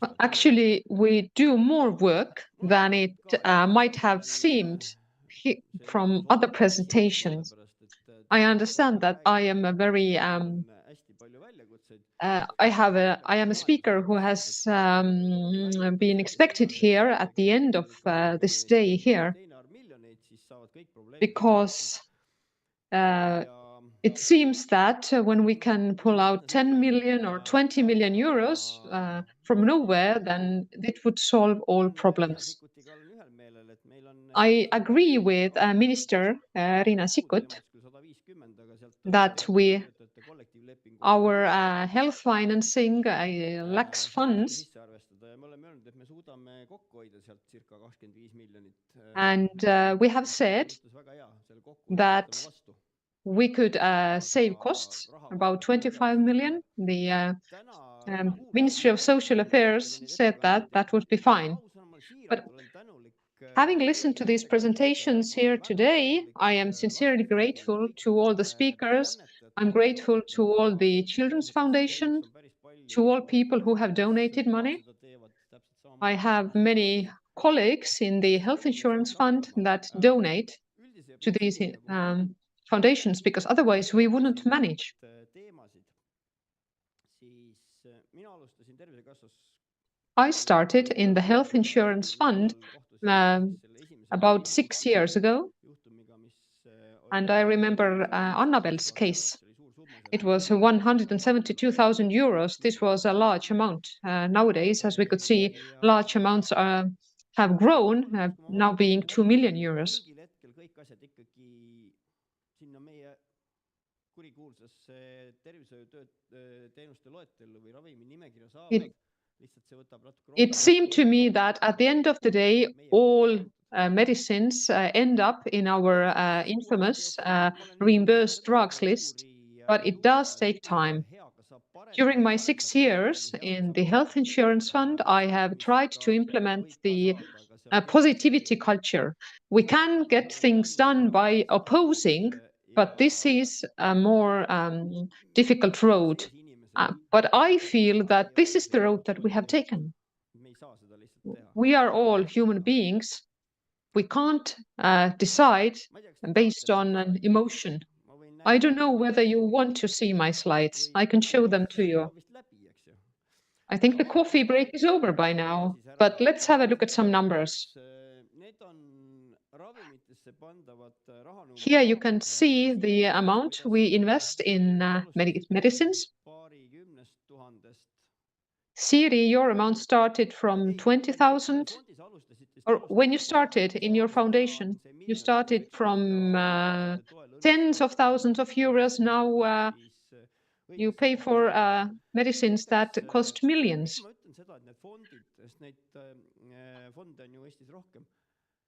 Well, actually, we do more work than it might have seemed from other presentations. I understand that I am a very I am a speaker who has been expected here at the end of this day here, because it seems that when we can pull out 10 million or 20 million euros from nowhere, then it would solve all problems. I agree with Minister Riina Sikkut that our health financing lacks funds, And we have said that we could save costs, about 25 million. The Ministry of Social Affairs said that that would be fine. But having listened to these presentations here today, I am sincerely grateful to all the speakers. I'm grateful to all the Children's Foundation, to all people who have donated money. I have many colleagues in the Health Insurance Fund that donate to these foundations, because otherwise we wouldn't manage. I started in the Health Insurance Fund about 6 years ago, and I remember Annabel's case. It was 172,000 euros. This was a large amount. Nowadays, as we could see, large amounts have grown, now being 2 million euros. It seemed to me that at the end of the day, all medicines end up in our infamous reimbursed drugs list, but it does take time. During my 6 years in the Health Insurance Fund, I have tried to implement the positivity culture. We can get things done by opposing, but this is a more difficult road. But I feel that this is the road that we have taken. We are all human beings. We can't decide based on an emotion. I don't know whether you want to see my slides. I can show them to you. I think the coffee break is over by now, but let's have a look at some numbers. Here you can see the amount we invest in medicines. Siri, your amount started from 20,000, or when you started in your foundation, you started from tens of thousands of euros. Now you pay for medicines that cost millions.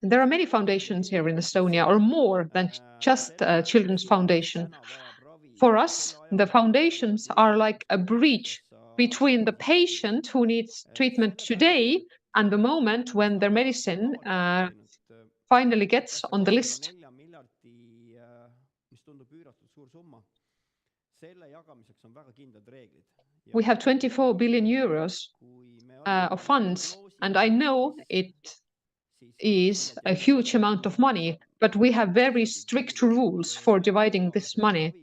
There are many foundations here in Estonia, or more than just Children's Foundation. For us, the foundations are like a bridge between the patient who needs treatment today and the moment when their medicine finally gets on the list. We have 24 billion euros of funds, and I know it is a huge amount of money, but we have very strict rules for dividing this money.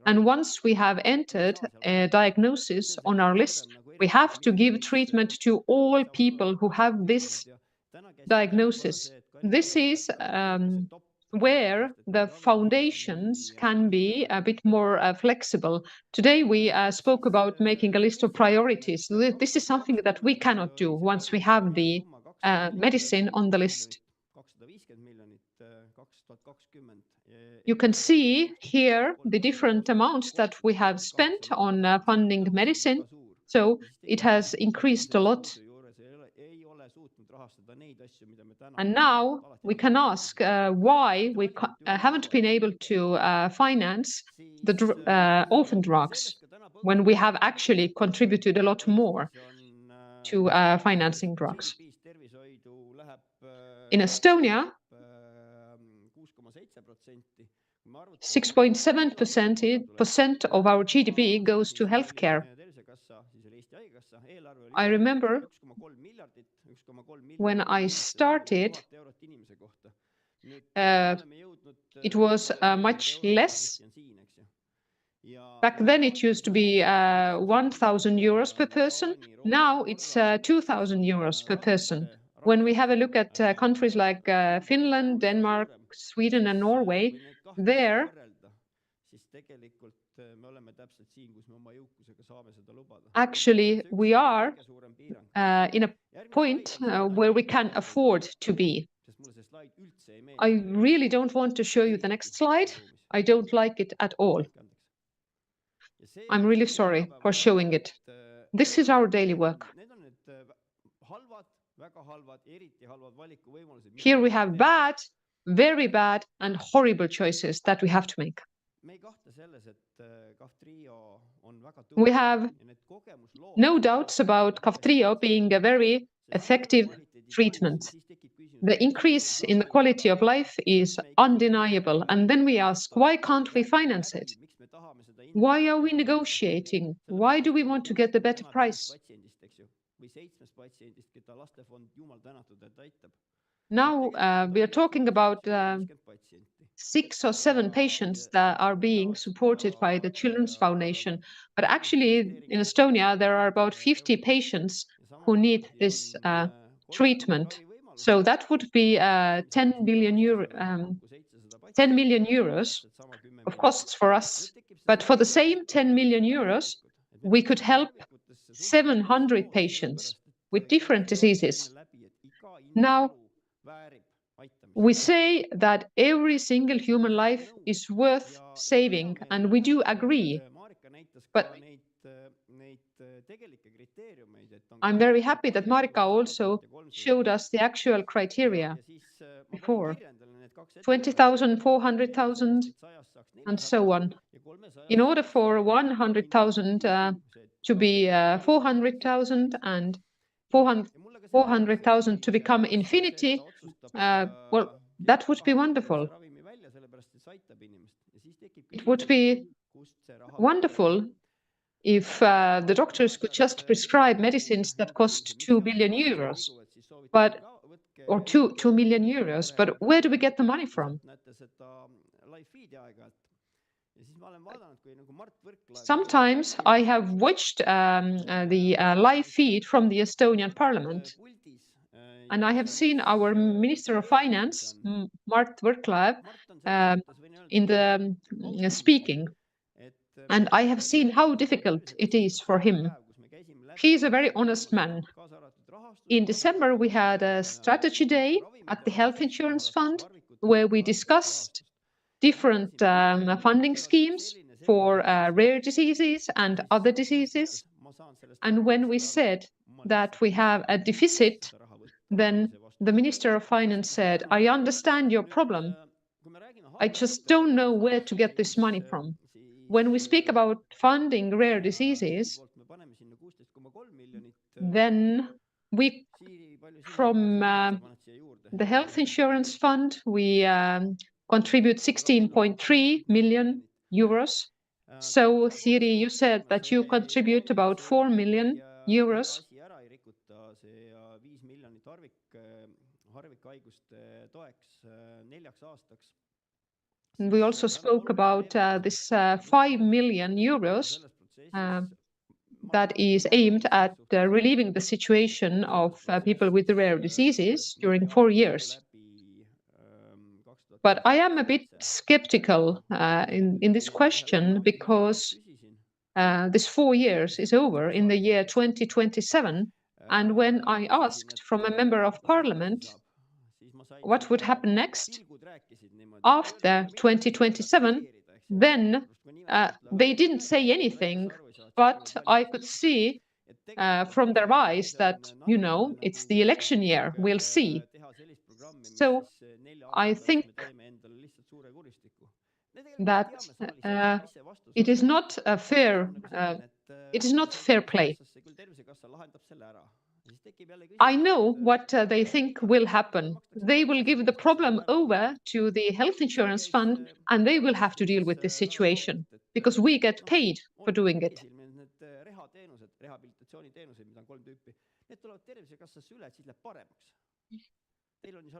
And once we have entered a diagnosis on our list, we have to give treatment to all people who have this diagnosis. This is where the foundations can be a bit more flexible. Today we spoke about making a list of priorities. This is something that we cannot do once we have the medicine on the list. You can see here the different amounts that we have spent on funding medicine. So it has increased a lot. And now we can ask why we haven't been able to finance the orphan drugs when we have actually contributed a lot more to financing drugs. In Estonia, 6.7% of our GDP goes to healthcare. I remember when I started, it was much less. Back then it used to be 1,000 euros per person. Now it's 2,000 euros per person. When we have a look at countries like Finland, Denmark, Sweden and Norway, there actually we are in a point where we can afford to be. I really don't want to show you the next slide. I don't like it at all. I'm really sorry for showing it. This is our daily work. Here we have bad, very bad, and horrible choices that we have to make. We have no doubts about Kaftrio being a very effective treatment. The increase in the quality of life is undeniable. And then we ask, why can't we finance it? Why are we negotiating? Why do we want to get the better price? Now we are talking about 6 or 7 patients that are being supported by the Children's Foundation. But actually, in Estonia, there are about 50 patients who need this treatment. So that would be 10 million euros of costs for us. But for the same 10 million euros, we could help 700 patients with different diseases. Now, we say that every single human life is worth saving, and we do agree. But I'm very happy that Marika also showed us the actual criteria before. 20,000, 400,000, and so on. In order for 100,000 to be 400,000 and 400,000 to become infinity, well, that would be wonderful. It would be wonderful if the doctors could just prescribe medicines that cost 2 billion euros, or 2 million euros. But where do we get the money from? Sometimes I have watched the live feed from the Estonian Parliament, and I have seen our Minister of Finance, Mart Võrklaev, in the speaking, and I have seen how difficult it is for him. He is a very honest man. In December, we had a strategy day at the Health Insurance Fund where we discussed different funding schemes for rare diseases and other diseases. And when we said that we have a deficit, then the Minister of Finance said, I understand your problem. I just don't know where to get this money from. When we speak about funding rare diseases, then we, from the Health Insurance Fund, we contribute 16.3 million euros. So, Siiri, you said that you contribute about 4 million euros. We also spoke about this 5 million euros that is aimed at relieving the situation of people with rare diseases during 4 years. But I am a bit skeptical in this question because this 4 years is over in the year 2027. And when I asked from a member of parliament what would happen next after 2027, then they didn't say anything, but I could see from their eyes that, you know, it's the election year, we'll see. So I think that it is not a fair play. I know what they think will happen. They will give the problem over to the Health Insurance Fund, and they will have to deal with this situation because we get paid for doing it.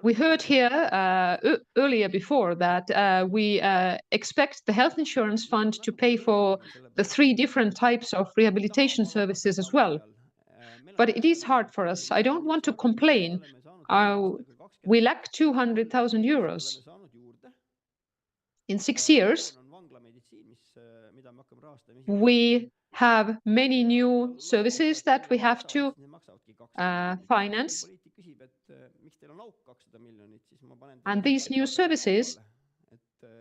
We heard here earlier before that we expect the Health Insurance Fund to pay for the 3 different types of rehabilitation services as well. But it is hard for us. I don't want to complain. We lack 200,000 euros. In 6 years, we have many new services that we have to finance. And these new services,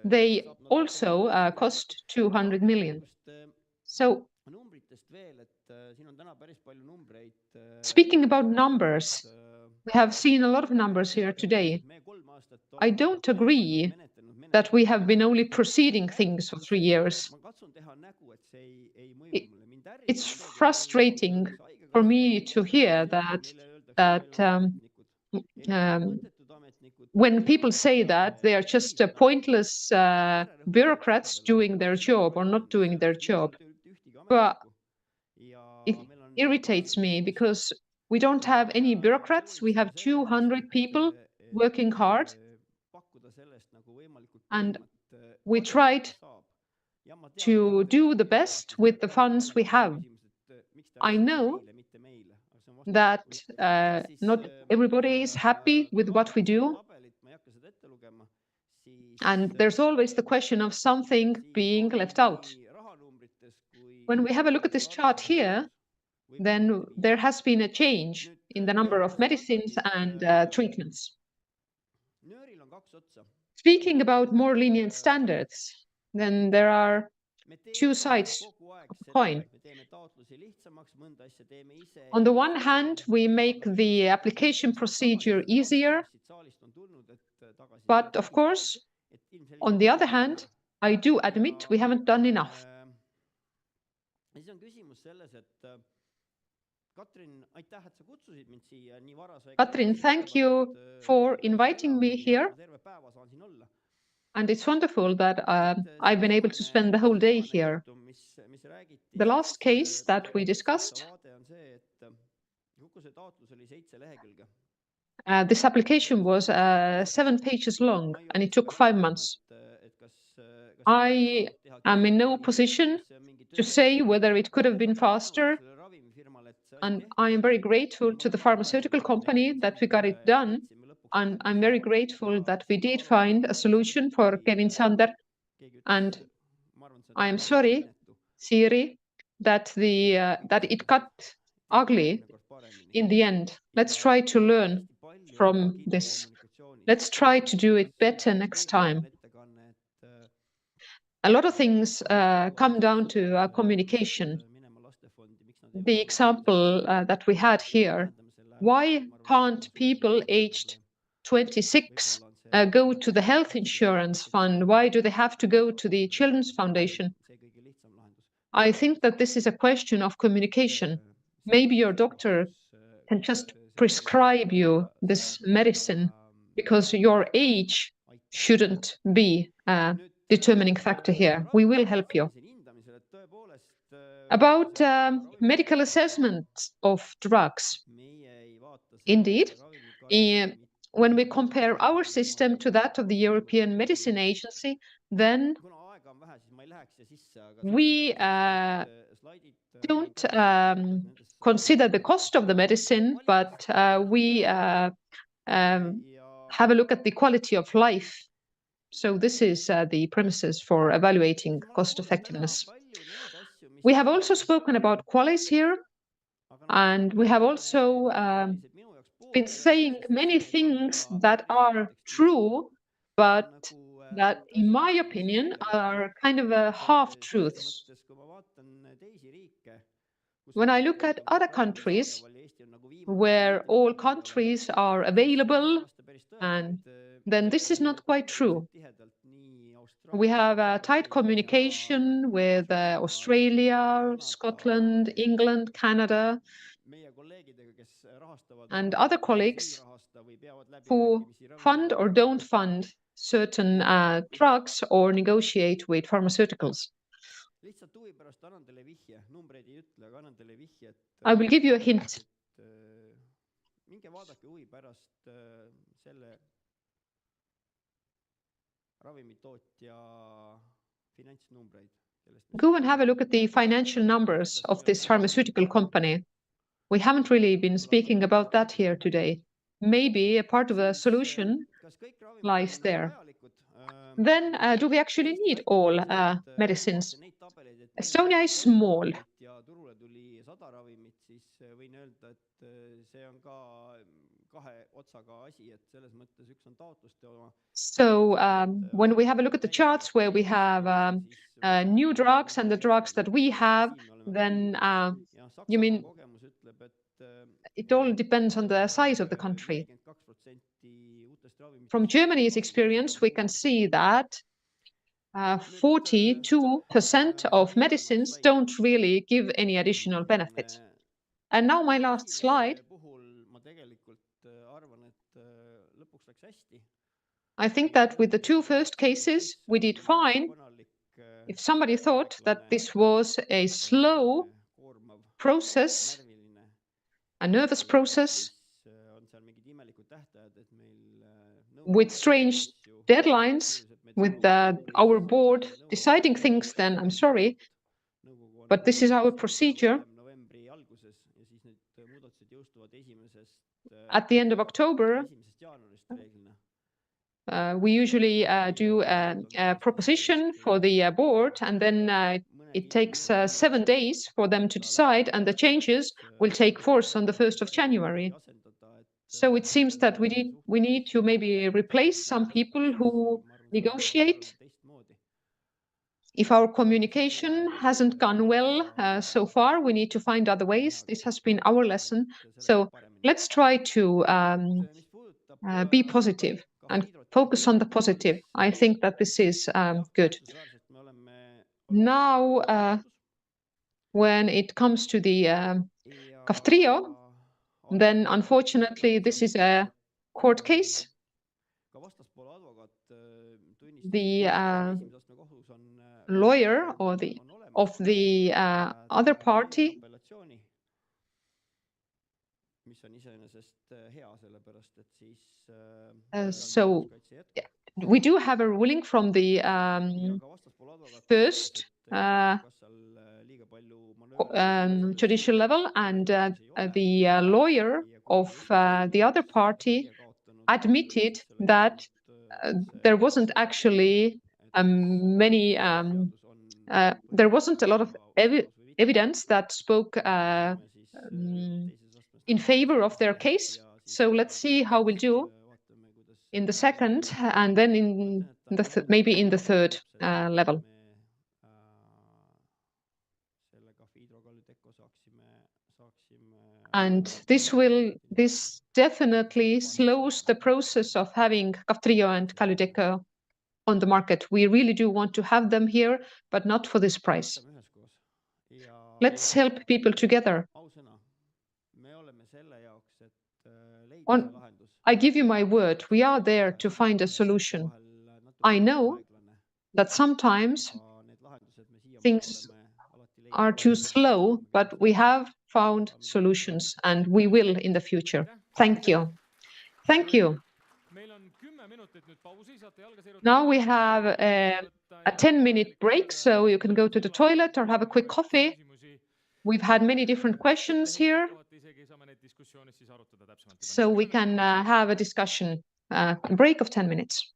they also cost 200 million. So, speaking about numbers, we have seen a lot of numbers here today. I don't agree that we have been only proceeding things for 3 years. It's frustrating for me to hear that when people say that, they are just pointless bureaucrats doing their job or not doing their job. But it irritates me because we don't have any bureaucrats. We have 200 people working hard. And we tried to do the best with the funds we have. I know that not everybody is happy with what we do. And there's always the question of something being left out. When we have a look at this chart here, then there has been a change in the number of medicines and treatments. Speaking about more lenient standards, then there are two sides of the coin. On the one hand, we make the application procedure easier, but of course, on the other hand, I do admit we haven't done enough. Katrin, thank you for inviting me here. And it's wonderful that I've been able to spend the whole day here. The last case that we discussed, this application was 7 pages long and it took 5 months. I am in no position to say whether it could have been faster. And I am very grateful to the pharmaceutical company that we got it done. And I'm very grateful that we did find a solution for Kevin Sander. And I am sorry, Siiri, that it got ugly in the end. Let's try to learn from this. Let's try to do it better next time. A lot of things come down to communication. The example that we had here, why can't people aged 26 go to the health insurance fund? Why do they have to go to the Children's Foundation? I think that this is a question of communication. Maybe your doctor can just prescribe you this medicine because your age shouldn't be a determining factor here. We will help you. About medical assessment of drugs. Indeed, when we compare our system to that of the European Medicine Agency, then we don't consider the cost of the medicine, but we have a look at the quality of life. So this is the premises for evaluating cost effectiveness. We have also spoken about QALYs here, and we have also been saying many things that are true, but that, in my opinion, are kind of half-truths. When I look at other countries, where all countries are available, and then this is not quite true. We have a tight communication with Australia, Scotland, England, Canada, and other colleagues who fund or don't fund certain drugs or negotiate with pharmaceuticals. I will give you a hint. Go and have a look at the financial numbers of this pharmaceutical company. We haven't really been speaking about that here today. Maybe a part of the solution lies there. Then, do we actually need all medicines? Estonia is small. So when we have a look at the charts where we have new drugs and the drugs that we have, then you mean it all depends on the size of the country. From Germany's experience, we can see that 42% of medicines don't really give any additional benefit. And now my last slide. I think that with the two first cases, we did fine. If somebody thought that this was a slow process, a nervous process, with strange deadlines, with our board deciding things, then I'm sorry, but this is our procedure. At the end of October, we usually do a proposition for the board, and then it takes 7 days for them to decide, and the changes will take force on the 1st of January. So it seems that we need to maybe replace some people who negotiate. If our communication hasn't gone well so far, we need to find other ways. This has been our lesson. So let's try to be positive and focus on the positive. I think that this is good. Now, when it comes to the Kaftrio, then unfortunately this is a court case. The lawyer or of the other party so we do have a ruling from the first judicial level, and the lawyer of the other party admitted that there wasn't actually there wasn't a lot of evidence that spoke in favor of their case. So let's see how we'll do in the second, and then in the maybe in the third level. And this definitely slows the process of having Kaftrio and Kalydeco on the market. We really do want to have them here, but not for this price. Let's help people together. I give you my word, we are there to find a solution. I know that sometimes things are too slow, but we have found solutions, and we will in the future. Thank you. Thank you. Now we have a 10-minute break, so you can go to the toilet or have a quick coffee. We've had many different questions here, so we can have a discussion. Break of 10 minutes.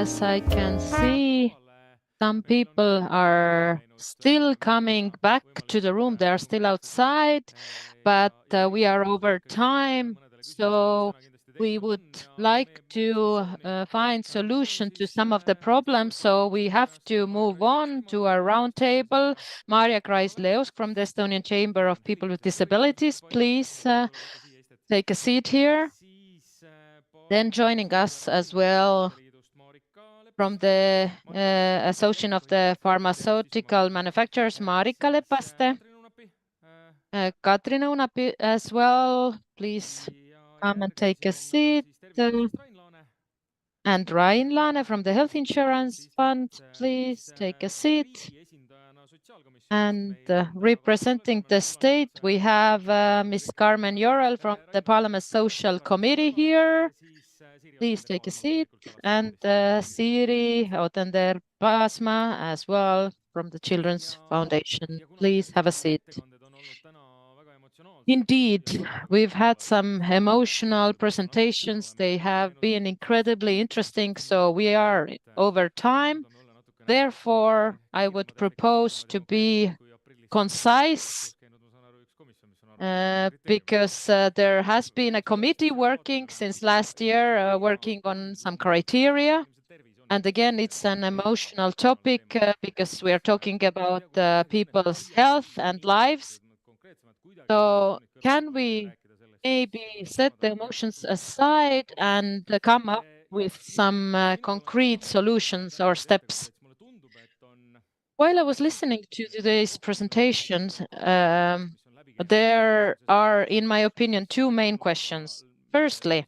As I can see, some people are still coming back to the room. They are still outside, but we are over time. So we would like to find solution to some of the problems. So we have to move on to our roundtable. Maria Kreis-Leosk from the Estonian Chamber of People with Disabilities, please take a seat here. Then joining us as well from the Association of the Pharmaceutical Manufacturers, Marika Lepaste. Katrin Unapi as well, please come and take a seat. And Rain Laane from the Health Insurance Fund, please take a seat. And representing the state, we have Ms. Carmen Yorel from the Parliament Social Committee here. Please take a seat. And Siiri Otender-Paasma as well from the Children's Foundation. Please have a seat. Indeed, we've had some emotional presentations. They have been incredibly interesting, so we are over time. Therefore, I would propose to be concise because there has been a committee working since last year, working on some criteria. And again, it's an emotional topic because we are talking about people's health and lives. So can we maybe set the emotions aside and come up with some concrete solutions or steps? While I was listening to today's presentations, there are, in my opinion, two main questions. Firstly,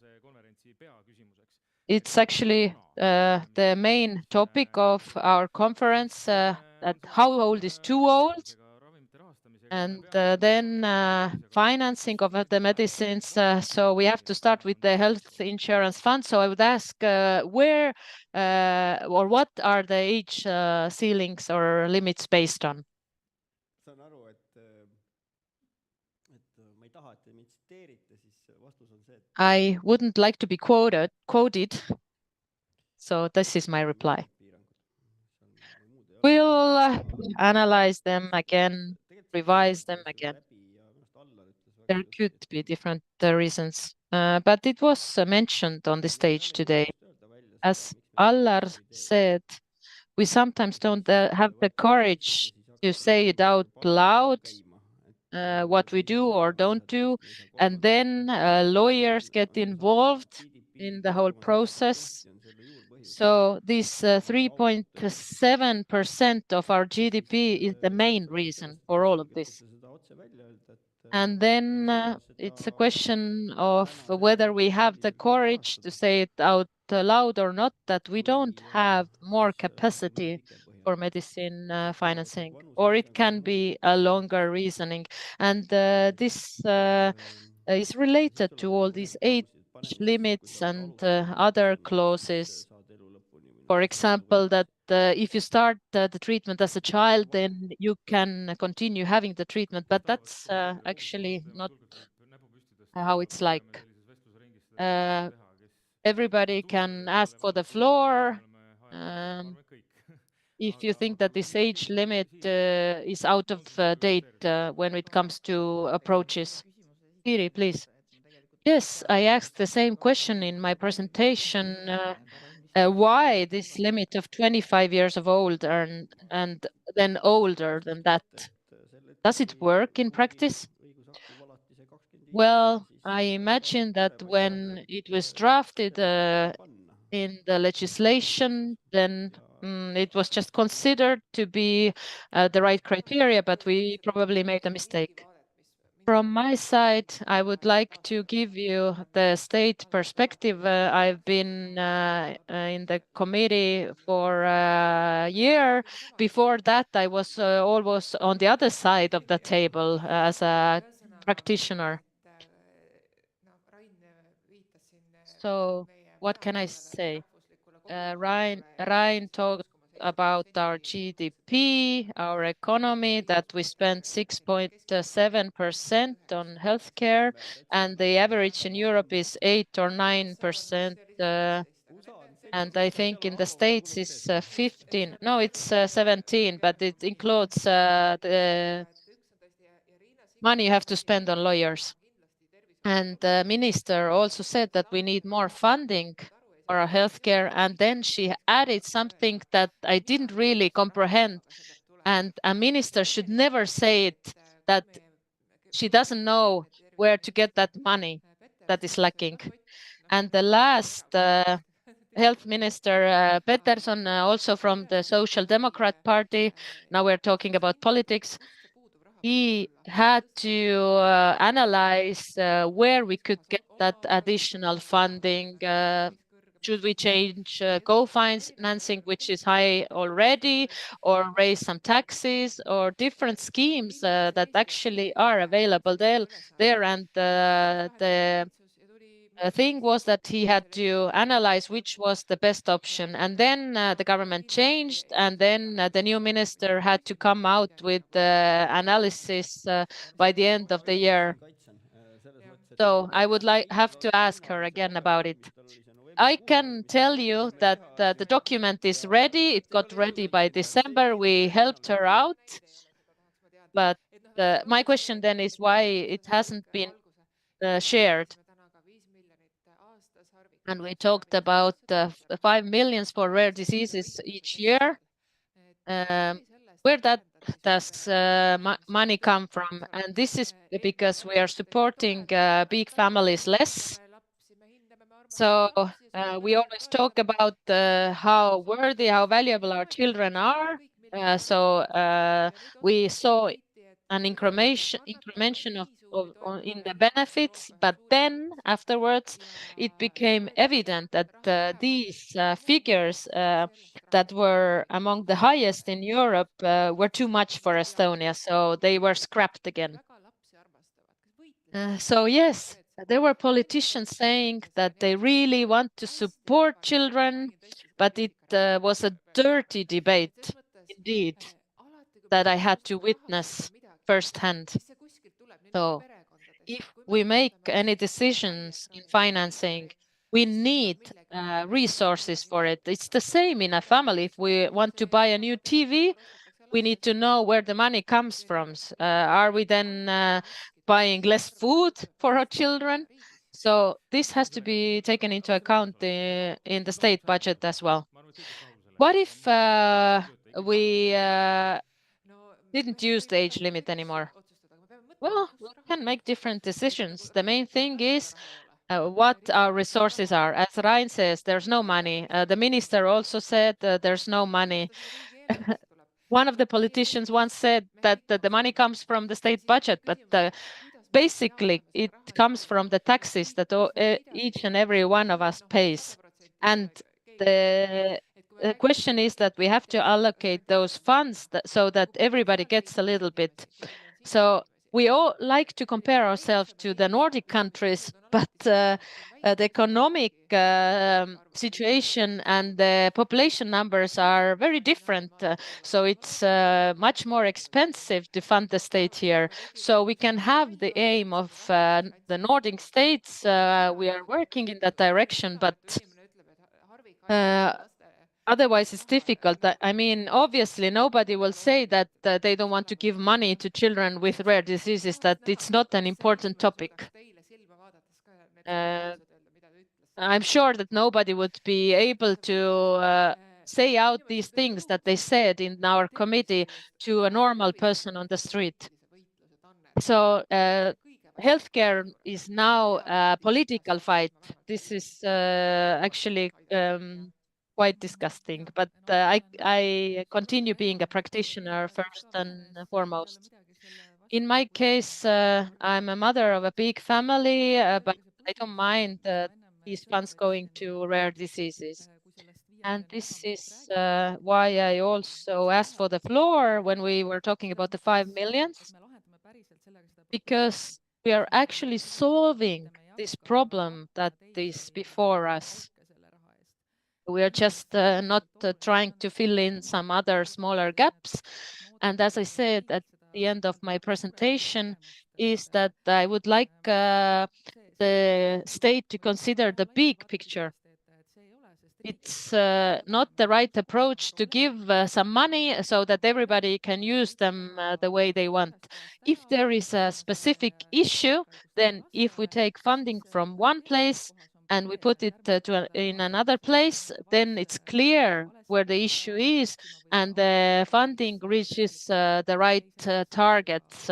it's actually the main topic of our conference, that how old is too old? And then financing of the medicines. So we have to start with the health insurance fund. So I would ask where or what are the age ceilings or limits based on? I wouldn't like to be quoted. So this is my reply. We'll analyze them again, revise them again. There could be different reasons, but it was mentioned on the stage today. As Allar said, we sometimes don't have the courage to say it out loud, what we do or don't do, and then lawyers get involved in the whole process. So this 3.7% of our GDP is the main reason for all of this. And then it's a question of whether we have the courage to say it out loud or not, that we don't have more capacity for medicine financing, or it can be a longer reasoning. And this is related to all these age limits and other clauses. For example, that if you start the treatment as a child, then you can continue having the treatment, but that's actually not how it's like. Everybody can ask for the floor. If you think that this age limit is out of date when it comes to approaches. Siiri, please. Yes, I asked the same question in my presentation. Why this limit of 25 years of old and then older than that? Does it work in practice? Well, I imagine that when it was drafted in the legislation, then it was just considered to be the right criteria, but we probably made a mistake. From my side, I would like to give you the state perspective. I've been in the committee for a year. Before that, I was always on the other side of the table as a practitioner. So what can I say? Ryan talked about our GDP, our economy, that we spend 6.7% on healthcare, and the average in Europe is 8 or 9%. And I think in the States it's 15, no, it's 17, but it includes the money you have to spend on lawyers. And the minister also said that we need more funding for our healthcare. And then she added something that I didn't really comprehend. And a minister should never say it, that she doesn't know where to get that money that is lacking. And the last health minister, Peterson, also from the Social Democrat Party, now we're talking about politics, he had to analyze where we could get that additional funding. Should we change co-financing, which is high already, or raise some taxes, or different schemes that actually are available there? And the thing was that he had to analyze which was the best option. And then the government changed, and then the new minister had to come out with the analysis by the end of the year. So I would have to ask her again about it. I can tell you that the document is ready. It got ready by December. We helped her out. But my question then is why it hasn't been shared. And we talked about 5 million for rare diseases each year. Where does money come from? And this is because we are supporting big families less. So we always talk about how worthy, how valuable our children are. So we saw an incrementation in the benefits, but then afterwards it became evident that these figures that were among the highest in Europe were too much for Estonia, so they were scrapped again. So yes, there were politicians saying that they really want to support children, but it was a dirty debate indeed that I had to witness firsthand. So if we make any decisions in financing, we need resources for it. It's the same in a family. If we want to buy a new TV, we need to know where the money comes from. Are we then buying less food for our children? So this has to be taken into account in the state budget as well. What if we didn't use the age limit anymore? Well, we can make different decisions. The main thing is what our resources are. As Rain says, there's no money. The minister also said there's no money. One of the politicians once said that the money comes from the state budget, but basically it comes from the taxes that each and every one of us pays. And the question is that we have to allocate those funds so that everybody gets a little bit. So we all like to compare ourselves to the Nordic countries, but the economic situation and the population numbers are very different. So it's much more expensive to fund the state here. So we can have the aim of the Nordic states. We are working in that direction, but otherwise, it's difficult. I mean, obviously, nobody will say that they don't want to give money to children with rare diseases, that it's not an important topic. I'm sure that nobody would be able to say out these things that they said in our committee to a normal person on the street. So healthcare is now a political fight. This is actually quite disgusting, but I continue being a practitioner first and foremost. In my case, I'm a mother of a big family, but I don't mind these funds going to rare diseases. And this is why I also asked for the floor when we were talking about the 5 million, because we are actually solving this problem that is before us. We are just not trying to fill in some other smaller gaps. And as I said at the end of my presentation, is that I would like the state to consider the big picture. it's not the right approach to give some money so that everybody can use them the way they want. If there is a specific issue, then if we take funding from one place and we put it in another place, then it's clear where the issue is and the funding reaches the right targets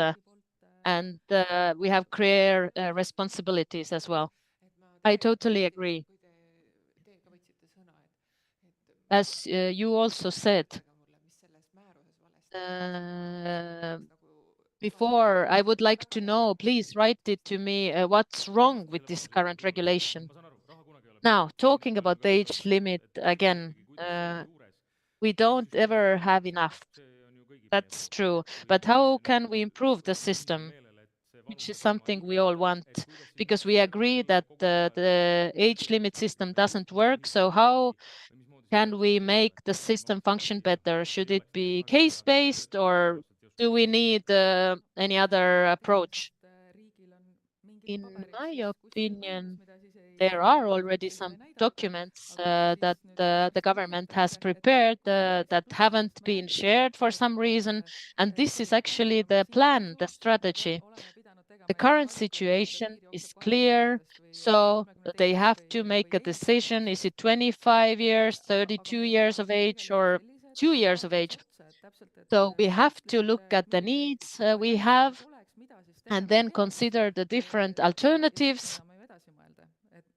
and we have clear responsibilities as well. I totally agree. As you also said before, I would like to know, please write it to me, what's wrong with this current regulation. Now, talking about the age limit again, we don't ever have enough. That's true. But how can we improve the system, which is something we all want? Because we agree that the age limit system doesn't work. So how can we make the system function better? Should it be case-based or do we need any other approach? In my opinion, there are already some documents that the government has prepared that haven't been shared for some reason. And this is actually the plan, the strategy. The current situation is clear, so they have to make a decision. Is it 25 years, 32 years of age, or 2 years of age? So we have to look at the needs we have and then consider the different alternatives,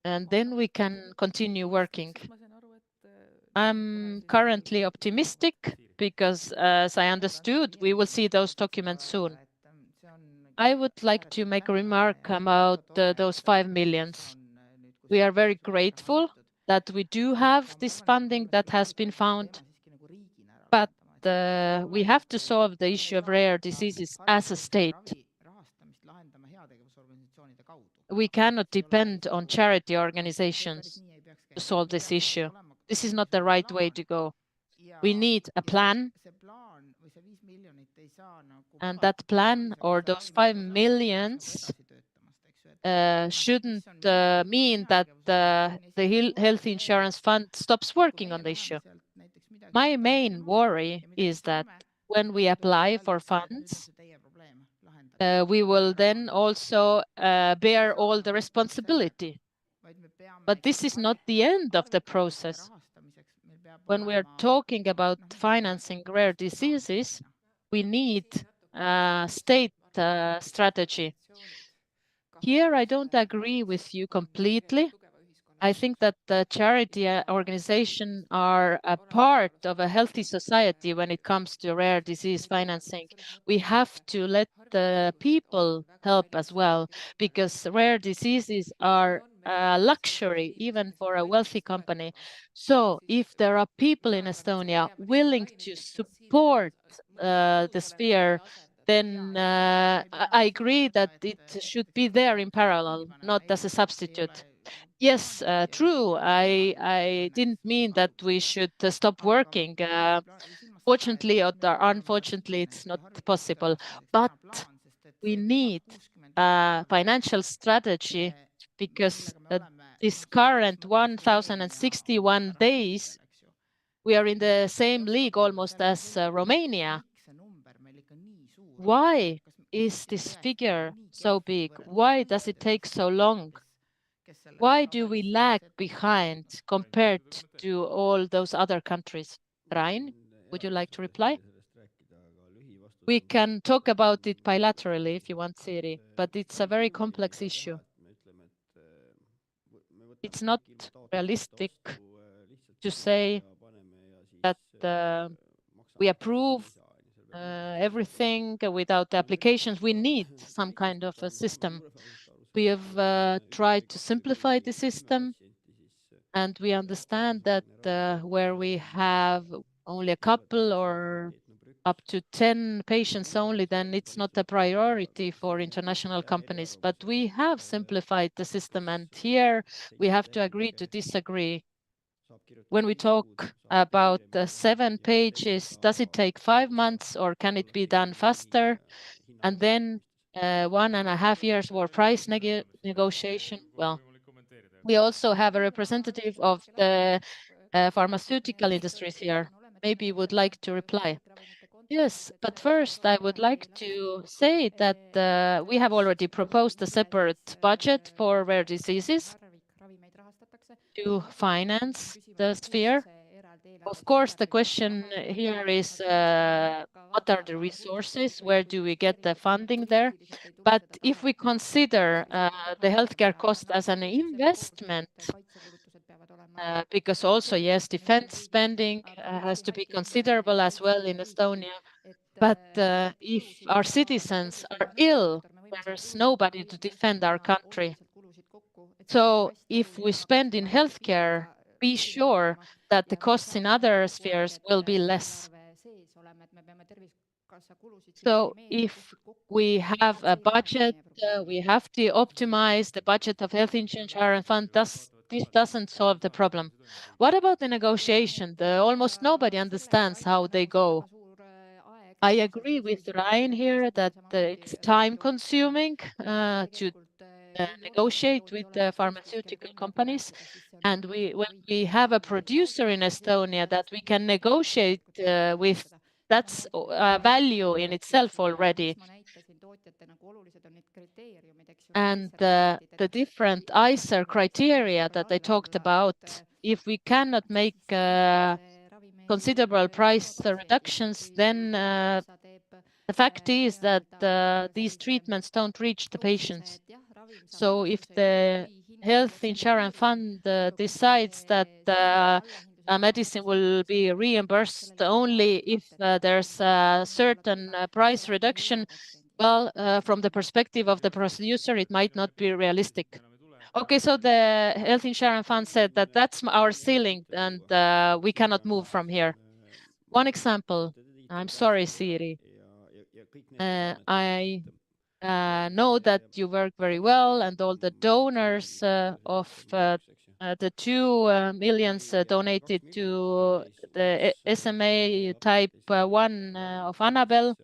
and then we can continue working. I'm currently optimistic because, as I understood, we will see those documents soon. I would like to make a remark about those 5 million. We are very grateful that we do have this funding that has been found, but we have to solve the issue of rare diseases as a state. We cannot depend on charity organizations to solve this issue. This is not the right way to go. We need a plan. And that plan or those 5 million shouldn't mean that the health insurance fund stops working on the issue. My main worry is that when we apply for funds, we will then also bear all the responsibility. But this is not the end of the process. When we are talking about financing rare diseases, we need a state strategy. Here, I don't agree with you completely. I think that the charity organizations are a part of a healthy society when it comes to rare disease financing. We have to let the people help as well, because rare diseases are a luxury even for a wealthy company. So if there are people in Estonia willing to support the sphere, then I agree that it should be there in parallel, not as a substitute. Yes, true. I didn't mean that we should stop working. Fortunately or unfortunately, it's not possible. But we need a financial strategy because this current 1,061 days, we are in the same league almost as Romania. Why is this figure so big? Why does it take so long? Why do we lag behind compared to all those other countries? Rain, would you like to reply? We can talk about it bilaterally if you want, Siri, but it's a very complex issue. It's not realistic to say that we approve everything without applications. We need some kind of a system. We have tried to simplify the system, and we understand that where we have only a couple or up to 10 patients only, then it's not a priority for international companies. But we have simplified the system, and here we have to agree to disagree. When we talk about 7 pages, does it take 5 months or can it be done faster? And then 1.5 years for price negotiation. Well, we also have a representative of the pharmaceutical industries here. Maybe you would like to reply. Yes, but first I would like to say that we have already proposed a separate budget for rare diseases to finance the sphere. Of course, the question here is what are the resources? Where do we get the funding there? But if we consider the healthcare cost as an investment, because also, yes, defense spending has to be considerable as well in Estonia. But if our citizens are ill, there's nobody to defend our country. So if we spend in healthcare, be sure that the costs in other spheres will be less. So if we have a budget, we have to optimize the budget of health insurance fund. This doesn't solve the problem. What about the negotiation? Almost nobody understands how they go. I agree with Ryan here that it's time consuming to negotiate with the pharmaceutical companies. And when we have a producer in Estonia that we can negotiate with, that's a value in itself already. And the different ICER criteria that I talked about, if we cannot make considerable price reductions, then the fact is that these treatments don't reach the patients. So if the health insurance fund decides that a medicine will be reimbursed only if there's a certain price reduction, well, from the perspective of the producer, it might not be realistic. Okay, so the health insurance fund said that that's our ceiling and we cannot move from here. One example, I'm sorry, Siiri. I know that you work very well and all the donors of the 2 millions donated to the SMA type 1 of Annabelle.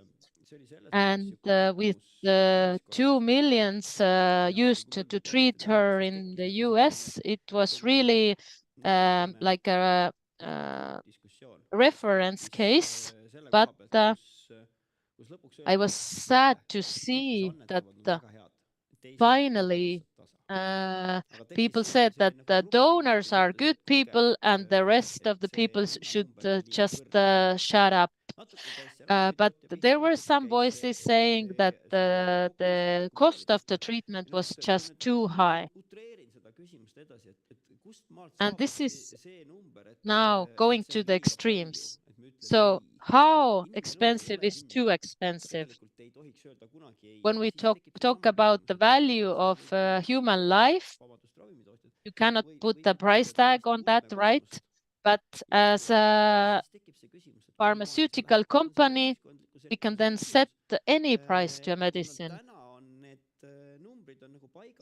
And with the 2 millions used to treat her in the US, it was really like a reference case. But I was sad to see that finally people said that the donors are good people and the rest of the people should just shut up. But there were some voices saying that the cost of the treatment was just too high. And this is now going to the extremes. So how expensive is too expensive? When we talk about the value of human life, you cannot put the price tag on that, right? But as a pharmaceutical company, we can then set any price to a medicine.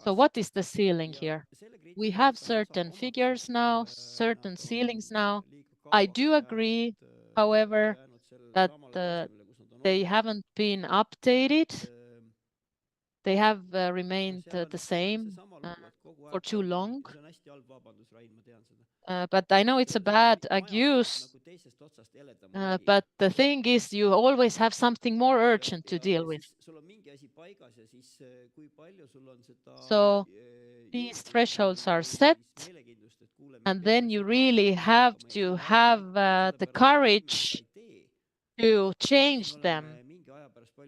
So what is the ceiling here? We have certain figures now, certain ceilings now. I do agree, however, that they haven't been updated. They have remained the same for too long. But I know it's a bad abuse. But the thing is, you always have something more urgent to deal with. So these thresholds are set, and then you really have to have the courage to change them,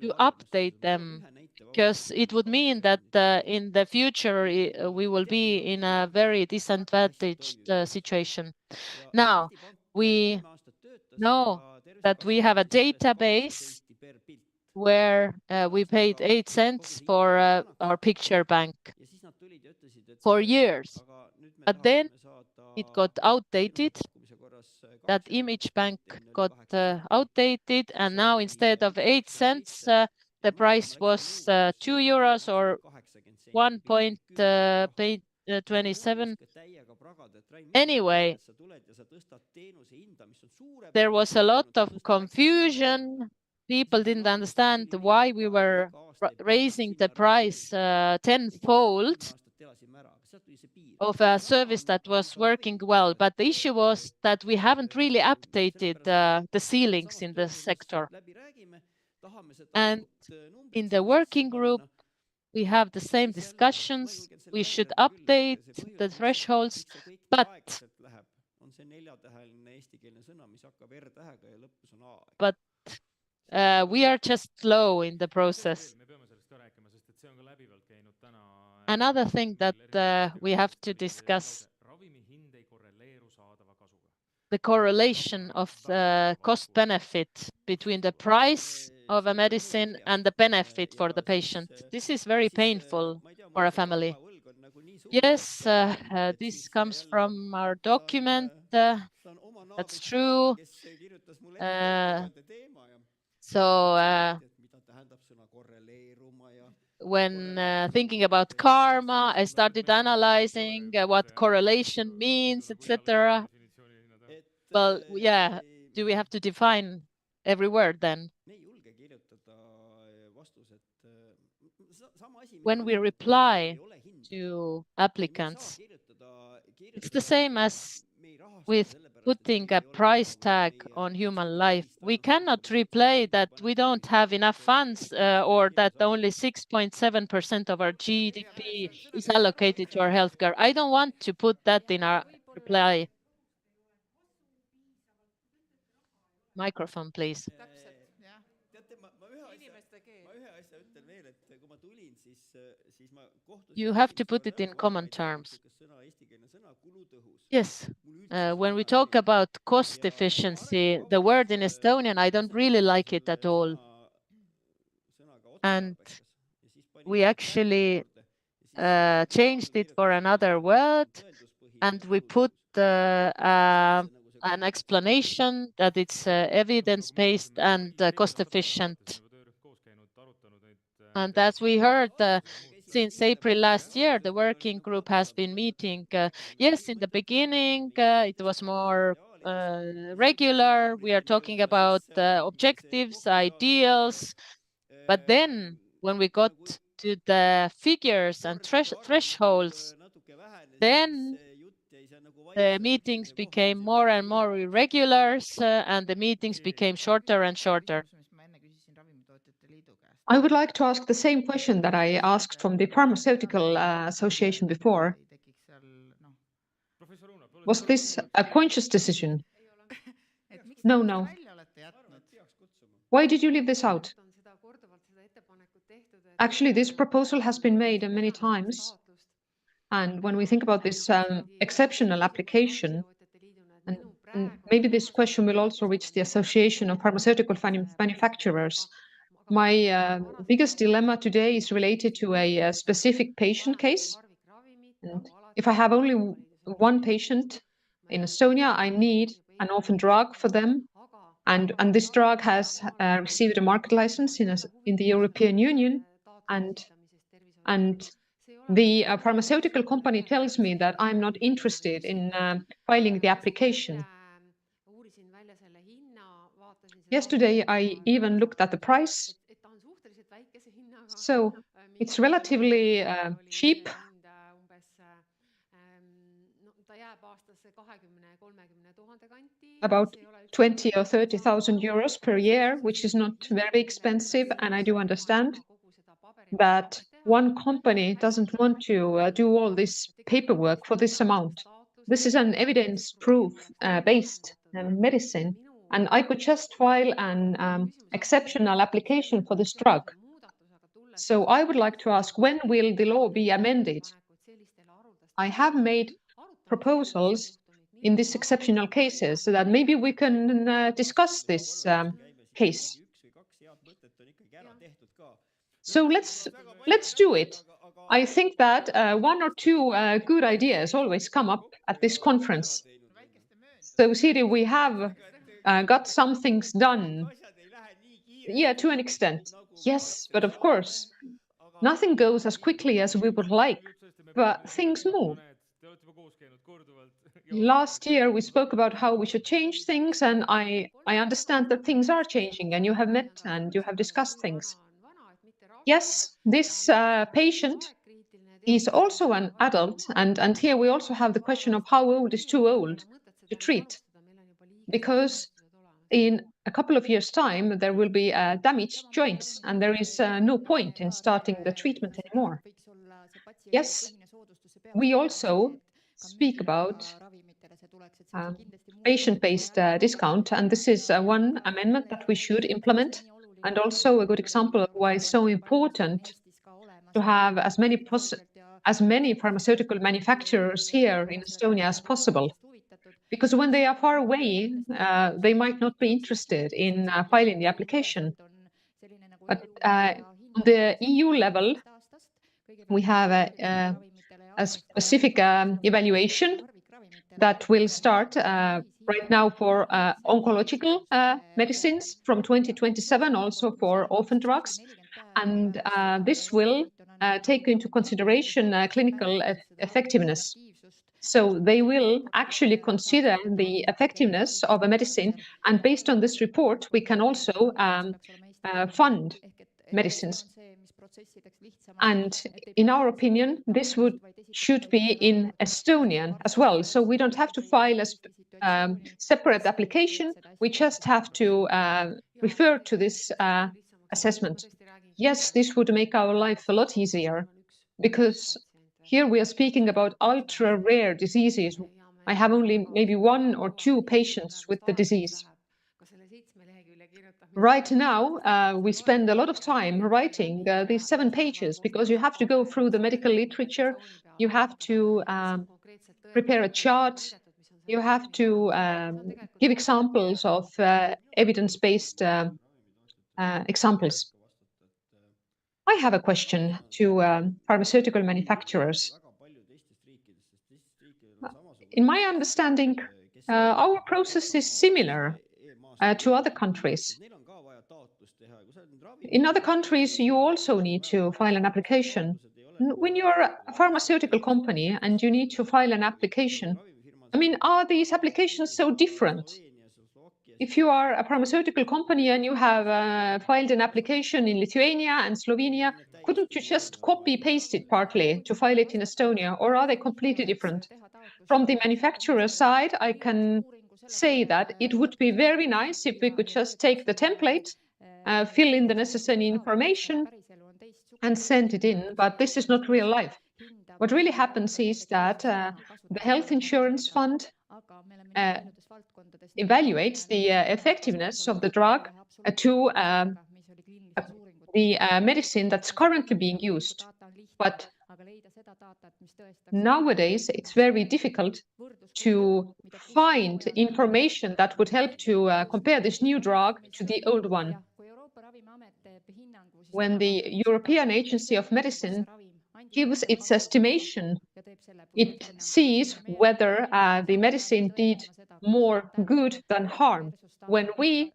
to update them, because it would mean that in the future we will be in a very disadvantaged situation. Now, we know that we have a database where we paid 8 cents for our picture bank for years, but then it got outdated. That image bank got outdated, and now instead of 8 cents, the price was 2 euros or 1.27. Anyway, there was a lot of confusion. People didn't understand why we were raising the price tenfold. of a service that was working well. But the issue was that we haven't really updated the ceilings in the sector. And in the working group, we have the same discussions. We should update the thresholds, but we are just slow in the process. Another thing that we have to discuss, the correlation of the cost benefit between the price of a medicine and the benefit for the patient. This is very painful for a family. Yes, this comes from our document. That's true. When thinking about karma, I started analyzing what correlation means, etc. Well, yeah, do we have to define every word then? When we reply to applicants, it's the same as with putting a price tag on human life. We cannot reply that we don't have enough funds or that only 6.7% of our GDP is allocated to our healthcare. I don't want to put that in our reply. Microphone, please. You have to put it in common terms. Yes, when we talk about cost efficiency, the word in Estonian, I don't really like it at all. And we actually changed it for another word, and we put an explanation that it's evidence-based and cost-efficient. And as we heard, since April last year, the working group has been meeting. Yes, in the beginning, it was more regular. We are talking about objectives, ideals. But then when we got to the figures and thresholds, then the meetings became more and more irregular, and the meetings became shorter and shorter. I would like to ask the same question that I asked from the Pharmaceutical Association before. Was this a conscious decision? No. Why did you leave this out? Actually, this proposal has been made many times. And when we think about this exceptional application, and maybe this question will also reach the Association of Pharmaceutical Manufacturers. My biggest dilemma today is related to a specific patient case. And if I have only one patient in Estonia, I need an orphan drug for them. And this drug has received a market license in the European Union. And the pharmaceutical company tells me that I'm not interested in filing the application. Yesterday, I even looked at the price. So it's relatively cheap. About 20 or 30,000 euros per year, which is not very expensive. And I do understand that one company doesn't want to do all this paperwork for this amount. This is an evidence proof based medicine. And I could just file an exceptional application for this drug. So I would like to ask, when will the law be amended? I have made proposals in these exceptional cases so that maybe we can discuss this case. So let's do it. I think that one or two good ideas always come up at this conference. So Siri, we have got some things done. Yeah, to an extent. Yes, but of course, nothing goes as quickly as we would like, but things move. Last year, we spoke about how we should change things, and I understand that things are changing, and you have met and you have discussed things. Yes, this patient is also an adult, and here we also have the question of how old is too old to treat, because in a couple of years' time, there will be damaged joints, and there is no point in starting the treatment anymore. Yes, we also speak about patient-based discount, and this is one amendment that we should implement, and also a good example of why it's so important to have as many pharmaceutical manufacturers here in Estonia as possible. Because when they are far away, they might not be interested in filing the application. But on the EU level, we have a specific evaluation that will start right now for oncological medicines from 2027, also for orphan drugs. And this will take into consideration clinical effectiveness. So they will actually consider the effectiveness of a medicine. And based on this report, we can also fund medicines. And in our opinion, this should be in Estonian as well. So we don't have to file a separate application. We just have to refer to this assessment. Yes, this would make our life a lot easier, because here we are speaking about ultra rare diseases. I have only maybe 1 or 2 patients with the disease. Right now, we spend a lot of time writing these 7 pages, because you have to go through the medical literature, you have to prepare a chart, you have to give examples of evidence-based examples. I have a question to pharmaceutical manufacturers. In my understanding, our process is similar to other countries. In other countries, you also need to file an application. When you're a pharmaceutical company and you need to file an application, I mean, are these applications so different? If you are a pharmaceutical company and you have filed an application in Lithuania and Slovenia, couldn't you just copy-paste it partly to file it in Estonia, or are they completely different? From the manufacturer side, I can say that it would be very nice if we could just take the template, fill in the necessary information, and send it in, but this is not real life. What really happens is that the health insurance fund evaluates the effectiveness of the drug to the medicine that's currently being used. But nowadays, it's very difficult to find information that would help to compare this new drug to the old one. When the European Agency of Medicine gives its estimation, it sees whether the medicine did more good than harm. When we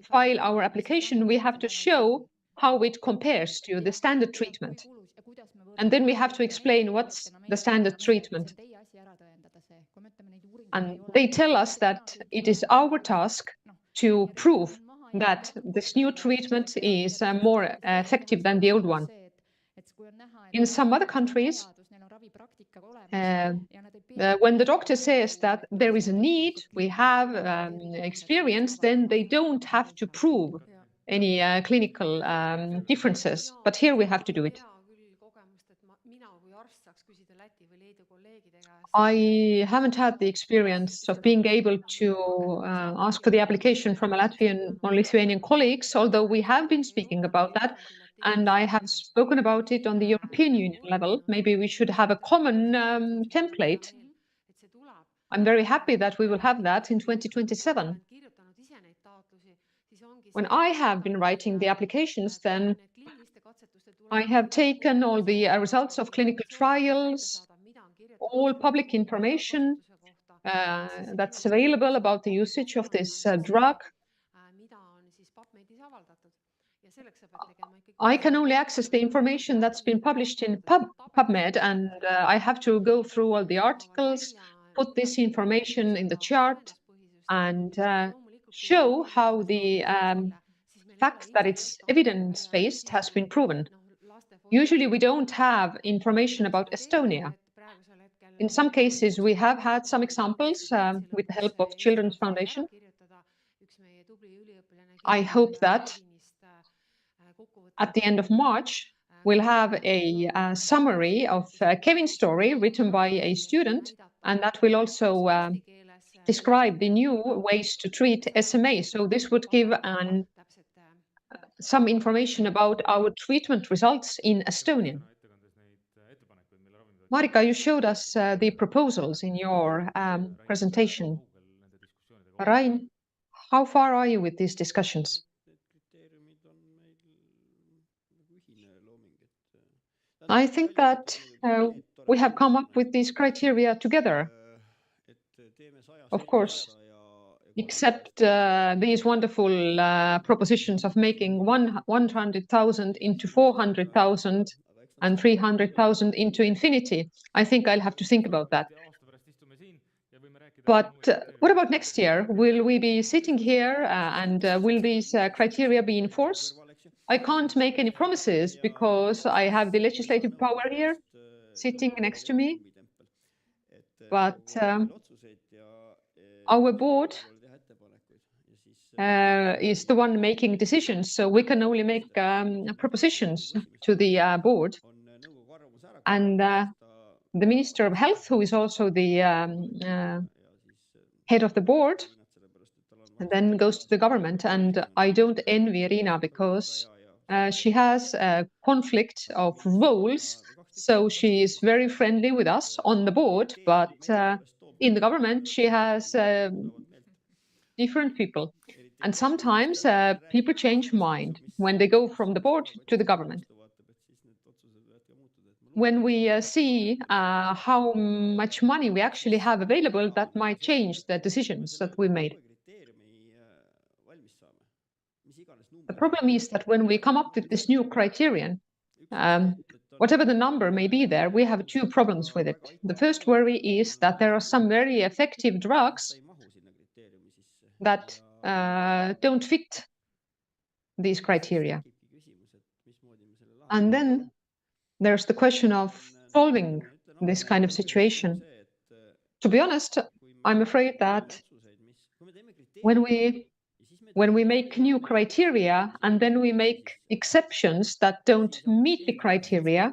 file our application, we have to show how it compares to the standard treatment. And then we have to explain what's the standard treatment. And they tell us that it is our task to prove that this new treatment is more effective than the old one. In some other countries, when the doctor says that there is a need, we have experience, then they don't have to prove any clinical differences. But here we have to do it. I haven't had the experience of being able to ask for the application from a Latvian or Lithuanian colleagues, although we have been speaking about that. And I have spoken about it on the European Union level. Maybe we should have a common template. I'm very happy that we will have that in 2027. When I have been writing the applications, then I have taken all the results of clinical trials, all public information that's available about the usage of this drug. I can only access the information that's been published in PubMed, and I have to go through all the articles, put this information in the chart, and show how the fact that it's evidence-based has been proven. Usually we don't have information about Estonia. In some cases, we have had some examples with the help of Children's Foundation. I hope that at the end of March, we'll have a summary of Kevin's story written by a student, and that will also describe the new ways to treat SMA. So this would give some information about our treatment results in Estonia. Marika, you showed us the proposals in your presentation. Rain, how far are you with these discussions? I think that we have come up with these criteria together. Of course, except these wonderful propositions of making 100,000 into 400,000 and 300,000 into infinity. I think I'll have to think about that. But what about next year? Will we be sitting here and will these criteria be enforced? I can't make any promises because I have the legislative power here sitting next to me. But our board is the one making decisions, so we can only make propositions to the board. And the Minister of Health, who is also the head of the board, and then goes to the government. And I don't envy Irina because she has a conflict of roles. So she is very friendly with us on the board, but in the government, she has different people. And sometimes people change mind when they go from the board to the government. When we see how much money we actually have available, that might change the decisions that we made. The problem is that when we come up with this new criterion, whatever the number may be there, we have two problems with it. The first worry is that there are some very effective drugs that don't fit these criteria. And then there's the question of solving this kind of situation. To be honest, I'm afraid that when we make new criteria and then we make exceptions that don't meet the criteria,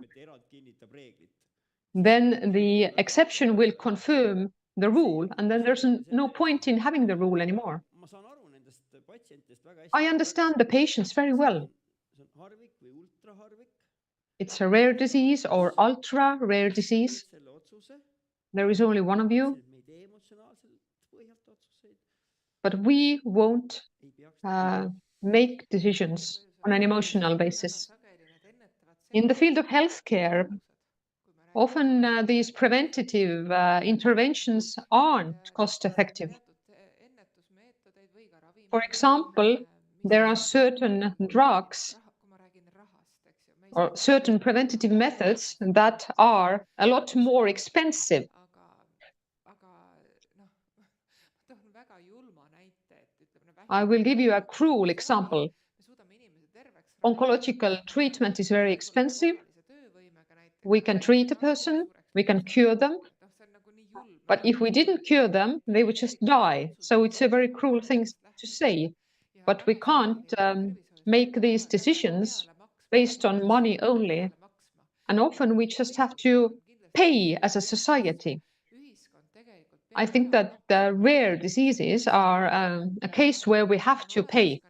then the exception will confirm the rule, and then there's no point in having the rule anymore. I understand the patients very well. It's a rare disease or ultra rare disease. There is only one of you. But we won't make decisions on an emotional basis. In the field of healthcare, often these preventative interventions aren't cost effective. For example, there are certain drugs or certain preventative methods that are a lot more expensive. I will give you a cruel example. Oncological treatment is very expensive. We can treat a person, we can cure them, but if we didn't cure them, they would just die. So it's a very cruel thing to say, but we can't make these decisions based on money only. And often we just have to pay as a society. I think that the rare diseases are a case where we have to pay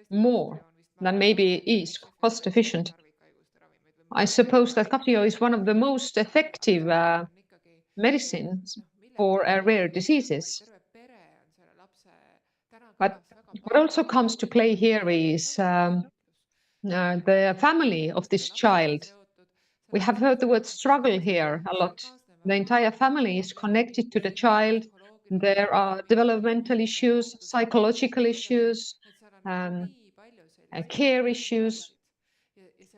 more than maybe is cost efficient. I suppose that Kaftrio is one of the most effective medicines for rare diseases. But what also comes to play here is the family of this child. We have heard the word struggle here a lot. The entire family is connected to the child. There are developmental issues, psychological issues, care issues.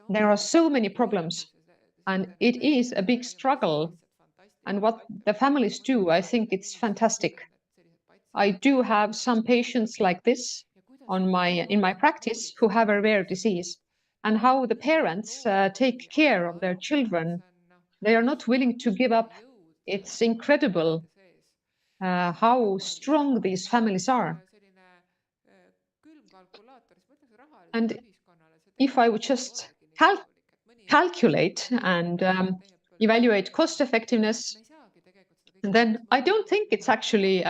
There are so many problems, and it is a big struggle. And what the families do, I think it's fantastic. I do have some patients like this in my practice who have a rare disease. and how the parents take care of their children. They are not willing to give up. It's incredible how strong these families are. And if I would just calculate and evaluate cost effectiveness, then I don't think it's actually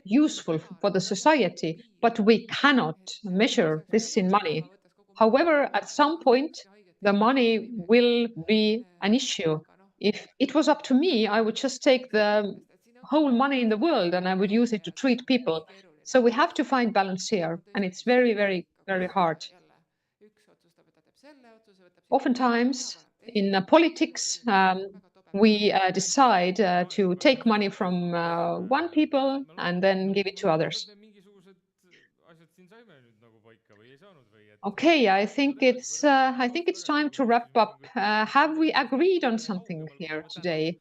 useful for the society, but we cannot measure this in money. However, at some point, the money will be an issue. If it was up to me, I would just take the whole money in the world and I would use it to treat people. So we have to find balance here, and it's very, very, very hard. Oftentimes, in politics, we decide to take money from one people and then give it to others. Okay, I think it's time to wrap up. Have we agreed on something here today?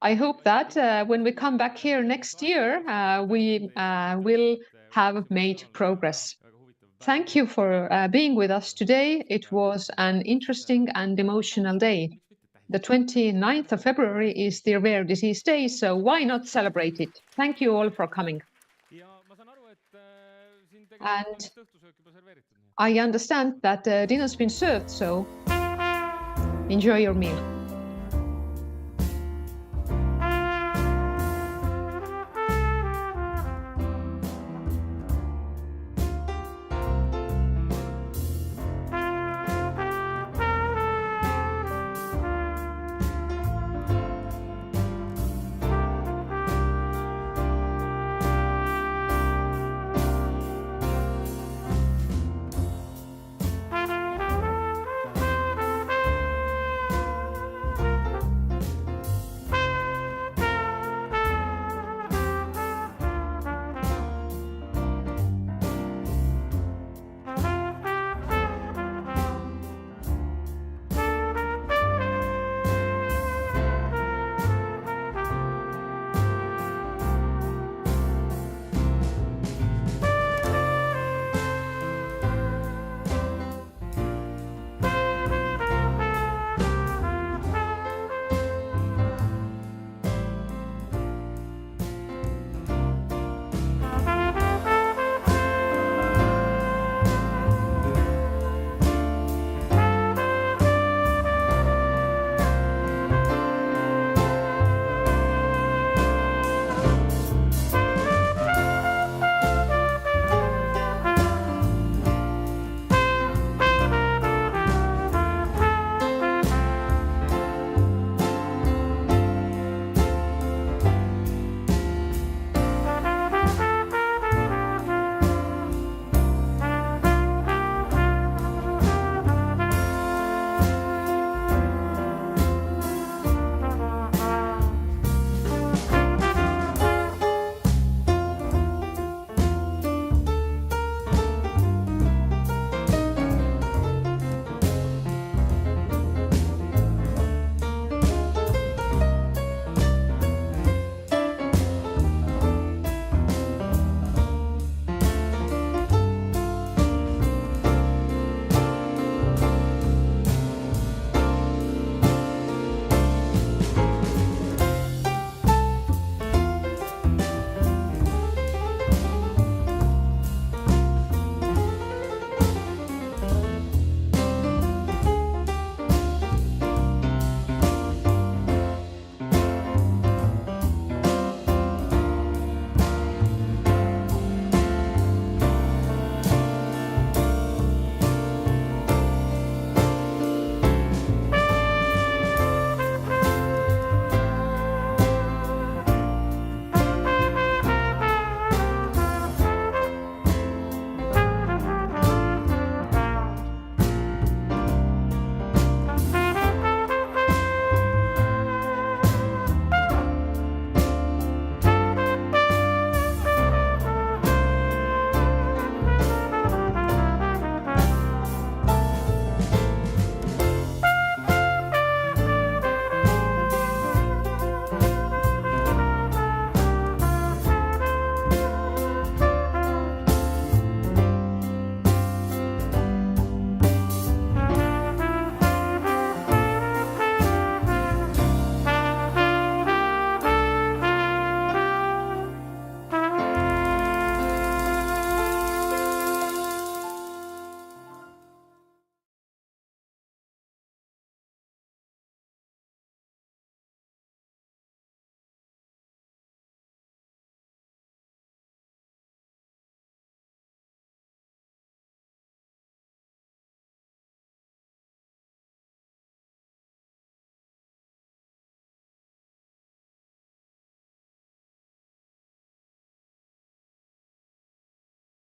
I hope that when we come back here next year, we will have made progress. Thank you for being with us today. It was an interesting and emotional day. The 29th of February is the Rare Disease Day, so why not celebrate it? Thank you all for coming. And I understand that dinner's been served, so enjoy your meal.